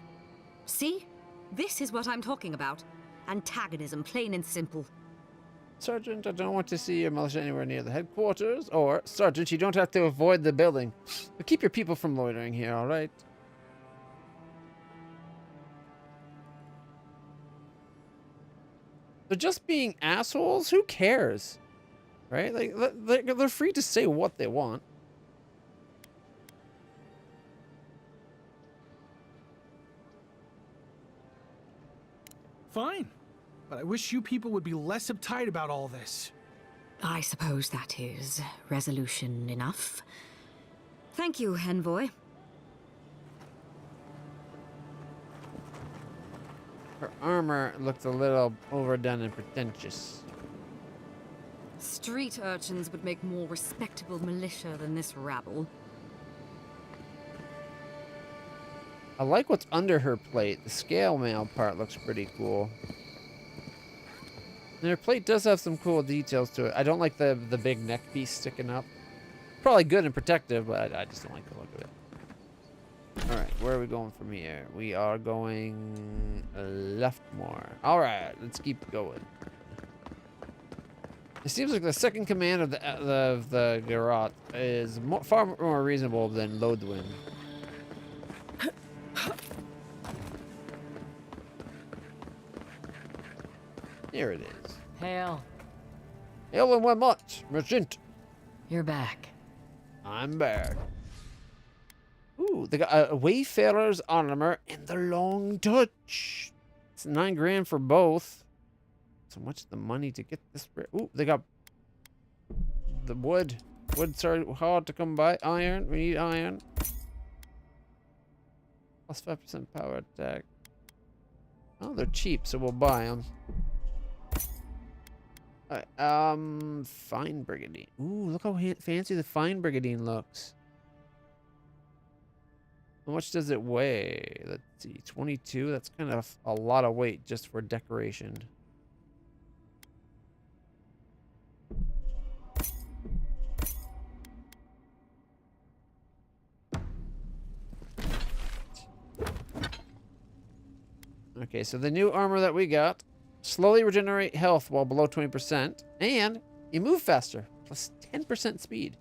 See? This is what I'm talking about. Antagonism, plain and simple. Sergeant, I don't want to see your militia anywhere near the headquarters. Or, Sergeant, you don't have to avoid the building. But keep your people from loitering here, alright? They're just being assholes? Who cares? Right? Like, they're free to say what they want. Fine. But I wish you people would be less uptight about all this. I suppose that is resolution enough. Thank you, Envoy. Her armor looked a little overdone and pretentious. Street urchins would make more respectable militia than this rabble. I like what's under her plate. The scale mail part looks pretty cool. And her plate does have some cool details to it. I don't like the big neck piece sticking up. Probably good and protective, but I just don't like the look of it. Alright, where are we going from here? We are going left more. Alright, let's keep going. It seems like the second command of the Garrote is far more reasonable than Lodwin. Here it is. Hail. Hail and well much, merchant. You're back. I'm back. Ooh, they got a Wayfarer's armor and the long touch. It's 9 grand for both. So much the money to get this. Ooh, they got the wood. Wood's hard to come by. Iron, we need iron. Plus 5% power attack. Oh, they're cheap, so we'll buy them. Alright, fine brigandine. Ooh, look how fancy the fine brigandine looks. How much does it weigh? Let's see, 22. That's kind of a lot of weight just for decoration. Okay, so the new armor that we got, slowly regenerate health while below 20%, and you move faster, plus 10% speed.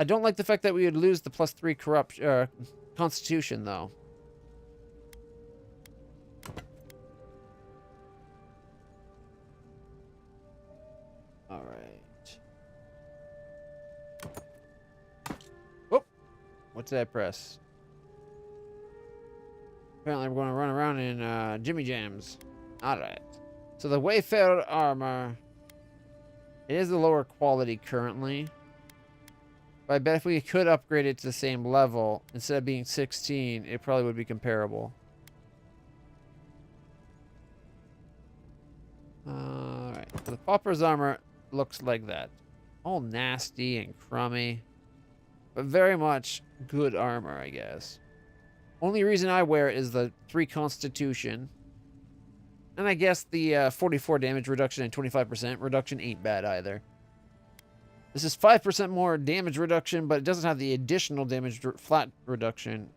I don't like the fact that we would lose the plus 3 constitution, though. Alright. Oh! What did I press? Apparently we're going to run around in Jimmy Jams. Alright. So the Wayfarer armor, it is the lower quality currently. But I bet if we could upgrade it to the same level, instead of being 16, it probably would be comparable. Alright. So the Pauper's armor looks like that. All nasty and crummy. But very much good armor, I guess. Only reason I wear it is the 3 constitution. And I guess the 44 damage reduction and 25% reduction ain't bad either. This is 5% more damage reduction, but it doesn't have the additional damage flat reduction.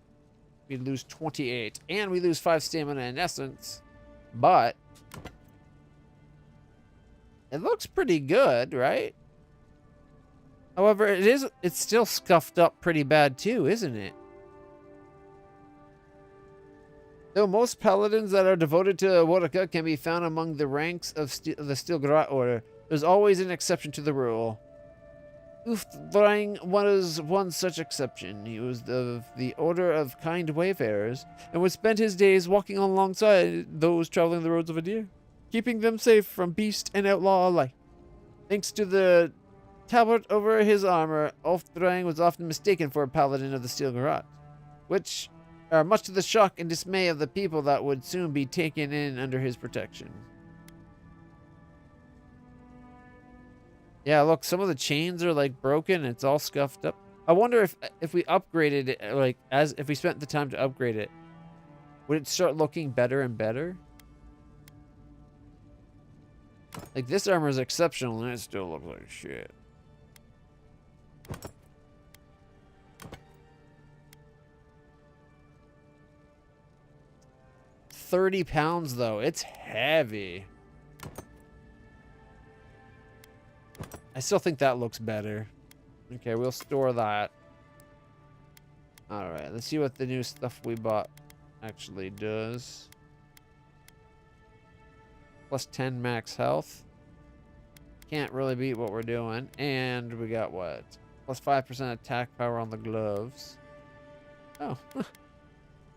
We lose 28, and we lose 5 stamina and essence. But it looks pretty good, right? However, it's still scuffed up pretty bad too, isn't it? Though most paladins that are devoted to Waraka can be found among the ranks of the Steel Garrote Order, there's always an exception to the rule. Ulfdrang was one such exception. He was of the Order of Kind Wayfarers, and would spend his days walking alongside those traveling the roads of Adir, keeping them safe from beast and outlaw alike. Thanks to the tablet over his armor, Ulfdrang was often mistaken for a paladin of the Steel Garrote, which are much to the shock and dismay of the people that would soon be taken in under his protection. Yeah, look, some of the chains are like broken. It's all scuffed up. I wonder if we upgraded it, like if we spent the time to upgrade it, would it start looking better and better? Like this armor is exceptional and it still looks like shit. 30 pounds, though. It's heavy. I still think that looks better. Okay, we'll store that. Alright, let's see what the new stuff we bought actually does. Plus 10 max health. Can't really beat what we're doing. And we got what? Plus 5% attack power on the gloves. Oh, we're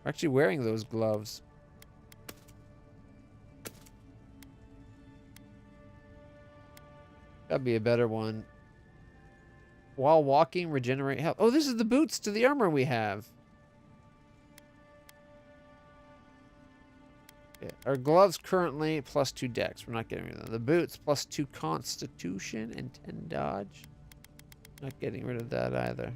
actually wearing those gloves. That'd be a better one. While walking, regenerate health. Oh, this is the boots to the armor we have. Okay. Our gloves currently plus 2 dex. We're not getting rid of them. The boots plus 2 constitution and 10 dodge. Not getting rid of that either.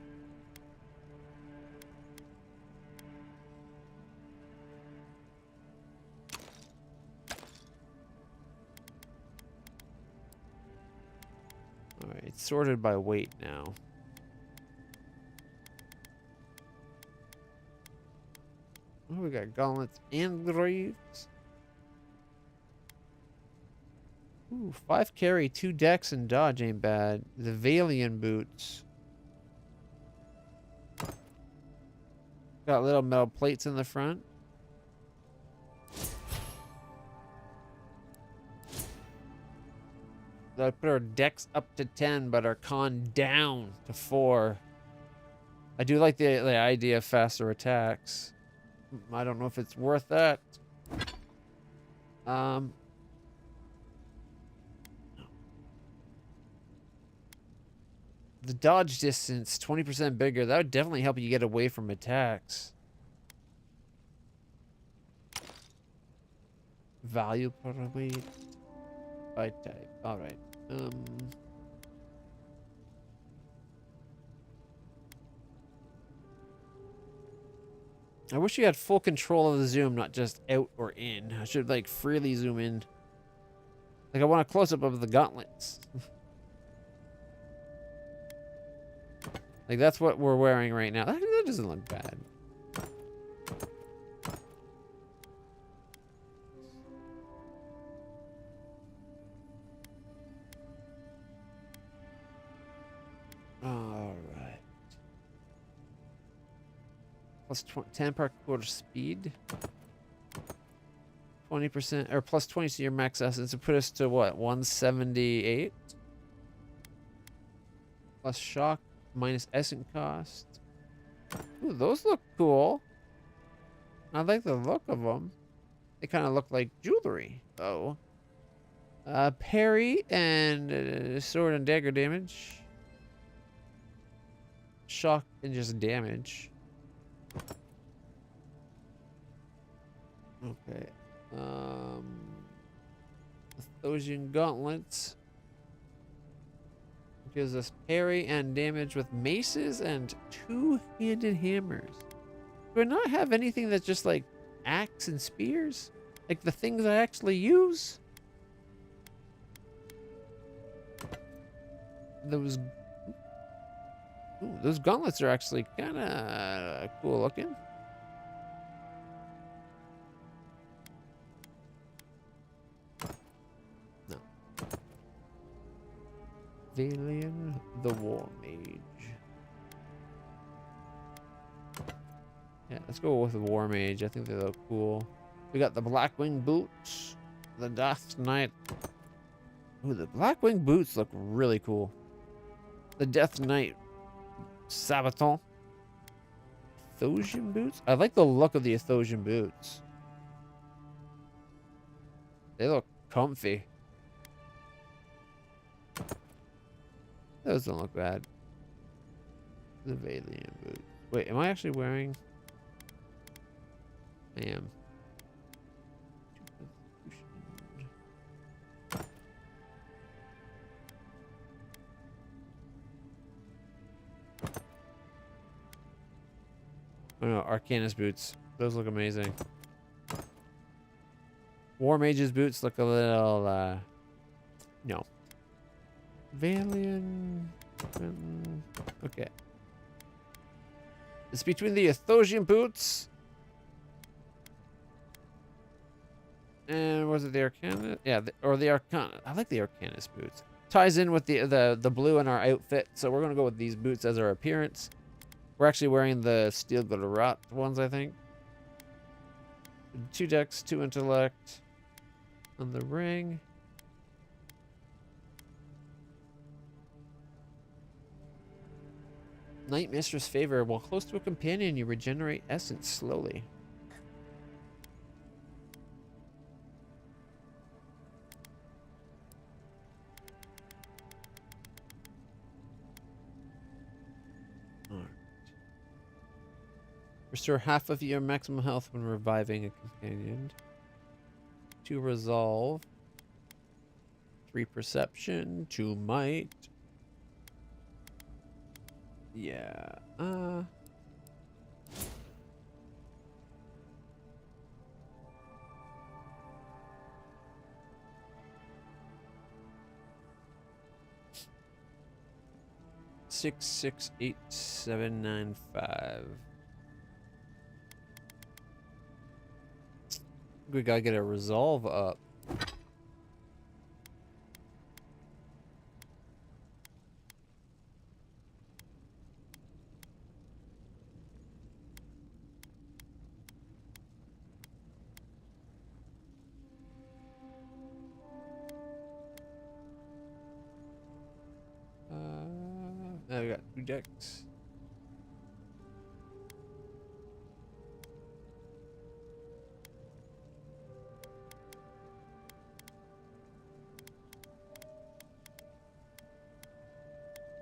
Alright, it's sorted by weight now. Oh, we got gauntlets and greaves. Ooh, 5 carry, 2 dex, and dodge ain't bad. The Valian boots. Got little metal plates in the front. I put our dex up to 10, but our con down to 4. I do like the idea of faster attacks. I don't know if it's worth that. The dodge distance, 20% bigger. That would definitely help you get away from attacks. Value per weight. By type. Alright. I wish you had full control of the zoom, not just out or in. I should like freely zoom in. Like I want a close-up of the gauntlets. Like that's what we're wearing right now. That doesn't look bad. All right. Plus 10 parkour speed. 20% or plus 20 to your max essence to put us to what? 178. Plus shock minus essence cost. Ooh, those look cool. I like the look of them. They kind of look like jewelry. Oh. Parry and sword and dagger damage. Shock and just damage. Okay. Athosian gauntlets. Gives us parry and damage with maces and 2-handed hammers. Do I not have anything that's just like axe and spears? Like the things I actually use? Those gauntlets are actually kind of cool looking. No. Valian the War Mage. Yeah, let's go with the War Mage. I think they look cool. We got the Blackwing boots, the Death Knight. Ooh, the Blackwing boots look really cool. The Death Knight Sabaton. Athosian boots? I like the look of the Athosian boots. They look comfy. Those don't look bad. The Valian boots. Wait, am I actually wearing? I am. Oh no, Arcanus boots. Those look amazing. War Mage's boots look a little, no. Valian. Okay. It's between the Athosian boots And was it the Arcana? Yeah, or the Arcana. I like the Arcanist boots. Ties in with the blue in our outfit, so we're gonna go with these boots as our appearance. We're actually wearing the steel garrote ones, I think. 2 dex, 2 intellect on the ring. Night Mistress favor. While close to a companion, you regenerate essence slowly. Restore half of your maximum health when reviving a companion. 2 resolve. 3 perception. 2 might. Yeah. 6, 6, 8, 7, 9, 5. We gotta get a resolve up. Now we got 2 decks.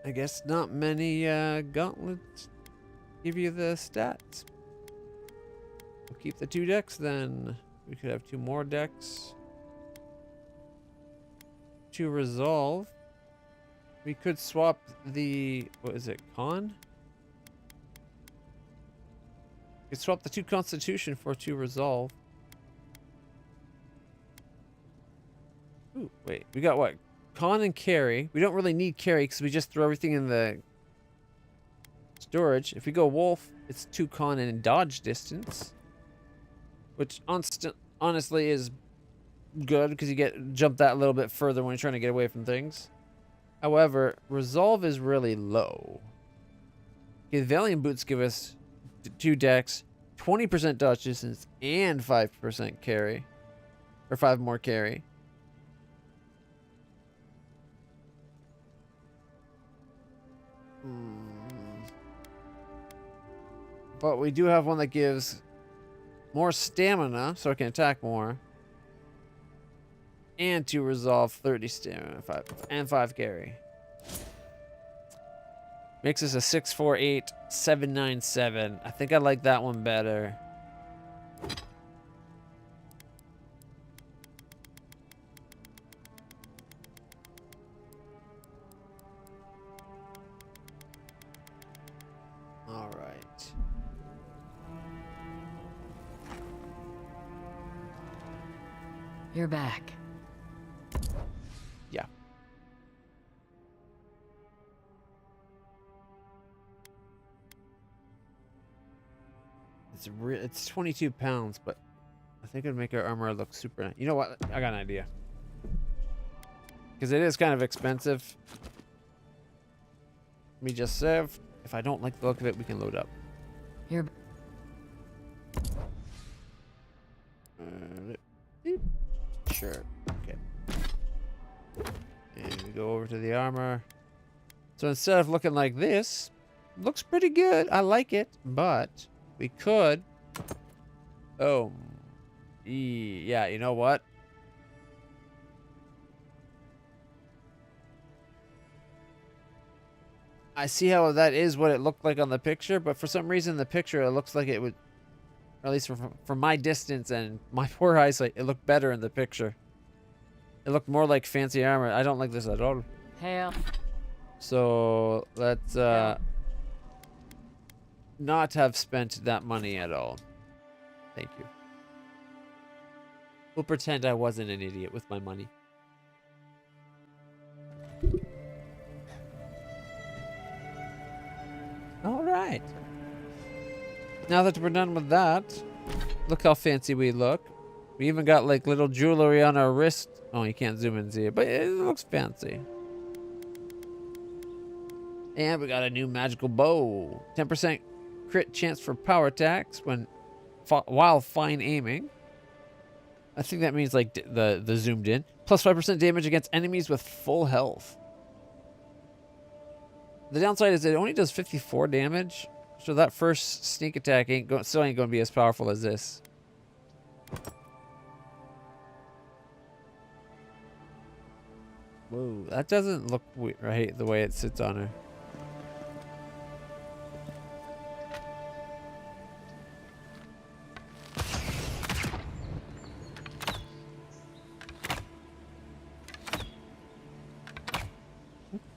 I guess not many gauntlets give you the stats. We'll keep the 2 decks then. We could have 2 more decks. 2 resolve. We could swap the, what is it, con? We could swap the 2 constitution for 2 resolve. Ooh, wait, we got what? Con and carry. We don't really need carry because we just throw everything in the storage. If we go wolf, it's 2 con and dodge distance, which honestly is good because you get jump that little bit further when you're trying to get away from things. However, resolve is really low. Okay, the Valiant boots give us 2 decks, 20% dodge distance, and 5% carry, or 5 more carry. But we do have one that gives more stamina, so it can attack more. And 2 resolve, 30 stamina, 5 carry. Makes us a 6, 4, 8, 7, 9, 7. I think I like that one better. All right. You're back. Yeah. It's 22 pounds, but I think it'd make our armor look super nice. You know what? I got an idea. Because it is kind of expensive. Let me just save. If I don't like the look of it, we can load up. You're Sure. Okay. And we go over to the armor. So instead of looking like this, looks pretty good. I like it, but we could. Oh, yeah. You know what? I see how that is what it looked like on the picture, but for some reason, the picture it looks like it would. Or at least from my distance and my poor eyesight, it looked better in the picture. It looked more like fancy armor. I don't like this at all. Hell. So let's not have spent that money at all. Thank you. We'll pretend I wasn't an idiot with my money. All right. Now that we're done with that, look how fancy we look. We even got like little jewelry on our wrist. Oh, you can't zoom in and see it, but it looks fancy. And we got a new magical bow. 10% crit chance for power attacks while fine aiming. I think that means like the zoomed in. Plus 5% damage against enemies with full health. The downside is it only does 54 damage. So that first sneak attack still ain't going to be as powerful as this. Whoa, that doesn't look right the way it sits on her.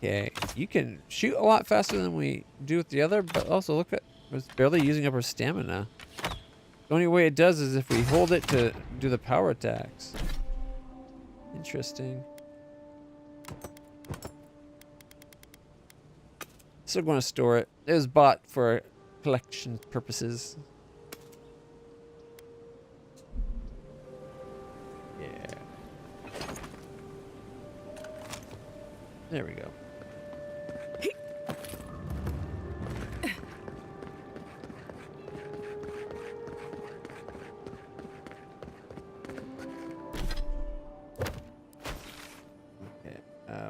Okay, you can shoot a lot faster than we do with the other, but also look at it's barely using up her stamina. The only way it does is if we hold it to do the power attacks. Interesting. Still going to store it. It was bought for collection purposes. Yeah. There we go.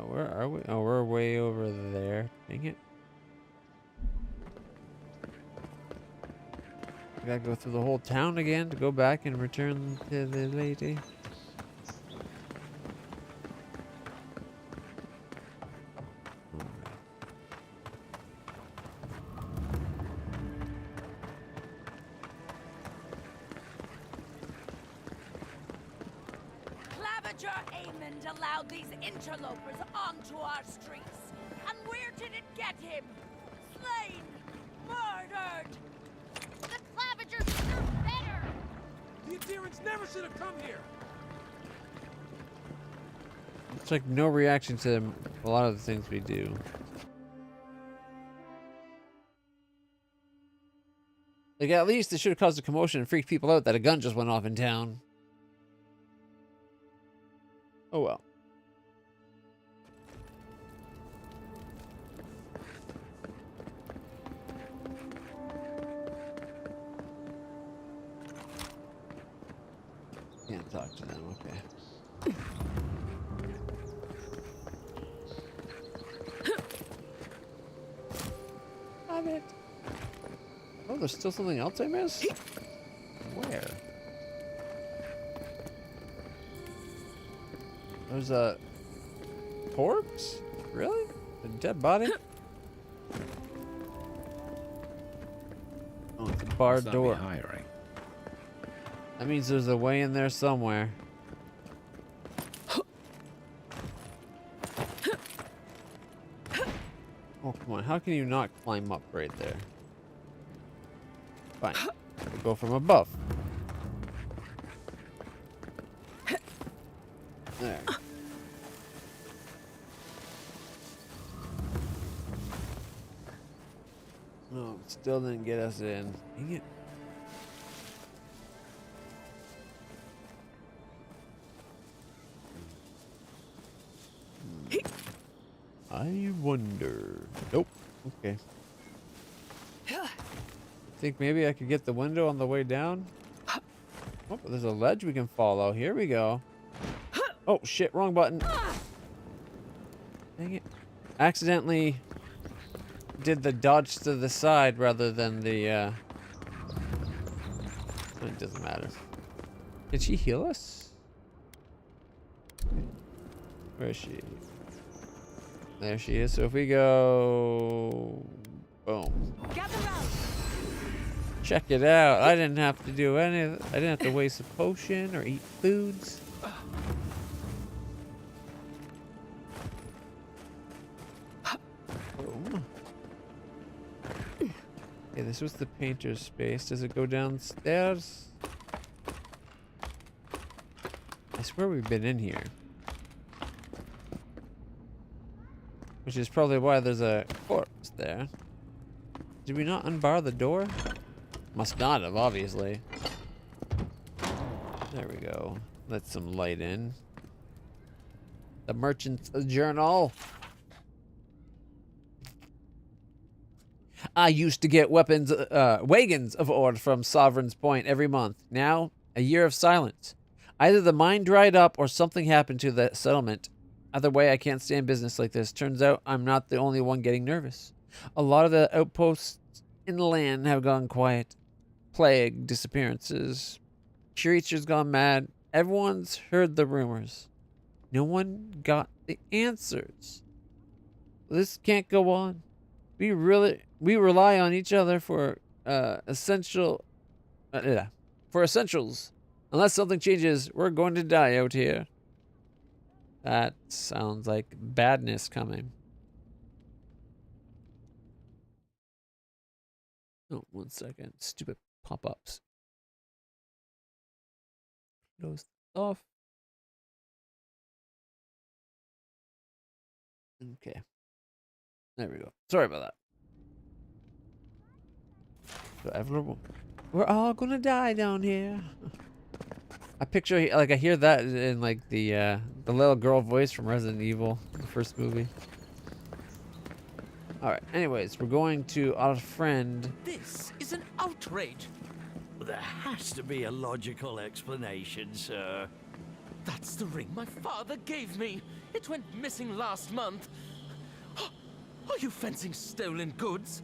Where are we? Oh, we're way over there. Dang it. We gotta go through the whole town again to go back and return to the lady. Allowed these interlopers onto our streets. And where did it get him? Slain! Murdered! The Clavigers deserve better! The adherents never should have come here! It's like no reaction to a lot of the things we do. Like at least it should have caused a commotion and freaked people out that a gun just went off in town. Oh well. Can't talk to them, okay. Love it. Oh, there's still something else I missed? Where? There's a corpse? Really? A dead body? Oh, it's a barred door. Hiring. That means there's a way in there somewhere. Oh, come on. How can you not climb up right there? Fine. We'll go from above. There. No, it still didn't get us in. Dang it. I wonder. Nope. Okay. I think maybe I could get the window on the way down. Oh, there's a ledge we can follow. Here we go. Oh, shit. Wrong button. Dang it. Accidentally did the dodge to the side rather than the, It doesn't matter. Did she heal us? Where is she? There she is. So if we go... Boom. Check it out. I didn't have to do any of it. I didn't have to waste a potion or eat foods. Boom. Okay, this was the painter's space. Does it go downstairs? I swear we've been in here. Which is probably why there's a corpse there. Did we not unbar the door? Must not have, obviously. There we go. Let some light in. The Merchant's Journal. I used to get wagons of ore from Sovereign's Point every month. Now, a year of silence. Either the mine dried up or something happened to the settlement. Either way, I can't stand business like this. Turns out I'm not the only one getting nervous. A lot of the outposts in the land have gone quiet. Plague, disappearances, creatures gone mad. Everyone's heard the rumors. No one got the answers. This can't go on. We rely on each other for essentials. Unless something changes, we're going to die out here. That sounds like badness coming. Oh, 1 second. Stupid pop-ups. Close off. Okay. There we go. Sorry about that. So everyone, we're all gonna die down here. I picture, like, I hear that in, like, the little girl voice from Resident Evil, the first movie. Alright, anyways, we're going to our friend. This is an outrage. There has to be a logical explanation, sir. That's the ring my father gave me. It went missing last month. Are you fencing stolen goods?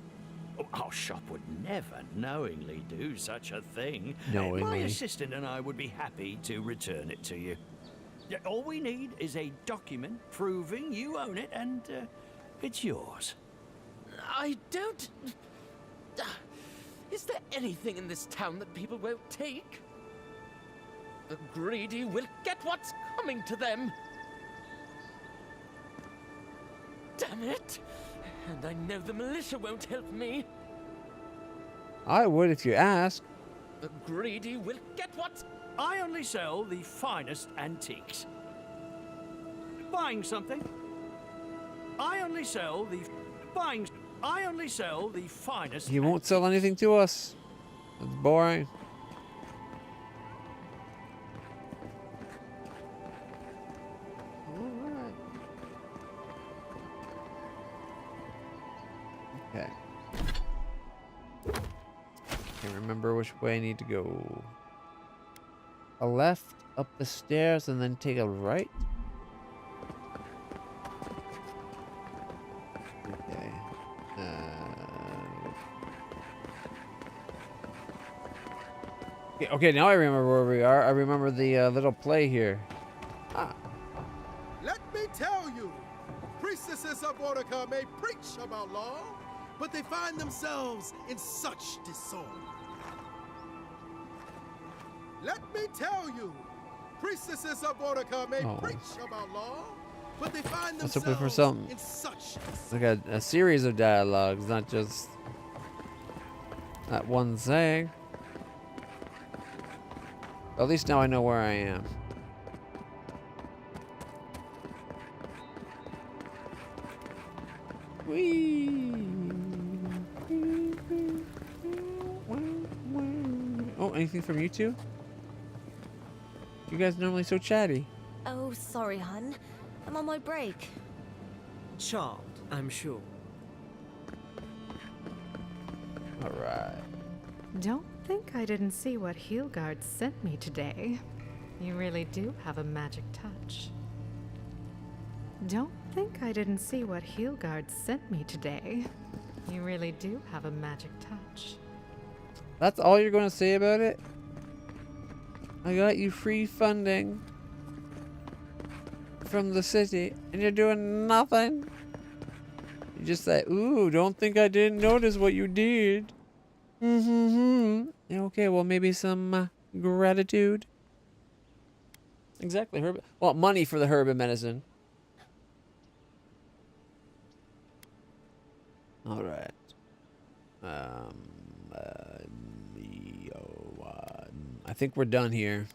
Oh, our shop would never knowingly do such a thing. Knowingly. My assistant and I would be happy to return it to you. All we need is a document proving you own it and it's yours. I don't... Is there anything in this town that people won't take? The greedy will get what's coming to them. Damn it! And I know the militia won't help me. I would if you ask. The greedy will get what's... I only sell the finest antiques. Buying something? I only sell the finest. He won't sell anything to us. That's boring. Okay. Can't remember which way I need to go. A left, up the stairs, and then take a right. Okay. Okay, now I remember where we are. I remember the little play here. Ah. Let me tell you, priestesses of Mordecai may preach about law, but they find themselves in such disorder. Let me tell you, priestesses of Mordecai may preach about law, but they find themselves for something. in such Like a series of dialogues, not just that one saying. At least now I know where I am. Oh, anything from you two? You guys normally so chatty. Oh, sorry, hun. I'm on my break. Charmed, I'm sure. Alright. Don't think I didn't see what Heelguard sent me today. You really do have a magic touch. Don't think I didn't see what Heelguard sent me today. You really do have a magic touch. That's all you're going to say about it? I got you free funding from the city, and you're doing nothing. You just say, ooh, don't think I didn't notice what you did. Okay, well, maybe some gratitude. Exactly, herb. Well, money for the herb and medicine. All right. I think we're done here.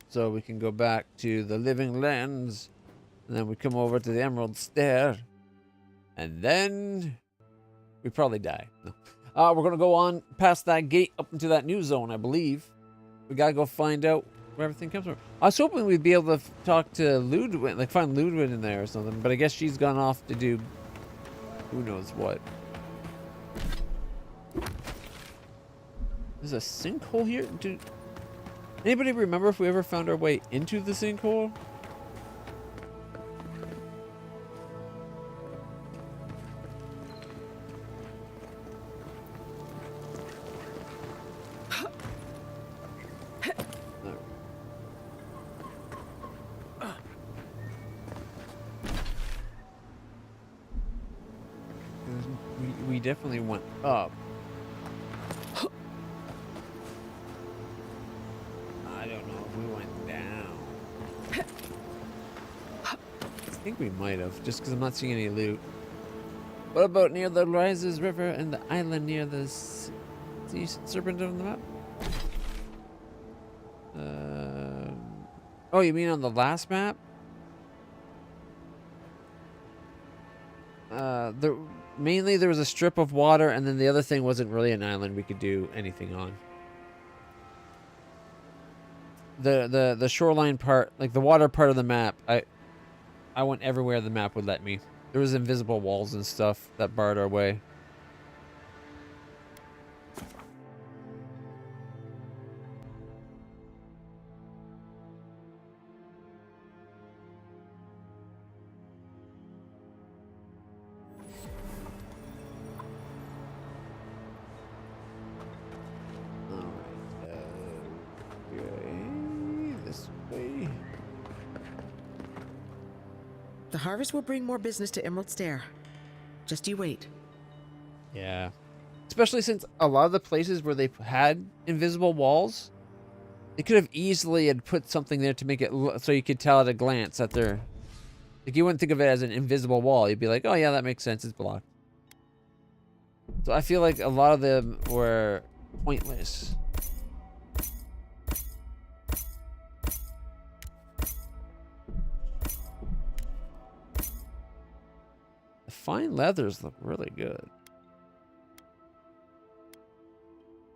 So we can go back to the Living Lands. And then we come over to the Emerald Stair. And then we probably die. No. We're going to go on past that gate up into that new zone, I believe. We got to go find out where everything comes from. I was hoping we'd be able to talk to Ludwig, like find Ludwig in there or something, but I guess she's gone off to do who knows what. There's a sinkhole here? Anybody remember if we ever found our way into the sinkhole? We definitely went up. I don't know if we went down. I think we might have, just because I'm not seeing any loot. What about near the Rises River and the island near the sea serpent on the map? Oh, you mean on the last map? Mainly there was a strip of water, and then the other thing wasn't really an island we could do anything on. The shoreline part, like the water part of the map, I went everywhere the map would let me. There was invisible walls and stuff that barred our way. The harvest will bring more business to Emerald Stair. Just you wait. Yeah. Especially since a lot of the places where they had invisible walls, they could have easily had put something there to make it look so you could tell at a glance that they're... Like, you wouldn't think of it as an invisible wall. You'd be like, oh yeah, that makes sense. It's blocked. So I feel like a lot of them were pointless. The fine leathers look really good.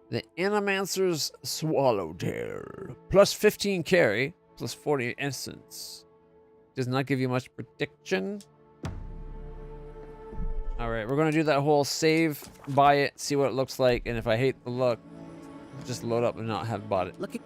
The Animancer's Swallowtail. Plus 15 carry, plus 40 essence. Does not give you much protection. Alright, we're going to do that whole save, buy it, see what it looks like, and if I hate the look, just load up and not have bought it. Look at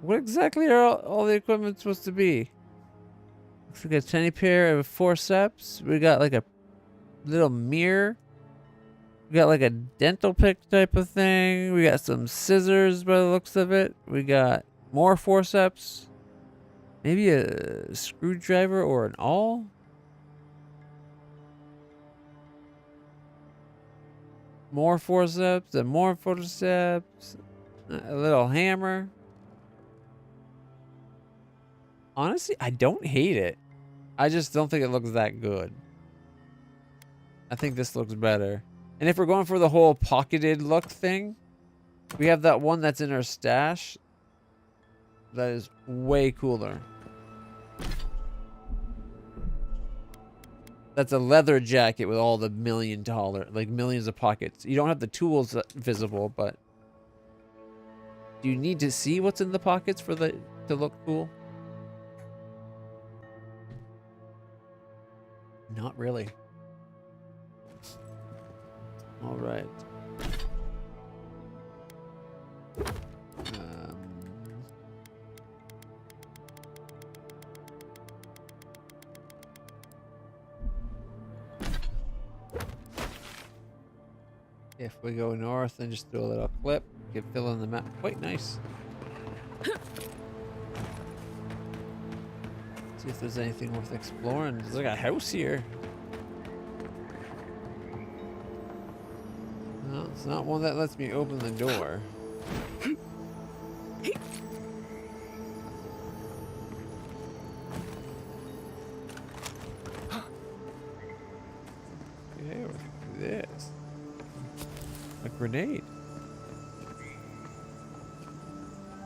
what exactly are all the equipment supposed to be? Looks like a tiny pair of forceps. We got like a little mirror. We got like a dental pick type of thing. We got some scissors by the looks of it. We got more forceps. Maybe a screwdriver or an awl? More forceps and more forceps. A little hammer. Honestly, I don't hate it. I just don't think it looks that good. I think this looks better. And if we're going for the whole pocketed look thing, we have that one that's in our stash. That is way cooler. That's a leather jacket with all the millions of pockets. You don't have the tools visible, but do you need to see what's in the pockets for to look cool? Not really. All right. If we go north and just do a little clip, you can fill in the map quite nice. See if there's anything worth exploring. There's like a house here. No, it's not one that lets me open the door. grenade.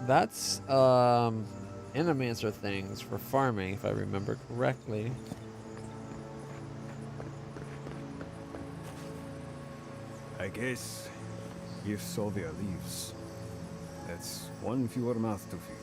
That's Animancer things for farming, if I remember correctly. I guess if Sylvia leaves, that's one fewer mouth to feed.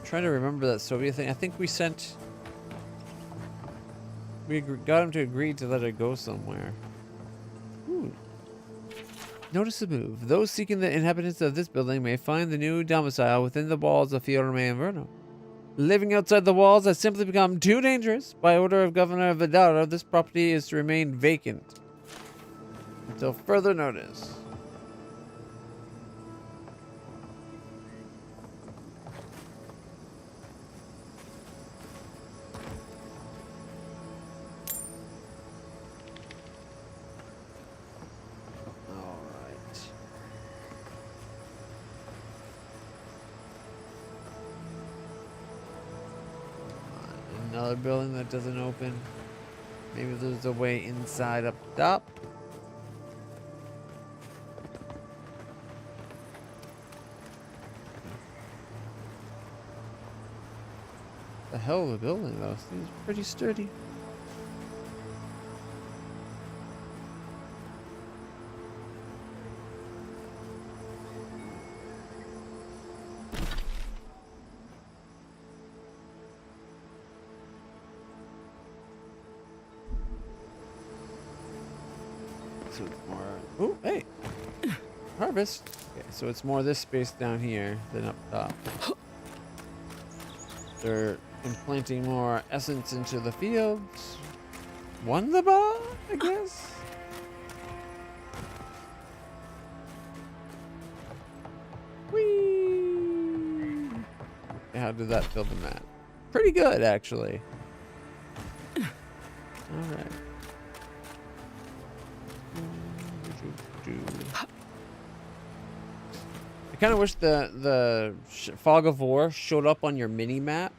Trying to remember that Soviet thing. I think we sent. We got him to agree to let it go somewhere. Ooh. Notice the move. Those seeking the inhabitants of this building may find the new domicile within the walls of Fiorme Inverno. Living outside the walls has simply become too dangerous. By order of Governor Vidara, this property is to remain vacant until further notice. Another building that doesn't open. Maybe there's a way inside up top. The hell of a building though. Seems pretty sturdy. So it's more. Oh, hey! Harvest! Okay, so it's more this space down here than up top. They're implanting more essence into the fields. Wonderbar, I guess? Whee! How did that fill the map? Pretty good, actually. Alright. I kind of wish the fog of war showed up on your mini map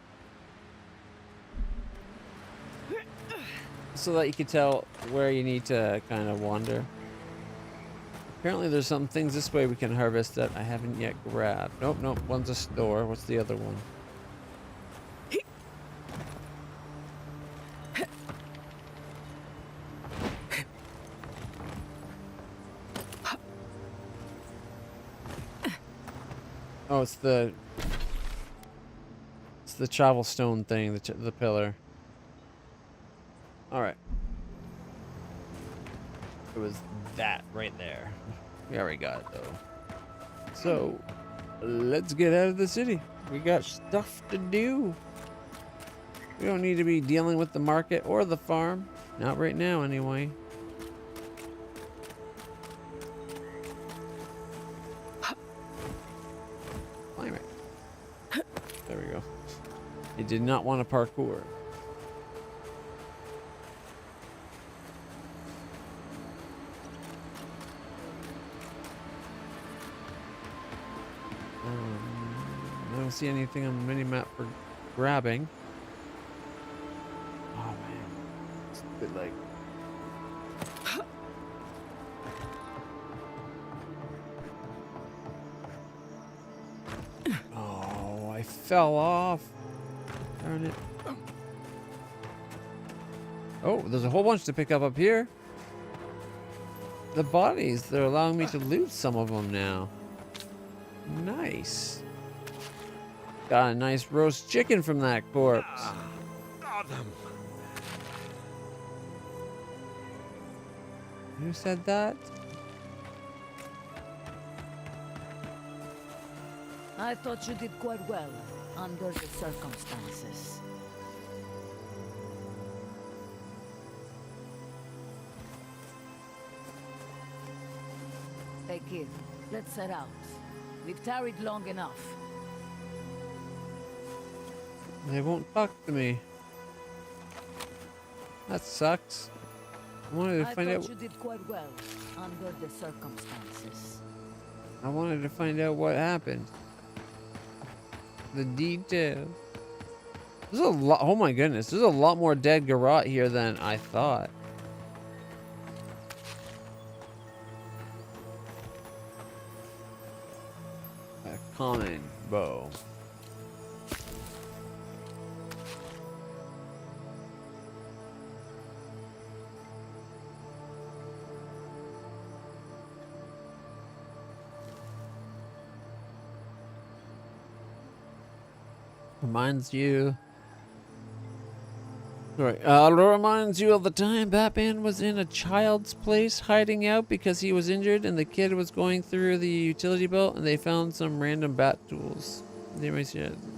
so that you could tell where you need to kind of wander. Apparently there's some things this way we can harvest that I haven't yet grabbed. Nope, nope, one's a store. What's the other one? Oh, it's the travel stone thing, the pillar. All right. It was that right there. We already got it though. So, let's get out of the city. We got stuff to do. We don't need to be dealing with the market or the farm. Not right now, anyway. Climb it. There we go. It did not want to parkour. I don't see anything on the mini-map for grabbing. Oh man, it's a bit like. Oh, I fell off. Darn it. Oh, there's a whole bunch to pick up here. The bodies, they're allowing me to loot some of them now. Nice. Got a nice roast chicken from that corpse. Who said that? I thought you did quite well under the circumstances. Hey kid, let's set out. We've tarried long enough. They won't talk to me. That sucks. I wanted to find out. You did quite well under the circumstances. I wanted to find out what happened. The details. There's a lot. Oh my goodness. There's a lot more dead garrote here than I thought. A common bow. Reminds you of the time Batman was in a child's place hiding out because he was injured and the kid was going through the utility belt and they found some random bat tools.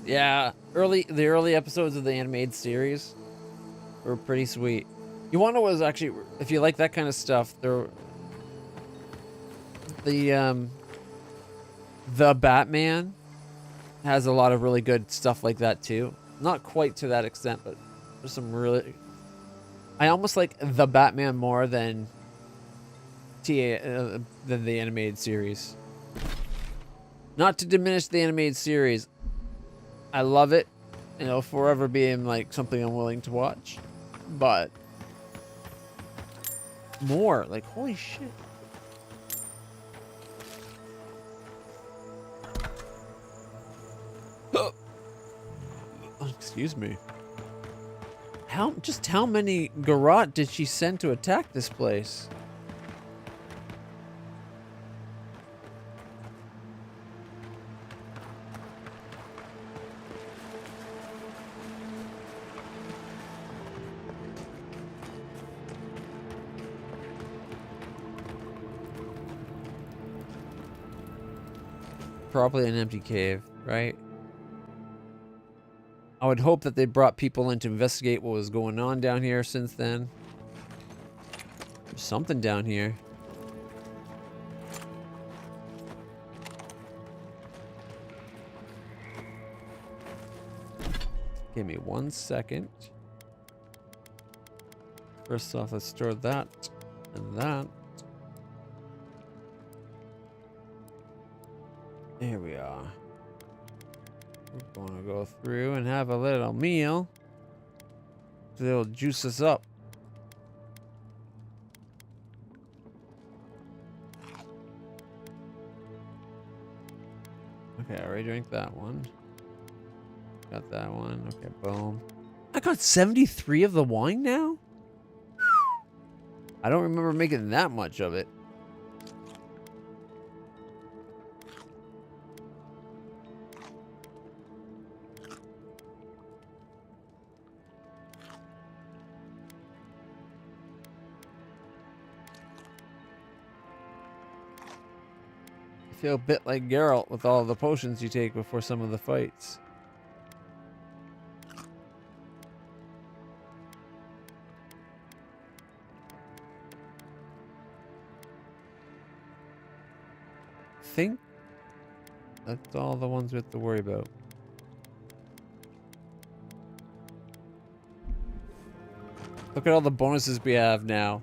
Yeah, the early episodes of the animated series were pretty sweet. You want to know what was actually, if you like that kind of stuff, the Batman has a lot of really good stuff like that too. Not quite to that extent, but there's some really... I almost like the Batman more than the animated series. Not to diminish the animated series. I love it. You know, forever being like something I'm willing to watch. But more, like, holy shit. Excuse me. How many garrote did she send to attack this place? Probably an empty cave, right? I would hope that they brought people in to investigate what was going on down here since then. There's something down here. Give me 1 second. First off, let's store that and that. Here we are. We're gonna go through and have a little meal. They'll juice us up. Okay, I already drank that one. Got that one. Okay, boom. I got 73 of the wine now? I don't remember making that much of it. I feel a bit like Geralt with all the potions you take before some of the fights. I think that's all the ones we have to worry about. Look at all the bonuses we have now.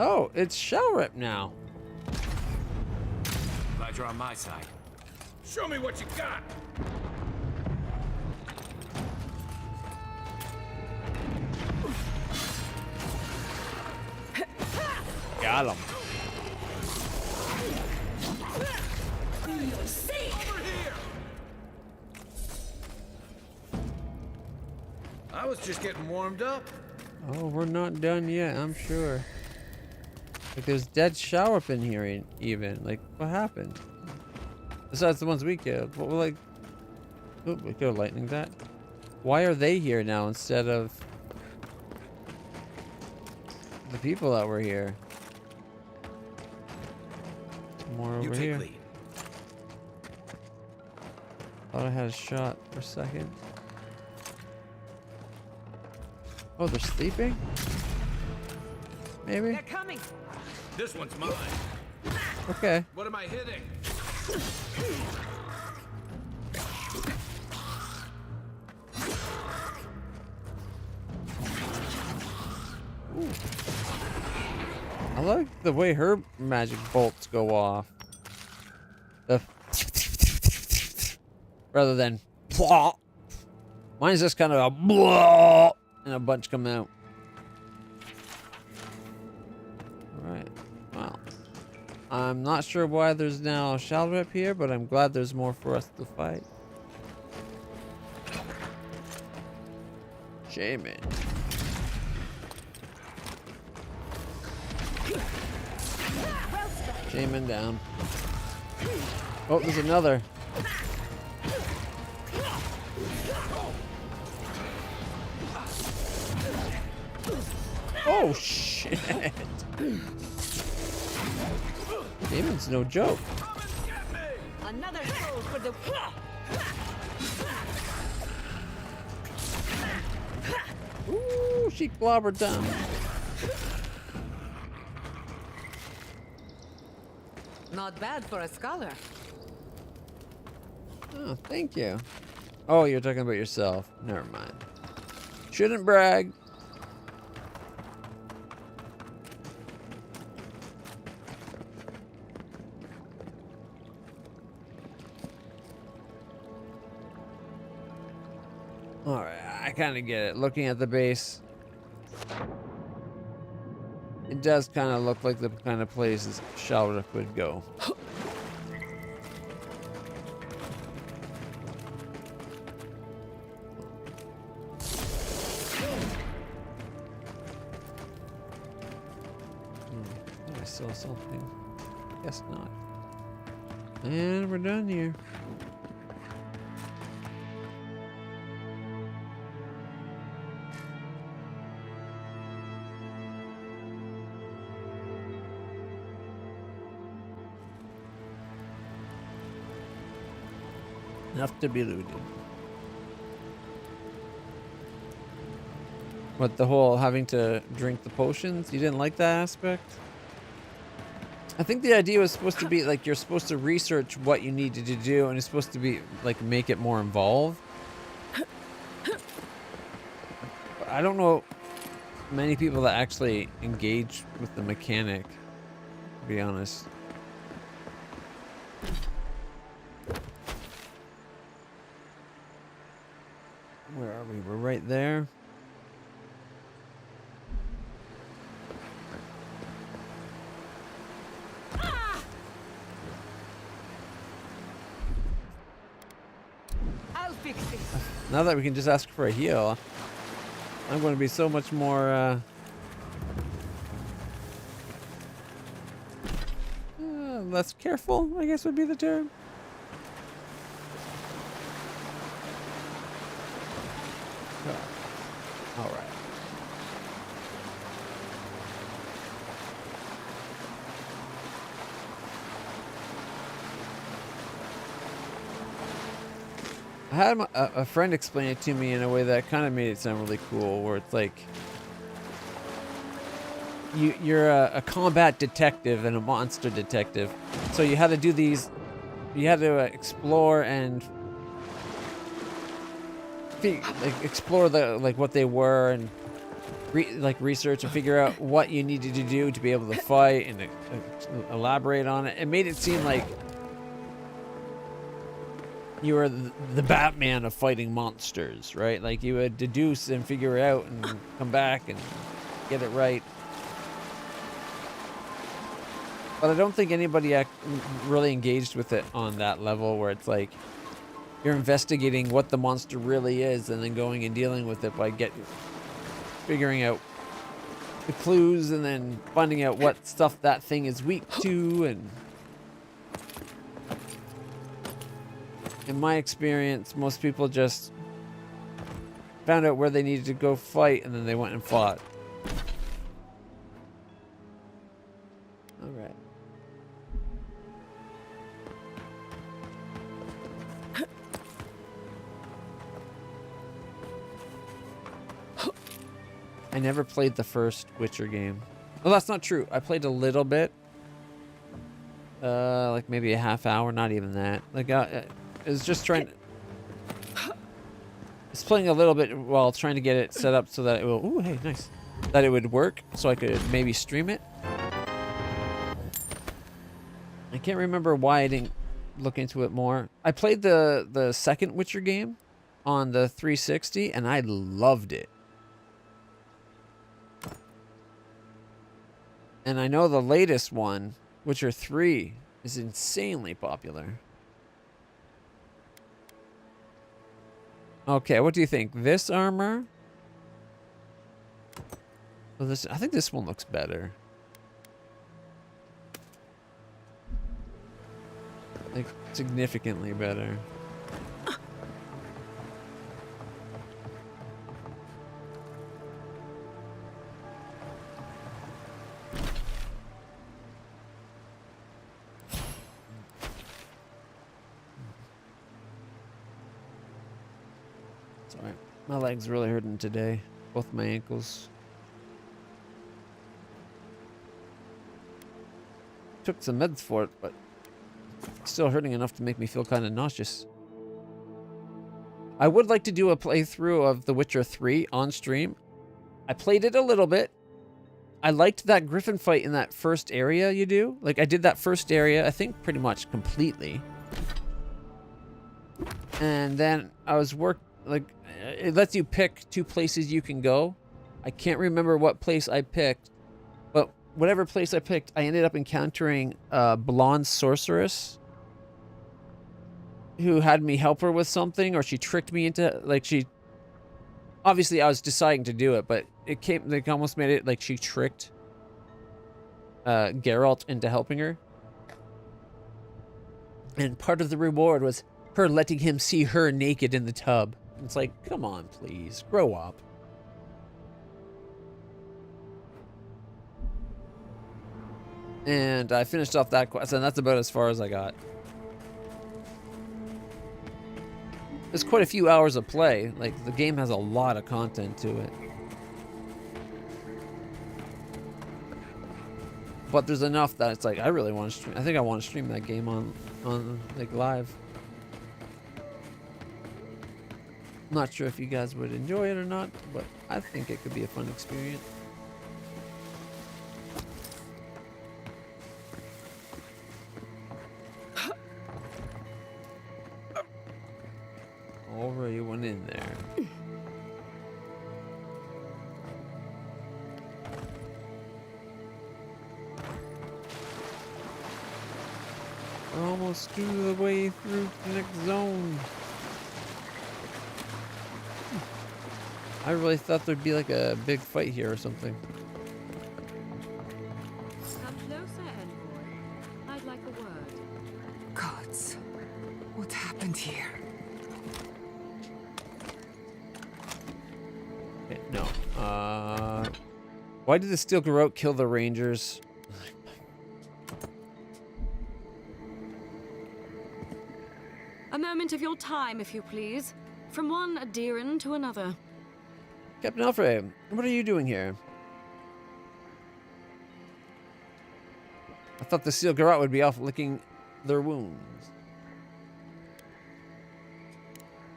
Oh, it's Shell Rip now. Glad you're on my side. Show me what you got. Got him. Over here. I was just getting warmed up. Oh, we're not done yet, I'm sure. Like, there's dead shower up in here even. Like, what happened? Besides the ones we killed. What were like... Oh, we killed lightning that. Why are they here now instead of... the people that were here? More over here. Lead. Thought I had a shot for a second. Oh, they're sleeping? Maybe? They're coming. This one's mine. Okay. What am I hitting? I like the way her magic bolts go off. Rather than plop. Mine's just kind of a blah, and a bunch come out. Alright. Well. I'm not sure why there's now a shadow up here, but I'm glad there's more for us to fight. Shaman. Shaman down. Oh, there's another. Oh shit! Shaman's no joke. Another soul for the. Ooh, she clobbered down. Not bad for a scholar. Oh, thank you. Oh, you're talking about yourself. Never mind. Shouldn't brag. Alright, I kind of get it. Looking at the base, it does kind of look like the kind of places Shalric would go. I saw something. Guess not. And we're done here. Enough to be looted. What, the whole having to drink the potions? You didn't like that aspect? I think the idea was supposed to be like you're supposed to research what you needed to do, and it's supposed to be like make it more involved. I don't know many people that actually engage with the mechanic, to be honest. Where are we? We're right there. I'll fix it. Now that we can just ask for a heal, I'm going to be so much more less careful, I guess would be the term. All right. I had a friend explain it to me in a way that kind of made it sound really cool, where it's like you're a combat detective and a monster detective, so you had to do these, you had to explore and explore what they were and research and figure out what you needed to do to be able to fight and elaborate on it. It made it seem like you were the Batman of fighting monsters, right? Like you would deduce and figure it out and come back and get it right. But I don't think anybody really engaged with it on that level, where it's like you're investigating what the monster really is and then going and dealing with it by figuring out the clues and then finding out what stuff that thing is weak to. And in my experience, most people just found out where they needed to go fight and then they went and fought. All right. I never played the first Witcher game. Well, that's not true. I played a little bit. Like maybe a half hour, not even that. Like, I was just trying to... It's playing a little bit while trying to get it set up so that it will... Ooh, hey, nice. That it would work, so I could maybe stream it. I can't remember why I didn't look into it more. I played the second Witcher game on the 360, and I loved it. And I know the latest one, Witcher 3, is insanely popular. Okay, what do you think? This armor? Well, I think this one looks better. Like, significantly better. Sorry, my leg's really hurting today. Both my ankles. Took some meds for it, but it's still hurting enough to make me feel kind of nauseous. I would like to do a playthrough of The Witcher 3 on stream. I played it a little bit. I liked that griffin fight in that first area you do. Like, I did that first area, I think, pretty much completely. And then I was it lets you pick 2 places you can go. I can't remember what place I picked, but whatever place I picked, I ended up encountering a blonde sorceress who had me help her with something, or she tricked me into, like, obviously I was deciding to do it, but they almost made it like she tricked Geralt into helping her. And part of the reward was her letting him see her naked in the tub. It's like, come on, please, grow up. And I finished off that quest, and that's about as far as I got. There's quite a few hours of play. Like, the game has a lot of content to it. But there's enough that it's like, I really want to stream. I think I want to stream that game on like, live. Not sure if you guys would enjoy it or not, but I think it could be a fun experience. Already went in there. We're almost through the way through the next zone. I really thought there'd be like a big fight here or something. Come closer, envoy. I'd like a word. Gods, what happened here? Okay, no. Why did the steel garrote kill the rangers? A moment of your time, if you please. From one adherent to another. Captain Alfred, what are you doing here? I thought the steel garrote would be off licking their wounds.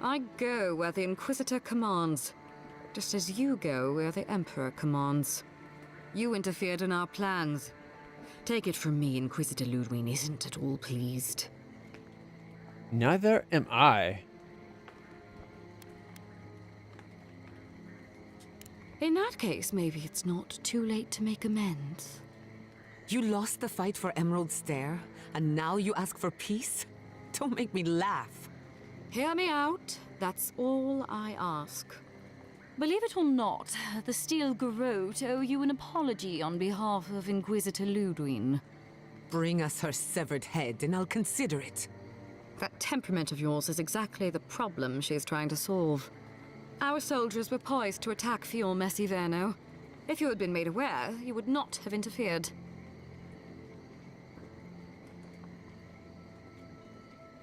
I go where the Inquisitor commands, just as you go where the Emperor commands. You interfered in our plans. Take it from me, Inquisitor Ludwig isn't at all pleased. Neither am I. In that case, maybe it's not too late to make amends. You lost the fight for Emerald Stair, and now you ask for peace? Don't make me laugh. Hear me out. That's all I ask. Believe it or not, the Steel Garrote owe you an apology on behalf of Inquisitor Ludwig. Bring us her severed head, and I'll consider it. That temperament of yours is exactly the problem she's trying to solve. Our soldiers were poised to attack Fior Messiverno. If you had been made aware, you would not have interfered.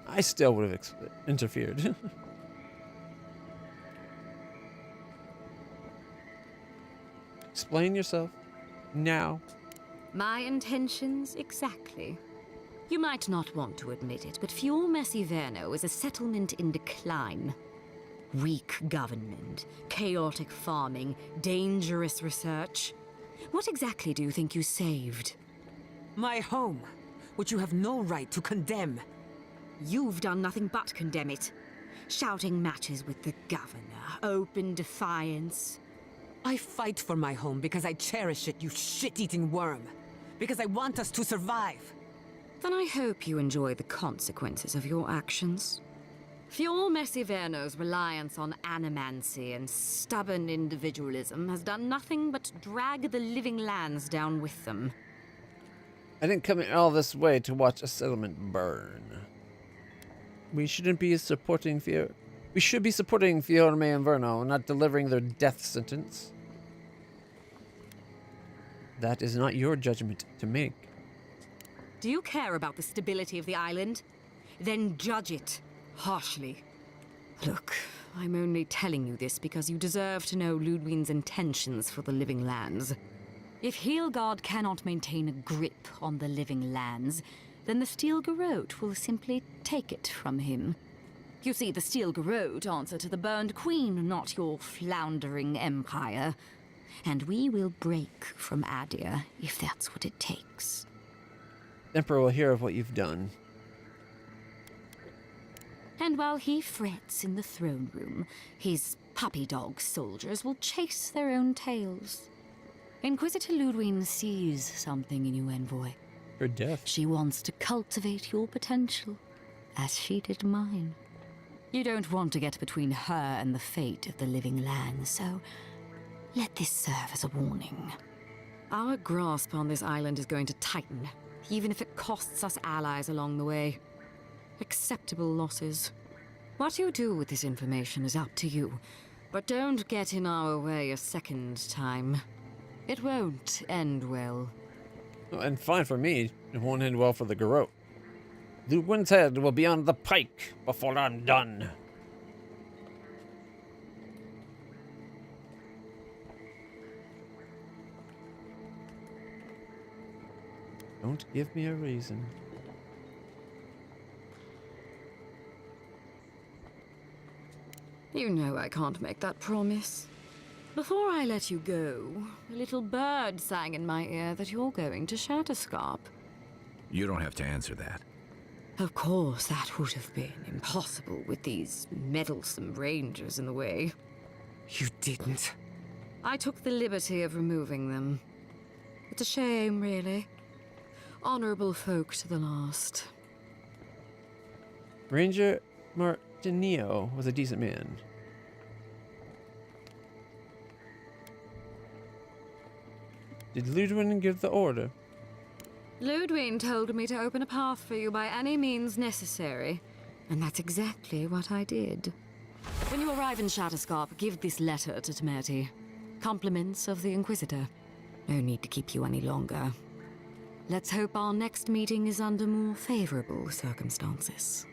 I still would have interfered. Explain yourself. Now. My intentions, exactly. You might not want to admit it, but Fior Messiverno is a settlement in decline. Weak government, chaotic farming, dangerous research. What exactly do you think you saved? My home. which you have no right to condemn. You've done nothing but condemn it. Shouting matches with the governor, open defiance. I fight for my home because I cherish it, you shit-eating worm. Because I want us to survive. Then I hope you enjoy the consequences of your actions. Fior Messiverno's reliance on animancy and stubborn individualism has done nothing but drag the living lands down with them. I didn't come all this way to watch a settlement burn. We shouldn't be supporting Fior. We should be supporting Fiorme and Verno, not delivering their death sentence. That is not your judgment to make. Do you care about the stability of the island? Then judge it harshly. Look, I'm only telling you this because you deserve to know Ludwig's intentions for the living lands. If Heelgard cannot maintain a grip on the living lands, then the Steel Garrote will simply take it from him. You see, the Steel Garrote answer to the Burned Queen, not your floundering empire. And we will break from Adir if that's what it takes. The Emperor will hear of what you've done. And while he frets in the throne room, his puppy dog soldiers will chase their own tails. Inquisitor Ludwig sees something in you, Envoy. Her death. She wants to cultivate your potential, as she did mine. You don't want to get between her and the fate of the living land, so let this serve as a warning. Our grasp on this island is going to tighten, even if it costs us allies along the way. Acceptable losses. What you do with this information is up to you, but don't get in our way a second time. It won't end well. And fine for me. It won't end well for the Garrote. Ludwig's head will be on the pike before I'm done. Don't give me a reason. You know I can't make that promise. Before I let you go, a little bird sang in my ear that you're going to Shatterscarp. You don't have to answer that. Of course, that would have been impossible with these meddlesome rangers in the way. You didn't. I took the liberty of removing them. It's a shame, really. Honorable folk to the last. Ranger Martinio was a decent man. Did Ludwig give the order? Ludwig told me to open a path for you by any means necessary, and that's exactly what I did. When you arrive in Shatterscarp, give this letter to Temerity. Compliments of the Inquisitor. No need to keep you any longer. Let's hope our next meeting is under more favorable circumstances.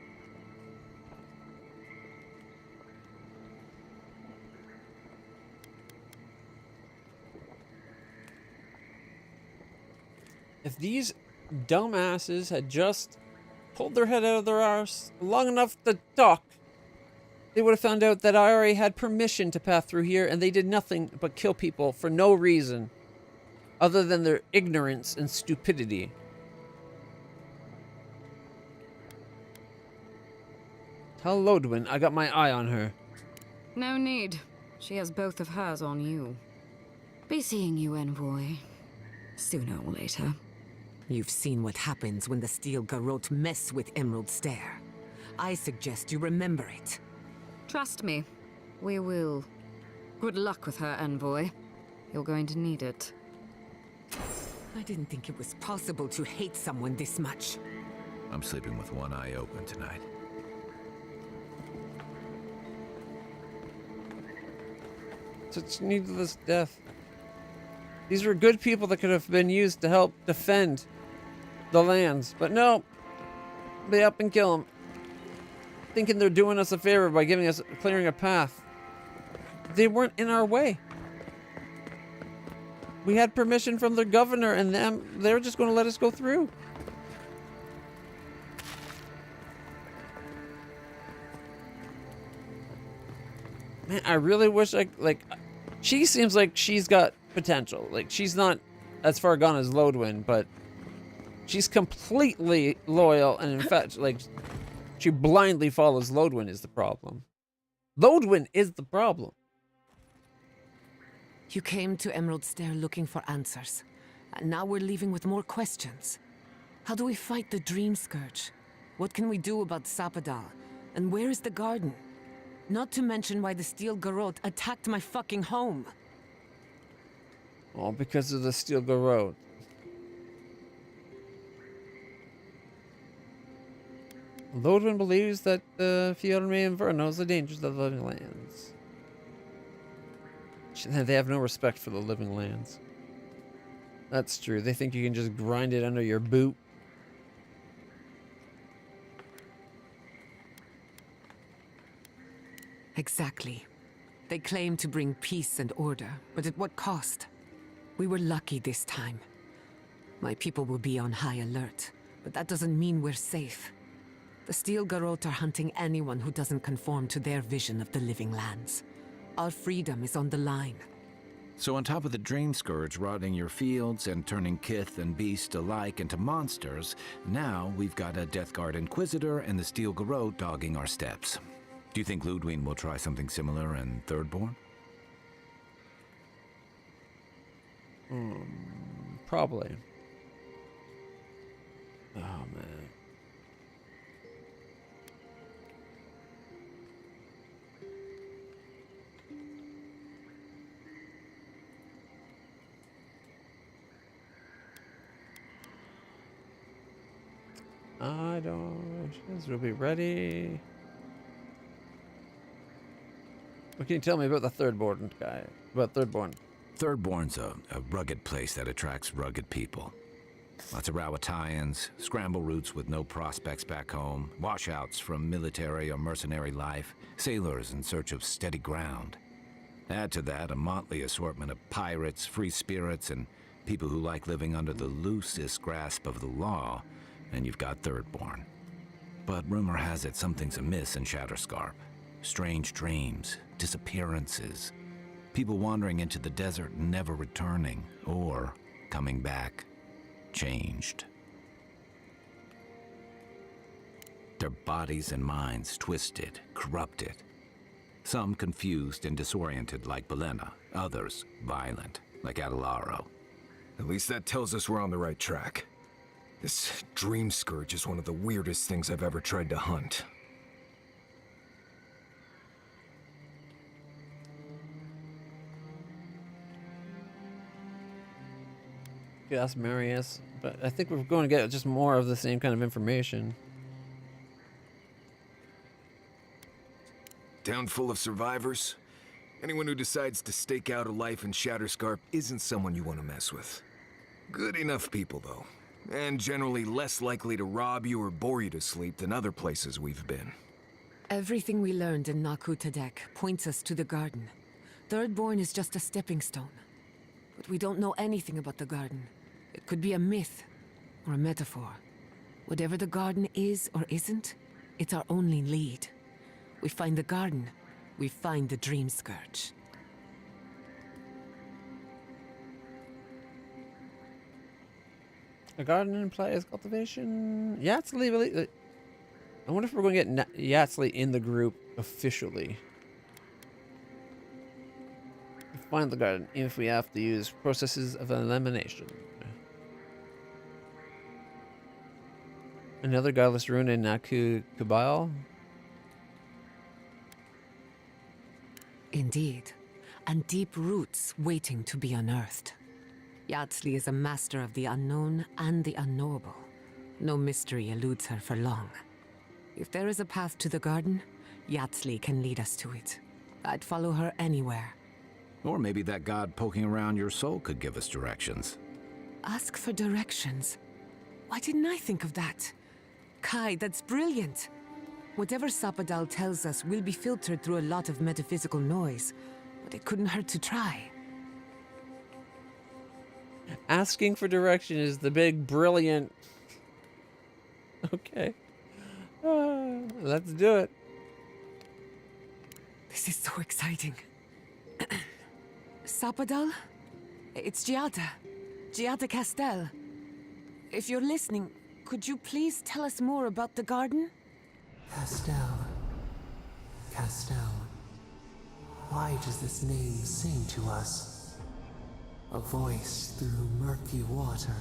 If these dumbasses had just pulled their head out of their arse long enough to talk, they would have found out that I already had permission to pass through here, and they did nothing but kill people for no reason other than their ignorance and stupidity. Tell Lodwin I got my eye on her. No need. She has both of hers on you. Be seeing you, Envoy. Sooner or later. You've seen what happens when the Steel Garrote mess with Emerald Stair. I suggest you remember it. Trust me, we will. Good luck with her, Envoy. You're going to need it. I didn't think it was possible to hate someone this much. I'm sleeping with one eye open tonight. Such needless death. These were good people that could have been used to help defend the lands, but no, they up and kill them, thinking they're doing us a favor by giving us, clearing a path. They weren't in our way. We had permission from the governor, and they were just going to let us go through. Man, I really wish she seems like she's got potential. Like, she's not as far gone as Lodwin, but She's completely loyal, and in fact, like, she blindly follows Lodwin is the problem. Lodwin is the problem. You came to Emerald Stair looking for answers, and now we're leaving with more questions. How do we fight the Dreamscurge? What can we do about Sapadal? And where is the garden? Not to mention why the Steel Garrote attacked my fucking home. All because of the Steel Garrote. Lodwin believes that Fiorme and Vern knows the dangers of the living lands. They have no respect for the living lands. That's true. They think you can just grind it under your boot. Exactly. They claim to bring peace and order, but at what cost? We were lucky this time. My people will be on high alert, but that doesn't mean we're safe. The Steel Garrote are hunting anyone who doesn't conform to their vision of the living lands. Our freedom is on the line. So on top of the Dreamscurge rotting your fields and turning kith and beast alike into monsters, now we've got a Death Guard Inquisitor and the Steel Garrote dogging our steps. Do you think Ludwig will try something similar in Thirdborn? Probably. Oh, man. I don't... We'll be ready. What can you tell me about the Thirdborn guy? About Thirdborn? Thirdborn's a rugged place that attracts rugged people. Lots of Rawatayans, scramble routes with no prospects back home, washouts from military or mercenary life, sailors in search of steady ground. Add to that a motley assortment of pirates, free spirits, and people who like living under the loosest grasp of the law, and you've got Thirdborn. But rumor has it something's amiss in Shatterscarp. Strange dreams, disappearances, people wandering into the desert and never returning, or coming back changed. Their bodies and minds twisted, corrupted. Some confused and disoriented like Belena, others violent like Adelaro. At least that tells us we're on the right track. This Dreamscurge is one of the weirdest things I've ever tried to hunt. Yes, Marius. But I think we're going to get just more of the same kind of information. Town full of survivors? Anyone who decides to stake out a life in Shatterscarp isn't someone you want to mess with. Good enough people, though. And generally less likely to rob you or bore you to sleep than other places we've been. Everything we learned in Naku Tadek points us to the garden. Thirdborn is just a stepping stone. But we don't know anything about the garden. It could be a myth or a metaphor. Whatever the garden is or isn't, it's our only lead. We find the garden, we find the Dreamscurge. A garden implies cultivation. Yatzli. I wonder if we're going to get Yatzli in the group officially. Find the garden if we have to use processes of elimination. Another godless rune in Naku Kabal. Indeed, and deep roots waiting to be unearthed. Yatzli is a master of the unknown and the unknowable. No mystery eludes her for long. If there is a path to the garden, Yatzli can lead us to it. I'd follow her anywhere. Or maybe that god poking around your soul could give us directions. Ask for directions. Why didn't I think of that? Kai, that's brilliant. Whatever Sapadal tells us will be filtered through a lot of metaphysical noise, but it couldn't hurt to try. Asking for direction is the big, brilliant... Okay. Let's do it. This is so exciting. Sapadal? It's Giada. Giada Castel. if you're listening, could you please tell us more about the garden? Castell. Castell. Why does this name sing to us? A voice through murky water.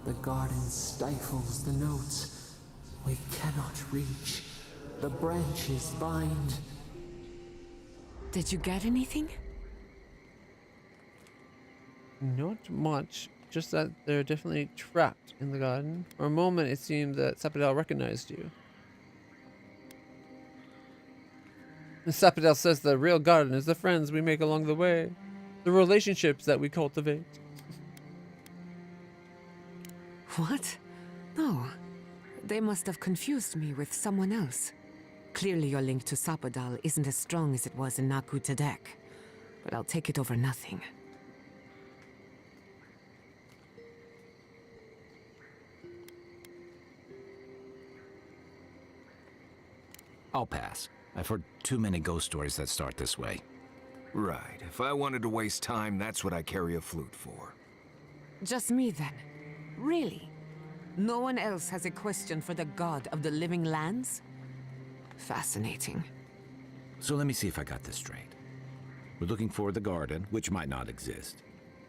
The garden stifles the notes. We cannot reach. The branches bind. Did you get anything? Not much. Just that they're definitely trapped in the garden. For a moment, it seemed that Sapodal recognized you. And Sapodal says the real garden is the friends we make along the way. The relationships that we cultivate. What? No. They must have confused me with someone else. Clearly your link to Sapodal isn't as strong as it was in Nakutadek. But I'll take it over nothing. I'll pass. I've heard too many ghost stories that start this way. Right. If I wanted to waste time, that's what I carry a flute for. Just me then? Really? No one else has a question for the god of the living lands? Fascinating. So let me see if I got this straight. We're looking for the garden, which might not exist.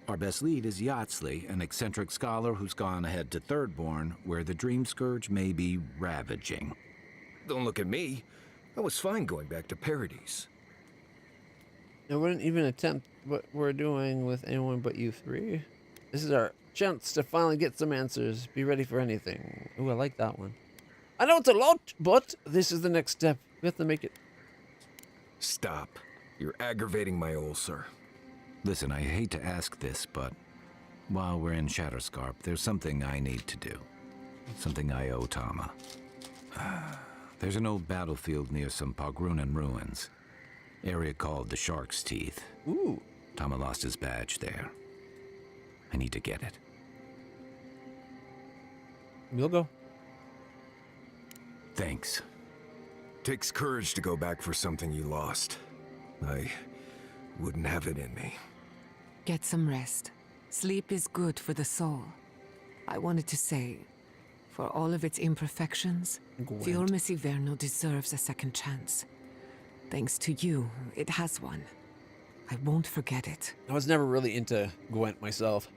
Our best lead is Yatsley, an eccentric scholar who's gone ahead to Thirdborn, where the Dreamscurge may be ravaging. Don't look at me. I was fine going back to Paradise. I wouldn't even attempt what we're doing with anyone but you three. This is our chance to finally get some answers. Be ready for anything. Ooh, I like that one. I know it's a lot, but this is the next step. We have to make it. Stop. You're aggravating my ulcer. Listen, I hate to ask this, but while we're in Shatterscarp, there's something I need to do. Something I owe Tama. There's an old battlefield near some Pogrunan ruins. Area called the Shark's Teeth. Ooh. Tama lost his badge there. I need to get it. We'll go. Thanks. Takes courage to go back for something you lost. I wouldn't have it in me. Get some rest. Sleep is good for the soul. I wanted to say, for all of its imperfections, Fiorme Siverno deserves a second chance. Thanks to you, it has one. I won't forget it. I was never really into Gwent myself.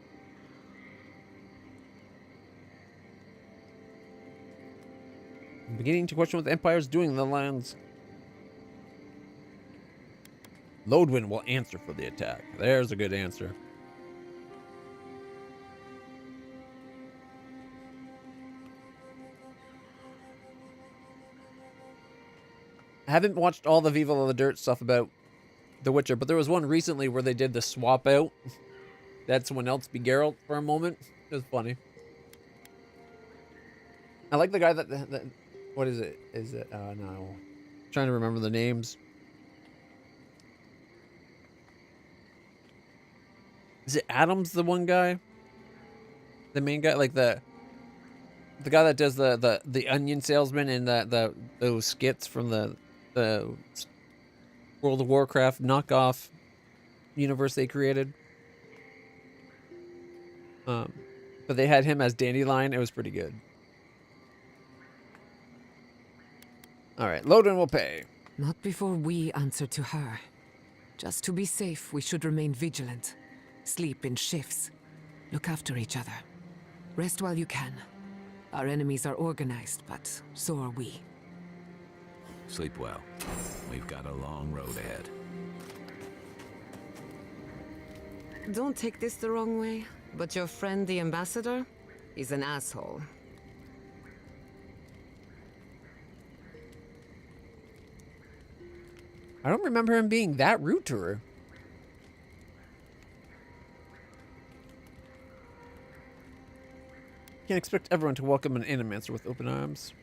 I'm beginning to question what the Empire's doing in the lands. Lodwyn will answer for the attack. There's a good answer. I haven't watched all the Viva La Dirt stuff about The Witcher, but there was one recently where they did the swap out. That someone else be Geralt for a moment. It was funny. I like the guy that what is it? Is it, no. I'm trying to remember the names. Is it Adams, the one guy? The main guy, like the guy that does the onion salesman in those skits from the World of Warcraft knockoff universe they created. But they had him as Dandelion. It was pretty good. All right, Lodwyn will pay. Not before we answer to her. Just to be safe, we should remain vigilant. Sleep in shifts. Look after each other. Rest while you can. Our enemies are organized, but so are we. Sleep well. We've got a long road ahead. Don't take this the wrong way, but your friend the ambassador is an asshole. I don't remember him being that rude to her. Can't expect everyone to welcome an Animancer with open arms.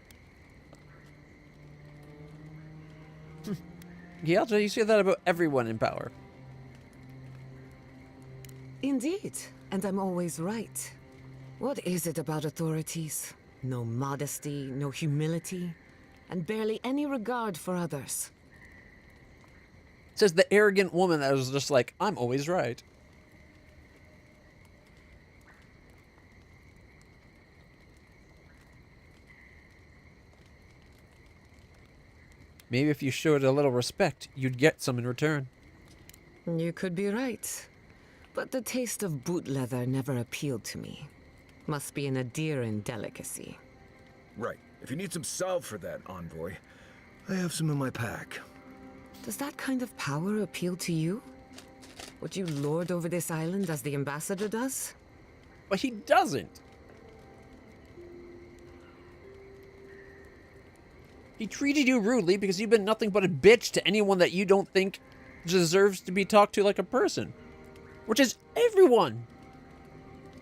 Gyalta, you say that about everyone in power. Indeed, and I'm always right. What is it about authorities? No modesty, no humility, and barely any regard for others. Says the arrogant woman that was just like, I'm always right. Maybe if you showed a little respect, you'd get some in return. You could be right. But the taste of boot leather never appealed to me. Must be an Adiran delicacy. Right. If you need some salve for that, envoy, I have some in my pack. Does that kind of power appeal to you? Would you lord over this island as the ambassador does? But he doesn't. He treated you rudely because you've been nothing but a bitch to anyone that you don't think deserves to be talked to like a person. Which is everyone.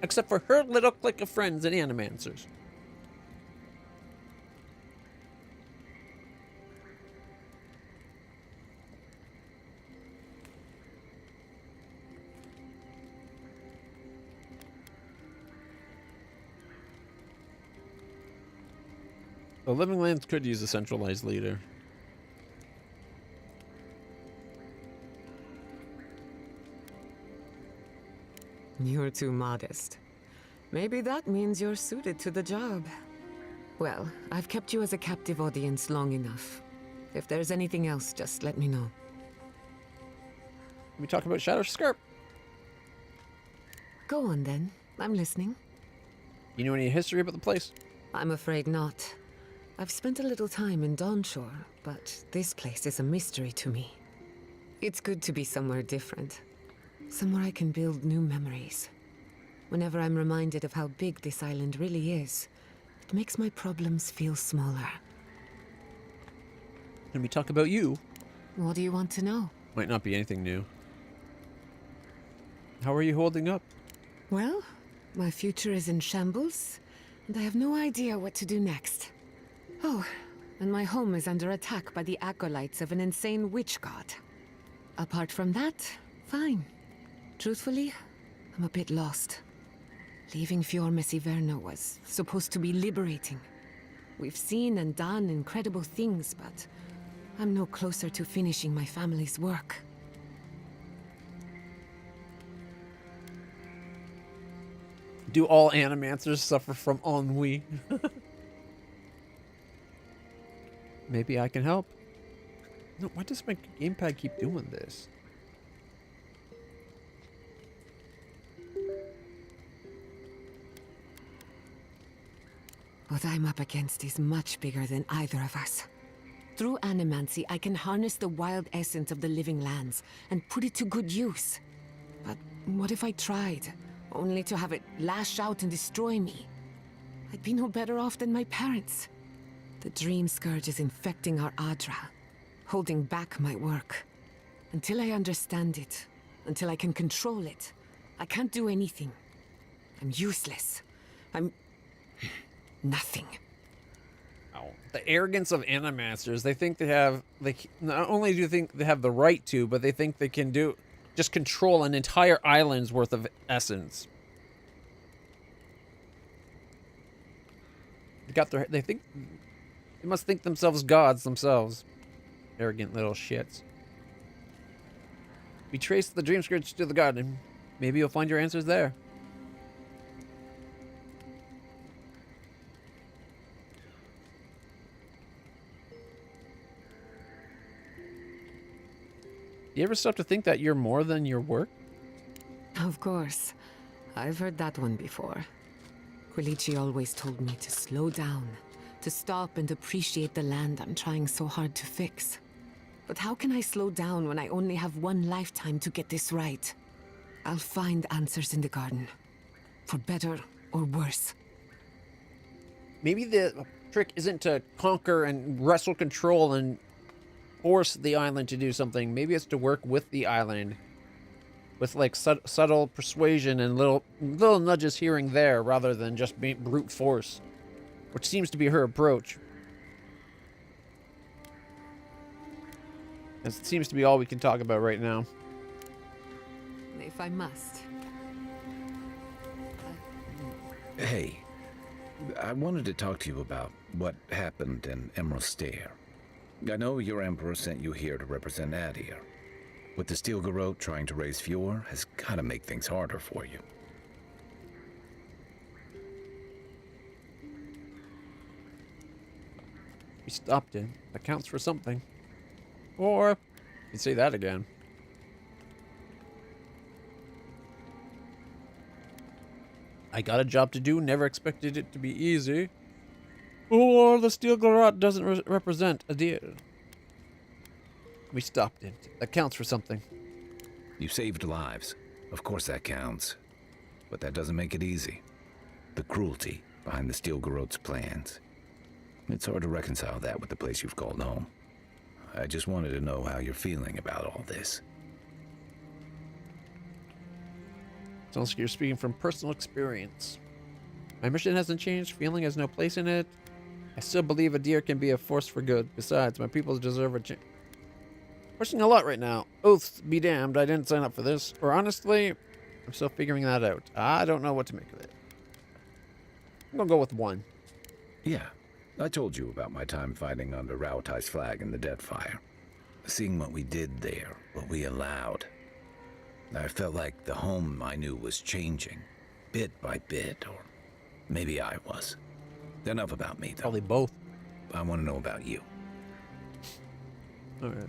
Except for her little clique of friends and animancers. The Living Lands could use a centralized leader. You're too modest. Maybe that means you're suited to the job. Well, I've kept you as a captive audience long enough. If there's anything else, just let me know. We talk about Shadowscarp. Go on then. I'm listening. You know any history about the place? I'm afraid not. I've spent a little time in Dawnshore, but this place is a mystery to me. It's good to be somewhere different. Somewhere I can build new memories. Whenever I'm reminded of how big this island really is, it makes my problems feel smaller. Can we talk about you? What do you want to know? Might not be anything new. How are you holding up? Well, my future is in shambles, and I have no idea what to do next. Oh, and my home is under attack by the acolytes of an insane witch god. Apart from that, fine. Truthfully, I'm a bit lost. Leaving Fior Messiverno was supposed to be liberating. We've seen and done incredible things, but I'm no closer to finishing my family's work. Do all animancers suffer from ennui? Maybe I can help. No, why does my gamepad keep doing this? What I'm up against is much bigger than either of us. Through Animancy, I can harness the wild essence of the living lands and put it to good use. But what if I tried, only to have it lash out and destroy me? I'd be no better off than my parents. The Dreamscurge is infecting our Adra, holding back my work. Until I understand it, until I can control it, I can't do anything. I'm useless. I'm nothing. Oh, the arrogance of animancers. They think they have, not only do they think they have the right to, but they think they can just control an entire island's worth of essence. They must think themselves gods themselves. Arrogant little shits. We trace the Dreamscurge to the garden. Maybe you'll find your answers there. You ever stop to think that you're more than your work? Of course. I've heard that one before. Quilici always told me to slow down, to stop and appreciate the land I'm trying so hard to fix. But how can I slow down when I only have one lifetime to get this right? I'll find answers in the garden. For better or worse. Maybe the trick isn't to conquer and wrestle control and force the island to do something. Maybe it's to work with the island. With like subtle persuasion and little nudges here and there rather than just being brute force. Which seems to be her approach. It seems to be all we can talk about right now. If I must. Hey, I wanted to talk to you about what happened in Emerald Stair. I know your Emperor sent you here to represent Adir. With the Steel Garrote trying to raise Fior has gotta make things harder for you. We stopped it. That counts for something. Or, you say that again. I got a job to do, never expected it to be easy. Or the steel garrote doesn't represent a deer. We stopped it. That counts for something. You saved lives. Of course that counts. But that doesn't make it easy. The cruelty behind the steel garrote's plans. It's hard to reconcile that with the place you've called home. I just wanted to know how you're feeling about all this. Sounds like you're speaking from personal experience. My mission hasn't changed. Feeling has no place in it. I still believe a deer can be a force for good. Besides, my people deserve a chance. Pushing a lot right now. Oaths be damned, I didn't sign up for this. Or honestly, I'm still figuring that out. I don't know what to make of it. I'm gonna go with 1. Yeah, I told you about my time fighting under Rauatai's flag in the Deadfire. Seeing what we did there, what we allowed. I felt like the home I knew was changing, bit by bit, or maybe I was. Enough about me, though. Probably both. I want to know about you. Alright.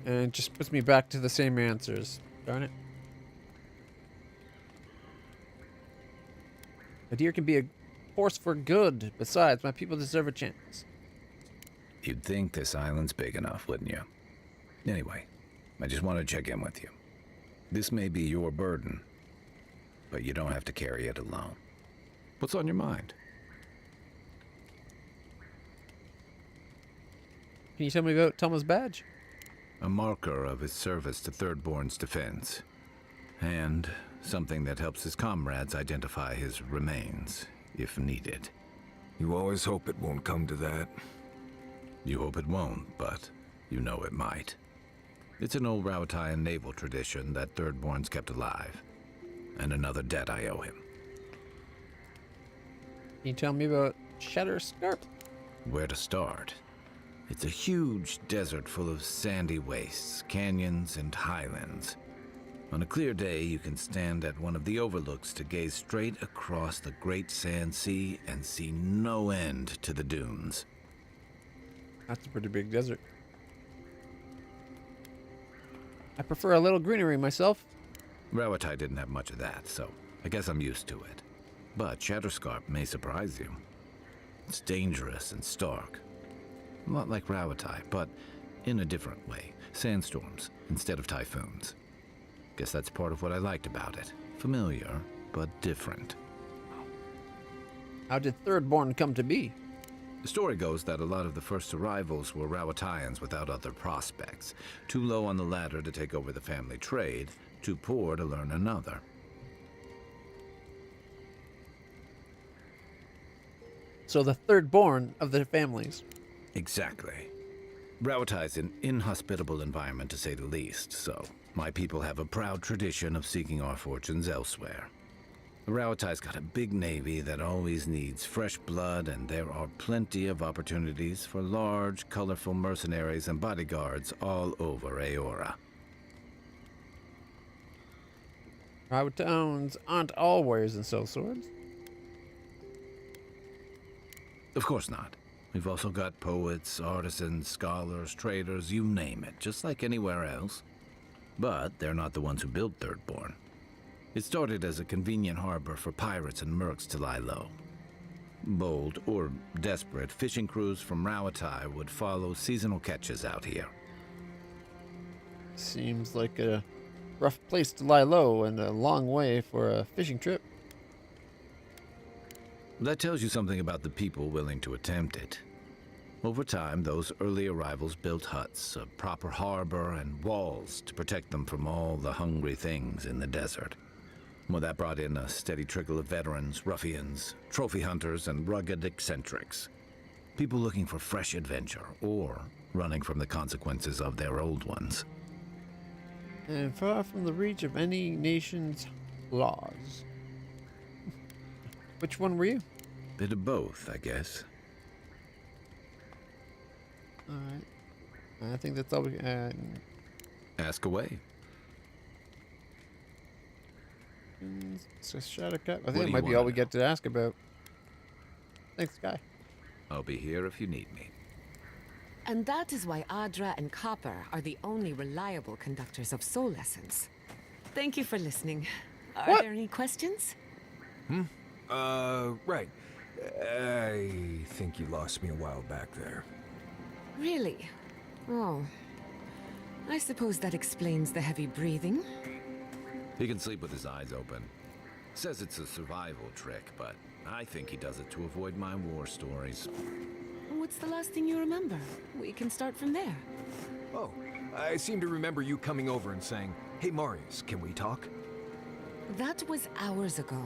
And it just puts me back to the same answers. Darn it. A deer can be a force for good. Besides, my people deserve a chance. You'd think this island's big enough, wouldn't you? Anyway, I just want to check in with you. This may be your burden, but you don't have to carry it alone. What's on your mind? Can you tell me about Thomas' badge? A marker of his service to Thirdborn's defense. And something that helps his comrades identify his remains, if needed. You always hope it won't come to that. You hope it won't, but you know it might. It's an old Rauataian naval tradition that Thirdborn's kept alive. And another debt I owe him. Can you tell me about Shatterscarp? Where to start? It's a huge desert full of sandy wastes, canyons, and highlands. On a clear day, you can stand at one of the overlooks to gaze straight across the great sand sea and see no end to the dunes. That's a pretty big desert. I prefer a little greenery myself. Rauatai didn't have much of that, so I guess I'm used to it. But Shatterscarp may surprise you. It's dangerous and stark. A lot like Rauatai, but in a different way. Sandstorms instead of typhoons. Guess that's part of what I liked about it. Familiar, but different. How did Thirdborn come to be? The story goes that a lot of the first arrivals were Rauataians without other prospects. Too low on the ladder to take over the family trade, too poor to learn another. So the Thirdborn of the families. Exactly. Rauatai's an inhospitable environment, to say the least, so my people have a proud tradition of seeking our fortunes elsewhere. Rauatai's got a big navy that always needs fresh blood, and there are plenty of opportunities for large, colorful mercenaries and bodyguards all over Aora. Rauataians aren't all warriors and sell swords. Of course not. We've also got poets, artisans, scholars, traders, you name it, just like anywhere else. But they're not the ones who built Thirdborn. It started as a convenient harbor for pirates and mercs to lie low. Bold, or desperate, fishing crews from Rauatai would follow seasonal catches out here. Seems like a rough place to lie low and a long way for a fishing trip. That tells you something about the people willing to attempt it. Over time, those early arrivals built huts, a proper harbor, and walls to protect them from all the hungry things in the desert. Well, that brought in a steady trickle of veterans, ruffians, trophy hunters, and rugged eccentrics. People looking for fresh adventure, or running from the consequences of their old ones. And far from the reach of any nation's laws. Which one were you? Bit of both, I guess. Alright. I think that's all we... Ask away. So Shattercut. I think that might be all we get to ask about. Thanks, Guy. I'll be here if you need me. And that is why Adra and Copper are the only reliable conductors of soul essence. Thank you for listening. Are there any questions? Right. I think you lost me a while back there. Really? Oh. I suppose that explains the heavy breathing. He can sleep with his eyes open. Says it's a survival trick, but I think he does it to avoid my war stories. What's the last thing you remember? We can start from there. Oh, I seem to remember you coming over and saying, "Hey Marius, can we talk?" That was hours ago.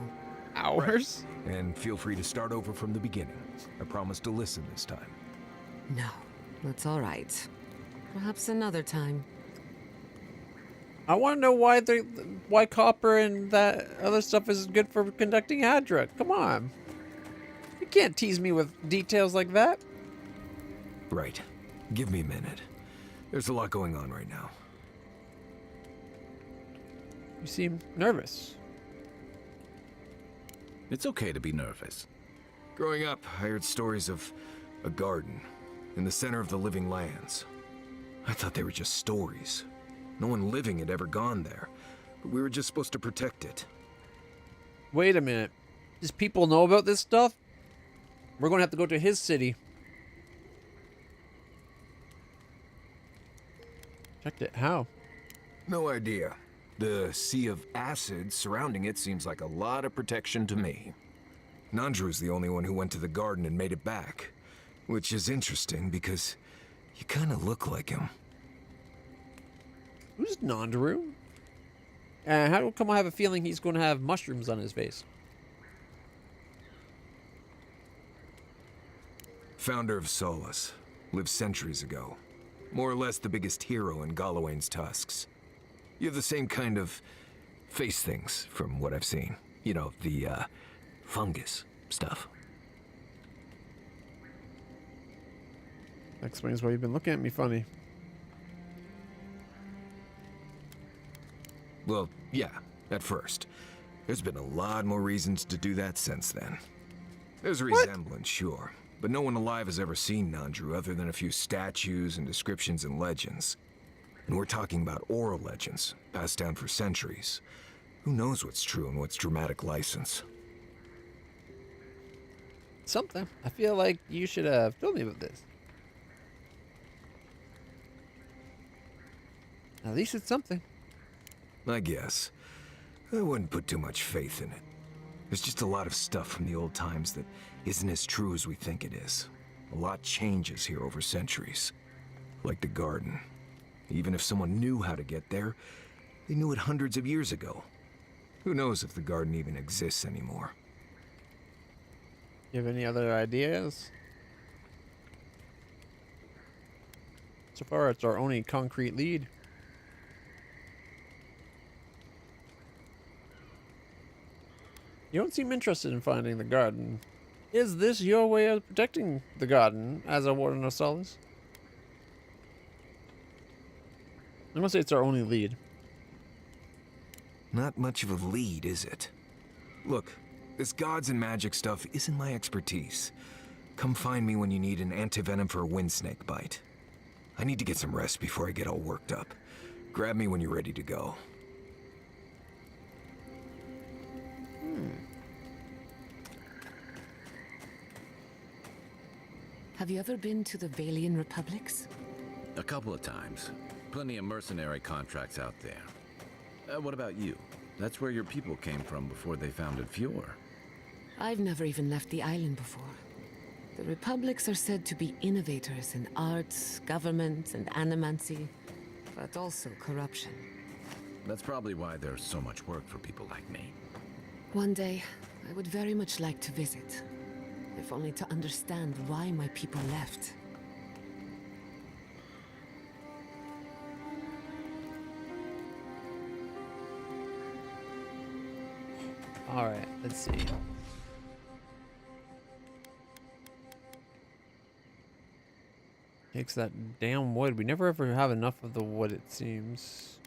Hours? Right. And feel free to start over from the beginning. I promise to listen this time. No, that's all right. Perhaps another time. I want to know why Copper and that other stuff is good for conducting Hadra. Come on. You can't tease me with details like that. Right. Give me a minute. There's a lot going on right now. You seem nervous. It's okay to be nervous. Growing up, I heard stories of a garden in the center of the living lands. I thought they were just stories. No one living had ever gone there, but we were just supposed to protect it. Wait a minute. Does people know about this stuff? We're going to have to go to his city. Checked it. How? No idea. The sea of acid surrounding it seems like a lot of protection to me. Nandru's the only one who went to the garden and made it back, which is interesting because you kind of look like him. Who's Nandru? And how come I have a feeling he's going to have mushrooms on his face? Founder of Solace. Lived centuries ago. More or less the biggest hero in Galawain's tusks. You have the same kind of face things from what I've seen. You know, the, fungus stuff. That explains why you've been looking at me funny. Well, yeah, at first. There's been a lot more reasons to do that since then. There's a resemblance, sure, but no one alive has ever seen Nandru other than a few statues and descriptions and legends. And we're talking about oral legends, passed down for centuries. Who knows what's true and what's dramatic license? Something. I feel like you should have told me about this. At least it's something. I guess. I wouldn't put too much faith in it. There's just a lot of stuff from the old times that isn't as true as we think it is. A lot changes here over centuries. Like the garden. Even if someone knew how to get there, they knew it hundreds of years ago. Who knows if the garden even exists anymore? You have any other ideas? So far, it's our only concrete lead. You don't seem interested in finding the garden. Is this your way of protecting the garden as a Warden of Solace? I'm gonna say it's our only lead. Not much of a lead, is it? Look, this gods and magic stuff isn't my expertise. Come find me when you need an antivenom for a windsnake bite. I need to get some rest before I get all worked up. Grab me when you're ready to go. Have you ever been to the Valian Republics? A couple of times. Plenty of mercenary contracts out there. What about you? That's where your people came from before they founded Fjord. I've never even left the island before. The Republics are said to be innovators in arts, government, and animancy, but also corruption. That's probably why there's so much work for people like me. One day, I would very much like to visit, if only to understand why my people left. All right, let's see. Takes that damn wood. We never ever have enough of the wood, it seems.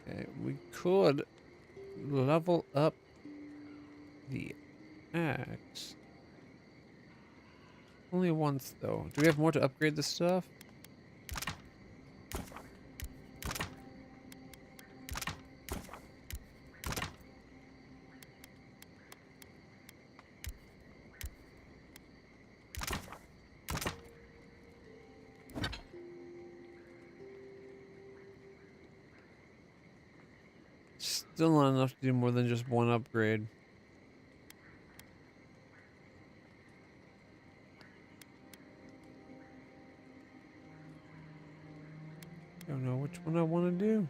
Okay, we could level up the axe. Only once, though. Do we have more to upgrade this stuff? Still not enough to do more than just one upgrade. Don't know which one I want to do.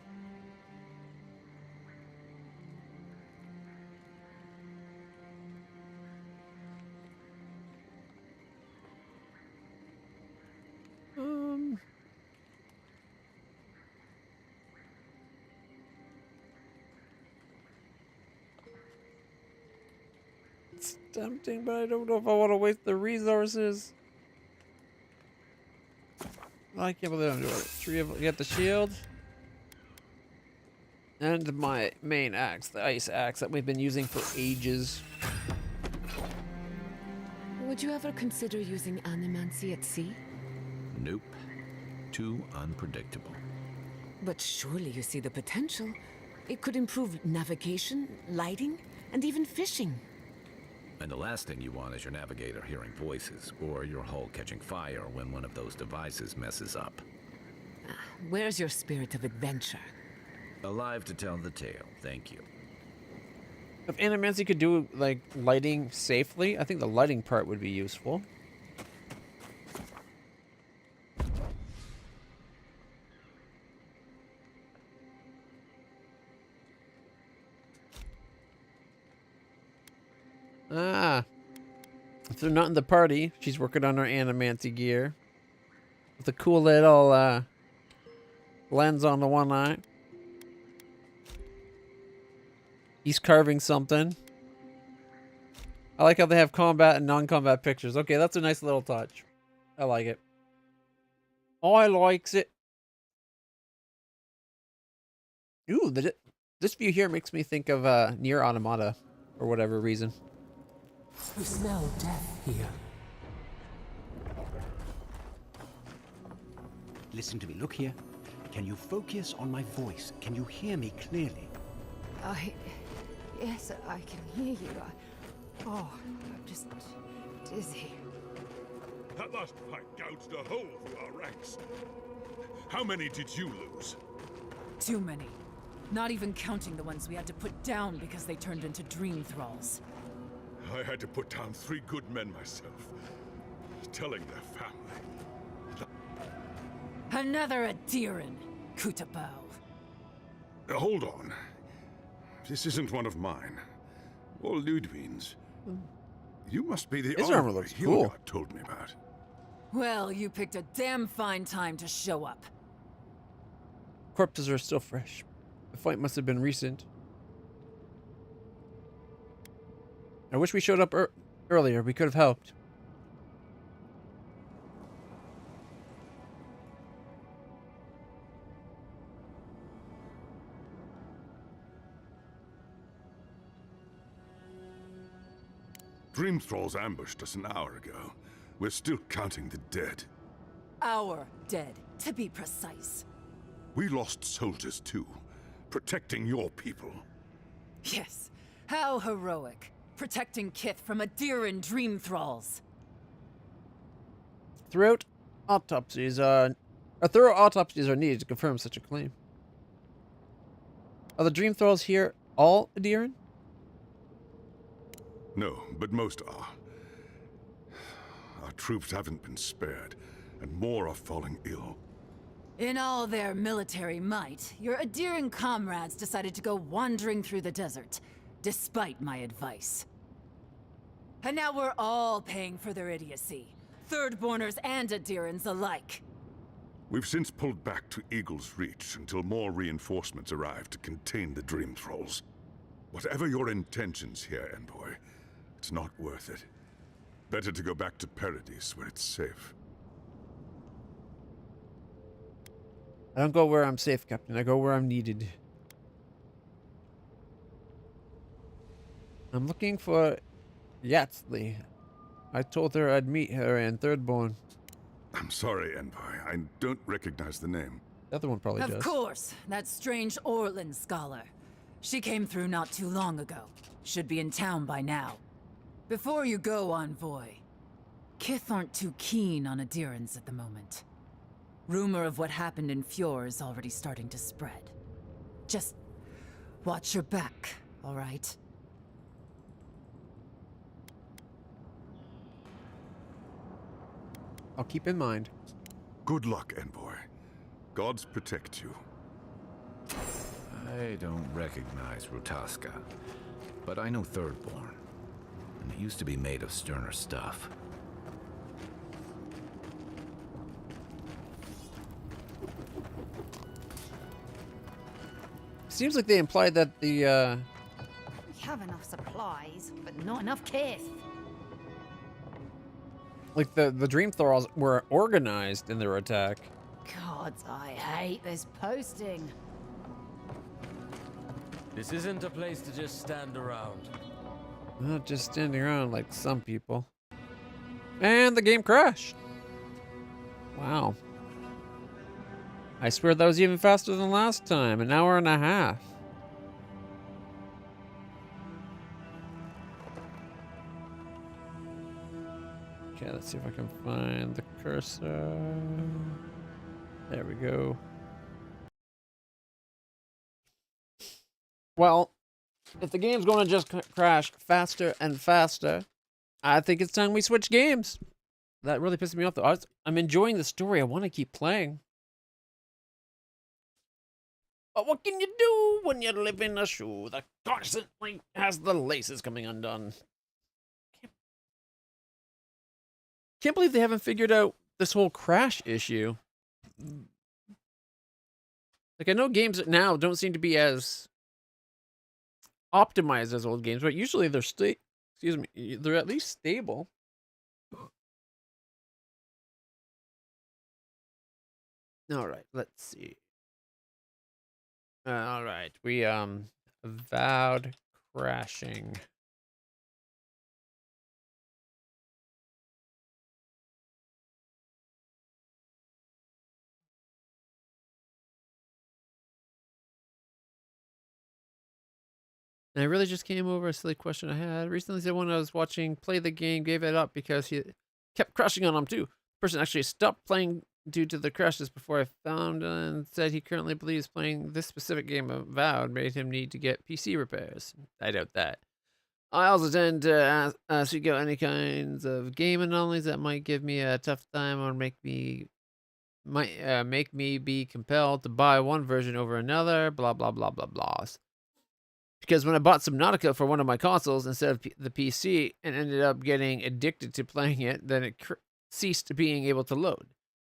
It's tempting, but I don't know if I want to waste the resources. I can't believe I'm doing it. Tree of, get the shield. And my main axe, the ice axe that we've been using for ages. Would you ever consider using Animancy at sea? Nope. Too unpredictable. But surely you see the potential. It could improve navigation, lighting, and even fishing. And the last thing you want is your navigator hearing voices, or your hull catching fire when one of those devices messes up. Where's your spirit of adventure? Alive to tell the tale, thank you. If Animancy could do, like, lighting safely, I think the lighting part would be useful. Ah. If they're not in the party, she's working on her Animancy gear. With a cool little, lens on the one eye. He's carving something. I like how they have combat and non-combat pictures. Okay, that's a nice little touch. I like it. I likes it. Ooh, this view here makes me think of Nier Automata for whatever reason. You smell death here. Listen to me. Look here. Can you focus on my voice? Can you hear me clearly? Yes, I can hear you. I'm just dizzy. That last pipe gouged a hole through our ranks. How many did you lose? Too many. Not even counting the ones we had to put down because they turned into dream thralls. I had to put down 3 good men myself, telling their family. Another Adiran, Kutabao. Hold on. This isn't one of mine. Or Ludwig's. You must be the His armor looks cool. Hildegard told me about. Well, you picked a damn fine time to show up. Corpses are still fresh. The fight must have been recent. I wish we showed up earlier. We could have helped. Dream Thralls ambushed us an hour ago. We're still counting the dead. Our dead, to be precise. We lost soldiers too, protecting your people. Yes, how heroic. Protecting Kith from Adiran dream thralls. Thorough autopsies are needed to confirm such a claim. Are the dream thralls here all Adiran? No, but most are. Our troops haven't been spared, and more are falling ill. In all their military might, your Adiran comrades decided to go wandering through the desert, despite my advice. And now we're all paying for their idiocy. Thirdborners and Adirans alike. We've since pulled back to Eagle's Reach until more reinforcements arrive to contain the Dream Thralls. Whatever your intentions here, Envoy, it's not worth it. Better to go back to Paradise where it's safe. I don't go where I'm safe, Captain. I go where I'm needed. I'm looking for Yatsley. I told her I'd meet her in Thirdborn. I'm sorry, Envoy. I don't recognize the name. The other one probably does. Of course, that strange Orlin scholar. She came through not too long ago. Should be in town by now. Before you go, Envoy, Kith aren't too keen on adherence at the moment. Rumor of what happened in Fjord is already starting to spread. Just watch your back, all right? I'll keep in mind. Good luck, Envoy. Gods protect you. I don't recognize Rutaska, but I know Thirdborn, and it used to be made of sterner stuff. Seems like they implied that the, We have enough supplies, but not enough kith. like the Dream Thralls were organized in their attack. Gods, I hate this posting. This isn't a place to just stand around. Not just standing around like some people. And the game crashed. Wow. I swear that was even faster than last time, an hour and a half. Okay, let's see if I can find the cursor. There we go. Well, if the game's going to just crash faster and faster, I think it's time we switch games. That really pissed me off, though. I'm enjoying the story. I want to keep playing. But what can you do when you live in a shoe that constantly has the laces coming undone? Can't believe they haven't figured out this whole crash issue. Like, I know games now don't seem to be as optimized as old games, but usually they're they're at least stable. All right, let's see. All right, we avowed crashing. And I really just came over a silly question I had. Recently, someone I was watching play the game gave it up because he kept crashing on him too. The person actually stopped playing due to the crashes before I found and said he currently believes playing this specific game of Avowed made him need to get PC repairs. I doubt that. I also tend to seek out any kinds of game anomalies that might give me a tough time or make me be compelled to buy one version over another. Blah blah blah blah blah. Because when I bought Subnautica for one of my consoles instead of the PC and ended up getting addicted to playing it, then it ceased being able to load.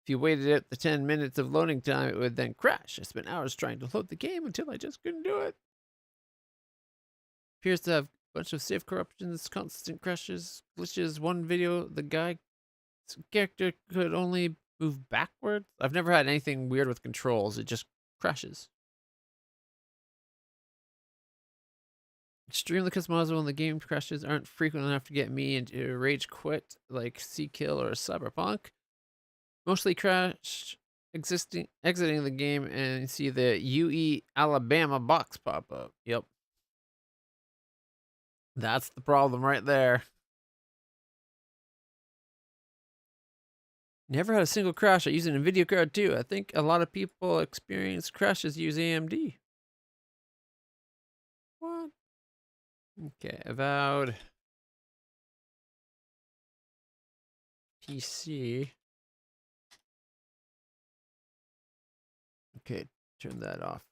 If you waited out the 10 minutes of loading time, it would then crash. I spent hours trying to load the game until I just couldn't do it. Appears to have a bunch of save corruptions, constant crashes, glitches. One video, the guy's character could only move backwards. I've never had anything weird with controls. It just crashes. Extremely customizable when the game crashes aren't frequent enough to get me into rage quit like C-Kill or Cyberpunk. Mostly crash exiting the game and see the UE Alabama box pop up. Yep. That's the problem right there. Never had a single crash. I use an NVIDIA card too. I think a lot of people experience crashes use AMD. What? Okay, Avowed. PC. Okay, turn that off.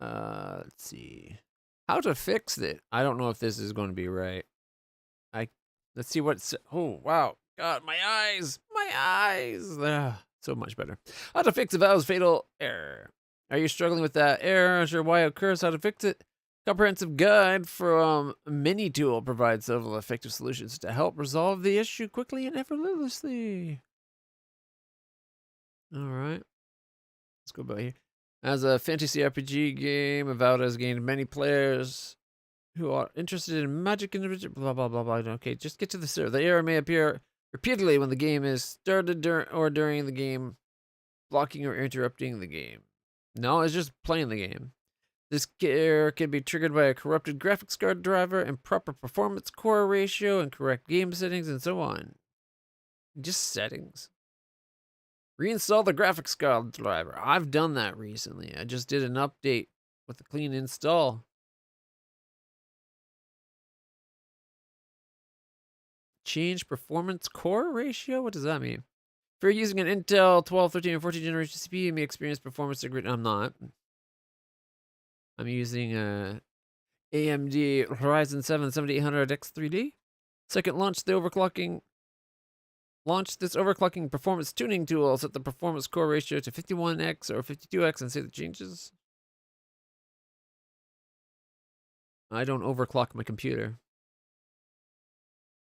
Let's see. How to fix it? I don't know if this is going to be right. Let's see what's. Oh, wow. God, my eyes. My eyes. So much better. How to fix Avowed's fatal error. Are you struggling with that error? Not sure why it occurs, how to fix it? Comprehensive guide from Minitool provides several effective solutions to help resolve the issue quickly and effortlessly. All right. Let's go about here. As a fantasy RPG game, Avowed has gained many players who are interested in magic and blah blah blah blah. Okay, just get to the server. The error may appear repeatedly when the game is started or during the game, blocking or interrupting the game. No, it's just playing the game. This error can be triggered by a corrupted graphics card driver, improper performance core ratio, incorrect game settings, and so on. Just settings. Reinstall the graphics card driver. I've done that recently. I just did an update with a clean install. Change performance core ratio? What does that mean? If you're using an Intel 12, 13, or 14 generation CPU, you may experience performance degrade. I'm not. I'm using a AMD Ryzen 7 7800X 3D. Second, launch this overclocking performance tuning tool. Set the performance core ratio to 51x or 52x and save the changes. I don't overclock my computer.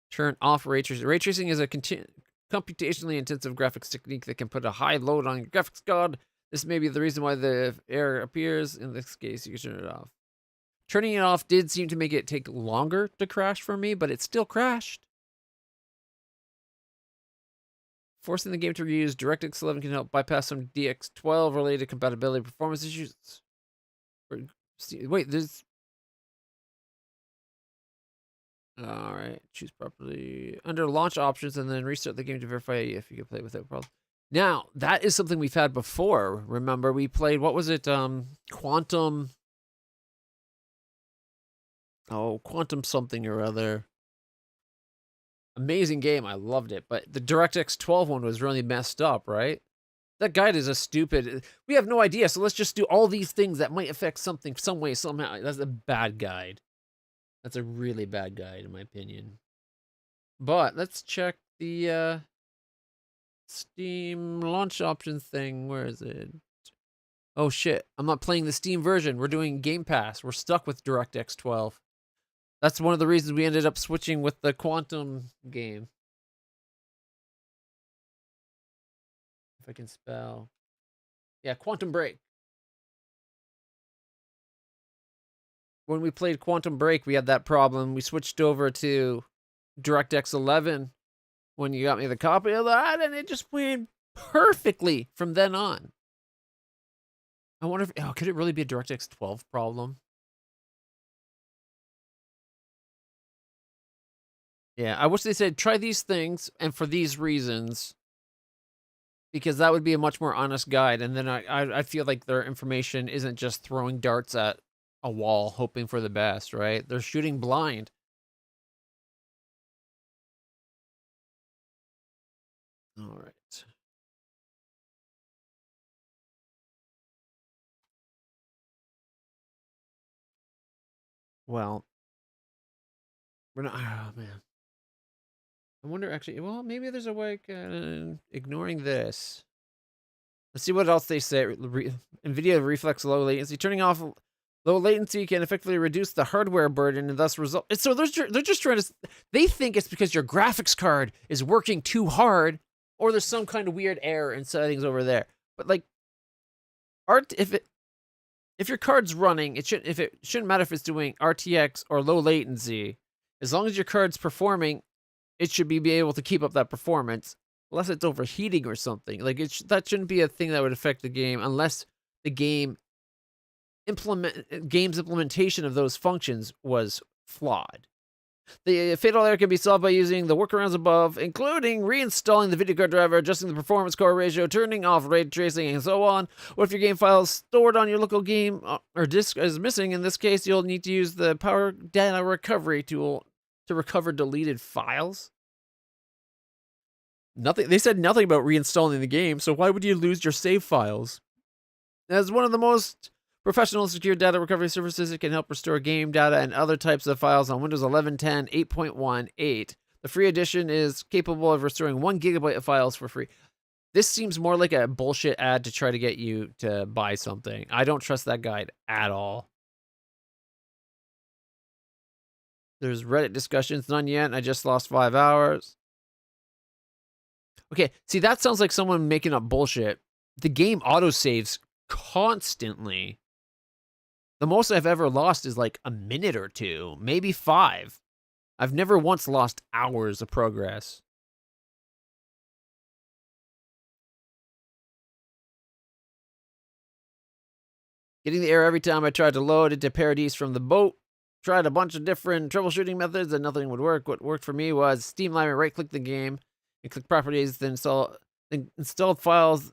Turn off ray tracing. Ray tracing is a computationally intensive graphics technique that can put a high load on your graphics card. This may be the reason why the error appears. In this case, you can turn it off. Turning it off did seem to make it take longer to crash for me, but it still crashed. Forcing the game to reuse DirectX 11 can help bypass some DX12 related compatibility performance issues. Wait, there's... Alright, choose properly. Under launch options and then restart the game to verify if you can play without problem. Now, that is something we've had before. Remember, we played, what was it? Quantum... Oh, Quantum something or other. Amazing game. I loved it. But the DirectX 12 one was really messed up, right? That guide is a stupid... We have no idea, so let's just do all these things that might affect something some way, somehow. That's a bad guide. That's a really bad guide, in my opinion. But let's check the Steam launch options thing. Where is it? Oh, shit. I'm not playing the Steam version. We're doing Game Pass. We're stuck with DirectX 12. That's one of the reasons we ended up switching with the Quantum game. If I can spell. Yeah, Quantum Break. When we played Quantum Break, we had that problem. We switched over to DirectX 11 when you got me the copy of that, and it just went perfectly from then on. I wonder if... Oh, could it really be a DirectX 12 problem? Yeah, I wish they said, try these things, and for these reasons, because that would be a much more honest guide, and then I feel like their information isn't just throwing darts at a wall, hoping for the best, right? They're shooting blind. All right. Well, we're not... Oh, man. I wonder, actually, well, maybe there's a way ignoring this. Let's see what else they say. NVIDIA Reflex Low Latency. Turning off low latency can effectively reduce the hardware burden and thus result... So they're just trying to... They think it's because your graphics card is working too hard or there's some kind of weird error in settings over there. But, like, if your card's running, it shouldn't matter if it's doing RTX or low latency. As long as your card's performing, it should be able to keep up that performance, unless it's overheating or something. Like that shouldn't be a thing that would affect the game, unless the game's implementation of those functions was flawed. The fatal error can be solved by using the workarounds above, including reinstalling the video card driver, adjusting the performance core ratio, turning off ray tracing, and so on. Or if your game file is stored on your local game or disk is missing, in this case, you'll need to use the power data recovery tool to recover deleted files. They said nothing about reinstalling the game, so why would you lose your save files? As one of the most professional secure data recovery services, it can help restore game data and other types of files on Windows 11, 10, 8.1.8. The free edition is capable of restoring 1 gigabyte of files for free. This seems more like a bullshit ad to try to get you to buy something. I don't trust that guide at all. There's Reddit discussions, none yet. I just lost 5 hours. Okay, see, that sounds like someone making up bullshit. The game autosaves constantly. The most I've ever lost is like a minute or two, maybe 5. I've never once lost hours of progress. Getting the error every time I tried to load into Paradise from the boat. Tried a bunch of different troubleshooting methods and nothing would work. What worked for me was Steamliner, right-click the game and click properties, then installed files,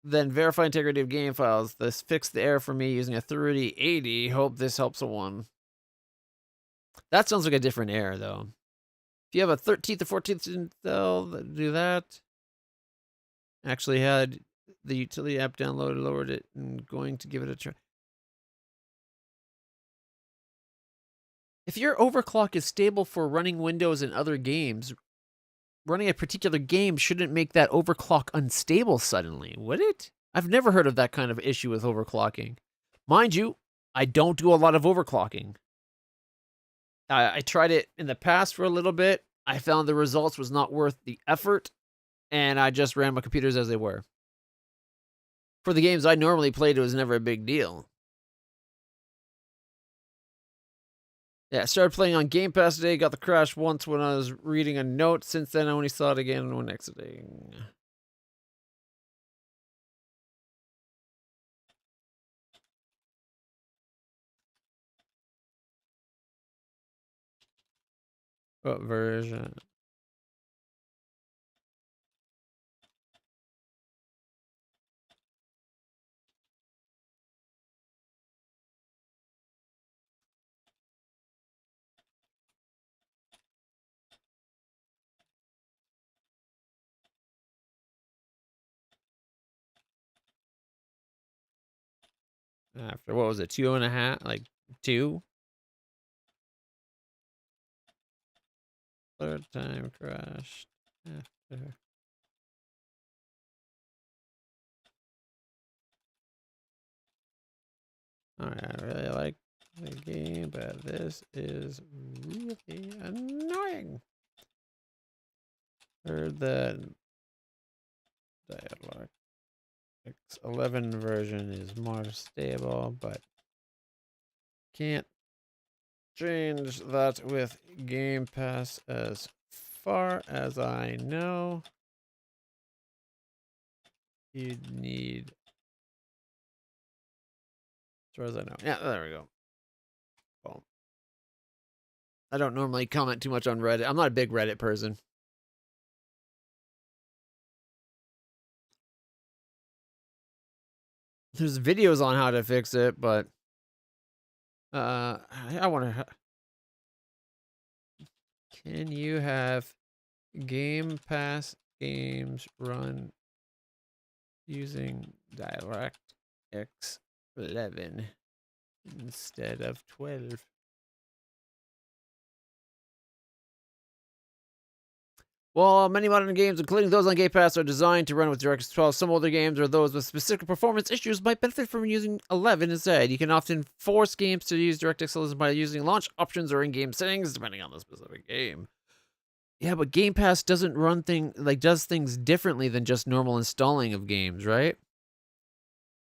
then verify integrity of game files. This fixed the error for me using a 3080. Hope this helps someone. That sounds like a different error, though. If you have a 13th or 14th install, do that. Actually had the utility app downloaded, lowered it, and going to give it a try. If your overclock is stable for running Windows and other games, running a particular game shouldn't make that overclock unstable suddenly, would it? I've never heard of that kind of issue with overclocking. Mind you, I don't do a lot of overclocking. I tried it in the past for a little bit. I found the results was not worth the effort, and I just ran my computers as they were. For the games I normally played, it was never a big deal. Yeah, I started playing on Game Pass today. Got the crash once when I was reading a note. Since then, I only saw it again when exiting. What version? After, what was it, 2.5? Like, 2? Third time crashed. After. Alright, I really like the game, but this is really annoying. Heard that Dialog X11 version is more stable, but can't change that with Game Pass as far as I know. You'd need, as far as I know. Yeah, there we go. Boom. I don't normally comment too much on Reddit. I'm not a big Reddit person. There's videos on how to fix it, but I want to. Can you have Game Pass games run using DirectX 11 instead of 12? Well, many modern games, including those on Game Pass, are designed to run with DirectX 12. Some older games or those with specific performance issues might benefit from using 11 instead. You can often force games to use DirectX 11 by using launch options or in-game settings, depending on the specific game. Yeah, but Game Pass doesn't run does things differently than just normal installing of games, right?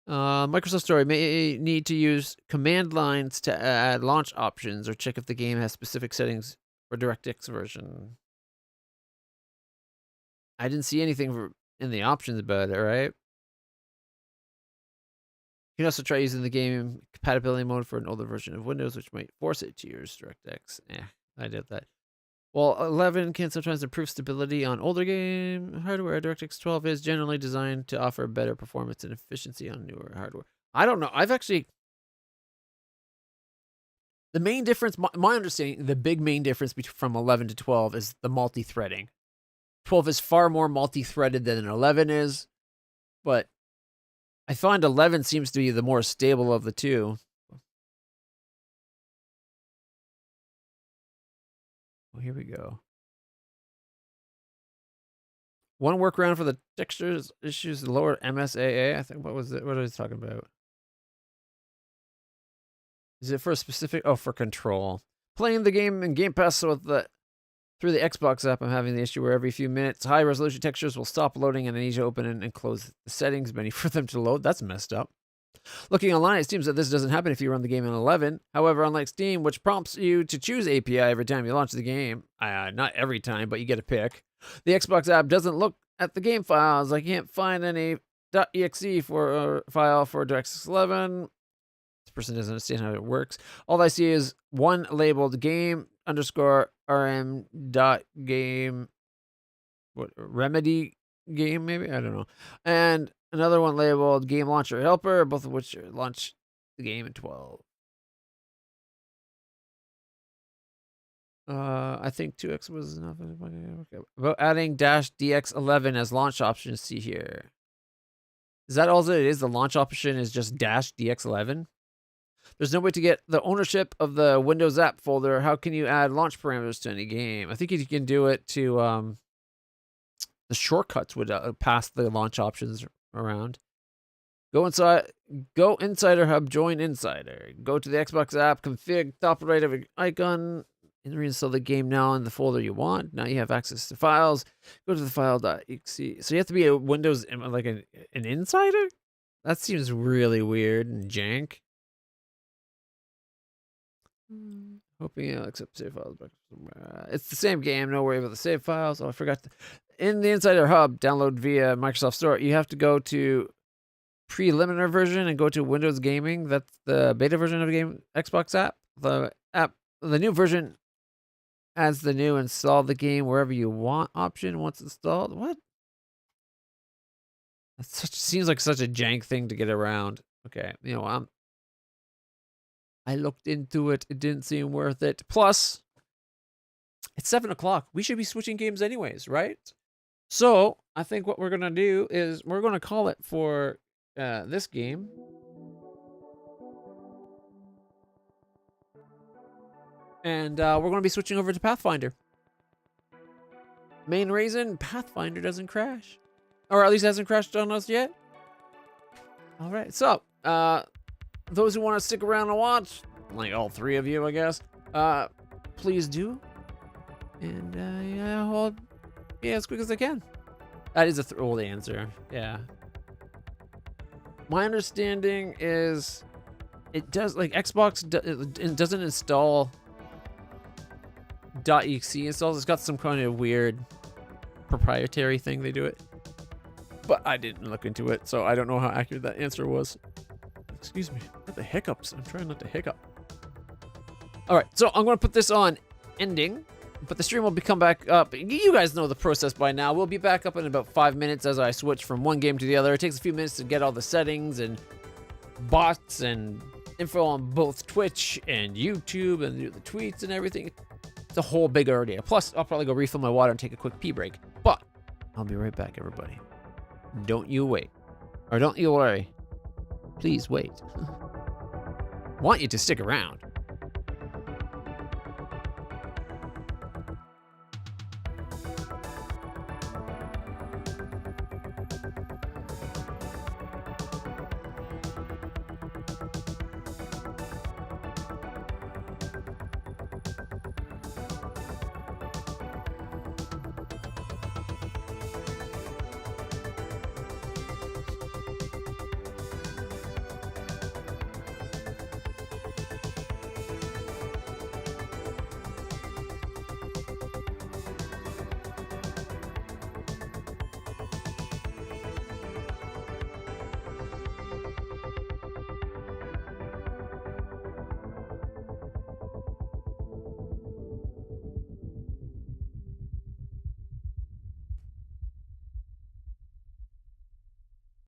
Microsoft Store may need to use command lines to add launch options or check if the game has specific settings for DirectX version. I didn't see anything in the options about it, right? You can also try using the game compatibility mode for an older version of Windows, which might force it to use DirectX. I did that. Well, 11 can sometimes improve stability on older game hardware. DirectX 12 is generally designed to offer better performance and efficiency on newer hardware. I don't know. I've actually... The main difference, my understanding, the big main difference from 11 to 12 is the multi-threading. 12 is far more multi-threaded than an 11 is, but I find 11 seems to be the more stable of the two. Oh, here we go. One workaround for the textures issues, the lower MSAA. I think, what was it? What are we talking about? Is it for a specific? Oh, for control. Playing the game in Game Pass through the Xbox app, I'm having the issue where every few minutes, high resolution textures will stop loading and I need to open and close the settings, many for them to load. That's messed up. Looking online, it seems that this doesn't happen if you run the game in 11. However, unlike Steam, which prompts you to choose API every time you launch the game, not every time, but you get a pick, the Xbox app doesn't look at the game files. I can't find any .exe for a file for DirectX 11. This person doesn't understand how it works. All I see is one labeled game_rm.game, what, remedy game maybe? I don't know. And another one labeled game launcher helper, both of which launch the game in 12. I think 2x was enough. Okay. About adding -DX11 as launch option, see here. Is that all it is? The launch option is just -DX11? There's no way to get the ownership of the Windows app folder. How can you add launch parameters to any game? I think you can do it to, the shortcuts would pass the launch options around. Go Insider Hub, join Insider. Go to the Xbox app, config top right of an icon, and reinstall the game now in the folder you want. Now you have access to files. Go to the file.exe. So you have to be a Windows, like an insider? That seems really weird and jank. Hoping you'll accept save files. It's the same game. No worry about the save files. Oh, I forgot. In the Insider Hub, download via Microsoft Store, you have to go to preliminary version and go to Windows Gaming. That's the beta version of the game Xbox app. The new version adds the new install the game wherever you want option once installed. What? Seems like such a jank thing to get around. Okay, I looked into it. It didn't seem worth it. Plus, it's 7 o'clock. We should be switching games anyways, right? So I think what we're going to do is we're going to call it for this game. And we're going to be switching over to Pathfinder. Main reason, Pathfinder doesn't crash. Or at least hasn't crashed on us yet. All right, so those who want to stick around and watch, like all three of you, I guess, please do. And I'll as quick as I can. That is a old answer. Yeah. My understanding is it does, like, Xbox it doesn't install .exe installs. It's got some kind of weird proprietary thing they do it. But I didn't look into it, so I don't know how accurate that answer was. Excuse me. Not the hiccups. I'm trying not to hiccup. All right, so I'm going to put this on ending, but the stream will come back up. You guys know the process by now. We'll be back up in about 5 minutes as I switch from one game to the other. It takes a few minutes to get all the settings and bots and info on both Twitch and YouTube and do the tweets and everything. It's a whole big ordeal. Plus, I'll probably go refill my water and take a quick pee break. But I'll be right back, everybody. Don't you wait. Or don't you worry. Please wait. Want you to stick around.